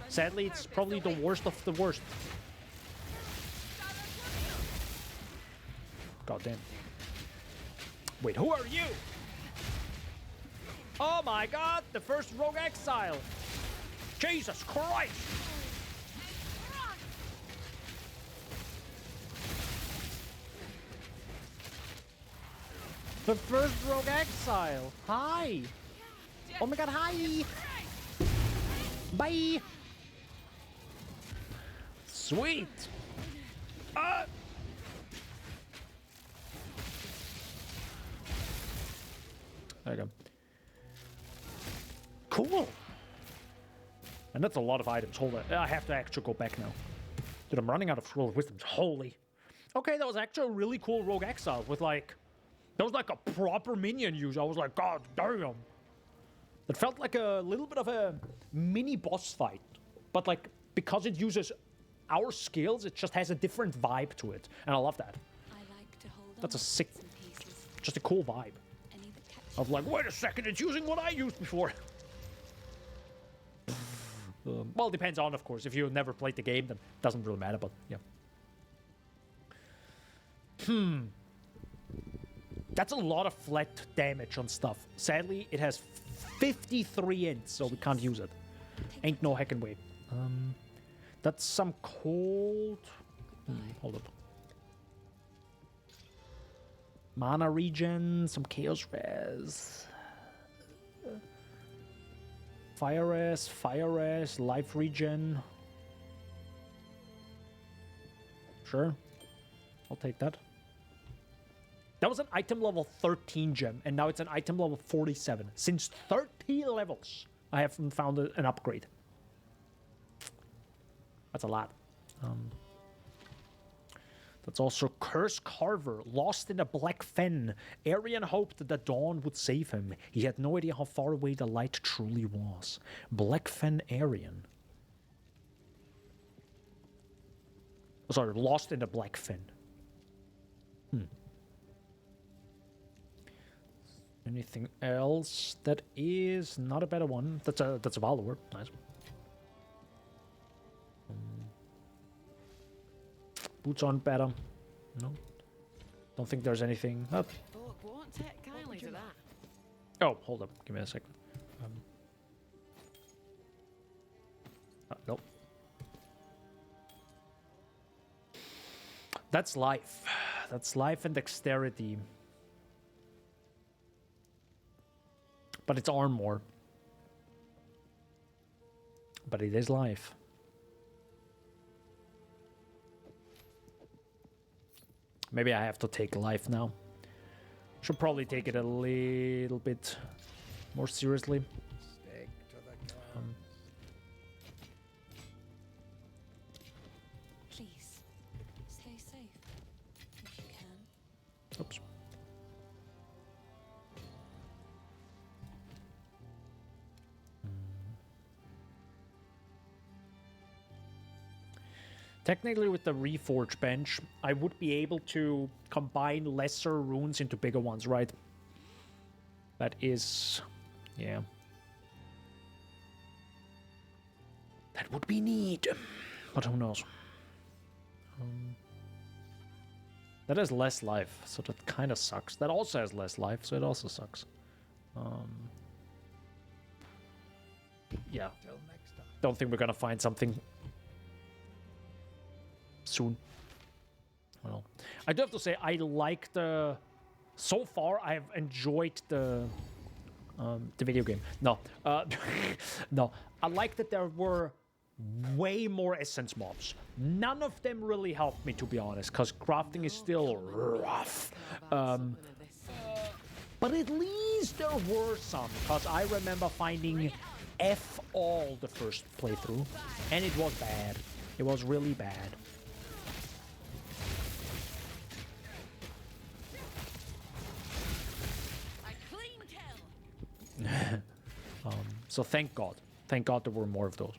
Sadly, it's probably the worst of the worst. God damn. Wait, who are you? Oh my god, the first rogue exile. Jesus Christ. The first rogue exile. Hi. Oh my god, hi. Bye. Sweet. There you go. Cool. And that's a lot of items. Hold on. I have to actually go back now. Dude, I'm running out of scroll of wisdom. Holy. Okay, that was actually a really cool rogue exile with like... That was like a proper minion use. I was like, god damn. It felt like a little bit of a mini boss fight. But like, because it uses our skills, it just has a different vibe to it. And I love that. I like to hold That's a sick... Just a cool vibe. Of like, wait a second, it's using what I used before. Well, it depends on, of course. If you never played the game, then it doesn't really matter, but yeah. That's a lot of flat damage on stuff. Sadly, it has 53 ints, so we can't use it. Ain't no heckin' way. That's some cold... hold up. Mana regen, some chaos res. Fire res, life regen. Sure. I'll take that. That was an item level 13 gem, and now it's an item level 47. Since 30 levels, I haven't found an upgrade. That's a lot. That's also Curse Carver, lost in a black fen. Arian hoped that dawn would save him. He had no idea how far away the light truly was. Black fen Arian. Oh, sorry, lost in the black fen. Anything else that is not a better one? That's a Valor. Nice. Boots aren't better. No. Don't think there's anything. Oh, Folk won't take kindly to that. oh hold up. Give me a second. Nope. That's life. That's life and dexterity. But it's armor. But it is life. Maybe I have to take life now. Should probably take it a little bit more seriously. Stick to the guns. Please, stay safe if you can. Oops. Technically, with the Reforge bench, I would be able to combine lesser runes into bigger ones, right? That is... yeah. That would be neat. But who knows? That has less life, so that kind of sucks. That also has less life, so it also sucks. Yeah. Till next time. Don't think we're gonna find something soon. Well, I do have to say, I like the... so far, I have enjoyed the video game. No. No. I like that there were way more essence mobs. None of them really helped me, to be honest, because crafting is still rough. But at least there were some, because I remember finding F all the first playthrough, and it was bad. It was really bad. So thank God. Thank God there were more of those.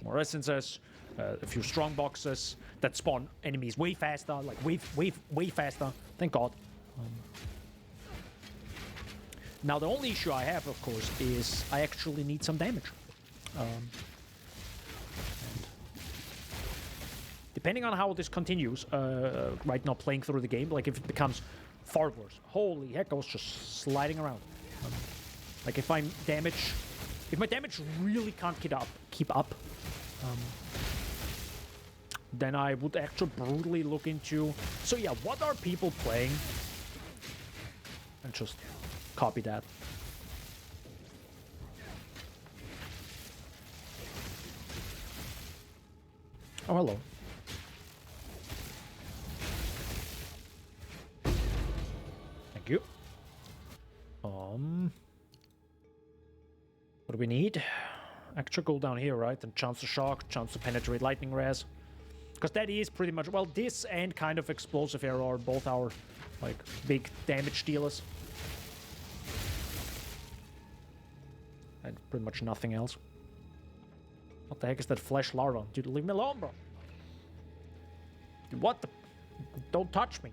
More essences, a few strong boxes that spawn enemies way faster, like way faster. Thank God. Now the only issue I have, of course, is I actually need some damage. And depending on how this continues, right now playing through the game, like if it becomes far worse, holy heck, I was just sliding around. Like if my damage really can't keep up, then I would actually brutally look into, so yeah, what are people playing? And just copy that. Oh, hello. Thank you. What do we need? Extra gold down here, right? And chance to shock, chance to penetrate lightning res. Because that is pretty much... well, this and kind of explosive arrow are both our, like, big damage dealers. And pretty much nothing else. What the heck is that flesh larva? Dude, leave me alone, bro. Dude, what the... don't touch me.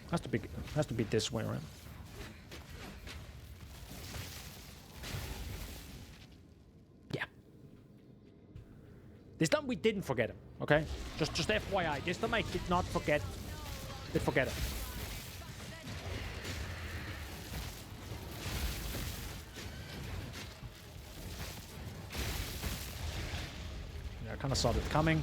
Has to be this way, right? Yeah. This time we didn't forget him, okay? Just FYI, this time I did not forget. Did forget him. Yeah, I kind of saw it coming.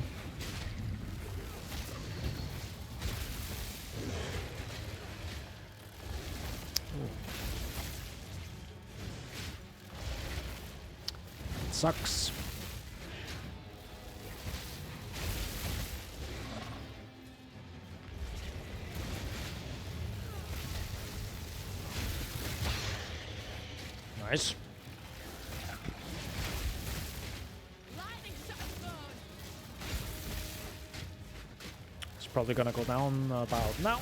sucks. Nice. It's probably gonna go down about now.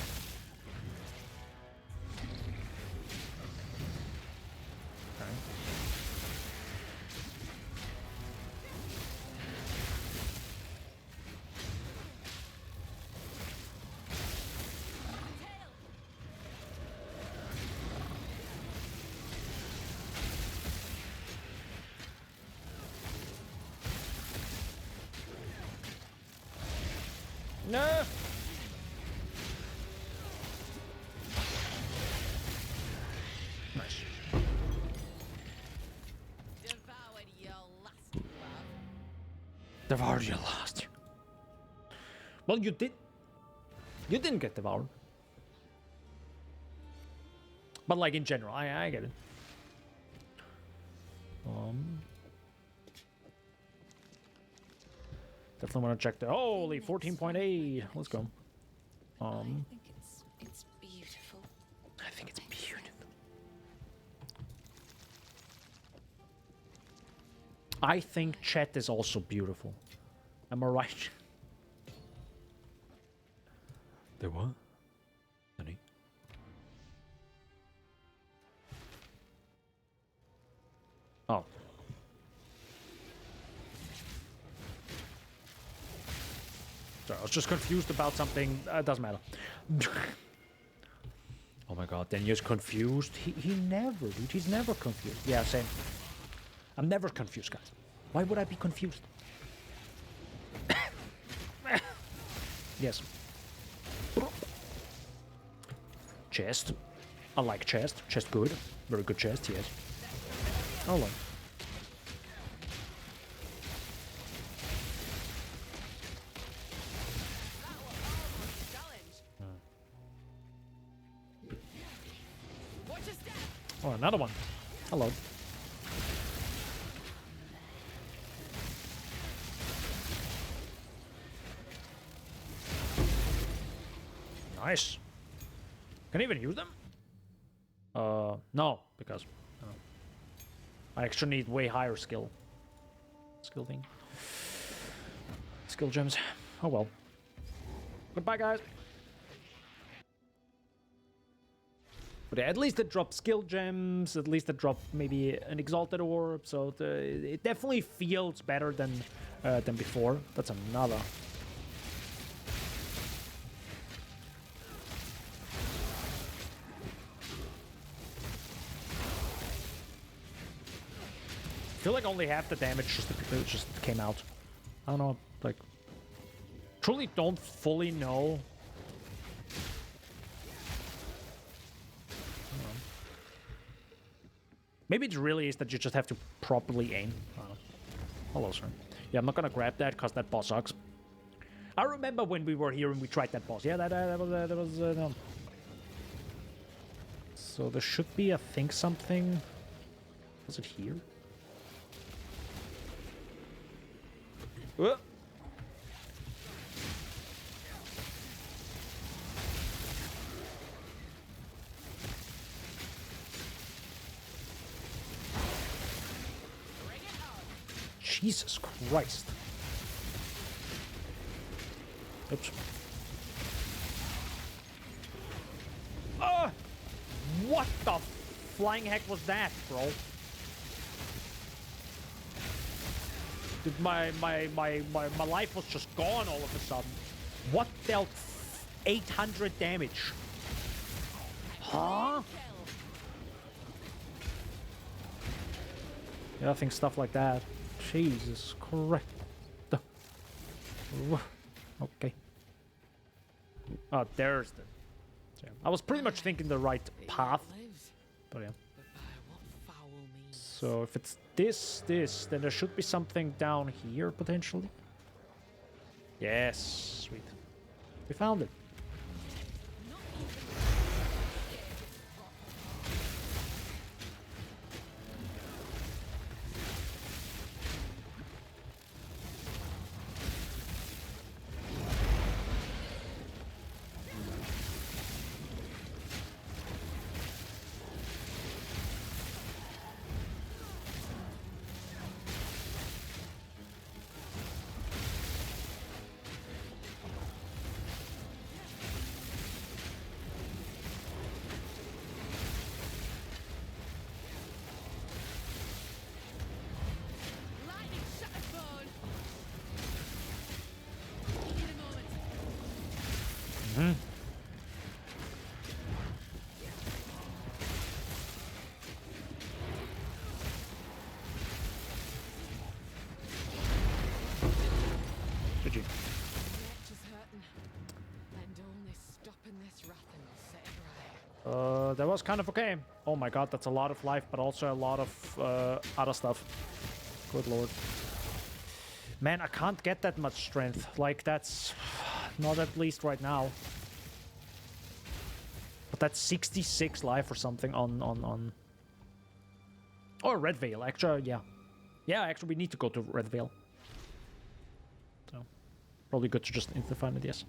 No. Nice. Devoured your last love. Devoured your last. Well, you did. You didn't get devoured. But like in general, I get it. Definitely want to check the holy 14.8. Let's go. I think it's beautiful. I think it's beautiful. I think chat is also beautiful. Am I right? The what? Honey? Oh. Sorry, I was just confused about something. Doesn't matter. Oh my god, Daniel's confused. He never, dude. He's never confused. Yeah, same. I'm never confused, guys. Why would I be confused? Yes. Chest. I like chest. Chest good. Very good chest, yes. Hold on. Oh, another one. Hello. Nice. Can I even use them? No, because I actually need way higher skill. Skill thing. Skill gems. Oh well. Goodbye, guys. But at least it dropped skill gems, at least it dropped maybe an exalted orb, so it definitely feels better than before. That's another. I feel like only half the damage just came out. I don't know, like, truly don't fully know. Maybe it really is that you just have to properly aim. I don't know. Hello, sir. Yeah, I'm not gonna grab that because that boss sucks. I remember when we were here and we tried that boss. Yeah, that was no. So there should be, I think, something. Was it here? Whoa. Jesus Christ. Oops. What the flying heck was that, bro? Dude, my life was just gone all of a sudden. What dealt 800 damage? Huh? Yeah, I think stuff like that. Jesus Christ. Okay. Oh, there's the... I was pretty much thinking the right path. But yeah. So if it's this, then there should be something down here, potentially. Yes, sweet. We found it. GG. Neck is hurting. And only stopping this wrapping will set it right. That was kind of okay. Oh my god, that's a lot of life, but also a lot of other stuff. Good lord. Man, I can't get that much strength. Like, that's... Not at least right now. But that's 66 life or something on... Oh, Red Veil. Actually, yeah. Yeah, actually, we need to go to Red Veil. So, probably good to just intensify it, yes.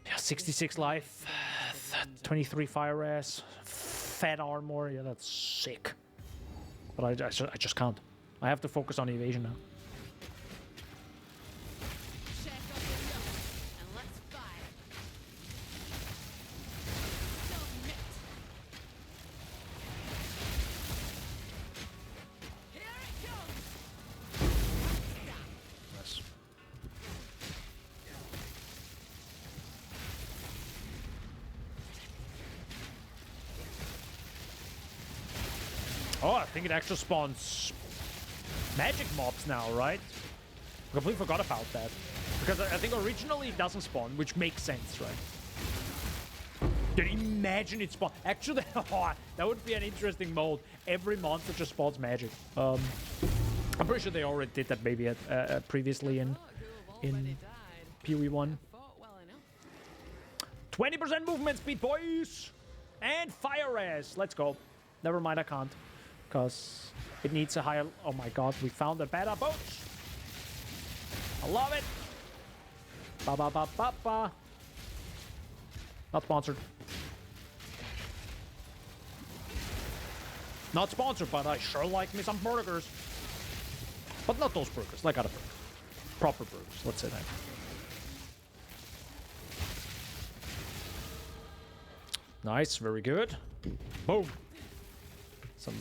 Yeah, 66 life. 23 fire res. Fat armor. Yeah, that's sick. But I just can't. I have to focus on evasion now. Check up the notes and let's fire. Submit. Here it comes. Yes. Oh, I think it actually spawns magic mobs now, right? I completely forgot about that. Because I think originally it doesn't spawn, which makes sense, right? Dude, imagine it spawn. Actually, that would be an interesting mode. Every monster just spawns magic. I'm pretty sure they already did that maybe at, previously in PoE 1. 20% movement speed, boys! And fire res. Let's go. Never mind, I can't. Because it needs a higher... Oh my god, we found a better boat! I love it! Ba ba ba ba ba. Not sponsored. Not sponsored, but I sure like me some burgers. But not those burgers, like other burgers. Proper burgers, let's say that. Nice, very good. Boom! Some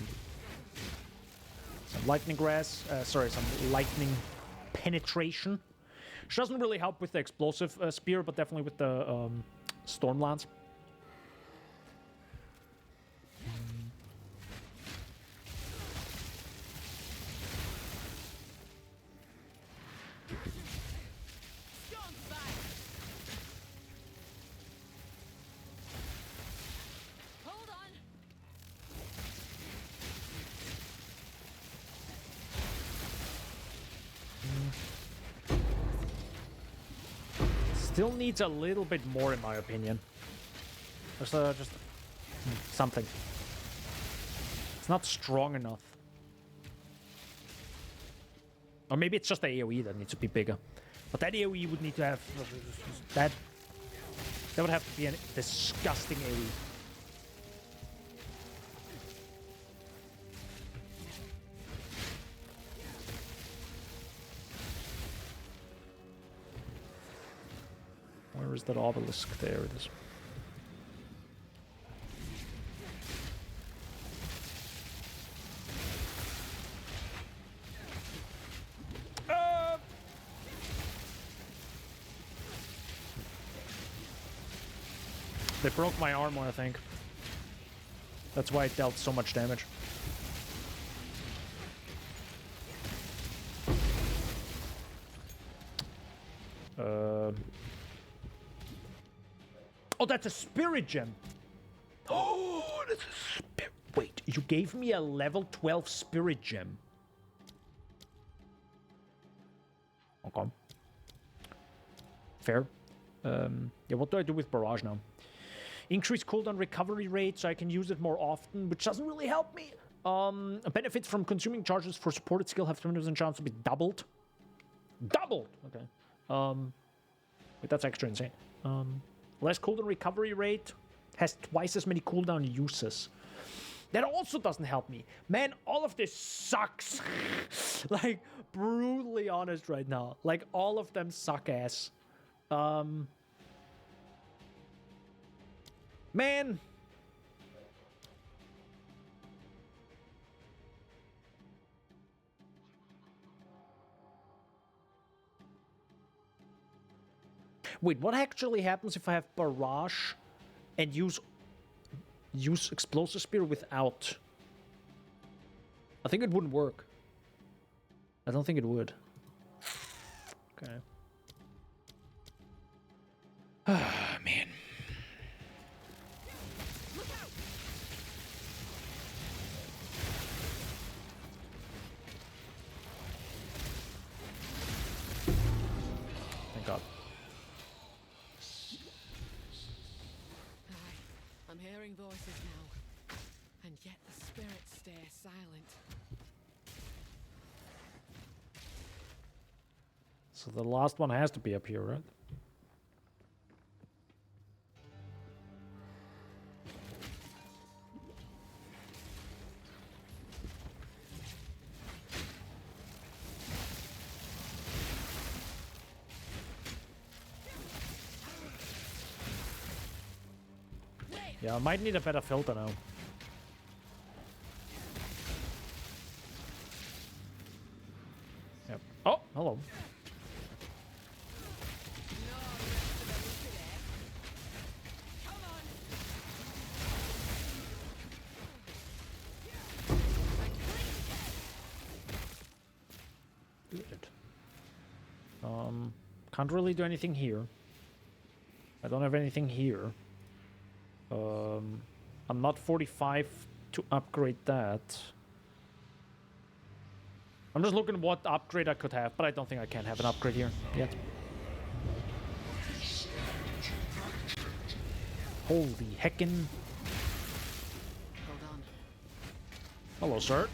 lightning grass, some lightning penetration. Which doesn't really help with the explosive spear, but definitely with the storm lance. Still needs a little bit more, in my opinion. There's just something. It's not strong enough. Or maybe it's just the AoE that needs to be bigger. But that AoE would need to have... That would have to be a disgusting AoE. Where is that obelisk? There it is. They broke my armor, I think. That's why it dealt so much damage. Oh, that's a spirit gem. Oh, that's a spirit. Wait, you gave me a level 12 spirit gem. Okay. Fair. Yeah, what do I do with Barrage now? Increase cooldown recovery rate so I can use it more often, which doesn't really help me. Benefits from consuming charges for supported skill have 20% chance to be doubled. Doubled! Okay. Wait, that's extra insane. Less cooldown recovery rate has twice as many cooldown uses. That also doesn't help me. Man, all of this sucks. Like, brutally honest right now. Like, all of them suck ass. Man. Wait, what actually happens if I have barrage and use explosive spear without? I think it wouldn't work. I don't think it would. Okay. Ah, man. Thank God. Aye, I'm hearing voices now, and yet the spirits stay silent. So the last one has to be up here, right? Yeah, I might need a better filter now. Yep. Oh, hello. Good. Can't really do anything here. I don't have anything here. I'm not 45 to upgrade that. I'm just looking what upgrade I could have, but I don't think I can have an upgrade here yet. Holy heckin'. Hold on. Hello, sir.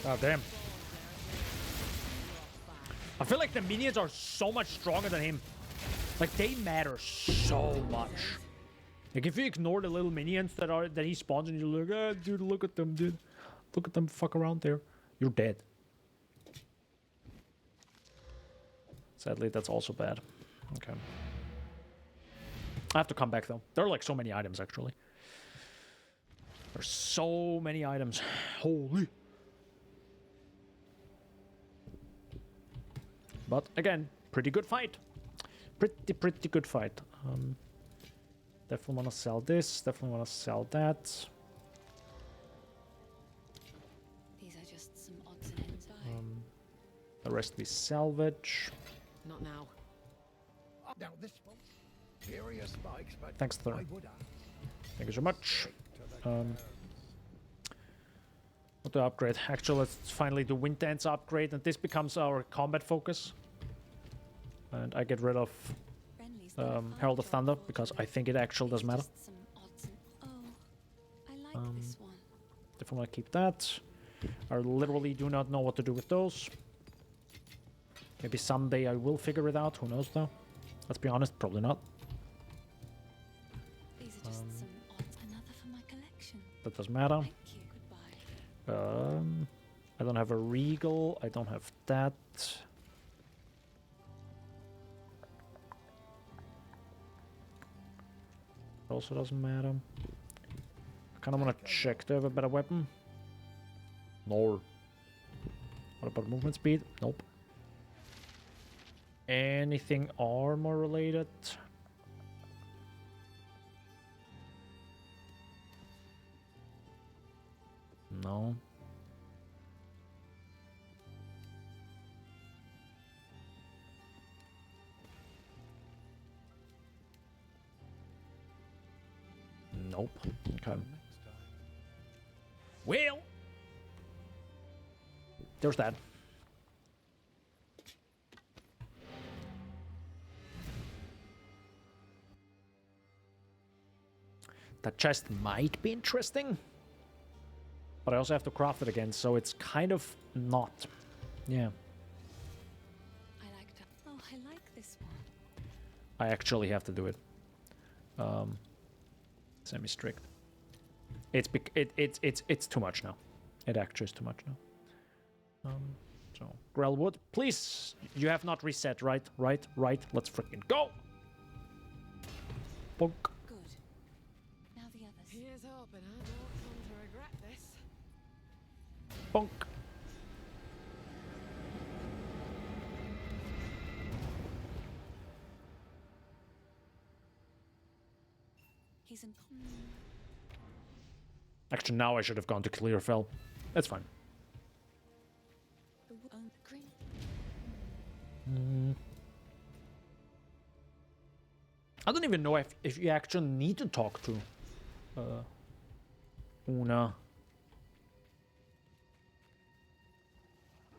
Oh, damn. I feel like the minions are so much stronger than him. Like, they matter so much. Like, if you ignore the little minions that he spawns and you're like, ah, dude, look at them, dude. Look at them fuck around there. You're dead. Sadly, that's also bad. Okay. I have to come back, though. There are, like, so many items, actually. There's so many items. Holy. But again, pretty good fight. Pretty good fight. Definitely want to sell this. Definitely want to sell that. These are just some odds and ends. The rest we salvage. Not now. Now this one, furious spikes, but Thanks, Thor. why would I? Thank you so much. To the What to upgrade? Actually, let's finally do Wind Dance upgrade, and this becomes our combat focus. And I get rid of Friendly's got a fine Herald of job Thunder for because you. I think it actually does These matter. just some odds and I like this one. Definitely want to keep that. I literally do not know what to do with those. Maybe someday I will figure it out. Who knows, though? Let's be honest, probably not. These are just some odds. Another for my collection. That doesn't matter. Thank you. Goodbye. I don't have a Regal. I don't have that. Also doesn't matter. I kind of want to check. Do I have a better weapon? No. What about movement speed? Nope. Anything armor related? No. Nope. Okay. Well, there's that. That chest might be interesting. But I also have to craft it again, so it's kind of not. Yeah. Oh, I like this one. I actually have to do it. Semi-strict. It's too much now. It actually is too much now. So Grellwood, please. You have not reset, right? Right. Let's freaking go. Bonk. Good. Now the others. Here's hoping I don't come to regret this. Bonk. He's in. Actually, now I should have gone to Clearfell. That's fine. Green. I don't even know if you actually need to talk to Una.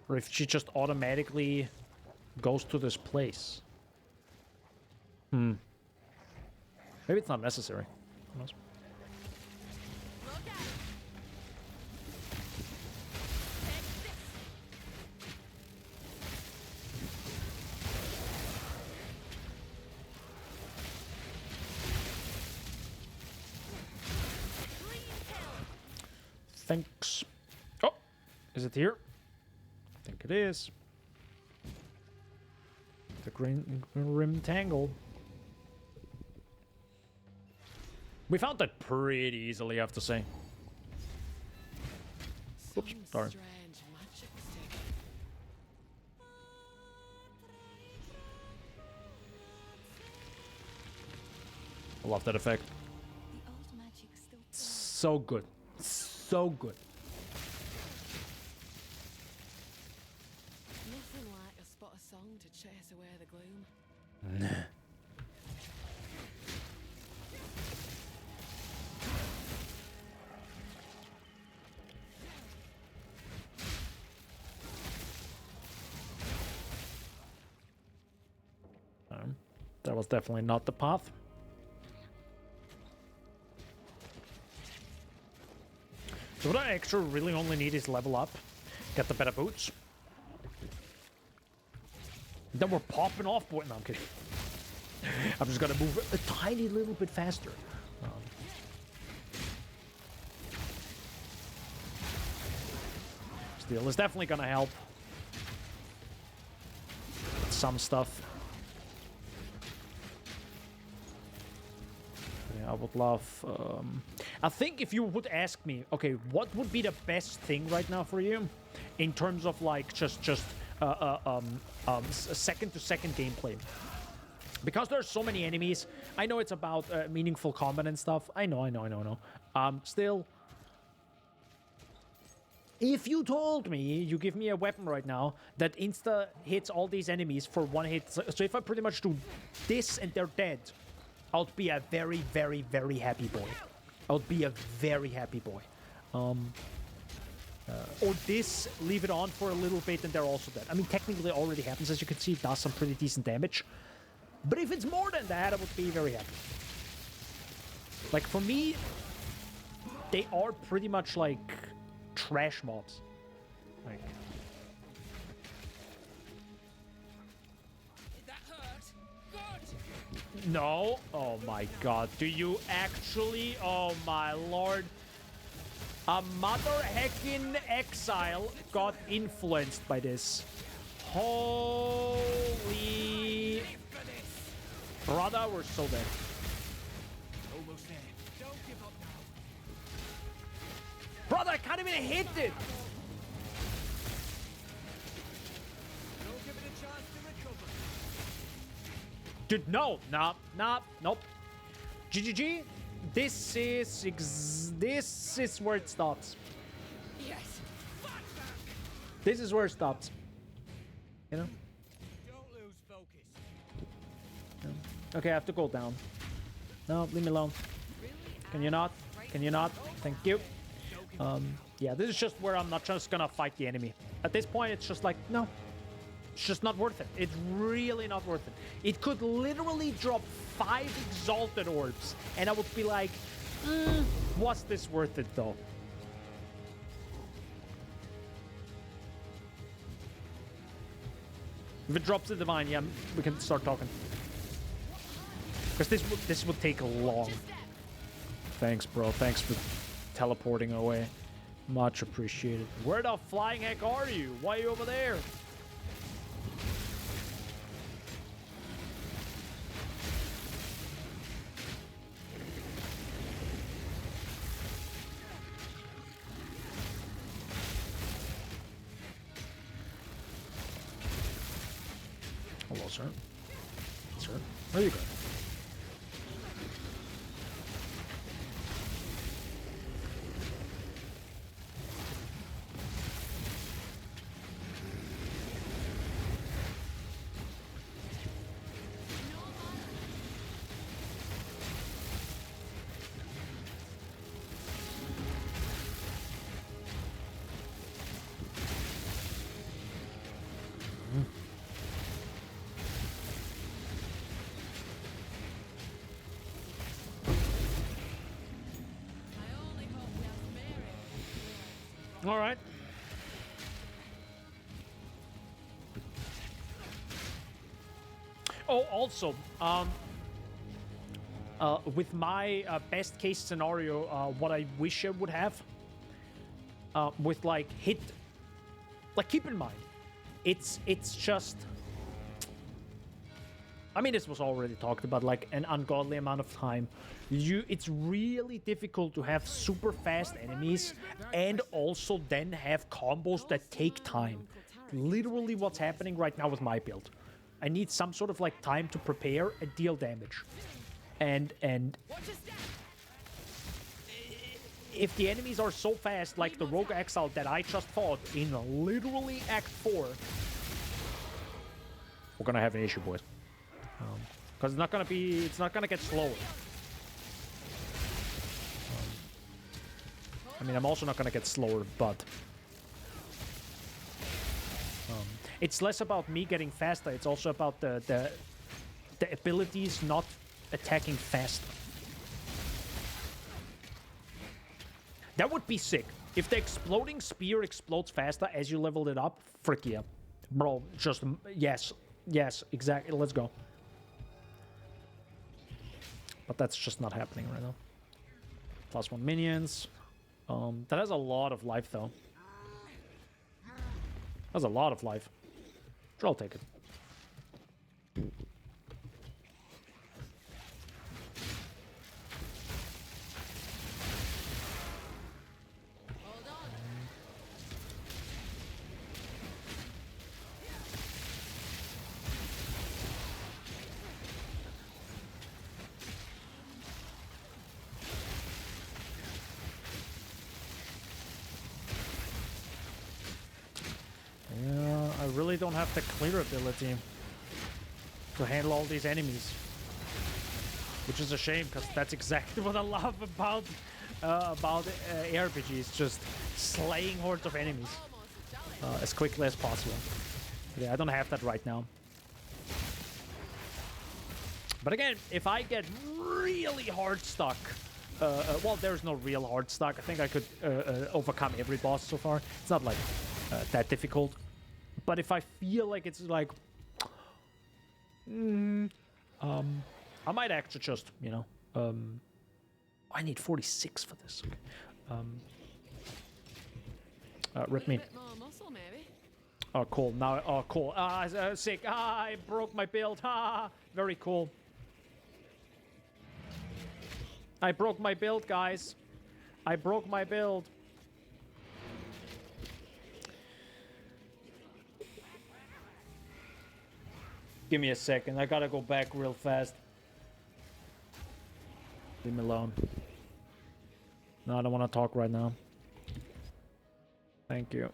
Or if she just automatically goes to this place. Maybe it's not necessary. Who knows? Thanks. Oh, is it here? I think it is. The green rim tangle. We found that pretty easily, I have to say. Oops, sorry. Strange magic stick. I love that effect. The old magic still. So good. So good. Nothing like a spot of song to chase away the gloom. That was definitely not the path. So what I actually really only need is level up, get the better boots. Then we're popping off, boy. No, I'm kidding. I'm just gonna move a tiny little bit faster. Steel is definitely gonna help with some stuff. Yeah, I would love. I think if you would ask me, okay, what would be the best thing right now for you, in terms of like just second-to-second gameplay? Because there's so many enemies. I know it's about meaningful combat and stuff. I know. Still, if you told me you give me a weapon right now that insta hits all these enemies for one hit, so if I pretty much do this and they're dead, I'll be a very, very, very happy boy. I'll be a very happy boy. Or this, leave it on for a little bit and they're also dead. I mean, technically it already happens. As you can see, it does some pretty decent damage. But if it's more than that, I would be very happy. Like, for me, they are pretty much like trash mobs. Like... No. Oh my god. Do you actually? Oh my lord. A mother heckin' Exile got influenced by this. Holy. Brother, we're so dead. Almost there. Don't give up now. Brother, I can't even hit it. Don't give it a chance to recover. Dude, no. Nope. GGG. This is where it stops. Yes. This is where it stops. You know? Don't lose focus. Okay, I have to go down. No, leave me alone. Can you not? Can you not? Thank you. Yeah, this is just where I'm not just gonna fight the enemy. At this point, it's just like, no. It's just not worth it. It's really not worth it. It could literally drop 5 exalted orbs, and I would be like, Was this worth it, though? If it drops the divine, yeah, we can start talking. Because this would take long. Thanks, bro. Thanks for teleporting away. Much appreciated. Where the flying heck are you? Why are you over there? Hello, sir. Sir, where are you going? All right. Oh, also, with my best case scenario, what I wish I would have, with like hit, like keep in mind, it's just. I mean, this was already talked about, like an ungodly amount of time. It's really difficult to have super fast enemies and also then have combos that take time. Literally what's happening right now with my build. I need some sort of like time to prepare and deal damage. And if the enemies are so fast, like the Rogue Exile that I just fought in literally Act 4, we're gonna have an issue, boys. Because it's not gonna get slower. I mean, I'm also not gonna get slower, but it's less about me getting faster. It's also about the abilities not attacking faster. That would be sick. If the exploding spear explodes faster as you leveled it up, frick yeah. Bro, just, yes, exactly, let's go. But that's just not happening right now. +1 minions. That has a lot of life, though. That's a lot of life. Sure, I'll take it. Yeah, I really don't have the clear ability to handle all these enemies. Which is a shame, because that's exactly what I love about ARPGs, just slaying hordes of enemies as quickly as possible. Yeah, I don't have that right now. But again, if I get really hard stuck, well, there's no real hard stuck. I think I could overcome every boss so far. It's not like that difficult. But if I feel like it's like, I might actually just, you know, I need 46 for this. Okay. Rip me. Oh, cool. Now, oh, cool. Sick. I broke my build. Very cool. I broke my build, guys. I broke my build. Give me a second. I gotta go back real fast. Leave me alone. No, I don't want to talk right now. Thank you.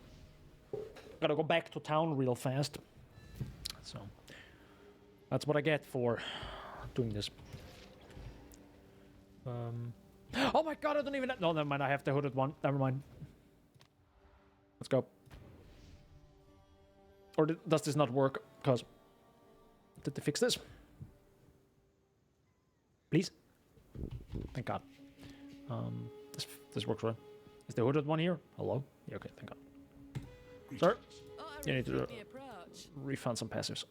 Gotta go back to town real fast. So, that's what I get for doing this. Oh my god, I don't even... No, never mind. I have the hooded one. Never mind. Let's go. Or does this not work? Because... Did they fix this? Please? Thank God. This works right. Is the hooded one here? Hello? Yeah, okay, thank God. Sir, you need to refund some passives.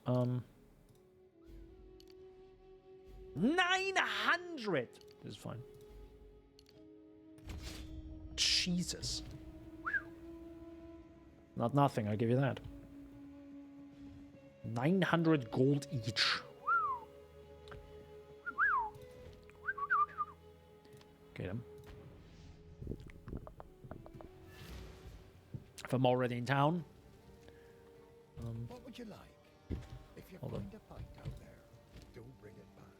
900! This is fine. Jesus. Not nothing, I give you that. 900 gold each. Okay, then. If I'm already in town. What would you like? If you find a pint out there, do bring it back.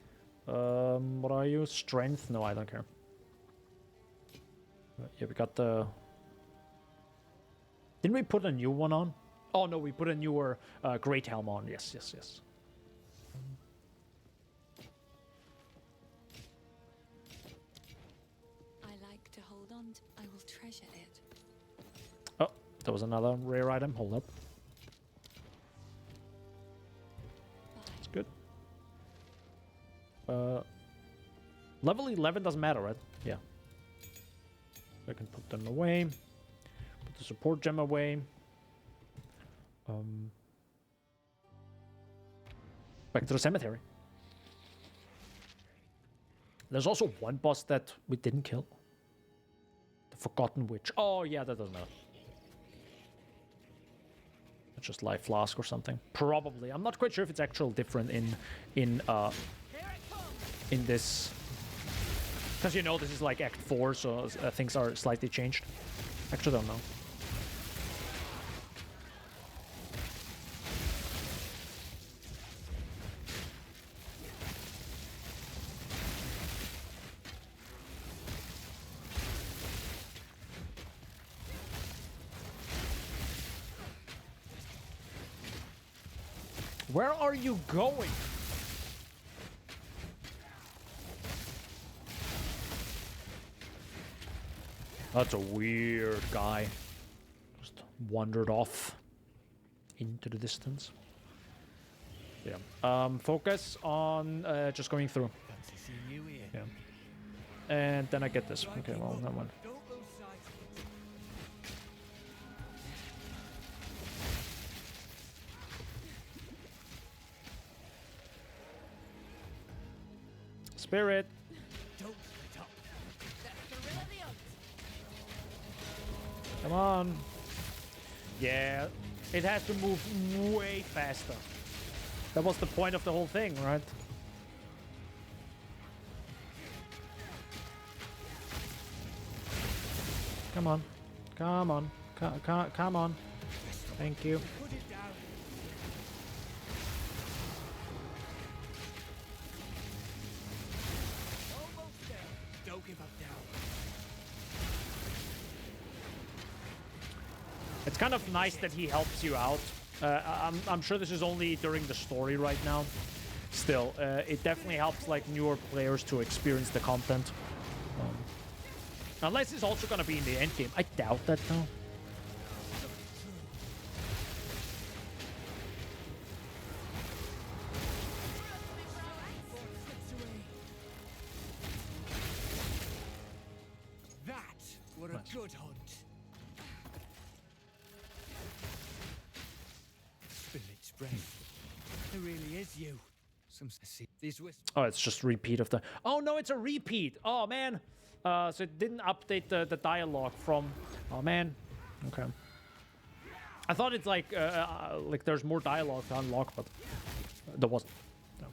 What are you? Strength? No, I don't care. Yeah, we got the... Didn't we put a new one on? Oh no, we put a newer Great Helm on. Yes, yes, yes. I like to hold on to. I will treasure it. Oh, there was another rare item. Hold up. That's good. Level 11 doesn't matter, right? Yeah. I can put them away. Put the support gem away. Back to the cemetery. There's also one boss that we didn't kill. The Forgotten Witch. Oh yeah, that doesn't matter. It's just Life Flask or something. Probably. I'm not quite sure if it's actually different in this. Because you know this is like Act 4, so things are slightly changed. Actually, don't know. Where are you going? That's a weird guy. Just wandered off into the distance. Yeah. Focus on just going through. Yeah. And then I get this. Okay, well, that one. Spirit. Come on. Yeah, it has to move way faster. That was the point of the whole thing, right? Come on. Come on. Come on. Thank you. Don't give up now. It's kind of nice that he helps you out. I'm sure this is only during the story right now. Still, it definitely helps like newer players to experience the content. Unless it's also gonna be in the end game. I doubt that though. That were a good hunt. Spirit's breath. It really is you. Some see these whispers. Oh, it's just repeat of the. Oh no, it's a repeat. Oh man. So it didn't update the dialogue from. Oh man. Okay. I thought it's like there's more dialogue to unlock, but there wasn't. No.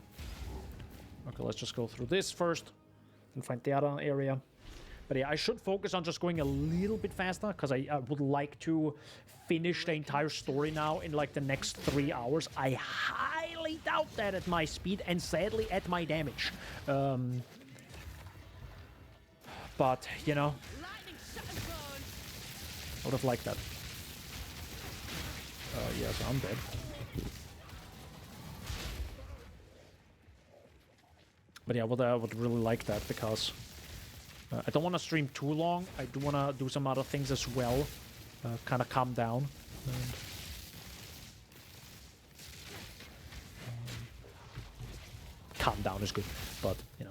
Okay, let's just go through this first and find the other area. But yeah, I should focus on just going a little bit faster because I would like to finish the entire story now in like the next 3 hours. I highly doubt that at my speed and sadly at my damage. But, you know, I would have liked that. Yeah, so I'm dead. But yeah, I would really like that because I don't want to stream too long. I do want to do some other things as well. Kind of calm down. And, calm down is good, but, you know.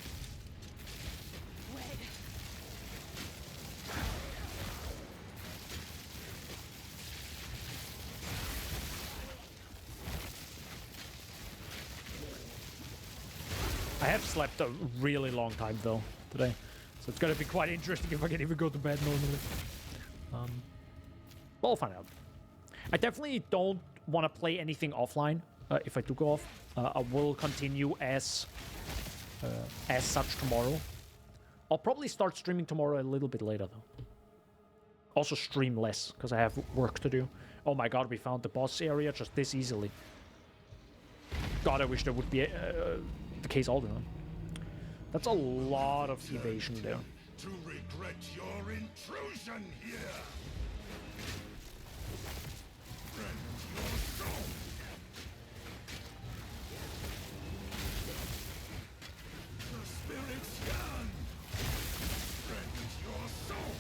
have slept a really long time though today, so it's gonna be quite interesting if I can even go to bed normally. We'll find out. I definitely don't want to play anything offline if I do go off. I will continue as such tomorrow. I'll probably start streaming tomorrow a little bit later though. Also stream less because I have work to do. Oh my god, we found the boss area just this easily. God, I wish that would be the case all the time. That's a lot of evasion there. To regret your intrusion here. Rend your soul. The spirits yearn. Rend your soul.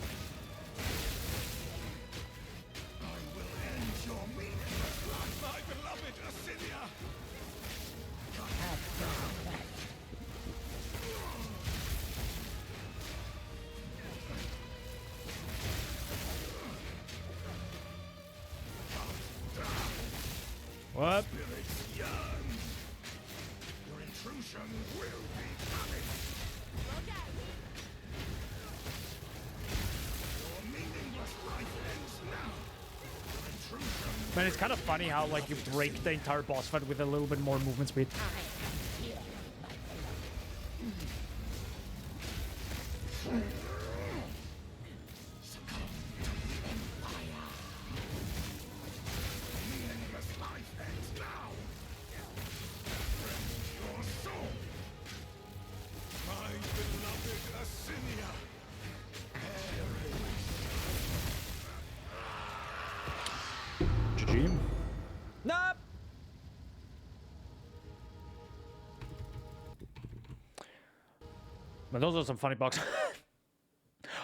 I will end your meaningless life, my beloved Assyria. What? Spirits yearn. Your intrusion will be punished. Look out! Your meaningless life ends now. Your intrusion. Man, it's kind of funny how like you break the entire boss fight with a little bit more movement speed. Meaningless life ends now. Rend your soul. My beloved Assyria. GG. Nope. But those are some funny bugs.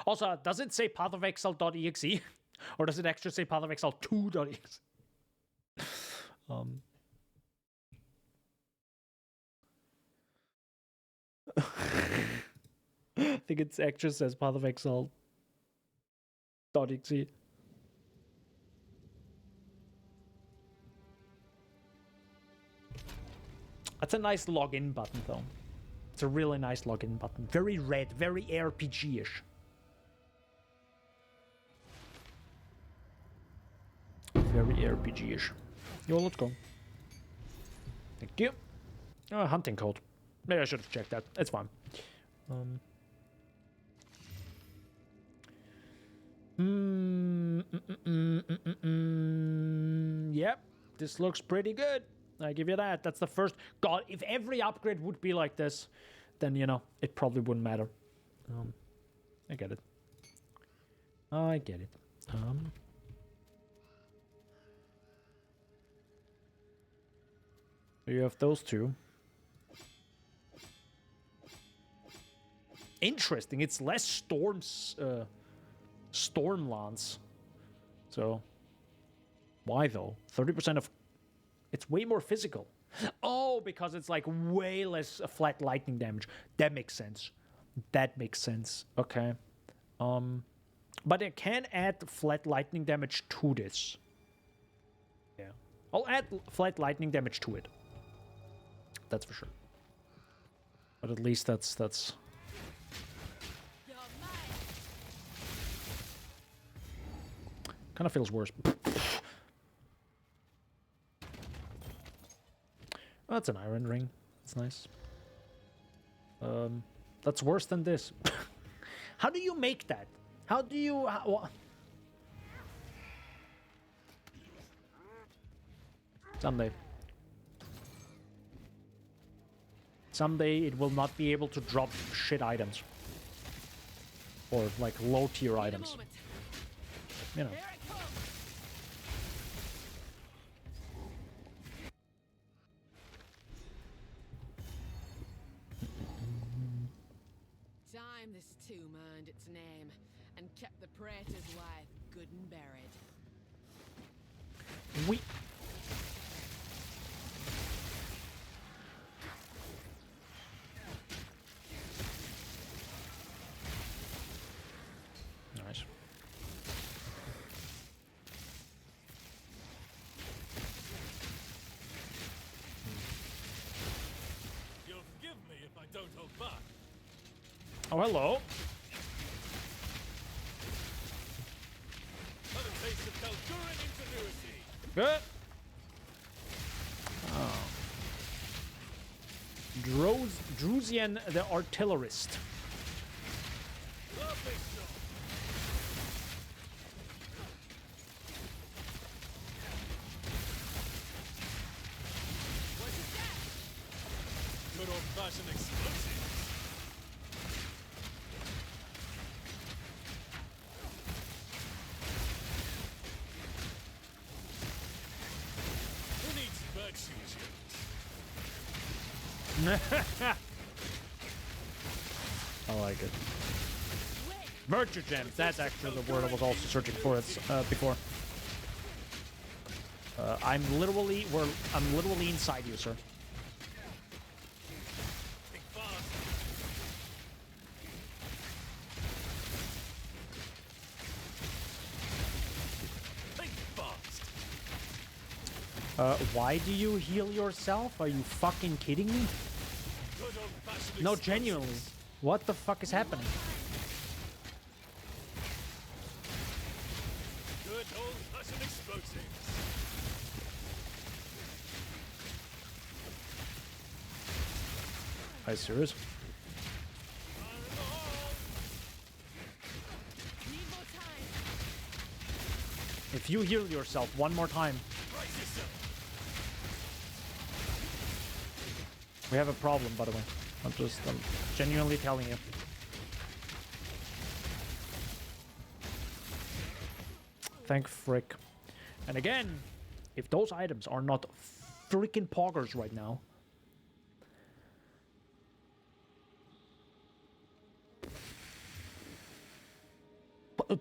Also, does it say Path of Exile.exe? Or does it actually say Path of Exile 2.exe? I think it actually says Path of Exile.exe. That's a nice login button, though. It's a really nice login button. Very red, very RPG-ish. Very RPG-ish. Yo, let's go. Thank you. Hunting code. Maybe I should have checked that. It's fine. Yep, this looks pretty good. I give you that. That's the first. God, if every upgrade would be like this, then, you know, it probably wouldn't matter. I get it. I get it. You have those two. Interesting. It's less storms, storm lance. So, why though? 30% of... It's way more physical. Oh, because it's like way less flat lightning damage. That makes sense. That makes sense. Okay. But it can add flat lightning damage to this. Yeah. I'll add flat lightning damage to it. That's for sure. But at least that's... Kind of feels worse. Oh, that's an iron ring. That's nice. That's worse than this. How do you make that? How do you... Someday. Someday it will not be able to drop shit items. Or like low tier items. You know. Time this tomb earned its name and kept the praetor's wife good and buried. We... Nice. You'll forgive me if I don't Oh, hello. Good. Oh. Drusian the artillerist. Good old-fashioned explosives. Who needs bird shoes? I like it. Virtue gems. That's actually the word I was also searching for it before. I'm literally inside you, sir. Why do you heal yourself? Are you fucking kidding me? No, genuinely. What the fuck is happening? Good old-fashioned explosives. Are you serious? If you heal yourself one more time, we have a problem, by the way. I'm genuinely telling you. Thank frick. And again, if those items are not freaking poggers right now.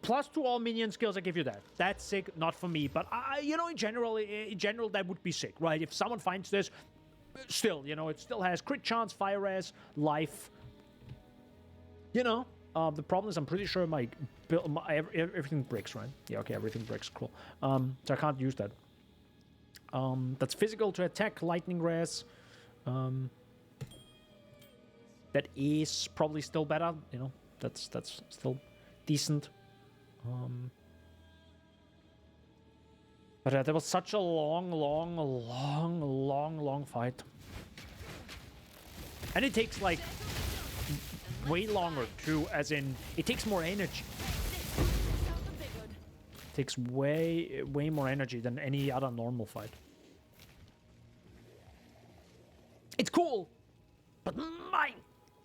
Plus 2 all minion skills, I give you that. That's sick, not for me, but you know, in general, that would be sick, right? If someone finds this, still, you know, it still has crit chance, fire res, life. You know, the problem is I'm pretty sure my everything breaks, right? Yeah, okay, everything breaks, cool. So I can't use that. That's physical to attack, lightning res. That is probably still better, you know. That's still decent. But there was such a long fight. And it takes like way longer too, as in it takes more energy. It takes way more energy than any other normal fight. It's cool, but my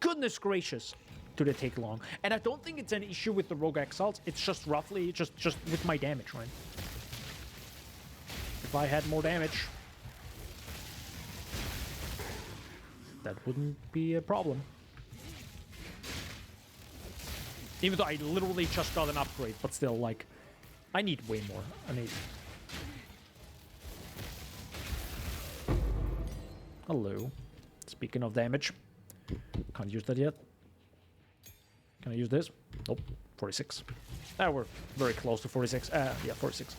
goodness gracious, do they take long? And I don't think it's an issue with the Rogue Exiles. It's just roughly just with my damage, right? If I had more damage, that wouldn't be a problem. Even though I literally just got an upgrade, but still, like, I need way more. I need... Hello. Speaking of damage, can't use that yet. Can I use this? Nope. 46. We're very close to 46. Yeah, 46.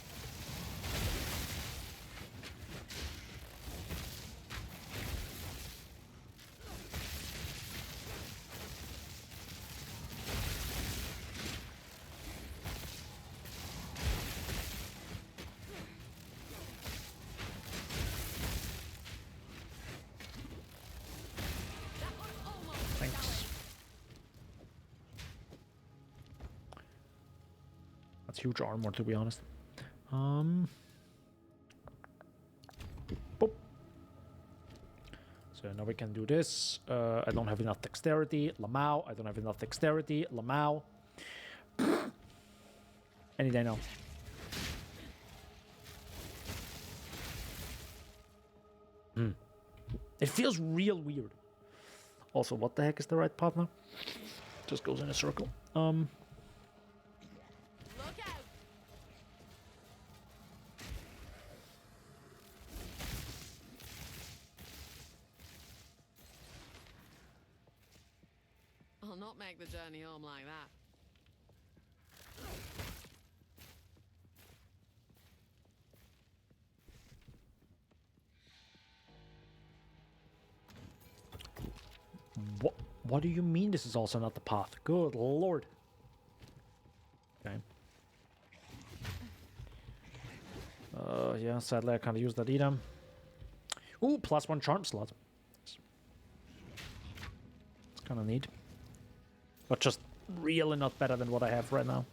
Huge armor, to be honest. Boop. So now we can do this. I don't have enough dexterity. Lamau. I don't have enough dexterity. Lamau. Any day now. It feels real weird. Also, what the heck is the right partner? Just goes in a circle. I'll not make the journey home like that. What do you mean this is also not the path? Good lord. Okay. Yeah, sadly I can't use that either. Ooh, +1 charm slot. It's kind of neat. But just really not better than what I have right now.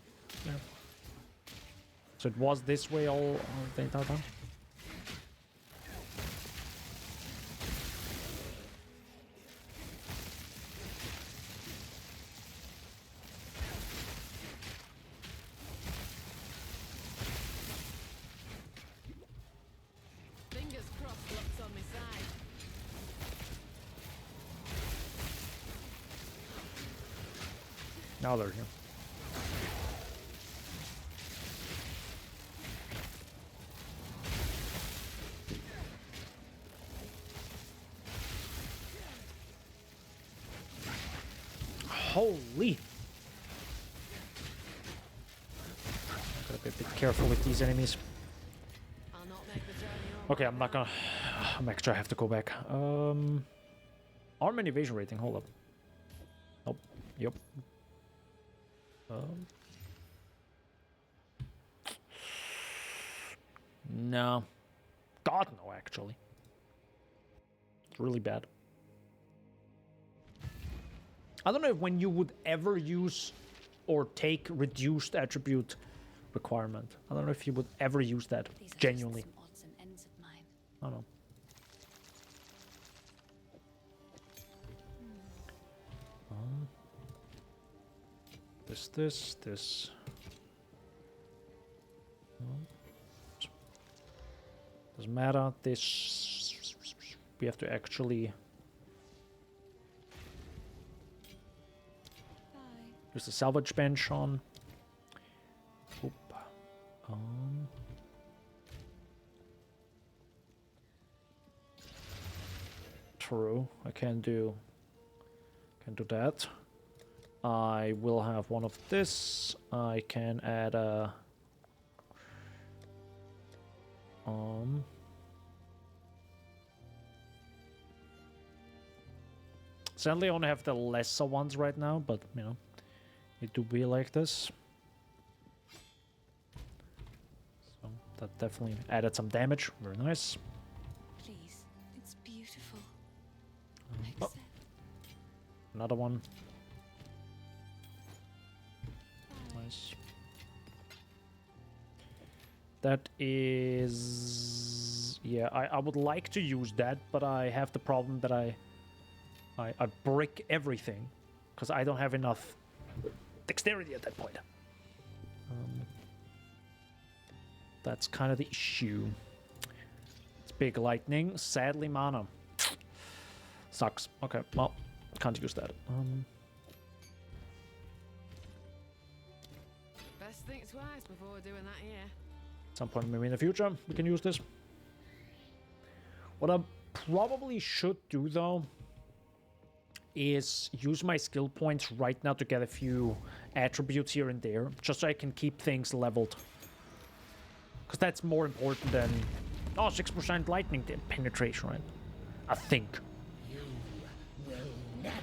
Yeah. So it was this way all the entire time? Fingers crossed luck's on my side. Now they're here. Holy! Gotta be a bit careful with these enemies. I'll not make the journey all Okay, I'm not gonna. I'm extra. I have to go back. Arm and evasion rating. Hold up. Nope. Yep. No. God, no, actually. It's really bad. I don't know if when you would ever use or take reduced attribute requirement. I don't know if you would ever use that genuinely. Odds and ends of mine. I don't know. This. Doesn't matter. This we have to actually use the salvage bench on. Oop. True. I can do that. I will have one of this. I can add a sadly I only have the lesser ones right now, but you know, it do be like this. So that definitely added some damage. Very nice. Please, it's beautiful. Oh. Another one. Nice. That is... yeah, I would like to use that, but I have the problem that I break everything, because I don't have enough dexterity at that point. That's kind of the issue. It's big lightning, sadly mana. Sucks. Okay, well, can't use that. Best think twice before doing that here. At some point maybe in the future we can use this. What I probably should do though is use my skill points right now to get a few attributes here and there, just so I can keep things leveled. Because that's more important than 6% lightning penetration, right? I think. You will never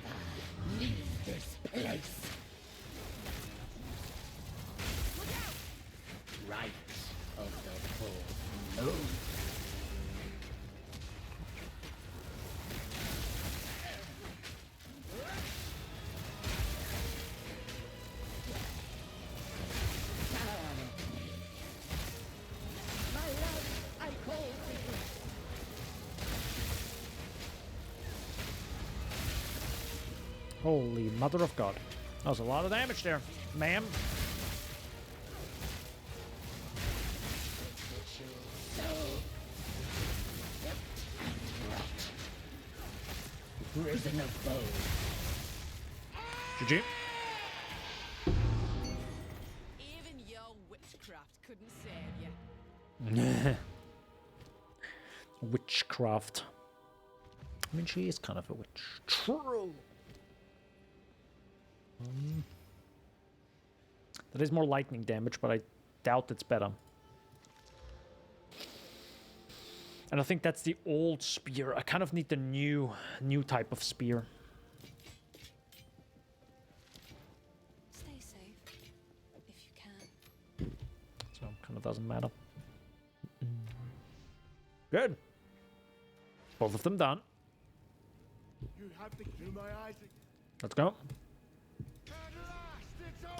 leave this place. Right of the full moon. My love, I call to you. Holy mother of God. That was a lot of damage there, ma'am. Prison of foes. GG. Even your witchcraft couldn't save you. Witchcraft. I mean, she is kind of a witch. True. That is more lightning damage, but I doubt it's better. And I think that's the old spear. I kind of need the new type of spear. kind of doesn't matter. Good. Both of them done. You have to do my eyes. Let's go.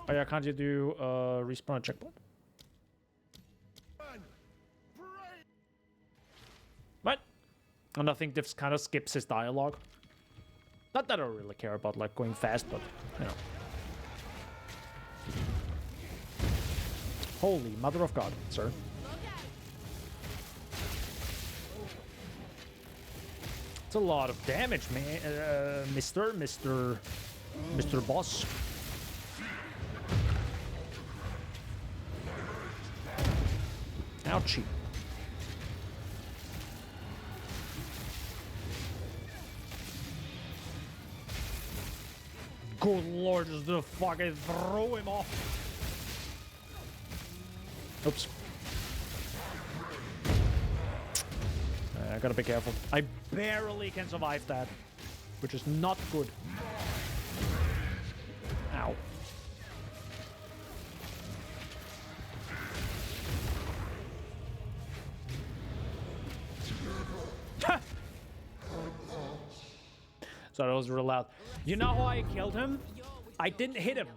Oh yeah, can't you do respawn and checkpoint? Right. And I think this kind of skips his dialogue. Not that I really care about like going fast, but you know. Holy Mother of God, sir. It's a lot of damage, man. Mr. Boss. Ouchie. Good lord, just to fucking throw him off. Oops. I gotta be careful. I barely can survive that, which is not good. Ow. So that was real loud. You know how I killed him? I didn't hit him.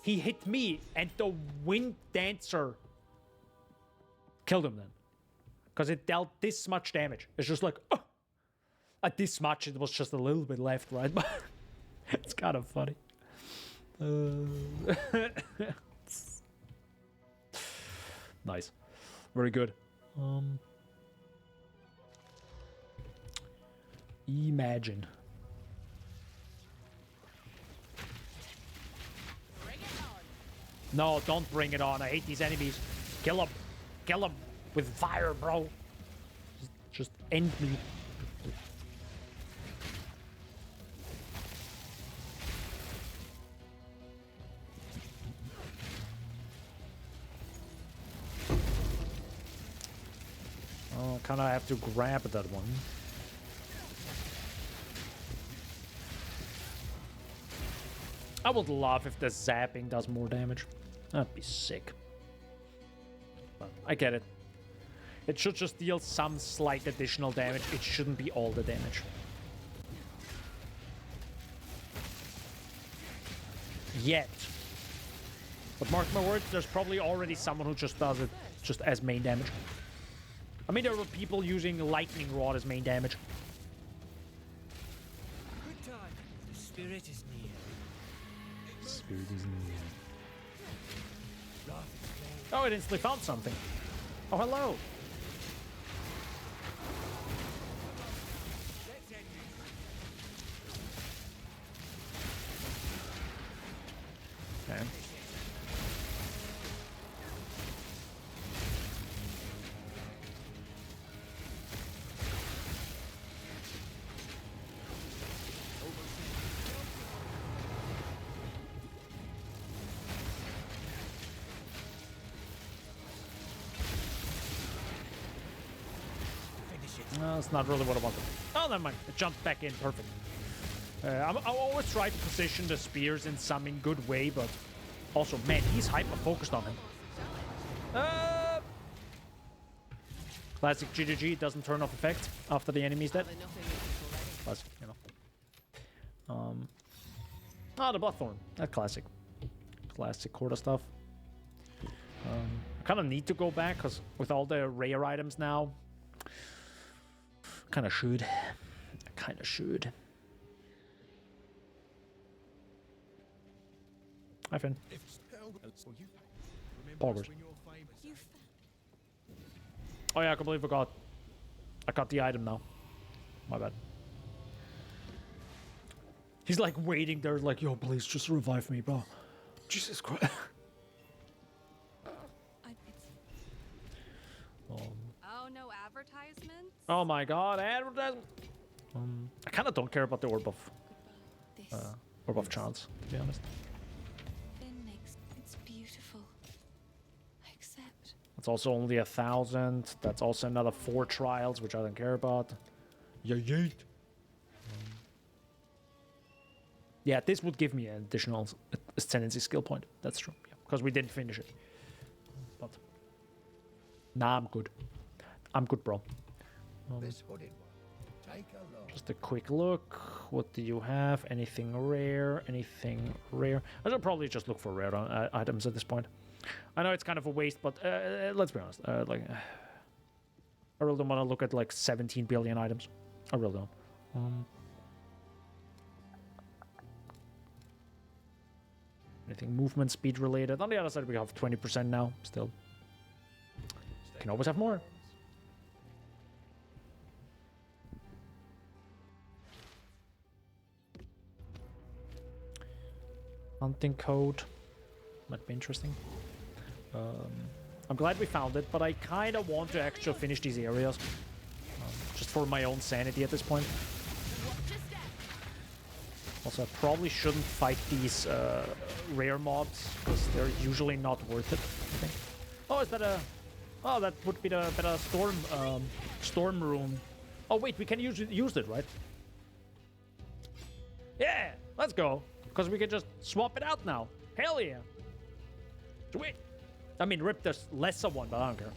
He hit me, and the Wind Dancer killed him then. Because it dealt this much damage. It's just like, oh! At this much, it was just a little bit left, right? But it's kind of funny. Nice. Very good. Imagine. No, don't bring it on. I hate these enemies. Kill them. Kill them with fire, bro. Just end me. Oh, kind of have to grab that one. I would love if the zapping does more damage. That'd be sick. But I get it. It should just deal some slight additional damage. It shouldn't be all the damage. Yet. But mark my words, there's probably already someone who just does it just as main damage. I mean, there were people using lightning rod as main damage. Good time. The spirit is near. Spirit is near. Oh, it instantly found something. Oh, hello. Okay. No, that's not really what I wanted. Oh, never mind. It jumped back in. Perfect. I always try to position the spears in some good way, but also, man, he's hyper-focused on him. Classic GGG doesn't turn off effect after the enemy's dead. Classic, you know. Oh, the Bloodthorn. That classic. Classic Corda stuff. I kind of need to go back, because with all the rare items now, kind of should. Kind of should. Hi, Finn. Poggers. Oh yeah, I completely forgot. I got the item now. My bad. He's like waiting there like, yo, please just revive me, bro. Jesus Christ. Oh, no advertisements? Oh my god, advertisement. I kind of don't care about the Orb of Chance, to be honest. It's beautiful. I accept. It's also only 1,000. That's also another 4 trials, which I don't care about. Yeah, yeet. Yeah, this would give me an additional ascendancy skill point. That's true. Yeah, because we didn't finish it. But Nah, I'm good. I'm good, bro. This hooded one. Take a look. Just a quick look. What do you have? Anything rare? Anything rare? I should probably just look for rare items at this point. I know it's kind of a waste, but let's be honest. Like, I really don't want to look at like 17 billion items. I really don't. Anything movement speed related? On the other side, we have 20% now. Still, can always have more. Hunting code might be interesting. I'm glad we found it, but I kind of want to actually finish these areas, just for my own sanity at this point. Also, I probably shouldn't fight these rare mobs because they're usually not worth it, I think. Oh, is that a? Oh, that would be the better storm rune. Oh wait, we can use it, right? Yeah, let's go. Because we can just swap it out now. Hell yeah. Sweet. I mean, rip the lesser one, but I don't care.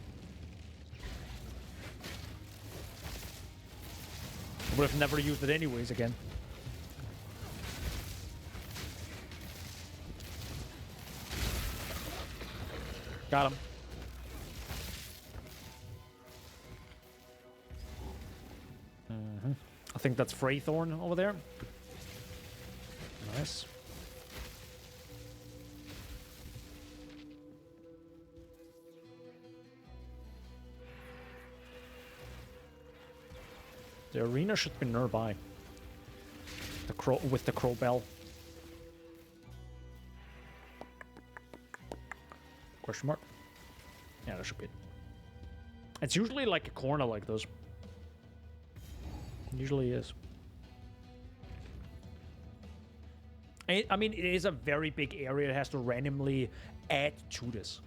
I would have never used it anyways again. Got him. I think that's Freythorn over there. Nice. The arena should be nearby. The crow with the crow bell. Question mark? Yeah, that should be it. It's usually like a corner like this. It usually is. I mean, it is a very big area. It has to randomly add to this.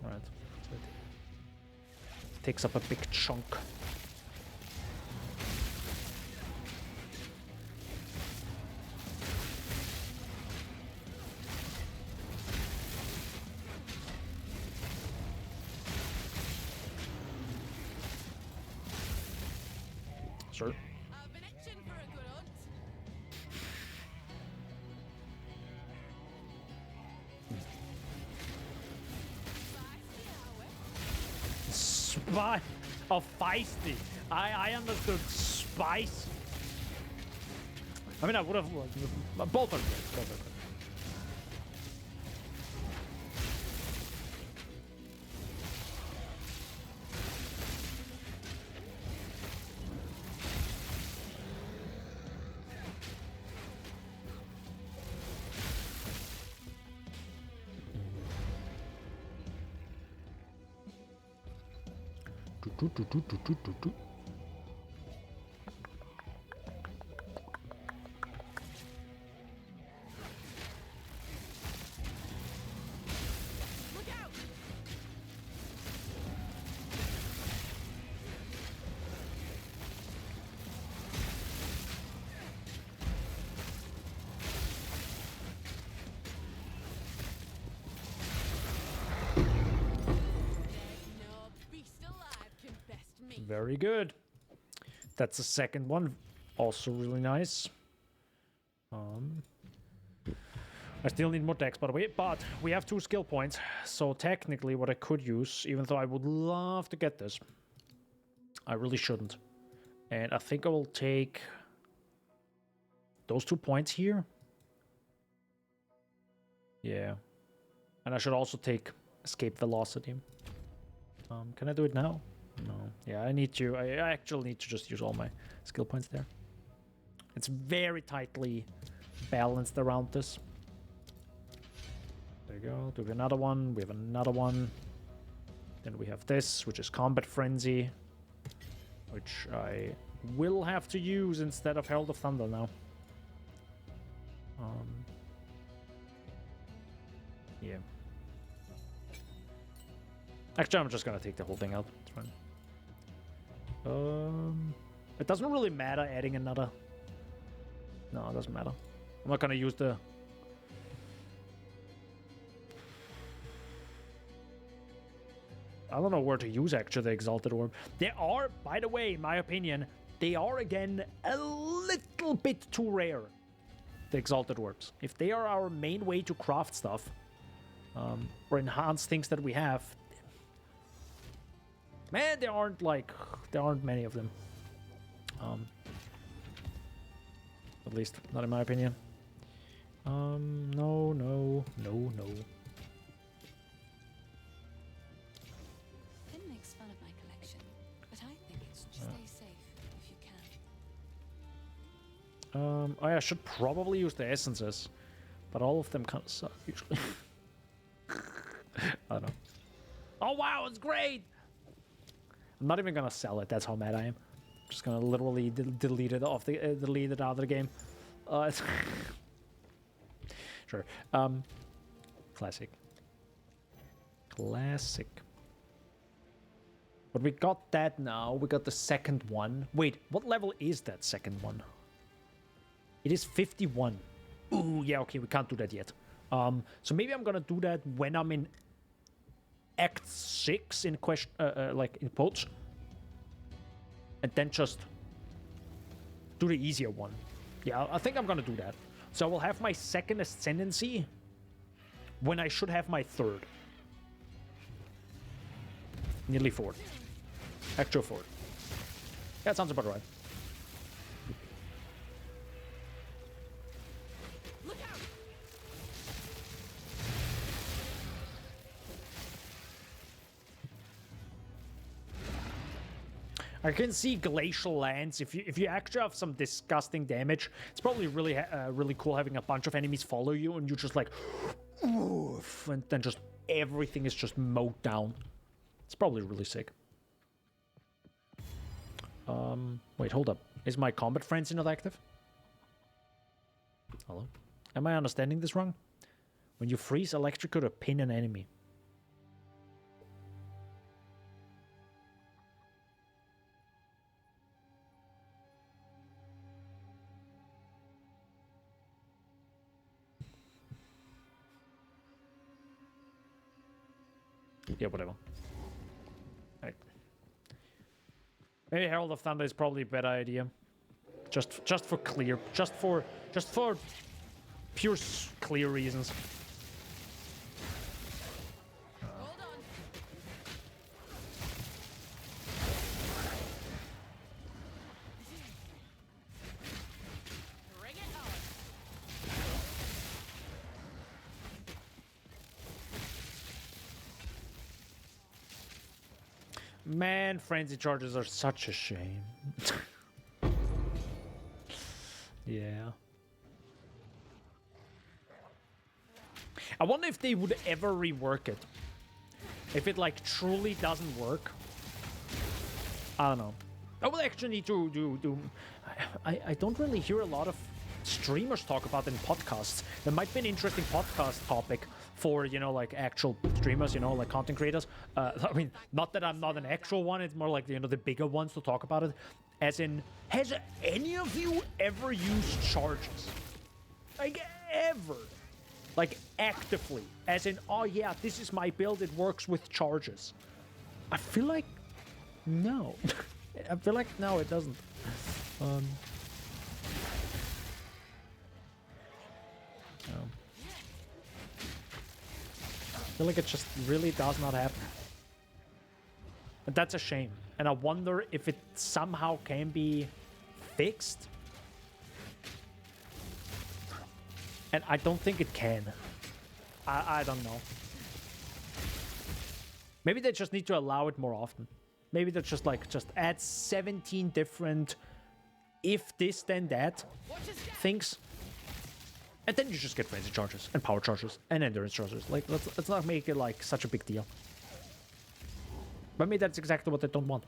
Right. So it takes up a big chunk. Sir. I've been itching for a good hunt. Oh, feisty. I understood spice. I mean, I would have. Both are good. Both are good. Look out! No beast alive can best me. Very good. That's the second one. Also really nice. I still need more decks, by the way, but we have 2 skill points. So technically what I could use, even though I would love to get this, I really shouldn't. And I think I will take those 2 points here. Yeah. And I should also take escape velocity. Can I do it now? No. Yeah, I actually need to just use all my skill points there. It's very tightly balanced around this. There you go. Do we have another one? We have another one. Then we have this, which is Combat Frenzy, which I will have to use instead of Herald of Thunder now. Yeah. Actually, I'm just gonna take the whole thing out. It's fine. It doesn't really matter adding another. No, it doesn't matter. I'm not gonna use the. I don't know where to use actually the Exalted Orb. They are, by the way, in my opinion, they are again a little bit too rare. The Exalted Orbs. If they are our main way to craft stuff, or enhance things that we have, man, there aren't many of them. At least not in my opinion. No. Finn makes fun of my collection, but I think it's just stay safe if you can. I should probably use the essences, but all of them kind of suck usually. I don't know. Oh wow, it's great! I'm not even gonna sell it. That's how mad I am. I'm just gonna literally delete it off the delete it out of the game. Sure. Classic. But we got that now. We got the second one. Wait, what level is that second one? It is 51. Ooh, yeah, okay, we can't do that yet. So maybe I'm gonna do that when I'm in Act 6 in question, like in quotes, and then just do the easier one. Yeah, I think I'm gonna do that. So I will have my second ascendancy when I should have my third. Nearly fourth. Actual fourth. Yeah, that sounds about right. I can see glacial lands. If you actually have some disgusting damage, it's probably really really cool having a bunch of enemies follow you and you just like, oof, and then just everything is just mowed down. It's probably really sick. Wait, hold up. Is my combat frenzy not active? Hello? Am I understanding this wrong? When you freeze, electrocute or pin an enemy. Yeah, whatever. Right. Maybe Herald of Thunder is probably a better idea. Just for clear, just for pure clear reasons. Hold on. Bring it on. Man, frenzy charges are such a shame. Yeah. I wonder if they would ever rework it. If it like truly doesn't work. I don't know. I will actually need to do. I don't really hear a lot of streamers talk about in podcasts. There might be an interesting podcast topic for, you know, like actual streamers, you know, like content creators. I mean, not that I'm not an actual one, it's more like, you know, the bigger ones to talk about it. As in, has any of you ever used charges? Like, ever? Like, actively? As in, oh yeah, this is my build, it works with charges. I feel like, no. I feel like, no, it doesn't. No. I feel like it just really does not happen. And that's a shame. And I wonder if it somehow can be fixed. And I don't think it can. I don't know. Maybe they just need to allow it more often. Maybe they're just like, just add 17 different if this then that things. And then you just get frenzy charges and power charges and endurance charges. Like, let's not make it like such a big deal. But maybe that's exactly what they don't want.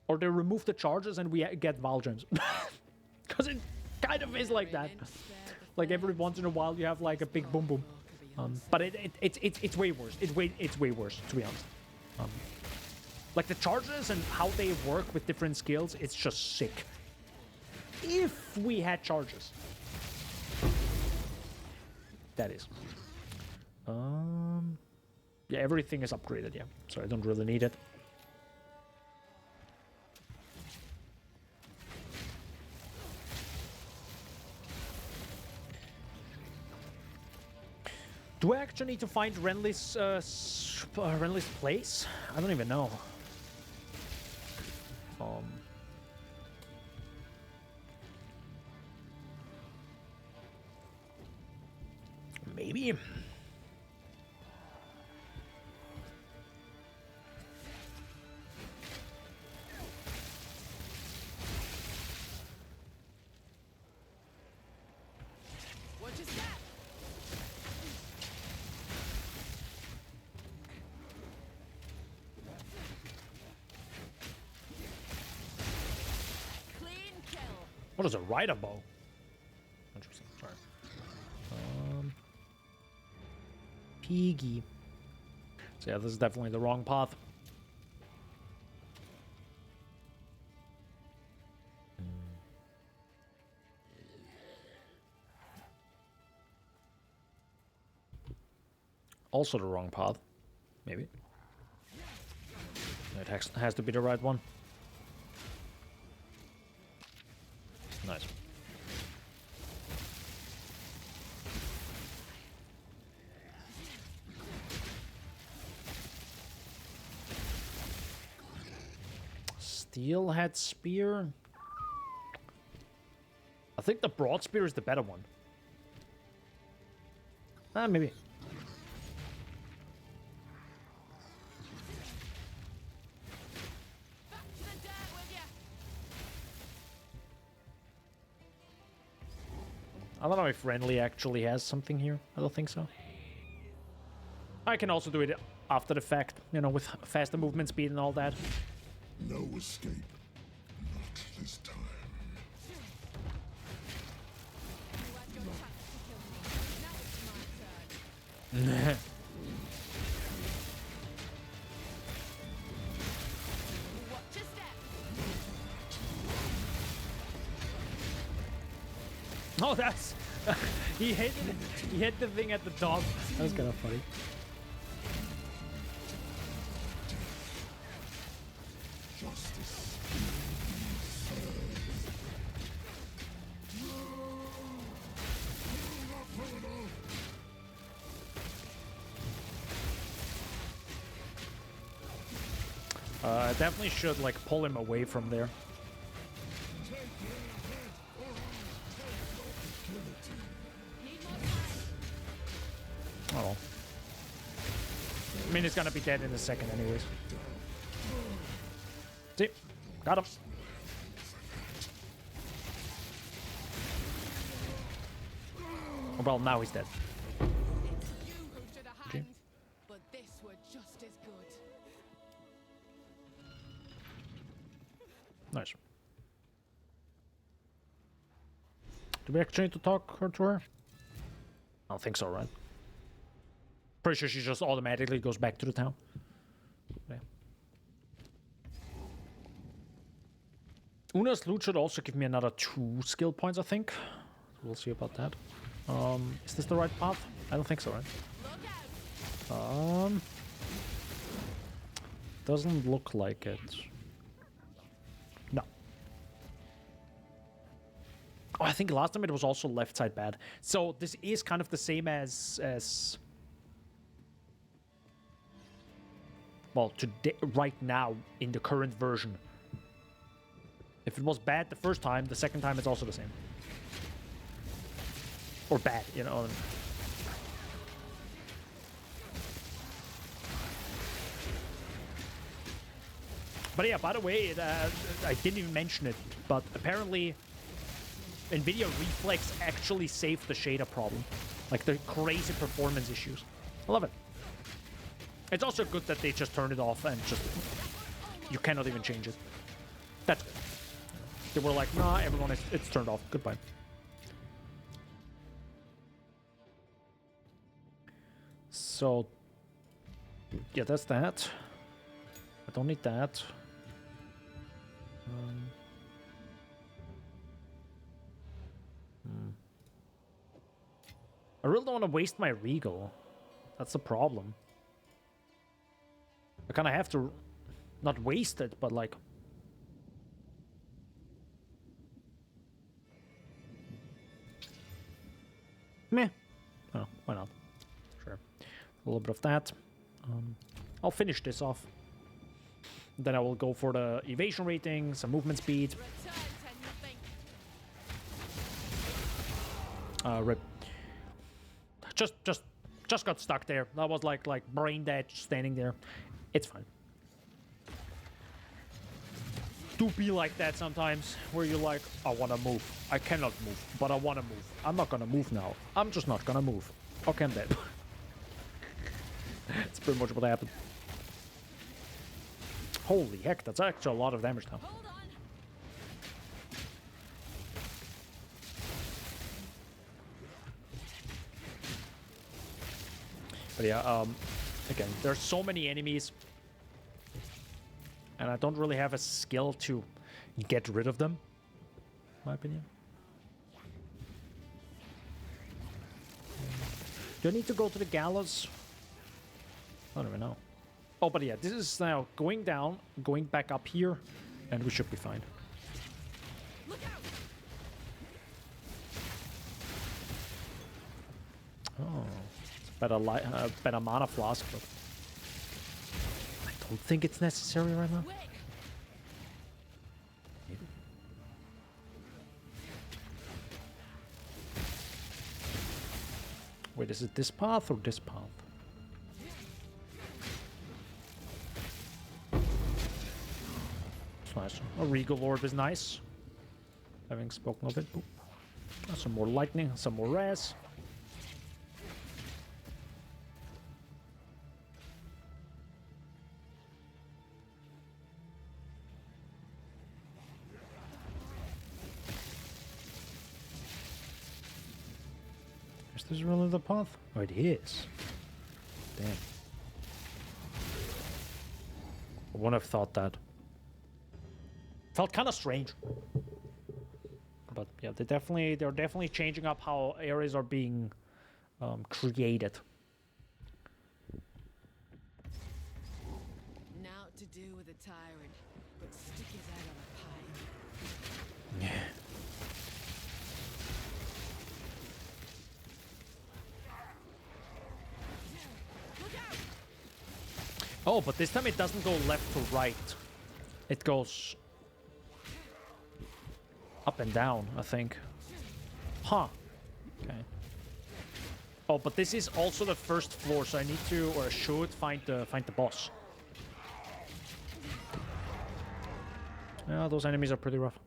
Or they remove the charges and we get Val gems. Because it kind of is like that. Like every once in a while you have like a big boom boom. But it's way worse. It's way worse, to be honest. Like the charges and how they work with different skills, it's just sick. If we had charges. that is. Yeah, everything is upgraded, yeah. So I don't really need it. Do I actually need to find Renly's place? I don't even know. Maybe. Watch your step. Clean kill. What is a rider bow? Interesting. Sorry. Piggy. So yeah, this is definitely the wrong path. Also the wrong path. Maybe. It has to be the right one. Nice. Steelhead spear. I think the broad spear is the better one. Maybe. I don't know if Renly actually has something here. I don't think so. I can also do it after the fact, you know, with faster movement speed and all that. No escape. Not this time. Oh, that's... he hit the thing at the top. That was kind of funny. I definitely should, like, pull him away from there. Oh. I mean, he's gonna be dead in a second anyways. See? Got him. Well, now he's dead. Okay. But this were just as good. Nice. Do we actually need to talk her to her? I don't think so, right? Pretty sure she just automatically goes back to the town. Okay. Una's loot should also give me another 2 skill points, I think. We'll see about that. Is this the right path? I don't think so, right? Doesn't look like it. No. Oh, I think last time it was also left side bad. So this is kind of the same as well, today, right now, in the current version. If it was bad the first time, the second time it's also the same. Or bad, you know. But yeah, by the way, I didn't even mention it, but apparently NVIDIA Reflex actually saved the shader problem. Like the crazy performance issues. I love it. It's also good that they just turned it off and just... You cannot even change it. That's good. They were like, nah, everyone, it's turned off. Goodbye. So... Yeah, that's that. I don't need that. I really don't want to waste my Regal. That's the problem. I kind of have to not waste it, but like... Meh. Oh, why not? Sure. A little bit of that. I'll finish this off. Then I will go for the evasion rating, some movement speed. Rip. Just got stuck there. That was like brain dead, just standing there. It's fine. Do be like that sometimes, where you're like, I wanna move. I cannot move, but I wanna move. I'm not gonna move now. I'm just not gonna move. Okay, I'm dead. That's pretty much what happened. Holy heck, that's actually a lot of damage now. But yeah, again, there's so many enemies, and I don't really have a skill to get rid of them, in my opinion. Do I need to go to the gallows? I don't even know. Oh, but yeah, this is now going down, going back up here, and we should be fine. Oh, it's better mana flask, but I don't think it's necessary right now. Maybe. Wait, is it this path or this path? It's nice. A Regal Orb is nice. Having spoken of it. Boop. Some more lightning, some more res. Is this really the path? Oh, it is. Damn. I wouldn't have thought that. Felt kind of strange. But yeah, they're definitely changing up how areas are being created. Now to do with a tyrant, but stick his head on a pike. Yeah. Oh, but this time it doesn't go left to right. It goes up and down, I think. Huh. Okay. Oh, but this is also the first floor, so I need to, or I should, find the boss. Yeah, those enemies are pretty rough.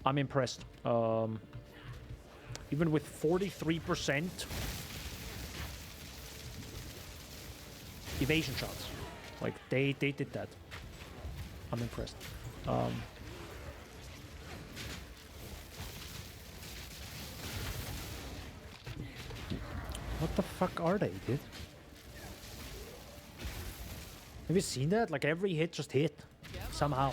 I'm impressed. Even with 43% evasion shots, like they did that. I'm impressed. What the fuck are they, dude? Have you seen that? Like every hit just hit somehow.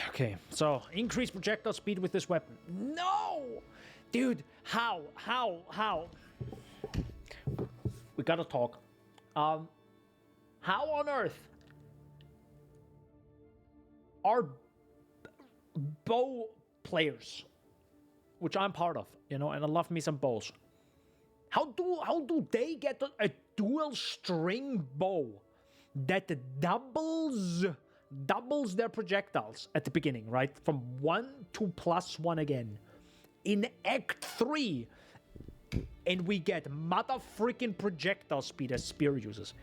Okay, so increase projectile speed with this weapon. No! Dude, how? We gotta talk. How on earth are bow players, which I'm part of, you know, and I love me some bows. How do they get a dual string bow that doubles their projectiles at the beginning, right? From 1 to +1 again. In Act 3, and we get mother freaking projectile speed as Spear uses.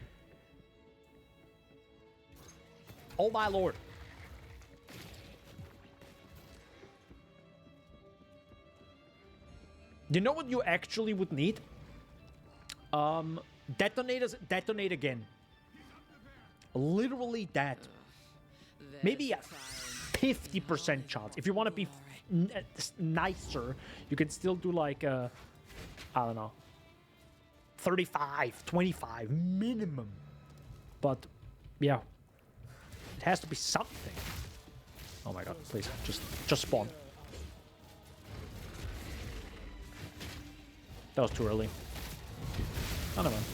Oh my lord. You know what you actually would need? Detonate again. Literally that. Maybe a 50% chance. If you want to be nicer, you can still do like I don't know, 35, 25 minimum. But yeah, it has to be something. Oh my god, please, just spawn. That was too early. Oh, never mind.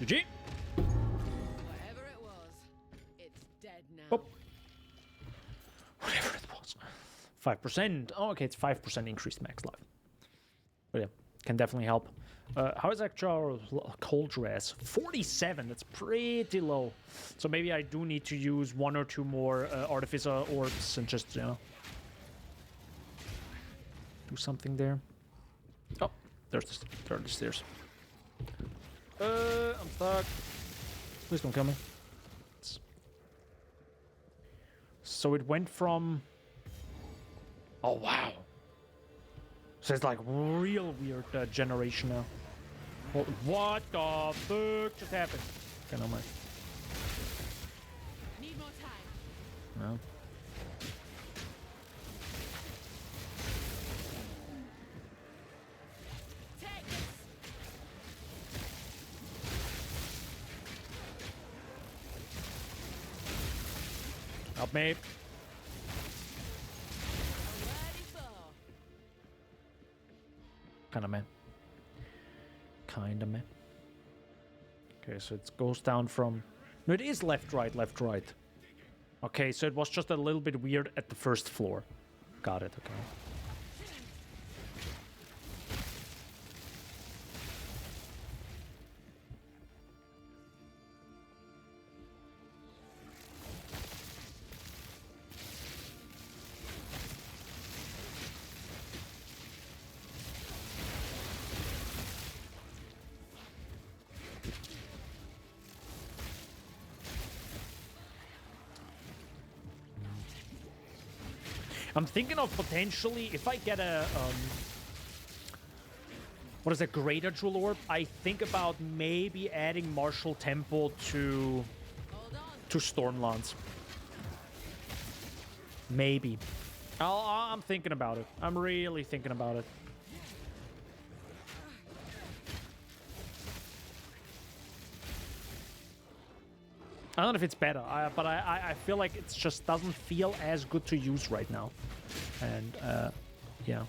GG. Whatever it was, it's dead now. Oh. Whatever it was. 5%. Oh, okay, it's 5% increased max life. But yeah, can definitely help. How is actually our cold dress? 47. That's pretty low. So maybe I do need to use 1 or 2 more artificer orbs and just, you know, do something there. Oh, there are the stairs. I'm stuck. Please don't kill me. So it went from... Oh, wow. So it's like real weird generation now. What the fuck just happened? Okay, no mind. Need more time. No. Take this. Help me. Ready for. Kinda man. Kinda man. Okay, so it goes down from... No, it is left, right, left, right. Okay, so it was just a little bit weird at the first floor. Got it, okay. I'm thinking of potentially, if I get a, what is a greater jewel orb, I think about maybe adding Martial Temple to Stormlands. Maybe. I'm thinking about it. I'm really thinking about it. I don't know if it's better, but I feel like it just doesn't feel as good to use right now. And, yeah.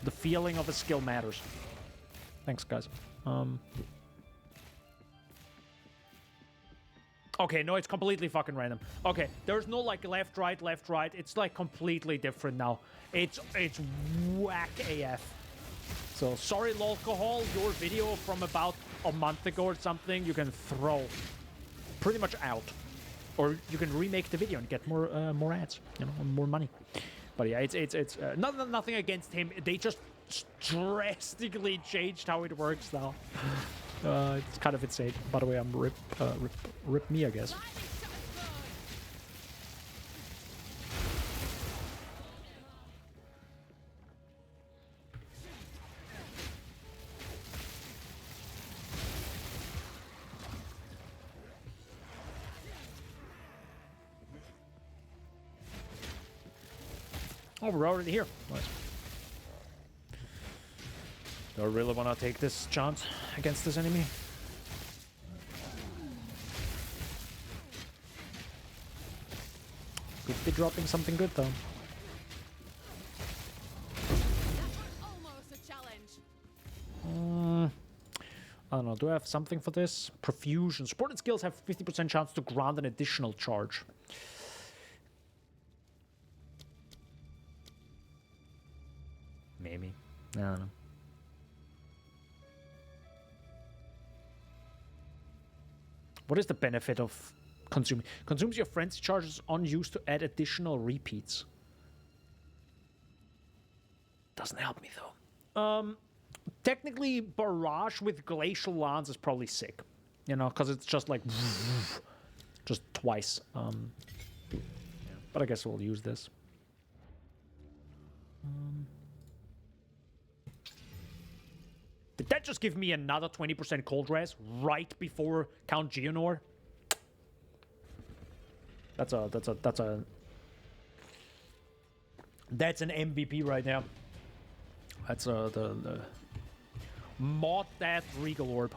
The feeling of a skill matters. Thanks, guys. Okay, no, it's completely fucking random. Okay, there's no, like, left, right, left, right. It's, like, completely different now. It's whack AF. So, sorry, Lolcohol, your video from about a month ago or something, you can throw pretty much out. Or you can remake the video and get more ads, you know, more money. But yeah, it's nothing against him. They just drastically changed how it works now. It's kind of insane. By the way, I'm rip me, I guess. Oh, we're already here. Nice. Do I really want to take this chance against this enemy? Could be dropping something good, though. That was almost a challenge. I don't know. Do I have something for this? Profusion. Supported skills have 50% chance to grant an additional charge. I don't know. What is the benefit of consuming? Consumes your frenzy charges unused to add additional repeats. Doesn't help me though. Technically, Barrage with Glacial Lance is probably sick. You know, because it's just like just twice. Yeah. But I guess we'll use this. Did that just give me another 20% cold res right before Count Geonor? That's an MVP right now. That's the Mod Death Regal Orb.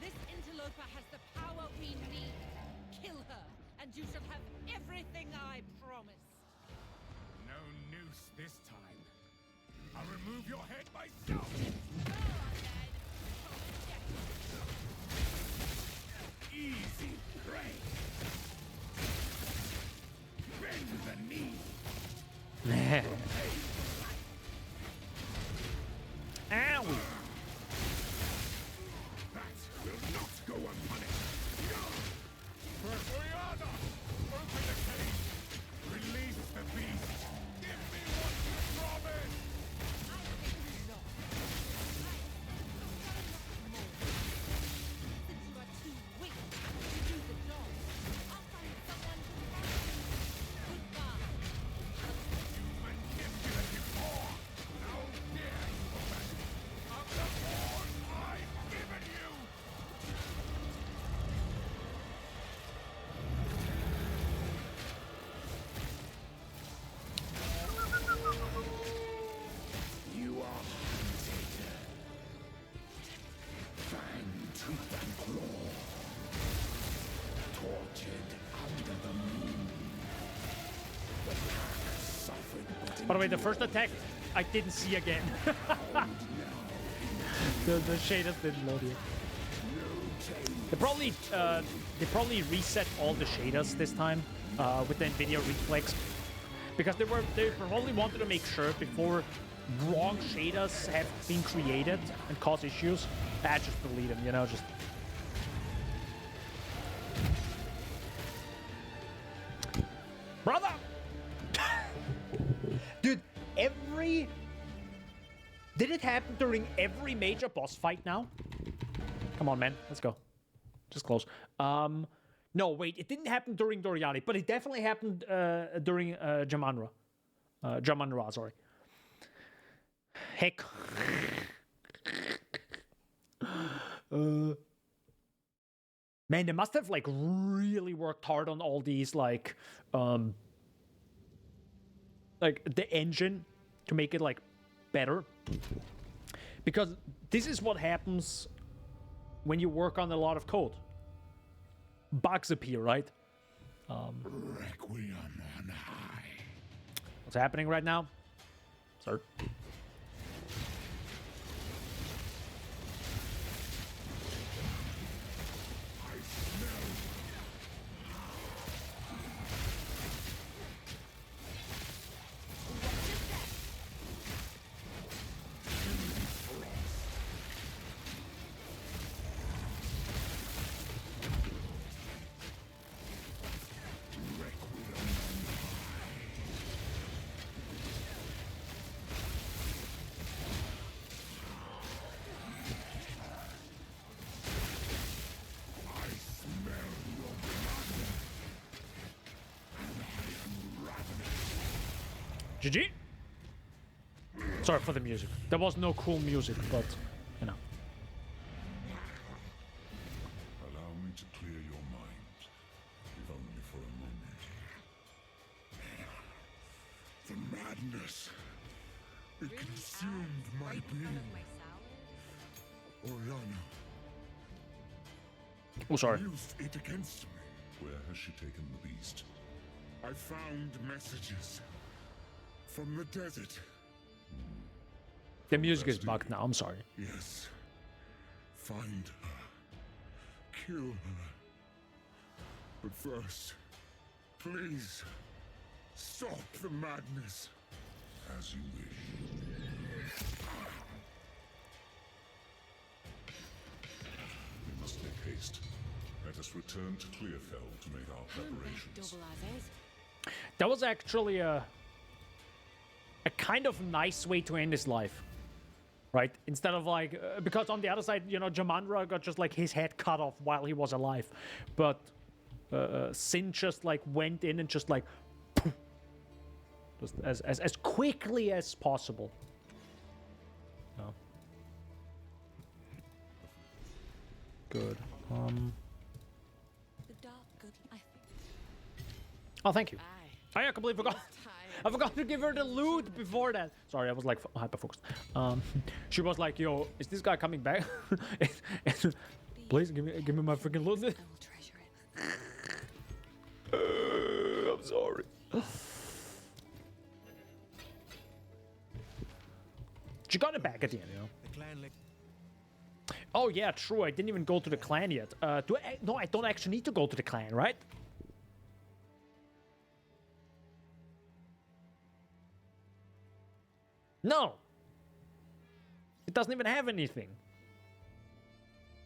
This interloper has the power we need. Kill her, and you shall have everything I promised. No noose this time. I'll remove your head myself. Easy prey. Bend the knee. Ow! That will not go unpunished. Perfoyada! Open the cage. Release the beast. Give me what you promised. Since you are too weak to do the job, I'll find someone to fight. Goodbye. You've been gifted before. How dare you abandon me of the force I've given you? You are hunted. Fang, tooth, and claw. Tortured under the moon. The pack suffered, but By the way, the first attack I didn't see again. the shaders didn't load yet. They probably reset all the shaders this time with the NVIDIA Reflex because they probably wanted to make sure before wrong shaders have been created and cause issues. Just delete them, you know, just. Brother! Dude, did it happen during every major boss fight now? Come on, man. Let's go. Just close. No, wait. It didn't happen during Doriani, but it definitely happened during Jamanra. Jamanra, sorry. Heck. Man, they must have, like, really worked hard on all these, like the engine to make it like better, because this is what happens when you work on a lot of code. Bugs appear, right? Requiem on high. What's happening right now, sir? GG. Sorry for the music. There was no cool music, but you know. Allow me to clear your mind, if only for a moment. The madness. It consumed my being. Oriana. Oh, sorry. Used it against me. Where has she taken the beast? I found messages from the desert. The music is bugged now. I'm sorry. Yes. Find her. Kill her. But first, please, Stop the madness. As you wish. We must make haste. Let us return to Clearfell to make our preparations. Double as is. That was actually a kind of nice way to end his life. Right? Instead of like, because on the other side, you know, Jamandra got just like his head cut off while he was alive. But Sin just like went in and just like, just as quickly as possible. No. Good. The dark good, I think. Oh, thank you. I completely forgot. I forgot to give her the loot before that. Sorry, I was like hyper focused. She was like, "Yo, is this guy coming back? Please give me my freaking loot." I will treasure it. I'm sorry. She got it back at the end, you know. The clan Oh yeah, true. I didn't even go to the clan yet. No, I don't actually need to go to the clan, right? No. It doesn't even have anything.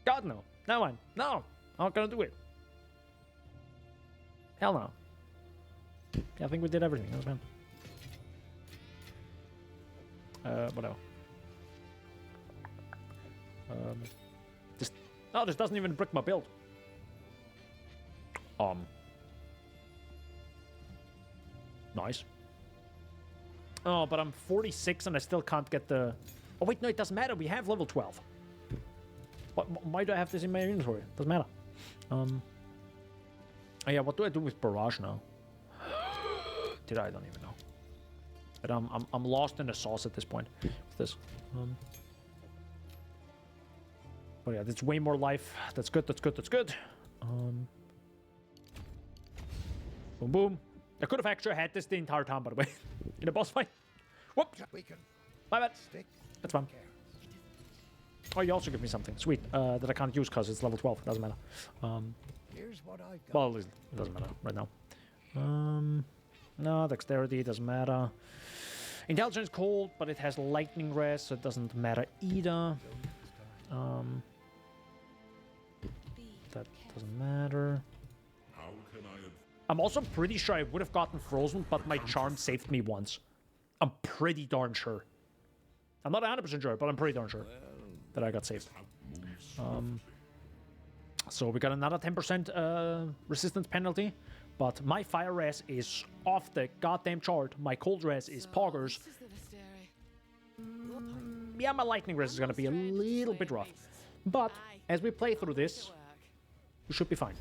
God, no. That one. No. I'm not gonna do it. Hell no. Yeah, I think we did everything. That was fine. Whatever. This doesn't even brick my build. Nice. Oh, but I'm 46 and I still can't get the... Oh, wait, no, it doesn't matter. We have level 12. Why do I have this in my inventory? Doesn't matter. Oh, yeah, what do I do with Barrage now? I don't even know. But I'm lost in the sauce at this point with this. But yeah, that's way more life. That's good, that's good, that's good. Boom, boom. I could have actually had this the entire time, by the way. In a boss fight. Whoops. My bad. That's fine. Oh, you also give me something. Sweet. That I can't use because it's level 12. Doesn't matter. Here's what I've got. Well, it doesn't matter right now. No, dexterity doesn't matter. Intelligence is cold, but it has lightning rest, so it doesn't matter either. That doesn't matter. How can I I'm also pretty sure I would have gotten frozen, but my charm saved me once. I'm pretty darn sure. I'm not 100% sure, but I'm pretty darn sure that I got saved. So we got another 10% resistance penalty, but my fire res is off the goddamn chart. My cold res is poggers. Yeah, my lightning res is gonna be a little bit rough, but as we play through this, we should be fine.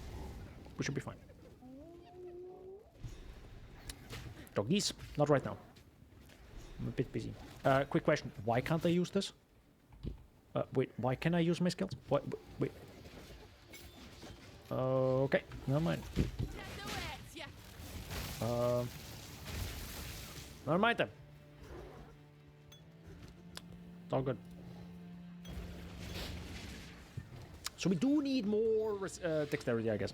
We should be fine. Doggies, not right now. I'm a bit busy. Quick question: why can't I use this? Wait, why can I use my skills? What? Wait. Okay, never mind. Never mind then. It's all good. So we do need more dexterity, I guess.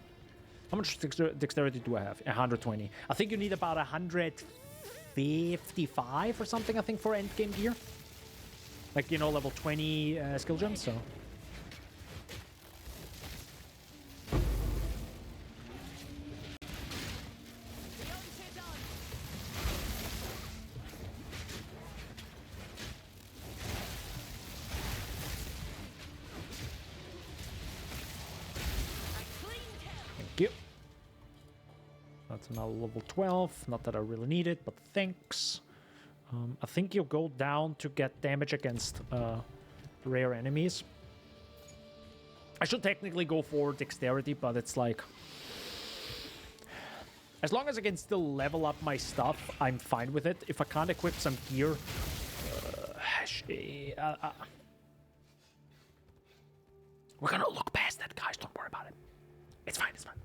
How much dexterity do I have? 120. I think you need about 155 or something, I think, for endgame gear. Like, you know, level 20 skill gems, so... That's now level 12. Not that I really need it, but thanks. I think you go down to get damage against rare enemies. I should technically go for dexterity, but it's like... As long as I can still level up my stuff, I'm fine with it. If I can't equip some gear... we're gonna look past that, guys. Don't worry about it. It's fine, it's fine.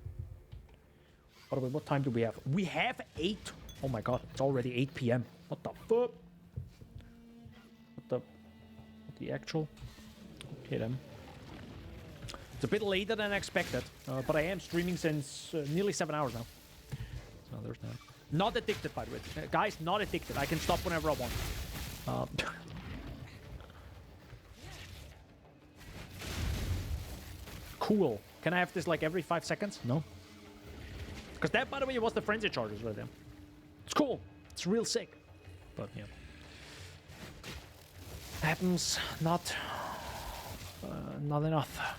By the way, what time do we have? We have 8. Oh my god, it's already 8 p.m. What the fuck? What the actual? Okay then. It's a bit later than I expected, but I am streaming since nearly 7 hours now. So there's that. Not addicted, by the way. Guys, not addicted. I can stop whenever I want. Cool. Can I have this like every 5 seconds? No. Because that, by the way, was the frenzy charges right there. It's cool. It's real sick. But yeah. Happens not enough.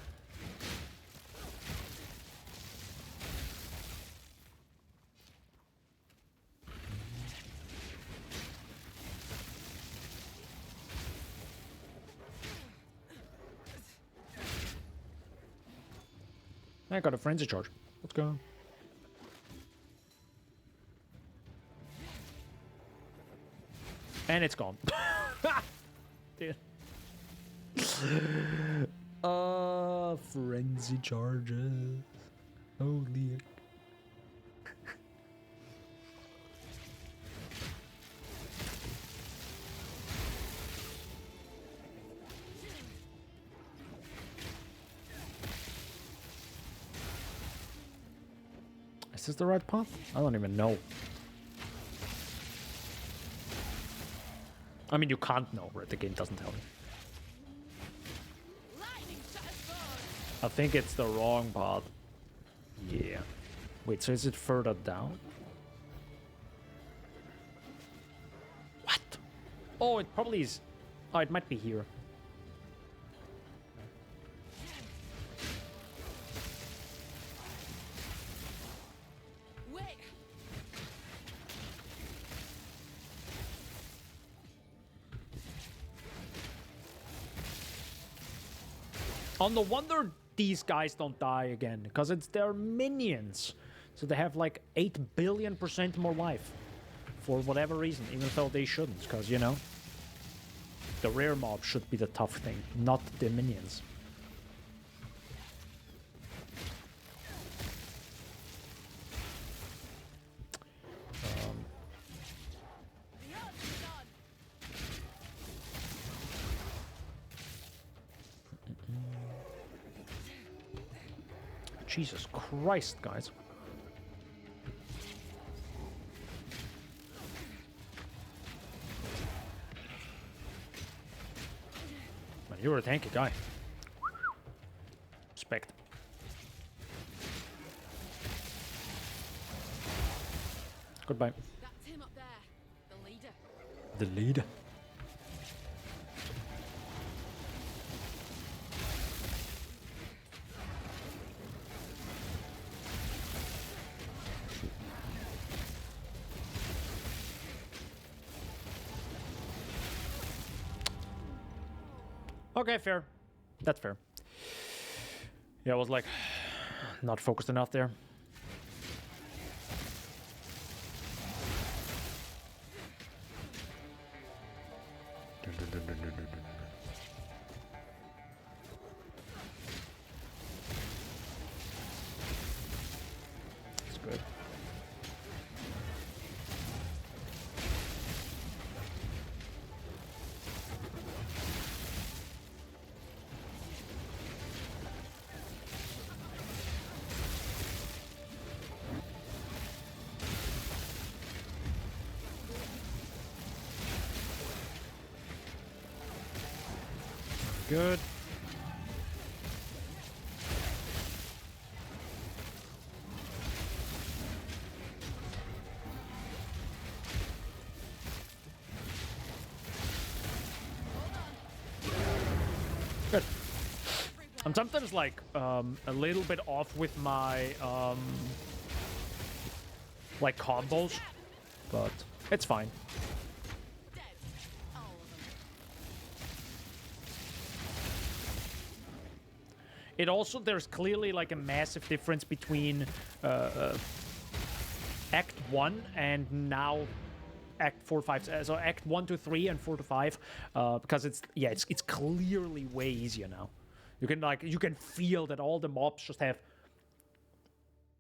I got a frenzy charge. Let's go. And it's gone. Dude. Frenzy charges. Holy. Is this the right path? I don't even know. I mean, you can't know, right? The game doesn't tell you. I think it's the wrong path. Yeah. Wait, so is it further down? What? Oh, it probably is. Oh, it might be here. Oh, no wonder these guys don't die again, because it's their minions. So they have like 8 billion% more life. For whatever reason, even though they shouldn't, because, you know, the rare mob should be the tough thing, not the minions. Jesus Christ, guys. Man, you're a tanky guy. Respect. Goodbye. That's him up there, the leader. The leader. Okay, fair. That's fair. Yeah, I was like, not focused enough there. It's good. Good. Good. I'm sometimes like a little bit off with my like combos, but it's fine. It also, there's clearly like a massive difference between Act 1 and now Act 4, 5, so Act 1 to 3 and 4 to 5, because it's clearly way easier now. You can feel that all the mobs just have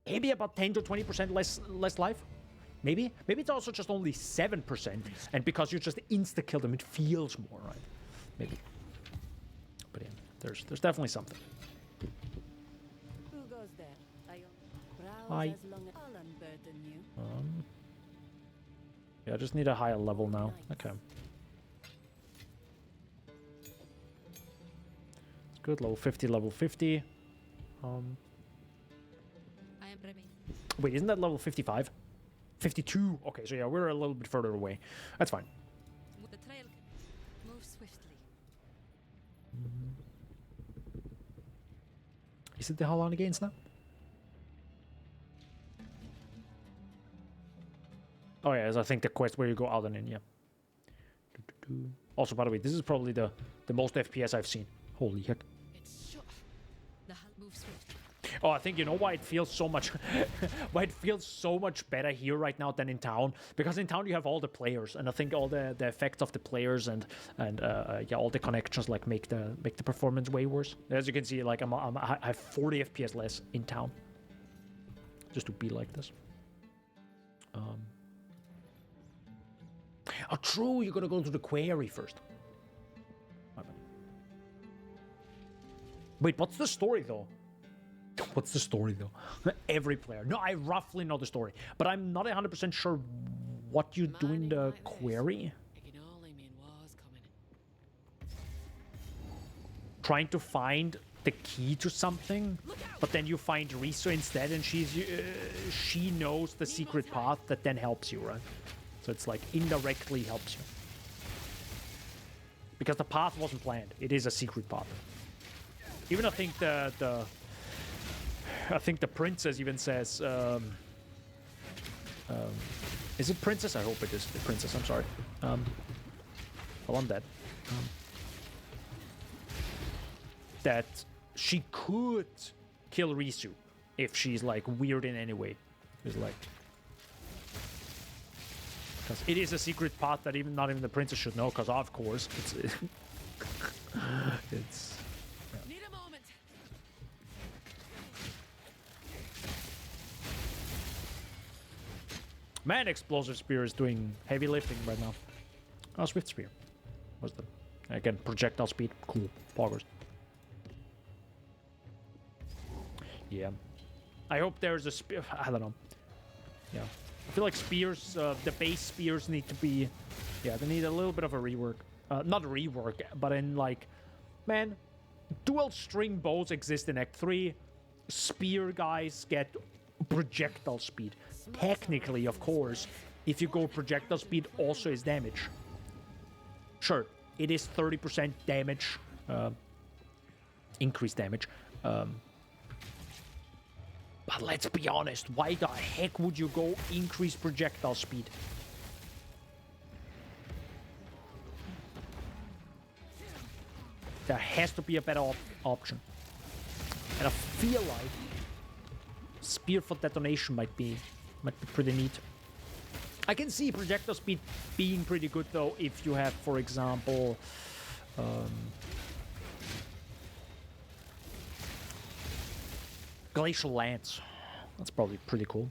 maybe about 10 to 20% less life. Maybe it's also just only 7%, and because you just insta kill them, it feels more, right? Maybe. But yeah, there's definitely something. Who goes there? Hi. Yeah, I just need a higher level now. Okay. It's good. Level 50, level 50. I am ready. Wait, isn't that level 55? 52. Okay, so yeah, we're a little bit further away. That's fine. The trail can move swiftly. Is it the Halani Gains now? Oh yeah, I think the quest where you go out and in, yeah. Also, by the way, this is probably the most FPS I've seen. Holy heck. The hull moves swiftly. Oh, I think you know why it feels so much why it feels so much better here right now than in town, because in town you have all the players, and I think all the effects of the players and yeah, all the connections like make the performance way worse. As you can see, like I have 40 FPS less in town just to be like this. Oh, true, you're gonna go to the quarry first. Wait, what's the story though? What's the story though? Every player. No, I roughly know the story, but I'm not 100% sure what you do in the quarry. Trying to find the key to something, but then you find Riso instead, and she knows the secret path that then helps you, right? So it's like indirectly helps you. Because the path wasn't planned. It is a secret path. Even I think I think the princess even says, is it princess? I hope it is the princess. I'm sorry. Well, I'm dead. That she could kill Risu if she's like weird in any way. It's like, because it is a secret path that not even the princess should know. Because of course it's it's. Man, Explosive Spear is doing heavy lifting right now. Oh, Swift Spear. What's the... Again, projectile speed. Cool. Poggers. Yeah. I hope there's a spear... I don't know. Yeah. I feel like spears, the base spears need to be... Yeah, they need a little bit of a rework. Not rework, but in like... Man, dual string bows exist in Act 3. Spear guys get projectile speed. Technically, of course, if you go projectile speed, also is damage. Sure, it is 30% damage, increased damage. But let's be honest, why the heck would you go increase projectile speed? There has to be a better option. And I feel like spear for detonation might be pretty neat. I can see projectile speed being pretty good though if you have, for example, Glacial Lance. That's probably pretty cool.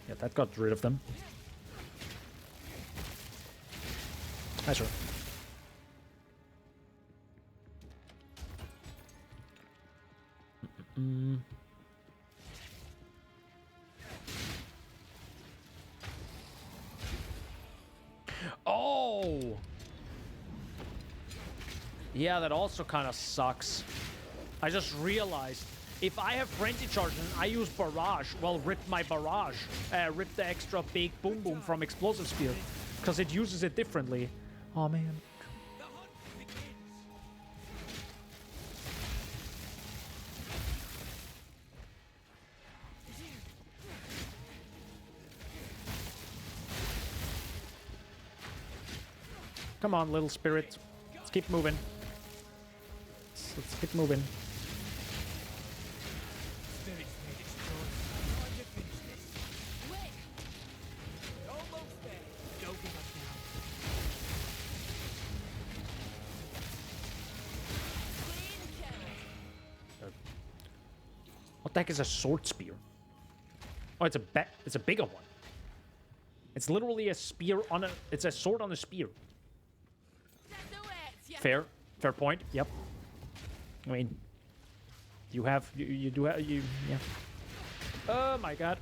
Yeah, that got rid of them. Nice one. Oh! Yeah, that also kind of sucks. I just realized, if I have Frenzy Charge and I use Barrage, well, rip my Barrage. Rip the extra big Boom Boom from Explosive Spear. Because it uses it differently. Oh, man. Come on, little spirit. Let's keep moving. Let's keep moving. What the heck is a sword spear? Oh, it's a bigger one. It's literally a spear on a... It's a sword on a spear. Fair point. Yep. I mean, you have you do have you yeah. Oh my god.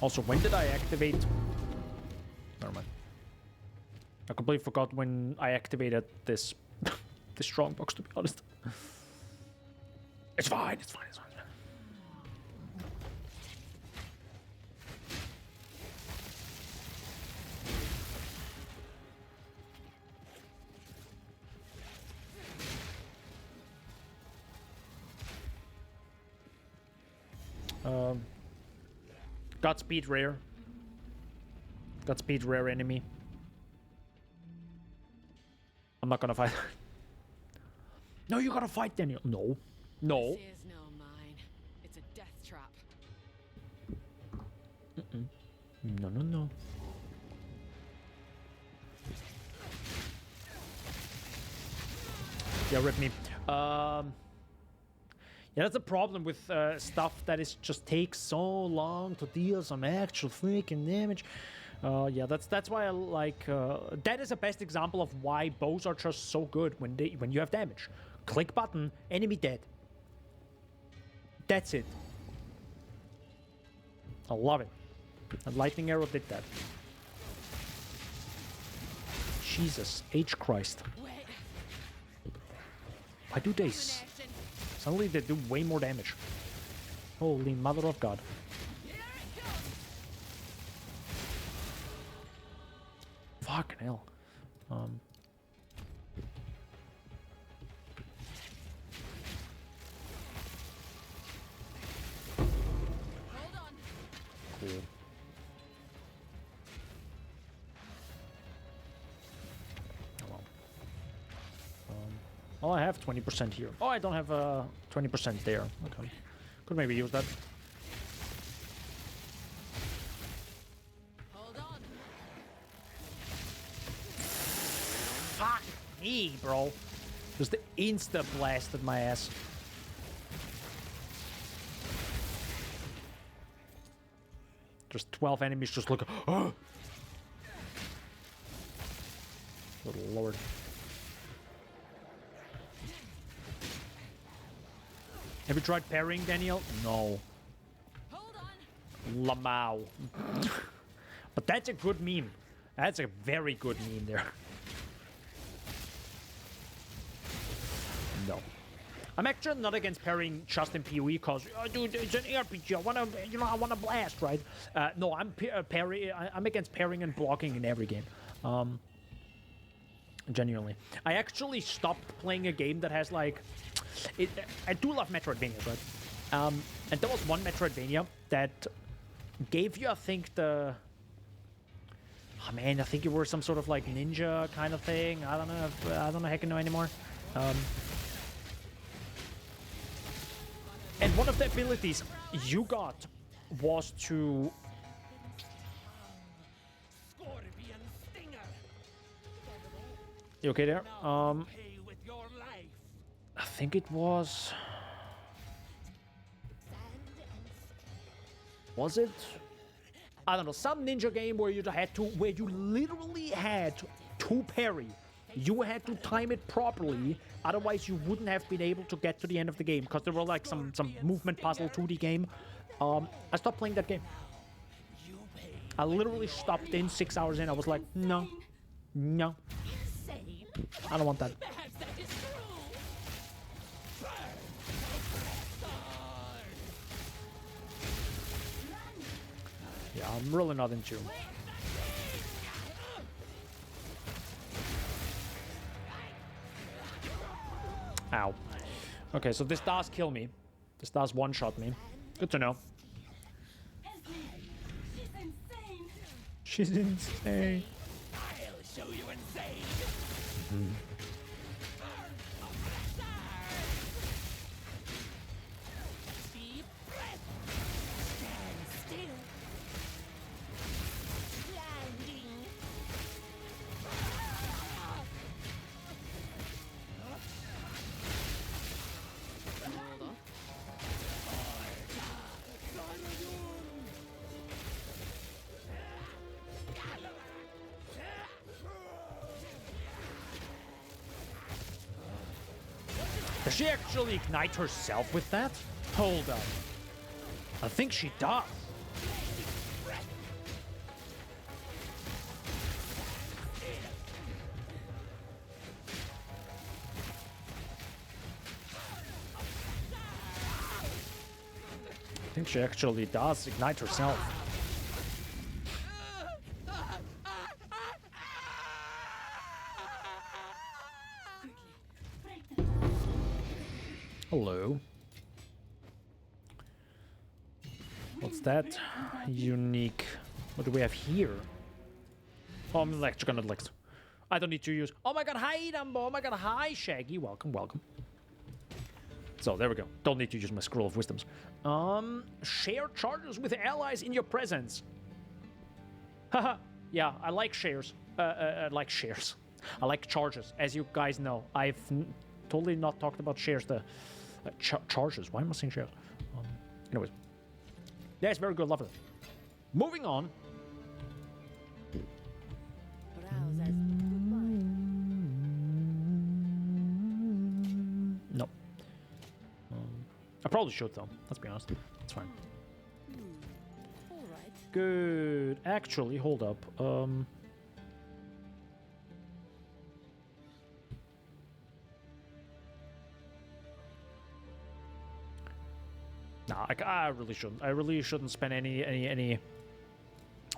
Also, when did I activate? Never mind. I completely forgot when I activated this this strongbox, to be honest. It's fine, it's fine, it's fine. Godspeed rare. Godspeed rare enemy. I'm not gonna fight. No, you gotta fight Daniel. No. No. This is no mine. It's a death trap. No, no, no. Yeah, rip me. Yeah, that's a problem with stuff that is just takes so long to deal some actual freaking damage. Yeah, that's why I like. That is the best example of why bows are just so good when you have damage. Click button, enemy dead. That's it. I love it. And lightning arrow did that. Jesus H Christ. Why do they? Suddenly they do way more damage. Holy mother of God. Fucking hell. Cool. Oh, I have 20% here. Oh, I don't have 20% there. Okay. Could maybe use that. Hold on. Fuck me, bro. Just insta blasted my ass. Just 12 enemies just look. Oh! Good lord. Have you tried parrying, Daniel? No. Hold on. Lamau. But that's a good meme. That's a very good meme there. No. I'm actually not against parrying just in PoE because, oh, dude, it's an RPG. I wanna blast, right? No, I'm against parrying and blocking in every game. Genuinely. I actually stopped playing a game that has like... I do love Metroidvanias, right? And there was one Metroidvania that gave you, I think, the... Oh man, I think it was some sort of like ninja kind of thing. I don't know heck I know anymore. And one of the abilities you got was to... You okay there? I think it was... Was it? I don't know, some ninja game where you literally had to parry. You had to time it properly, otherwise you wouldn't have been able to get to the end of the game, because there were like some movement puzzle 2D game. I stopped playing that game. I literally stopped in 6 hours in. I was like, no. I don't want that. Yeah, I'm really not into. Ow. Okay, so this does kill me. This does one-shot me. Good to know. She's insane. I'll show you insane. Deep breath. Stand still. Landing. Hold on. Does she actually ignite herself with that? Hold up. I think she does. I think she actually does ignite herself. Hello. What's that? Unique. What do we have here? Oh, I'm electric on elixir. I don't need to use. Oh my god, hi Dumbo. Oh my god, hi Shaggy. Welcome, welcome. So there we go. Don't need to use my scroll of wisdoms. Share charges with allies in your presence. Haha. Yeah, I like shares. I like shares. I like charges. As you guys know, I've totally not talked about shares. The charges. Why am I saying shares? Anyways. Yeah, it's very good. Love it. Moving on. No. I probably should though. Let's be honest. It's fine. Good. Actually, hold up. Nah, I really shouldn't. I really shouldn't spend any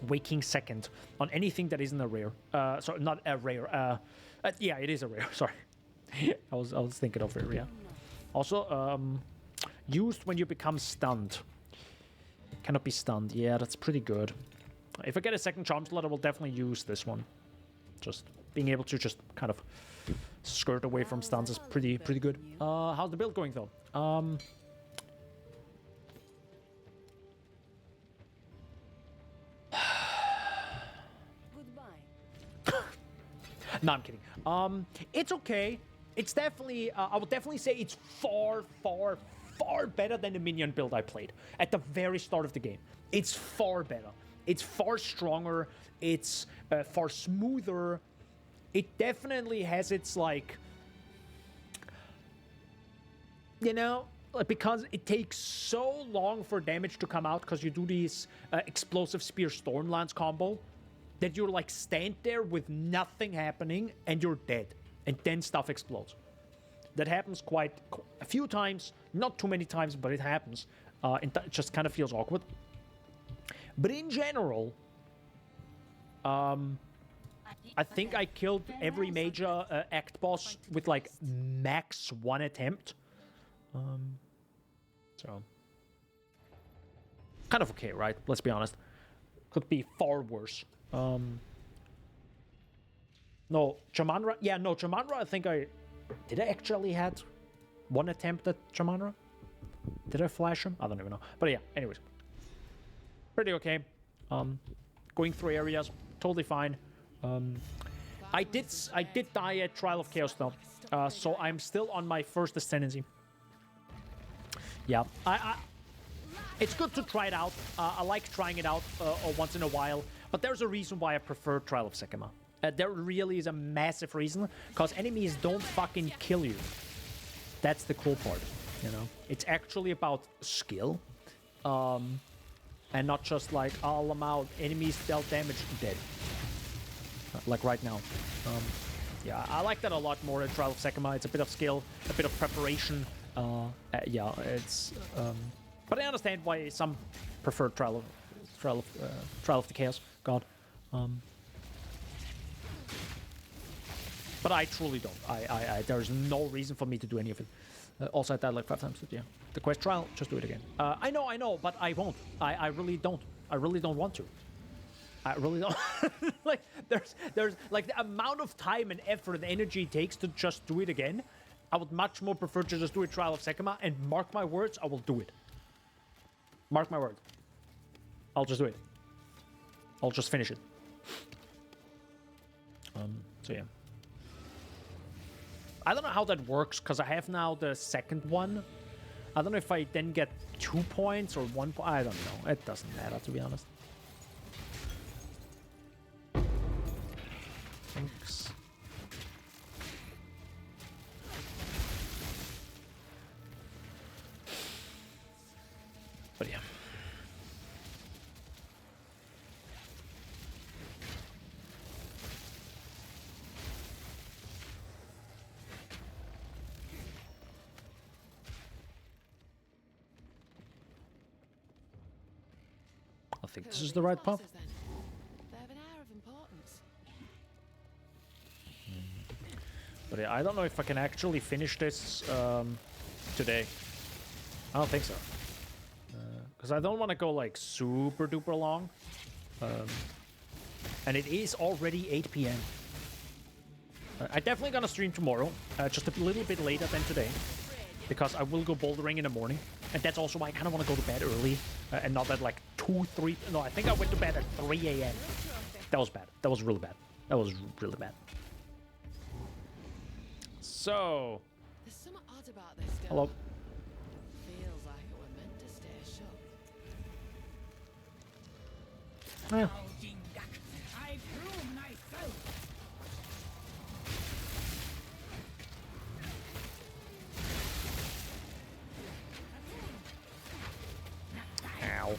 waking second on anything that isn't a rare. Sorry, not a rare. Yeah, it is a rare. Sorry, I was thinking of rare. Yeah. Also, used when you become stunned. Cannot be stunned. Yeah, that's pretty good. If I get a second charm slot, I will definitely use this one. Just being able to just kind of skirt away from stuns is pretty good. How's the build going though? No, I'm kidding. It's okay. It's definitely, I would definitely say it's far better than the minion build I played at the very start of the game. It's far better. It's far stronger. It's far smoother. It definitely has its, like, you know, because it takes so long for damage to come out because you do these explosive spear stormlance combo that you're like stand there with nothing happening and you're dead, and then stuff explodes. That happens quite a few times, not too many times, but it happens. And it just kind of feels awkward. But in general, I think I killed every major act boss with like max one attempt. So kind of okay, right? Let's be honest. Could be far worse. No, Chamanra. Yeah, no, Chamanra. I think did I actually had one attempt at Chamanra? Did I flash him? I don't even know. But yeah, anyways, pretty okay. Going through areas, totally fine. I did die at Trial of Chaos though, so I'm still on my first ascendancy. Yeah, it's good to try it out. I like trying it out once in a while, but there's a reason why I prefer Trial of Sekima. There really is a massive reason, because enemies don't fucking kill you. That's the cool part, you know? It's actually about skill, and not just like, oh, I'm out, enemies dealt damage, dead. Like right now. Yeah, I like that a lot more in Trial of Sekima. It's a bit of skill, a bit of preparation. Yeah, it's... but I understand why some prefer Trial of the Chaos God. But I truly don't. There's no reason for me to do any of it. Also, I died like 5 times. But yeah, the quest trial, just do it again. I know, but I won't. I really don't. I really don't want to. I really don't. Like, there's like the amount of time and effort and energy it takes to just do it again. I would much more prefer to just do a Trial of Sekima, and mark my words, I will do it. Mark my word. I'll just do it. I'll just finish it. So yeah. I don't know how that works, because I have now the second one. I don't know if I then get 2 points or 1 point. I don't know. It doesn't matter, to be honest. Thanks. think this is the right path. They have an air of importance. But yeah, I don't know if I can actually finish this today. I don't think so. Because I don't want to go like super duper long. And it is already 8 p.m. I'm definitely gonna stream tomorrow, just a little bit later than today. Because I will go bouldering in the morning. And that's also why I kind of want to go to bed early. And not at like 2, 3... No, I think I went to bed at 3 a.m. That was bad. That was really bad. That was really bad. So... There's something odd about this door. Hello. Feels like it were meant to stay shut. Yeah. I prove myself. Ow.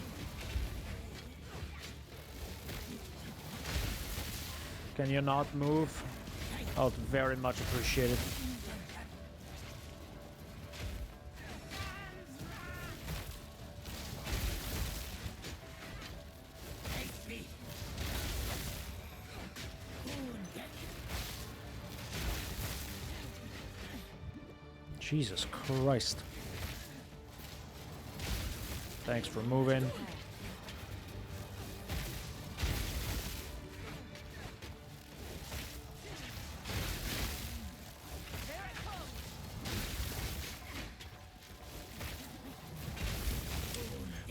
Can you not move? I would very much appreciate it. Jesus Christ. Thanks for moving.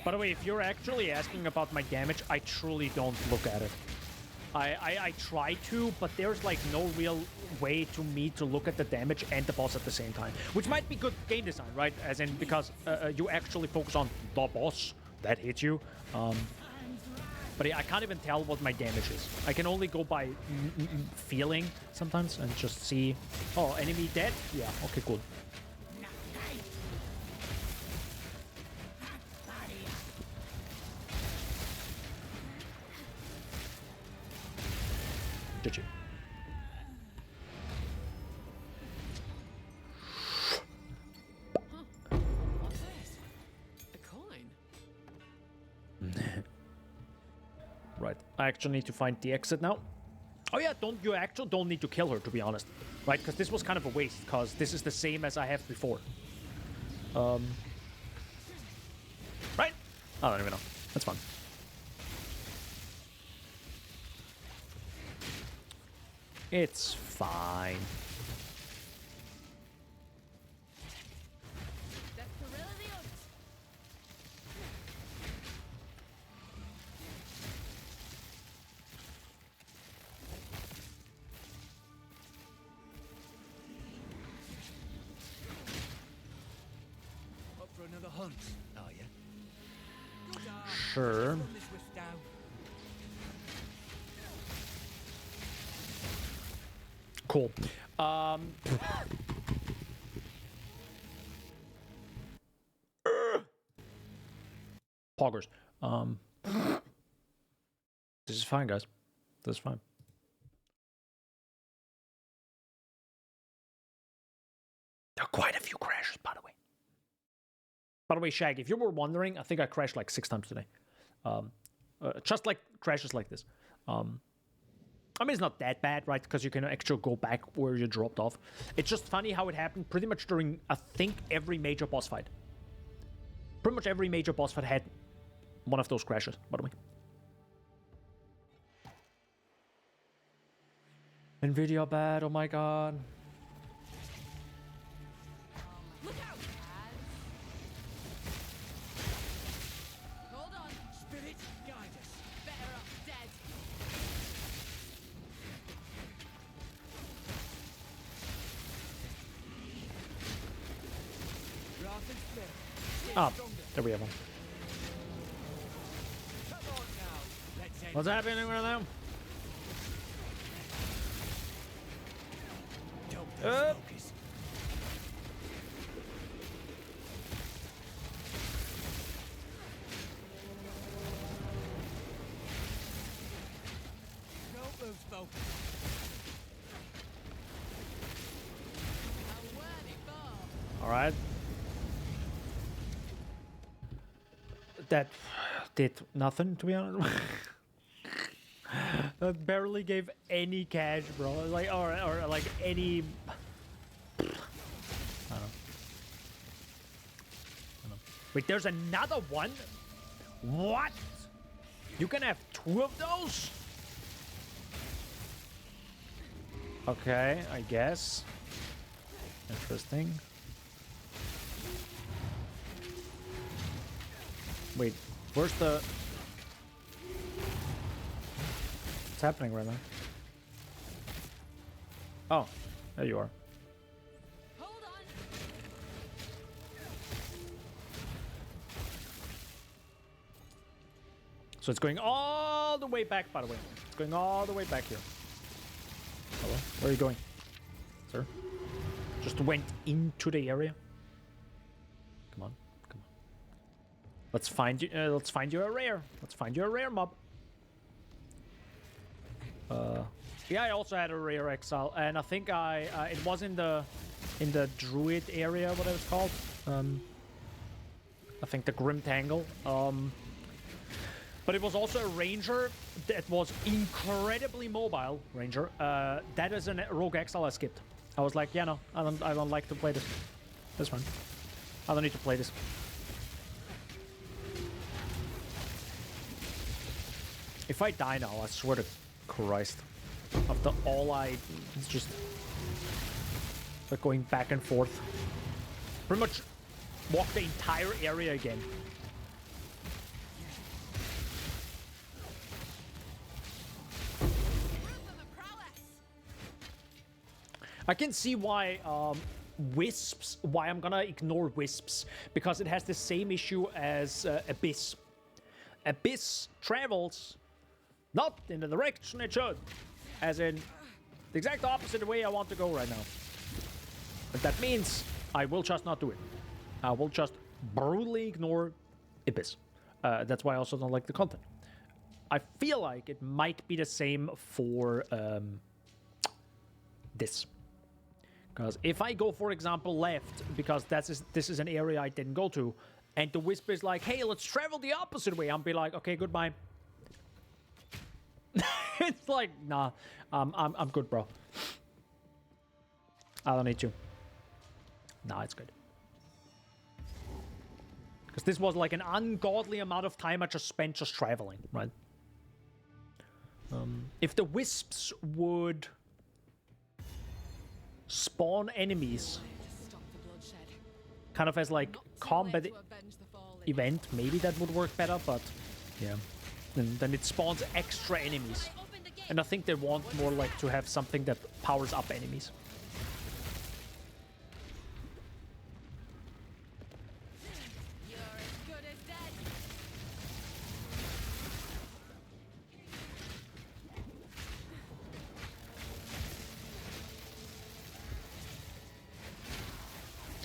By the way, if you're actually asking about my damage, I truly don't look at it. I try to, but there's like no real way to me to look at the damage and the boss at the same time. Which might be good game design, right? As in, because you actually focus on the boss that hits you. But yeah, I can't even tell what my damage is. I can only go by feeling sometimes and just see... Oh, enemy dead? Yeah, okay, cool. Did you? What's this? A coin? Right, I actually need to find the exit now. Oh yeah, you actually don't need to kill her, to be honest. Right, because this was kind of a waste, because this is the same as I have before. Right? I don't even know. That's fun. It's fine. Up for another hunt, are you? Sure. Run this rift down. Cool. Poggers. This is fine, guys. This is fine. There are quite a few crashes, by the way. By the way, Shag, if you were wondering, I think I crashed like 6 times today. Just like crashes like this. I mean, it's not that bad, right? Because you can actually go back where you dropped off. It's just funny how it happened pretty much during, I think, every major boss fight. Pretty much every major boss fight had one of those crashes, by the way. Nvidia bad, oh my god. Look out! Hold on! Spirit, guide us. Better off dead. Wrath and spirit. Ah, there we have one. Come on now. Let's end What's happening right now? Dope those focus. Don't lose focus. A worthy foe. Alright. That did nothing, to be honest. That barely gave any cash, bro. Like, or like any... I don't know. Wait, there's another one? What? You can have 2 of those? Okay, I guess. Interesting. Wait, where's the... What's happening right now? Oh, there you are. So it's going all the way back, by the way. It's going all the way back here. Hello? Where are you going, sir? Just went into the area. Come on, come on. Let's find you. Let's find you a rare. Let's find you a rare mob. Yeah, I also had a rare exile, and I think it was in the druid area, what it was called. I think the Grim Tangle. But it was also a ranger that was incredibly mobile. Ranger. That is a rogue exile I skipped. I was like, yeah, no, I don't like to play this. That's fine. I don't need to play this. If I die now, I swear to Christ. After all it's just like going back and forth. Pretty much walk the entire area again. I can see why wisps, why I'm gonna ignore wisps, because it has the same issue as Abyss. Abyss travels not in the direction it should, as in the exact opposite way I want to go right now. But that means I will just not do it. I will just brutally ignore Abyss. That's why I also don't like the content. I feel like it might be the same for this. Because if I go, for example, left, because this is an area I didn't go to, and the wisp is like, hey, let's travel the opposite way, I'll be like, okay, goodbye. It's like, nah, I'm good, bro. I don't need to. Nah, it's good. Because this was like an ungodly amount of time I just spent just traveling, right? If the wisps would spawn enemies kind of as like combat event, maybe that would work better, but yeah. Then it spawns extra enemies. And I think they want more like to have something that powers up enemies.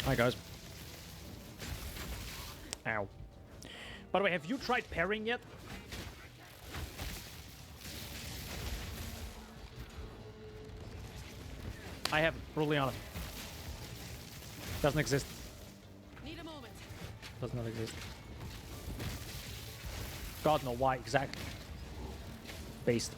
Hi guys. Ow. By the way, have you tried parrying yet? I haven't, brutally honest. Doesn't exist. Need a moment. Does not exist. God no, why exactly? Based.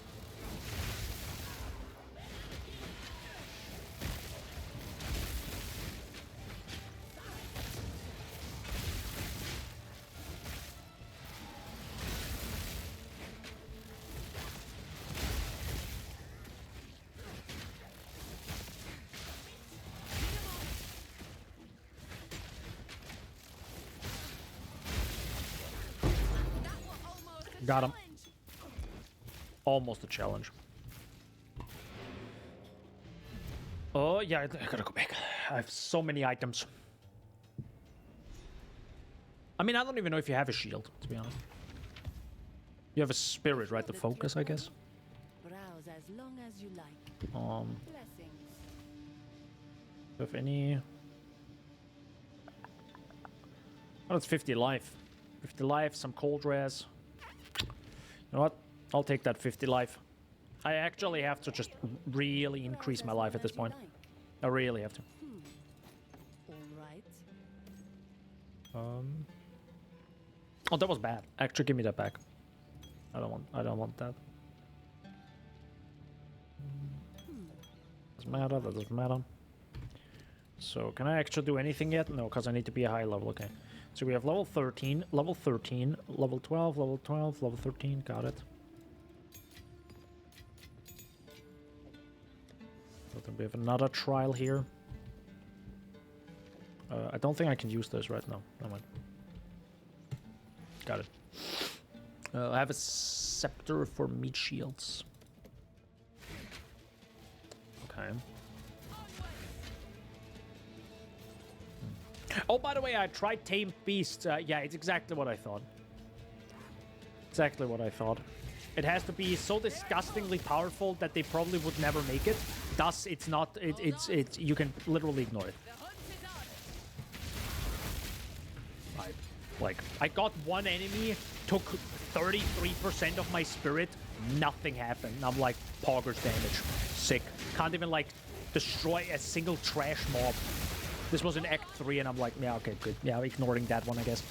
Got him. Almost a challenge. Oh, yeah, I gotta go back. I have so many items. I mean, I don't even know if you have a shield, to be honest. You have a spirit, right? The focus, I guess. Browse as long as you like. Do Blessings. you have any... Oh, it's 50 life. 50 life, some cold res. You know what? I'll take that 50 life. I actually have to just really increase my life at this point. I really have to. All right. Oh, that was bad. Actually, give me that back. I don't want that. Doesn't matter, that doesn't matter. So, can I actually do anything yet? No, because I need to be a high level, okay. So we have level 13, level 13, level 12, level 12, level 13, got it. So then we have another trial here. I don't think I can use this right now. Never mind. Got it. I have a scepter for meat shields. Okay. Oh, by the way, I tried Tame Beast. Yeah, it's exactly what I thought. Exactly what I thought. It has to be so disgustingly powerful that they probably would never make it. Thus, it's not. It's. You can literally ignore it. I got one enemy, took 33% of my spirit, nothing happened. I'm like, poggers damage. Sick. Can't even, like, destroy a single trash mob. This was in Act 3, and I'm like, yeah, okay, good. Yeah, ignoring that one, I guess.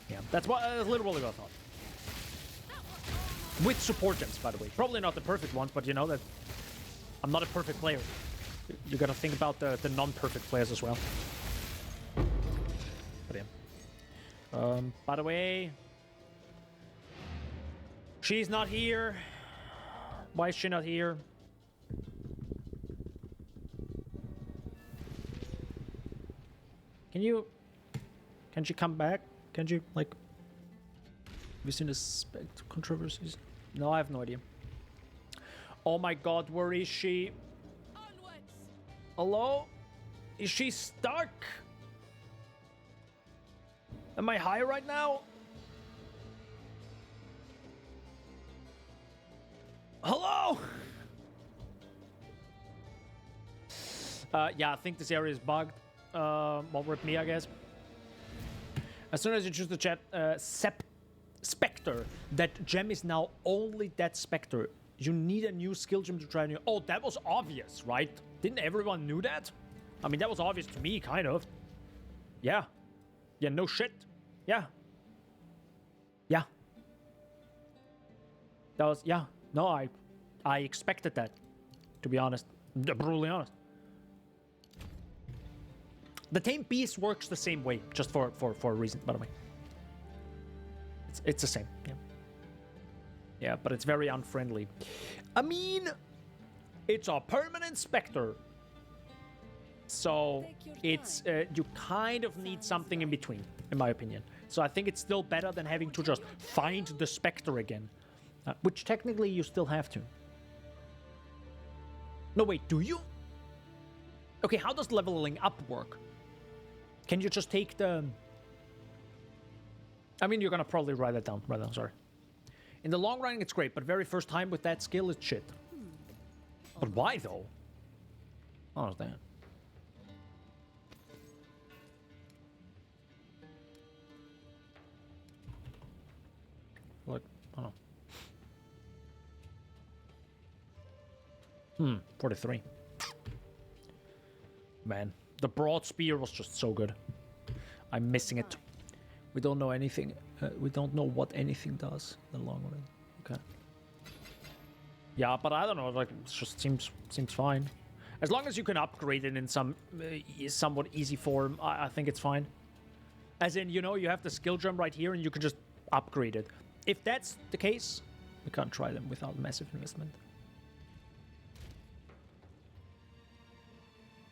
Yeah, that's literally what I thought. With support gems, by the way. Probably not the perfect ones, but you know that I'm not a perfect player. You gotta think about the non-perfect players as well. But yeah. By the way, she's not here. Why is she not here? Can she come back? Can you, like, have you seen the controversies? No, I have no idea. Oh my god, where is she? Onwards. Hello? Is she stuck? Am I high right now? Hello? Yeah, I think this area is bugged. Well, with me, I guess. As soon as you choose the chat, Spectre, that gem is now only that Spectre. You need a new skill gem to try new. Oh, that was obvious, right? Didn't everyone knew that? I mean, that was obvious to me, kind of. Yeah. Yeah, no shit. Yeah. Yeah. That was, yeah. No, I expected that, to be honest. Brutally honest. The Tame Beast works the same way, just for a reason, by the way. It's the same, yeah. Yeah, but it's very unfriendly. I mean, it's a permanent Spectre. So, it's, you kind of need something in between, in my opinion. So I think it's still better than having to just find the Spectre again. Which technically you still have to. No, wait, do you? Okay, how does leveling up work? Can you just take the... I mean, you're gonna probably write that down. Right now, sorry. In the long run, it's great, but very first time with that skill, it's shit. But why, though? I don't understand. What? I don't know. 43. Man, the broad spear was just so good. I'm missing it. We don't know anything. We don't know what anything does in the long run. Okay. Yeah, but I don't know. Like, it just seems fine. As long as you can upgrade it in some somewhat easy form, I think it's fine. As in, you know, you have the skill gem right here, and you can just upgrade it. If that's the case, we can't try them without massive investment.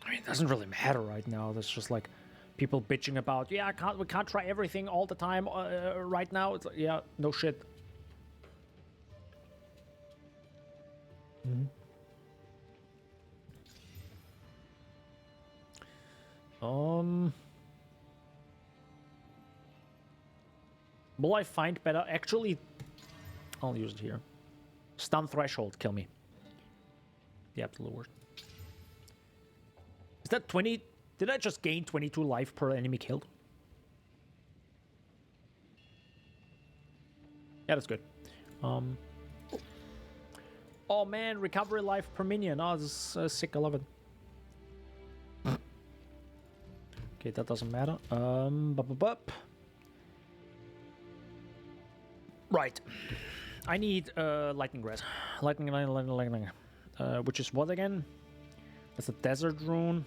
I mean, it doesn't really matter right now. There's just like people bitching about, yeah, we can't try everything all the time right now. It's like, yeah, no shit. Will I find better? Actually, I'll use it here. Stun threshold, kill me. The absolute worst. Is that 20? Did I just gain 22 life per enemy killed? Yeah, that's good. Oh man, recovery life per minion. Oh, this is sick. I love it. Okay, that doesn't matter. Right. I need lightning grass. Lightning. Which is what again? It's a desert rune.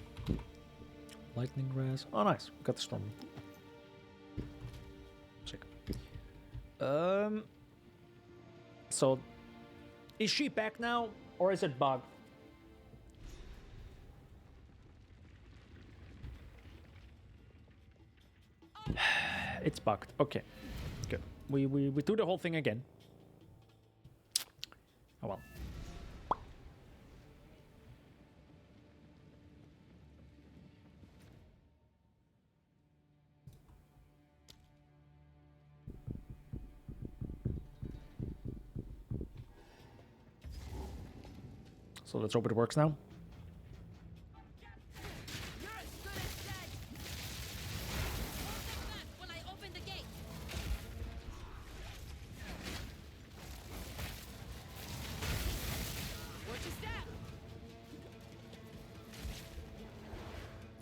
Lightning grass. Oh, nice. Got the storm. Sick. So, is she back now, or is it bugged? It's bugged. Okay. Good. We do the whole thing again. Oh well. So let's hope it works now.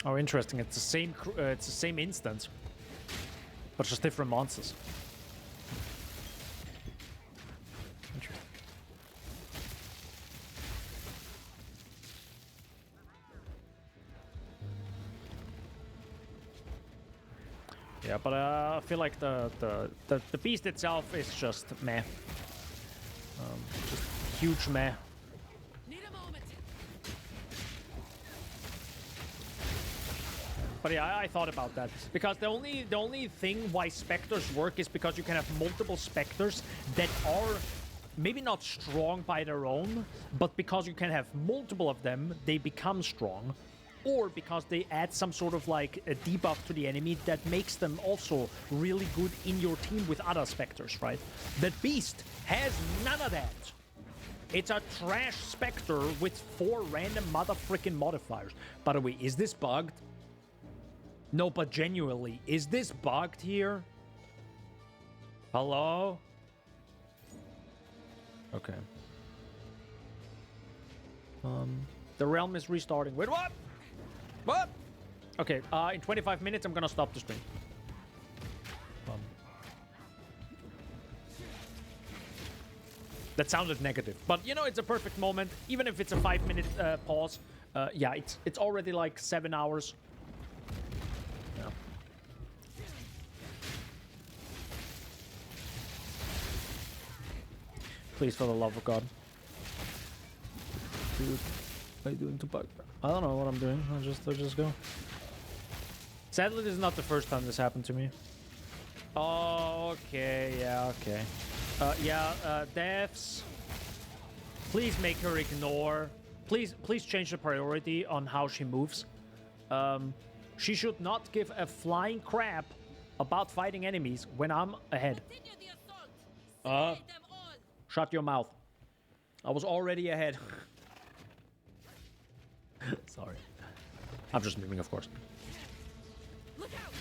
Oh, interesting. It's the same instance, but just different monsters. Interesting. Yeah, but I feel like the beast itself is just meh. Just huge meh. But yeah, I thought about that because the only thing why specters work is because you can have multiple specters that are maybe not strong by their own, but because you can have multiple of them, they become strong, or because they add some sort of like a debuff to the enemy that makes them also really good in your team with other specters, right? That beast has none of that. It's a trash specter with 4 random motherfucking modifiers. By the way, is this bugged? No, but genuinely, is this bugged here? Hello? Okay. The realm is restarting. Wait, what? What? Okay, in 25 minutes, I'm gonna stop the stream. That sounded negative, but you know, it's a perfect moment. Even if it's a 5-minute pause. Yeah, it's already like 7 hours. Yeah. Please, for the love of God. Dude, what are you doing to bug? I don't know what I'm doing. I'll just go. Sadly, this is not the first time this happened to me. Oh, okay. Yeah, okay. Devs. Please make her ignore. Please change the priority on how she moves. She should not give a flying crap about fighting enemies when I'm ahead. Shut your mouth. I was already ahead. Sorry. I'm just moving, of course. Look out!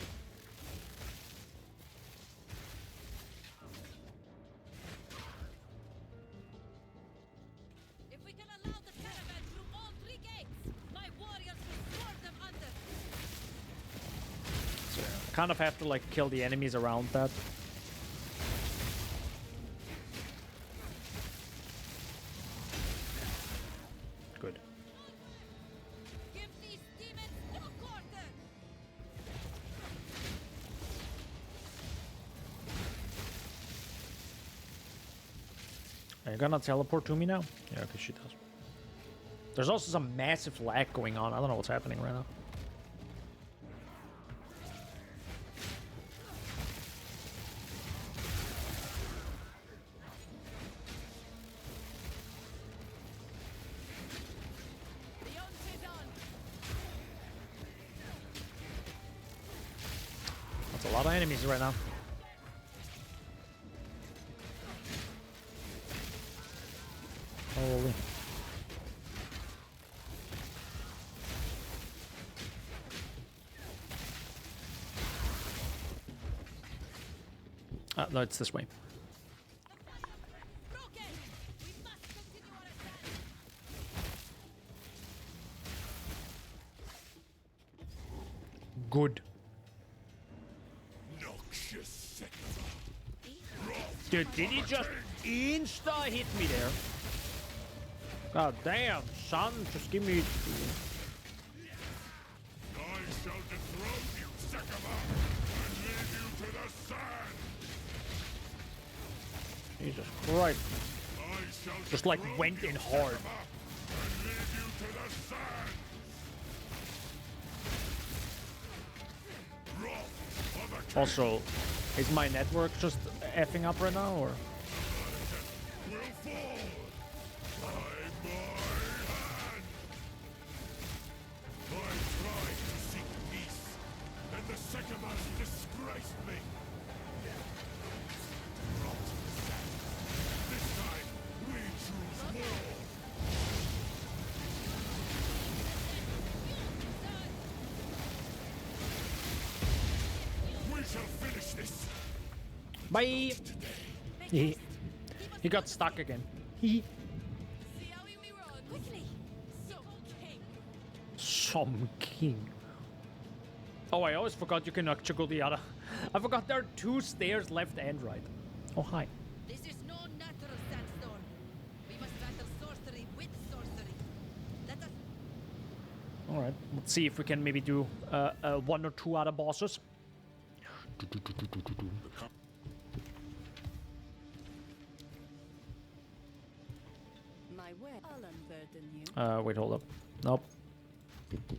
If we can allow the caravan through all 3 gates, my warriors will swarm them under. So, I kind of have to like kill the enemies around that. Good. Give these demons no quarter. Are you gonna teleport to me now? Yeah, okay, she does. There's also some massive lag going on. I don't know what's happening right now. That's a lot of enemies right now. Holy. No, it's this way. Good. Noxious sector. Wrath Dude, did he just insta-hit me there? God damn, son, just give me... I shall dethrone you, Sekaba, and lead you to the sand. Jesus Christ. I shall Just like dethrone went you, in hard. Sekaba, and lead you to the sand. Wrath of a Also, is my network just effing up right now, or? will fall by my hand. I tried to seek peace, and the Sekabas disgraced me. Rot in the sand. This time, we choose war. We shall finish this. Bye! He got stuck again. He. Some king. Oh, I always forgot you can actually go the other. I forgot there are 2 stairs left and right. Oh, hi. This is no natural sandstone. We must battle sorcery with sorcery. Let us. Alright, let's see if we can maybe do 1 or 2 other bosses. My way, I'll unburden you. Wait, hold up. Nope.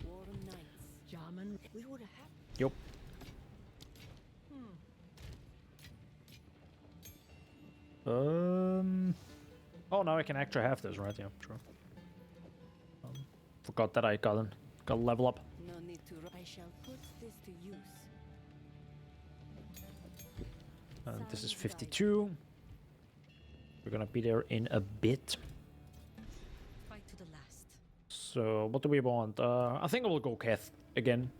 Warm nights. Jarman, we would have. Yup. Oh, now I can actually have this, right? Yeah, true. Forgot that I got a level up. No need to. I shall put this to use. This is 52. We're gonna be there in a bit. Fight to the last. So, what do we want? I think I will go Keth again.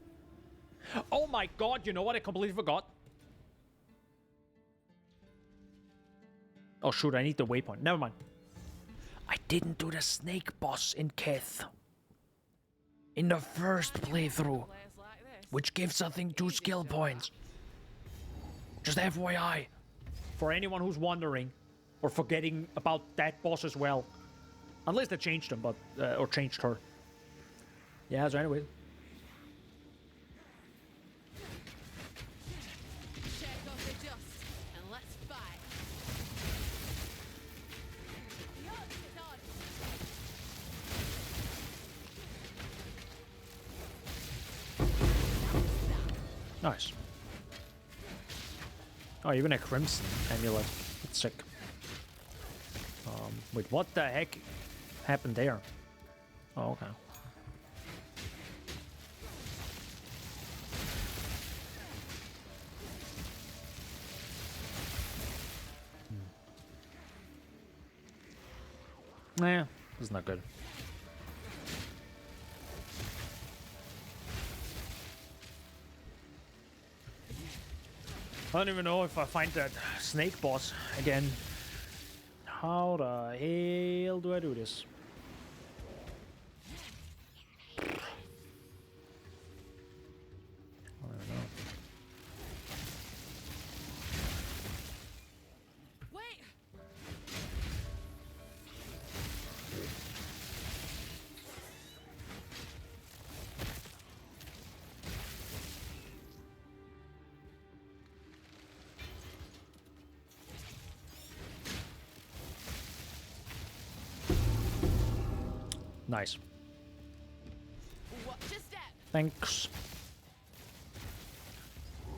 Oh my god, you know what? I completely forgot. Oh shoot, I need the waypoint. Never mind. I didn't do the snake boss in Keth. In the first playthrough. Which gives, I think, 2 skill points. Just FYI. For anyone who's wondering. Or forgetting about that boss as well. Unless they changed him, but... or changed her. Yeah, so anyway. Shake off the dust and let's fight. Nice. Oh, even a crimson amulet. That's sick. Wait, what the heck happened there? Oh, okay. Nah, this is not good. I don't even know if I find that snake boss again. How the hell do I do this? I don't know. Wait! Nice. Watch your step. Thanks.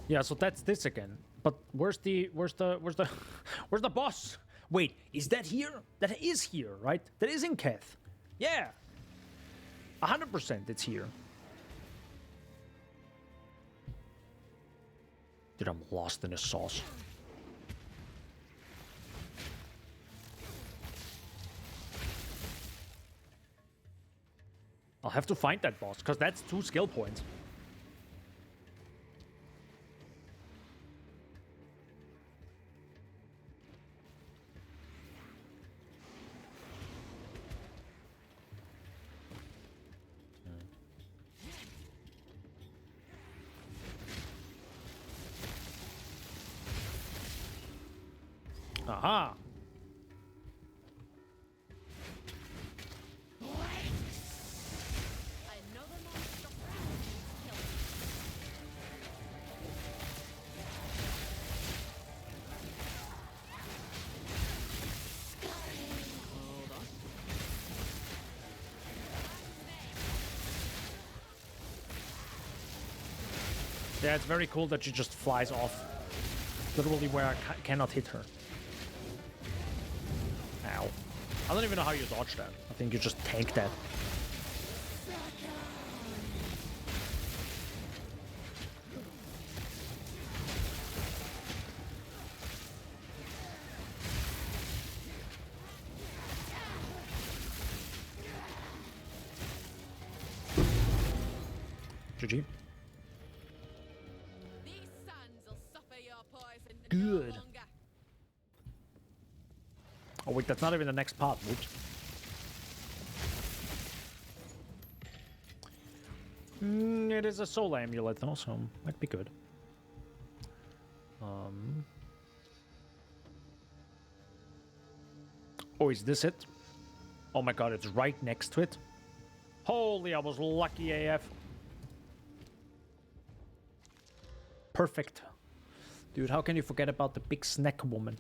Yeah, so that's this again. But where's the boss? Wait, is that here? That is here, right? That is in Keth. Yeah. 100% it's here. Dude, I'm lost in the sauce. I'll have to find that boss, because that's 2 skill points. Aha! Another monster killed. Hold on. Yeah, it's very cool that she just flies off. Literally where I cannot hit her. Ow. I don't even know how you dodge that. I think you just tank that. GG. These sands will suffer your poison Good. no longer. Oh wait, that's not even the next part. Whoops. It is a soul amulet though, so might be good. Oh, is this it? Oh my god, it's right next to it. Holy, I was lucky AF. Perfect. Dude, how can you forget about the big snack woman?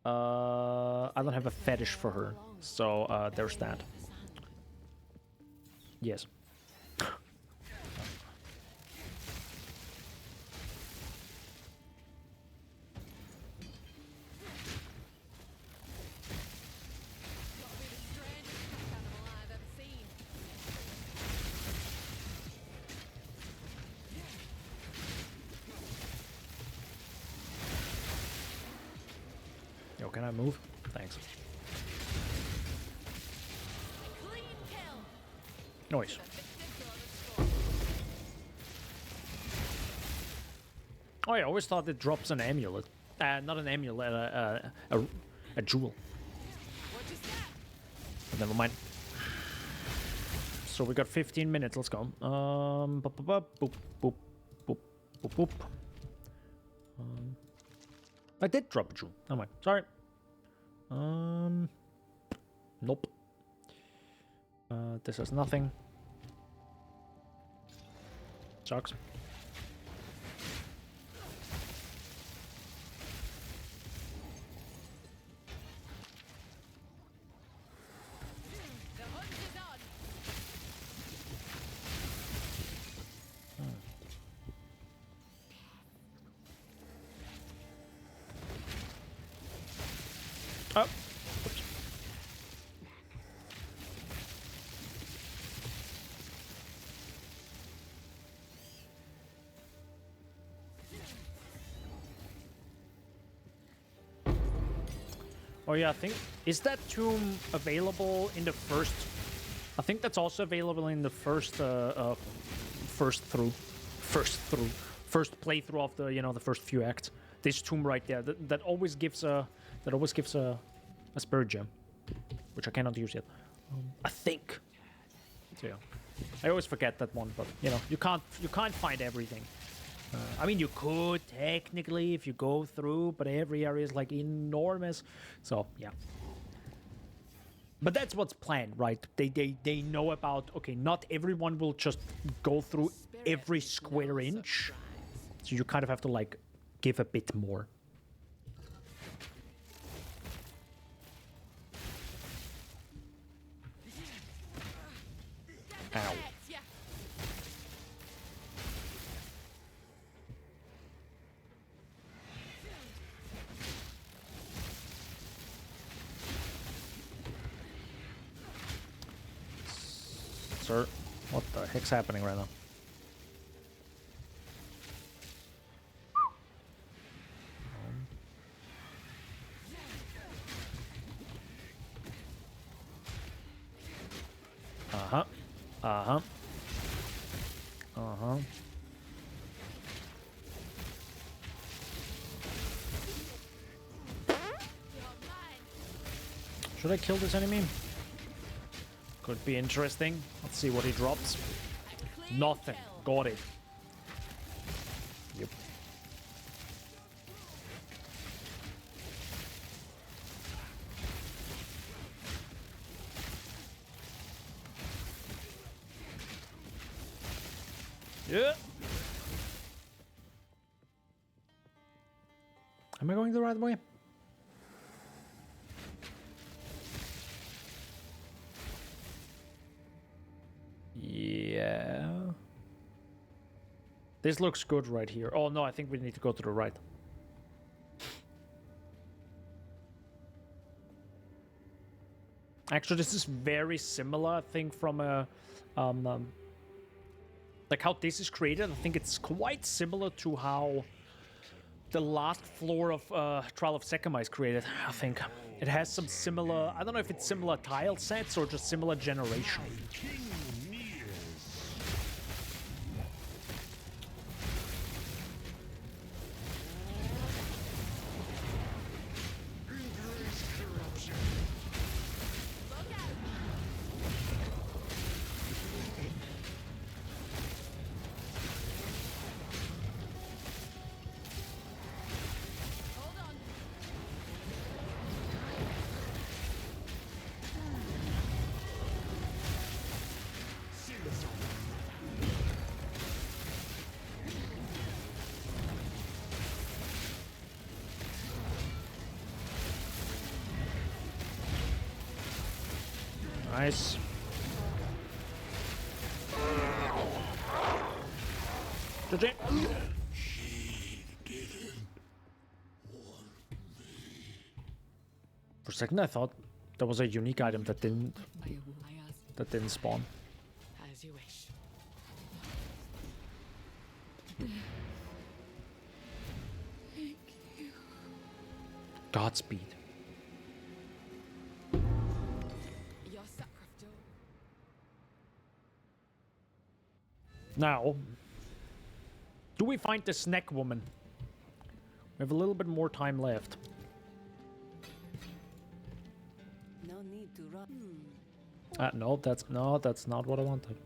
I don't have a fetish for her, so there's that. Yes. Yo, can I move? Thanks. Noise. Oh, I always thought it drops an amulet. Not an amulet, a jewel. But never mind. So we got 15 minutes. Let's go. Boop, boop, boop, boop, boop, boop, boop. I did drop a jewel. Never mind. Sorry. Nope. This has nothing. Sucks. Oh. Oops. Oh yeah, I think, is that tomb available in the first? I think that's also available in the first playthrough of the, you know, the first few acts. This tomb right there, that always gives a spirit gem, which I cannot use yet. I think. So yeah, I always forget that one, but you know, you can't find everything. I mean, you could technically if you go through, but every area is like enormous. So yeah. But that's what's planned, right? They know about, okay, not everyone will just go through every square inch. So you kind of have to like give a bit more. Ow. Sir, what the heck's happening right now? Uh-huh. Uh-huh. Uh-huh. Should I kill this enemy? Could be interesting. Let's see what he drops. Nothing. Got it. Yep. Yeah. Am I going the right way? Yeah. This looks good right here. Oh no, I think we need to go to the right. Actually, this is very similar, I think, from a like how this is created. I think it's quite similar to how the last floor of Trial of Sekima is created. I think it has some similar. I don't know if it's similar tile sets or just similar generation. Nice. GG. For a second, I thought there was a unique item that didn't spawn. As you wish. Thank you. Godspeed. Your sacrifice. Now, do we find the snack woman? We have a little bit more time left. No need to run. No, that's not what I wanted.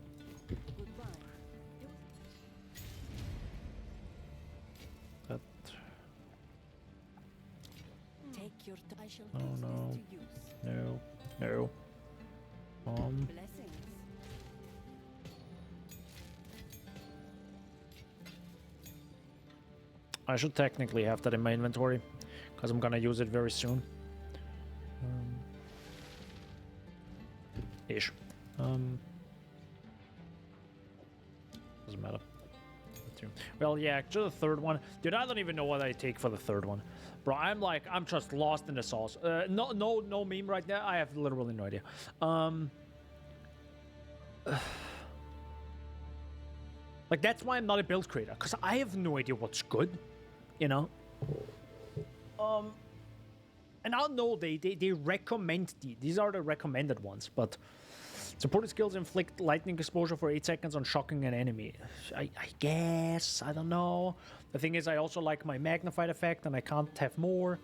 That. Take your time. I shall Oh put no. this to use. No. Blessings. I should technically have that in my inventory, because I'm gonna use it very soon. Ish. Doesn't matter. Well, yeah, actually the third one. Dude, I don't even know what I take for the third one. Bro, I'm just lost in the sauce. No meme right now. I have literally no idea. Like, that's why I'm not a build creator, because I have no idea what's good, you know? And I'll know they recommend these are the recommended ones, but supported skills inflict lightning exposure for 8 seconds on shocking an enemy. I guess, I don't know. The thing is, I also like my magnified effect, and I can't have more.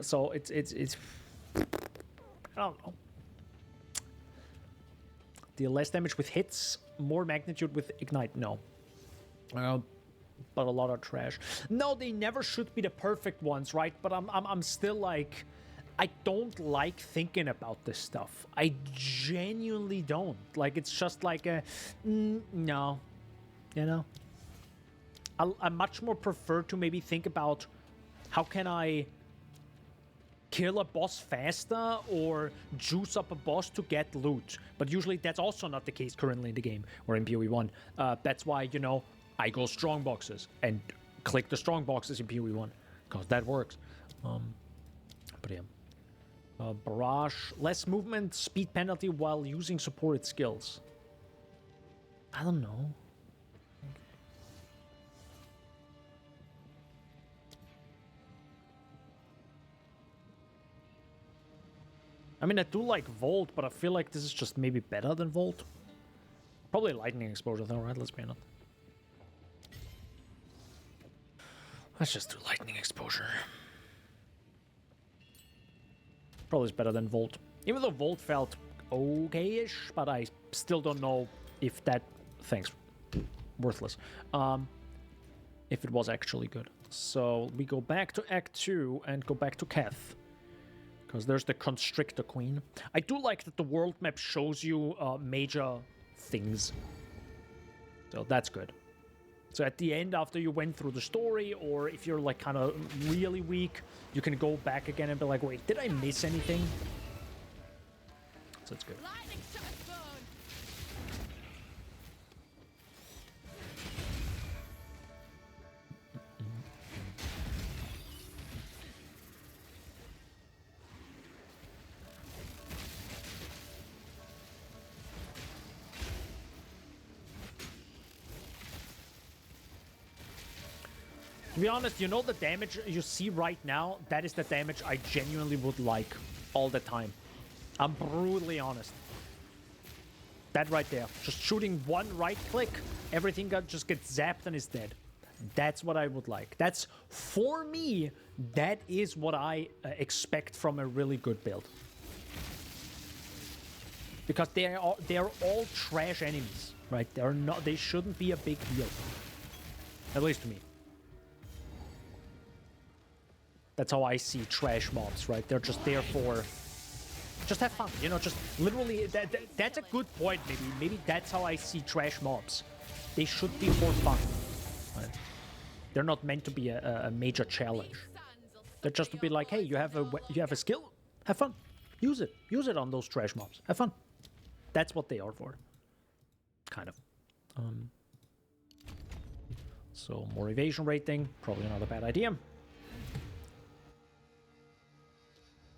So it's I don't know. Deal less damage with hits, more magnitude with ignite. No. But a lot of trash. No, they never should be the perfect ones, right? But I'm still like, I don't like thinking about this stuff. I genuinely don't. Like, it's just like a no, you know. I much more prefer to maybe think about how can I kill a boss faster or juice up a boss to get loot. But usually that's also not the case currently in the game or in PoE 1. That's why, you know, I go strong boxes and click the strong boxes in PoE 1 because that works. But yeah. Barrage, less movement, speed penalty while using supported skills. I don't know. I mean, I do like Volt, but I feel like this is just maybe better than Volt. Probably lightning exposure though, right? Let's be honest. Let's just do lightning exposure. Probably is better than Volt. Even though Volt felt okay-ish, but I still don't know if that... Thanks. Worthless. If it was actually good. So we go back to Act 2 and go back to Keth. Because there's the Constrictor Queen. I do like that the world map shows you major things. So that's good. So at the end, after you went through the story, or if you're like kind of really weak, you can go back again and be like, wait, did I miss anything? So it's good. Lightning strike burn. To be honest, you know the damage you see right now, that is the damage I genuinely would like all the time. I'm brutally honest. That right there. Just shooting one right click, everything just gets zapped and is dead. That's what I would like. That's, for me, that is what I expect from a really good build. Because they are all trash enemies, right? They shouldn't be a big deal. At least to me. That's how I see trash mobs, right? They're just there for... Just have fun, you know, just literally... That's a good point, maybe. Maybe that's how I see trash mobs. They should be for fun. Right? They're not meant to be a major challenge. They're just to be like, hey, you have a skill? Have fun. Use it. Use it on those trash mobs. Have fun. That's what they are for. Kind of. So, more evasion rating. Probably not a bad idea.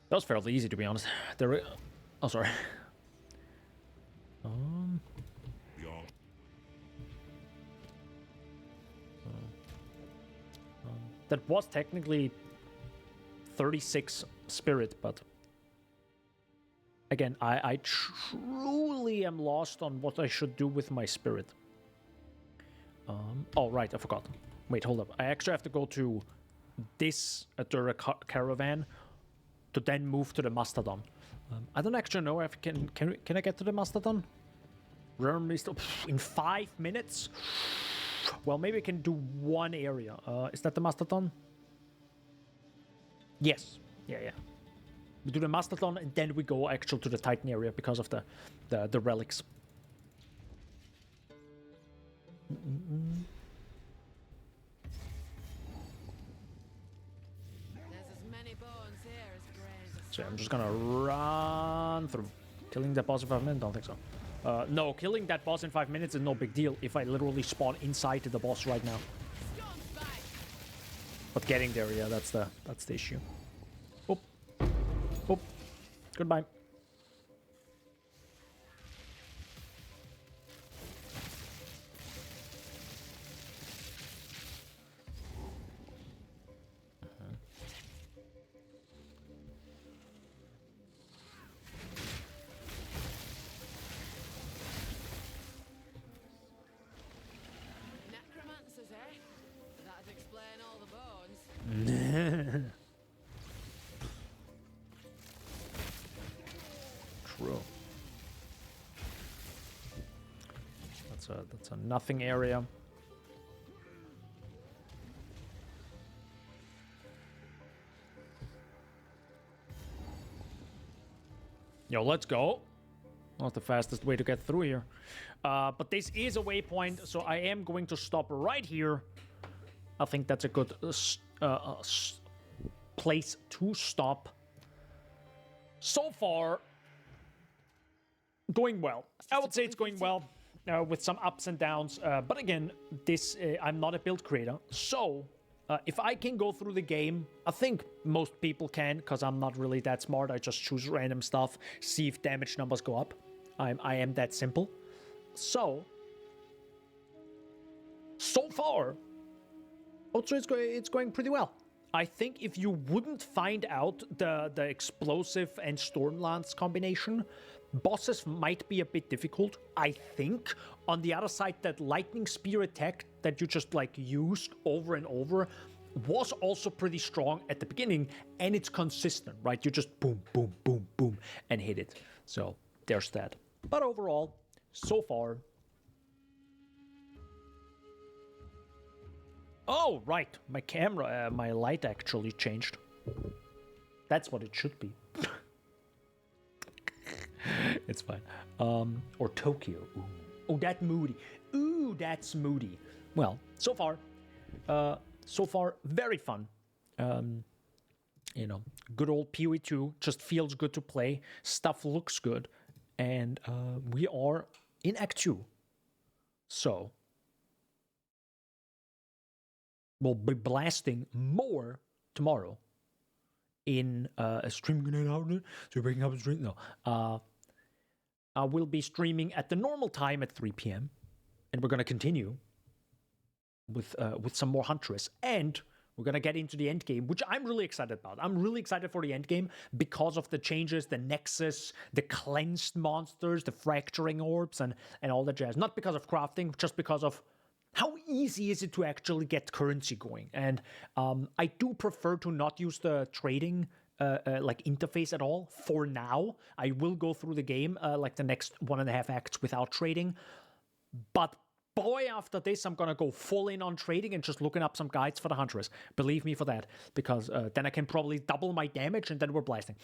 That was fairly easy, to be honest. Oh, sorry. That was technically 36 spirit, but again, I truly am lost on what I should do with my spirit. Oh, right, I forgot. Wait, hold up. I actually have to go to this Adura caravan to then move to the Mastodon. I don't actually know if can I get to the Mastodon? In 5 minutes? Well, maybe I can do one area. Is that the Mastodon? Yes. Yeah. We do the Mastodon and then we go actually to the Titan area because of the relics. So I'm just gonna run through. Killing that boss in 5 minutes? Don't think so. No, killing that boss in 5 minutes is no big deal if I literally spawn inside the boss right now. But getting there, yeah, that's the issue. Oop. Oop. Goodbye. True. That's a nothing area. Yo, let's go. Not the fastest way to get through here. But this is a waypoint, so I am going to stop right here. I think that's a good place to stop. So far, going well. I would say it's going well, with some ups and downs. But again, I'm not a build creator, so if I can go through the game, I think most people can, because I'm not really that smart. I just choose random stuff, see if damage numbers go up. I am that simple. So far, also it's going pretty well. I think if you wouldn't find out the explosive and Stormlance combination, bosses might be a bit difficult. I think on the other side, that lightning spear attack that you just like used over and over was also pretty strong at the beginning, and it's consistent, right? You just boom, boom, boom, boom, and hit it. So there's that. But overall, so far... Oh, right. My camera, my light actually changed. That's what it should be. It's fine. Or Tokyo. Ooh. Oh, that moody. Ooh, that's moody. well, so far, very fun. You know, good old PoE 2 just feels good to play. Stuff looks good, and we are in Act 2. So we'll be blasting more tomorrow in a stream grenade outlet. So you're breaking up a stream? No. I will be streaming at the normal time at 3 p.m. and we're going to continue with some more Huntress, and we're going to get into the end game, which I'm really excited about. I'm really excited for the end game because of the changes, the Nexus, the cleansed monsters, the fracturing orbs, and all that jazz. Not because of crafting, just because of how easy is it to actually get currency going. And I do prefer to not use the trading like interface at all for now. I will go through the game like the next 1.5 acts without trading, but boy, after this, I'm gonna go full in on trading and just looking up some guides for the Huntress. Believe me for that, because then I can probably double my damage and then we're blasting.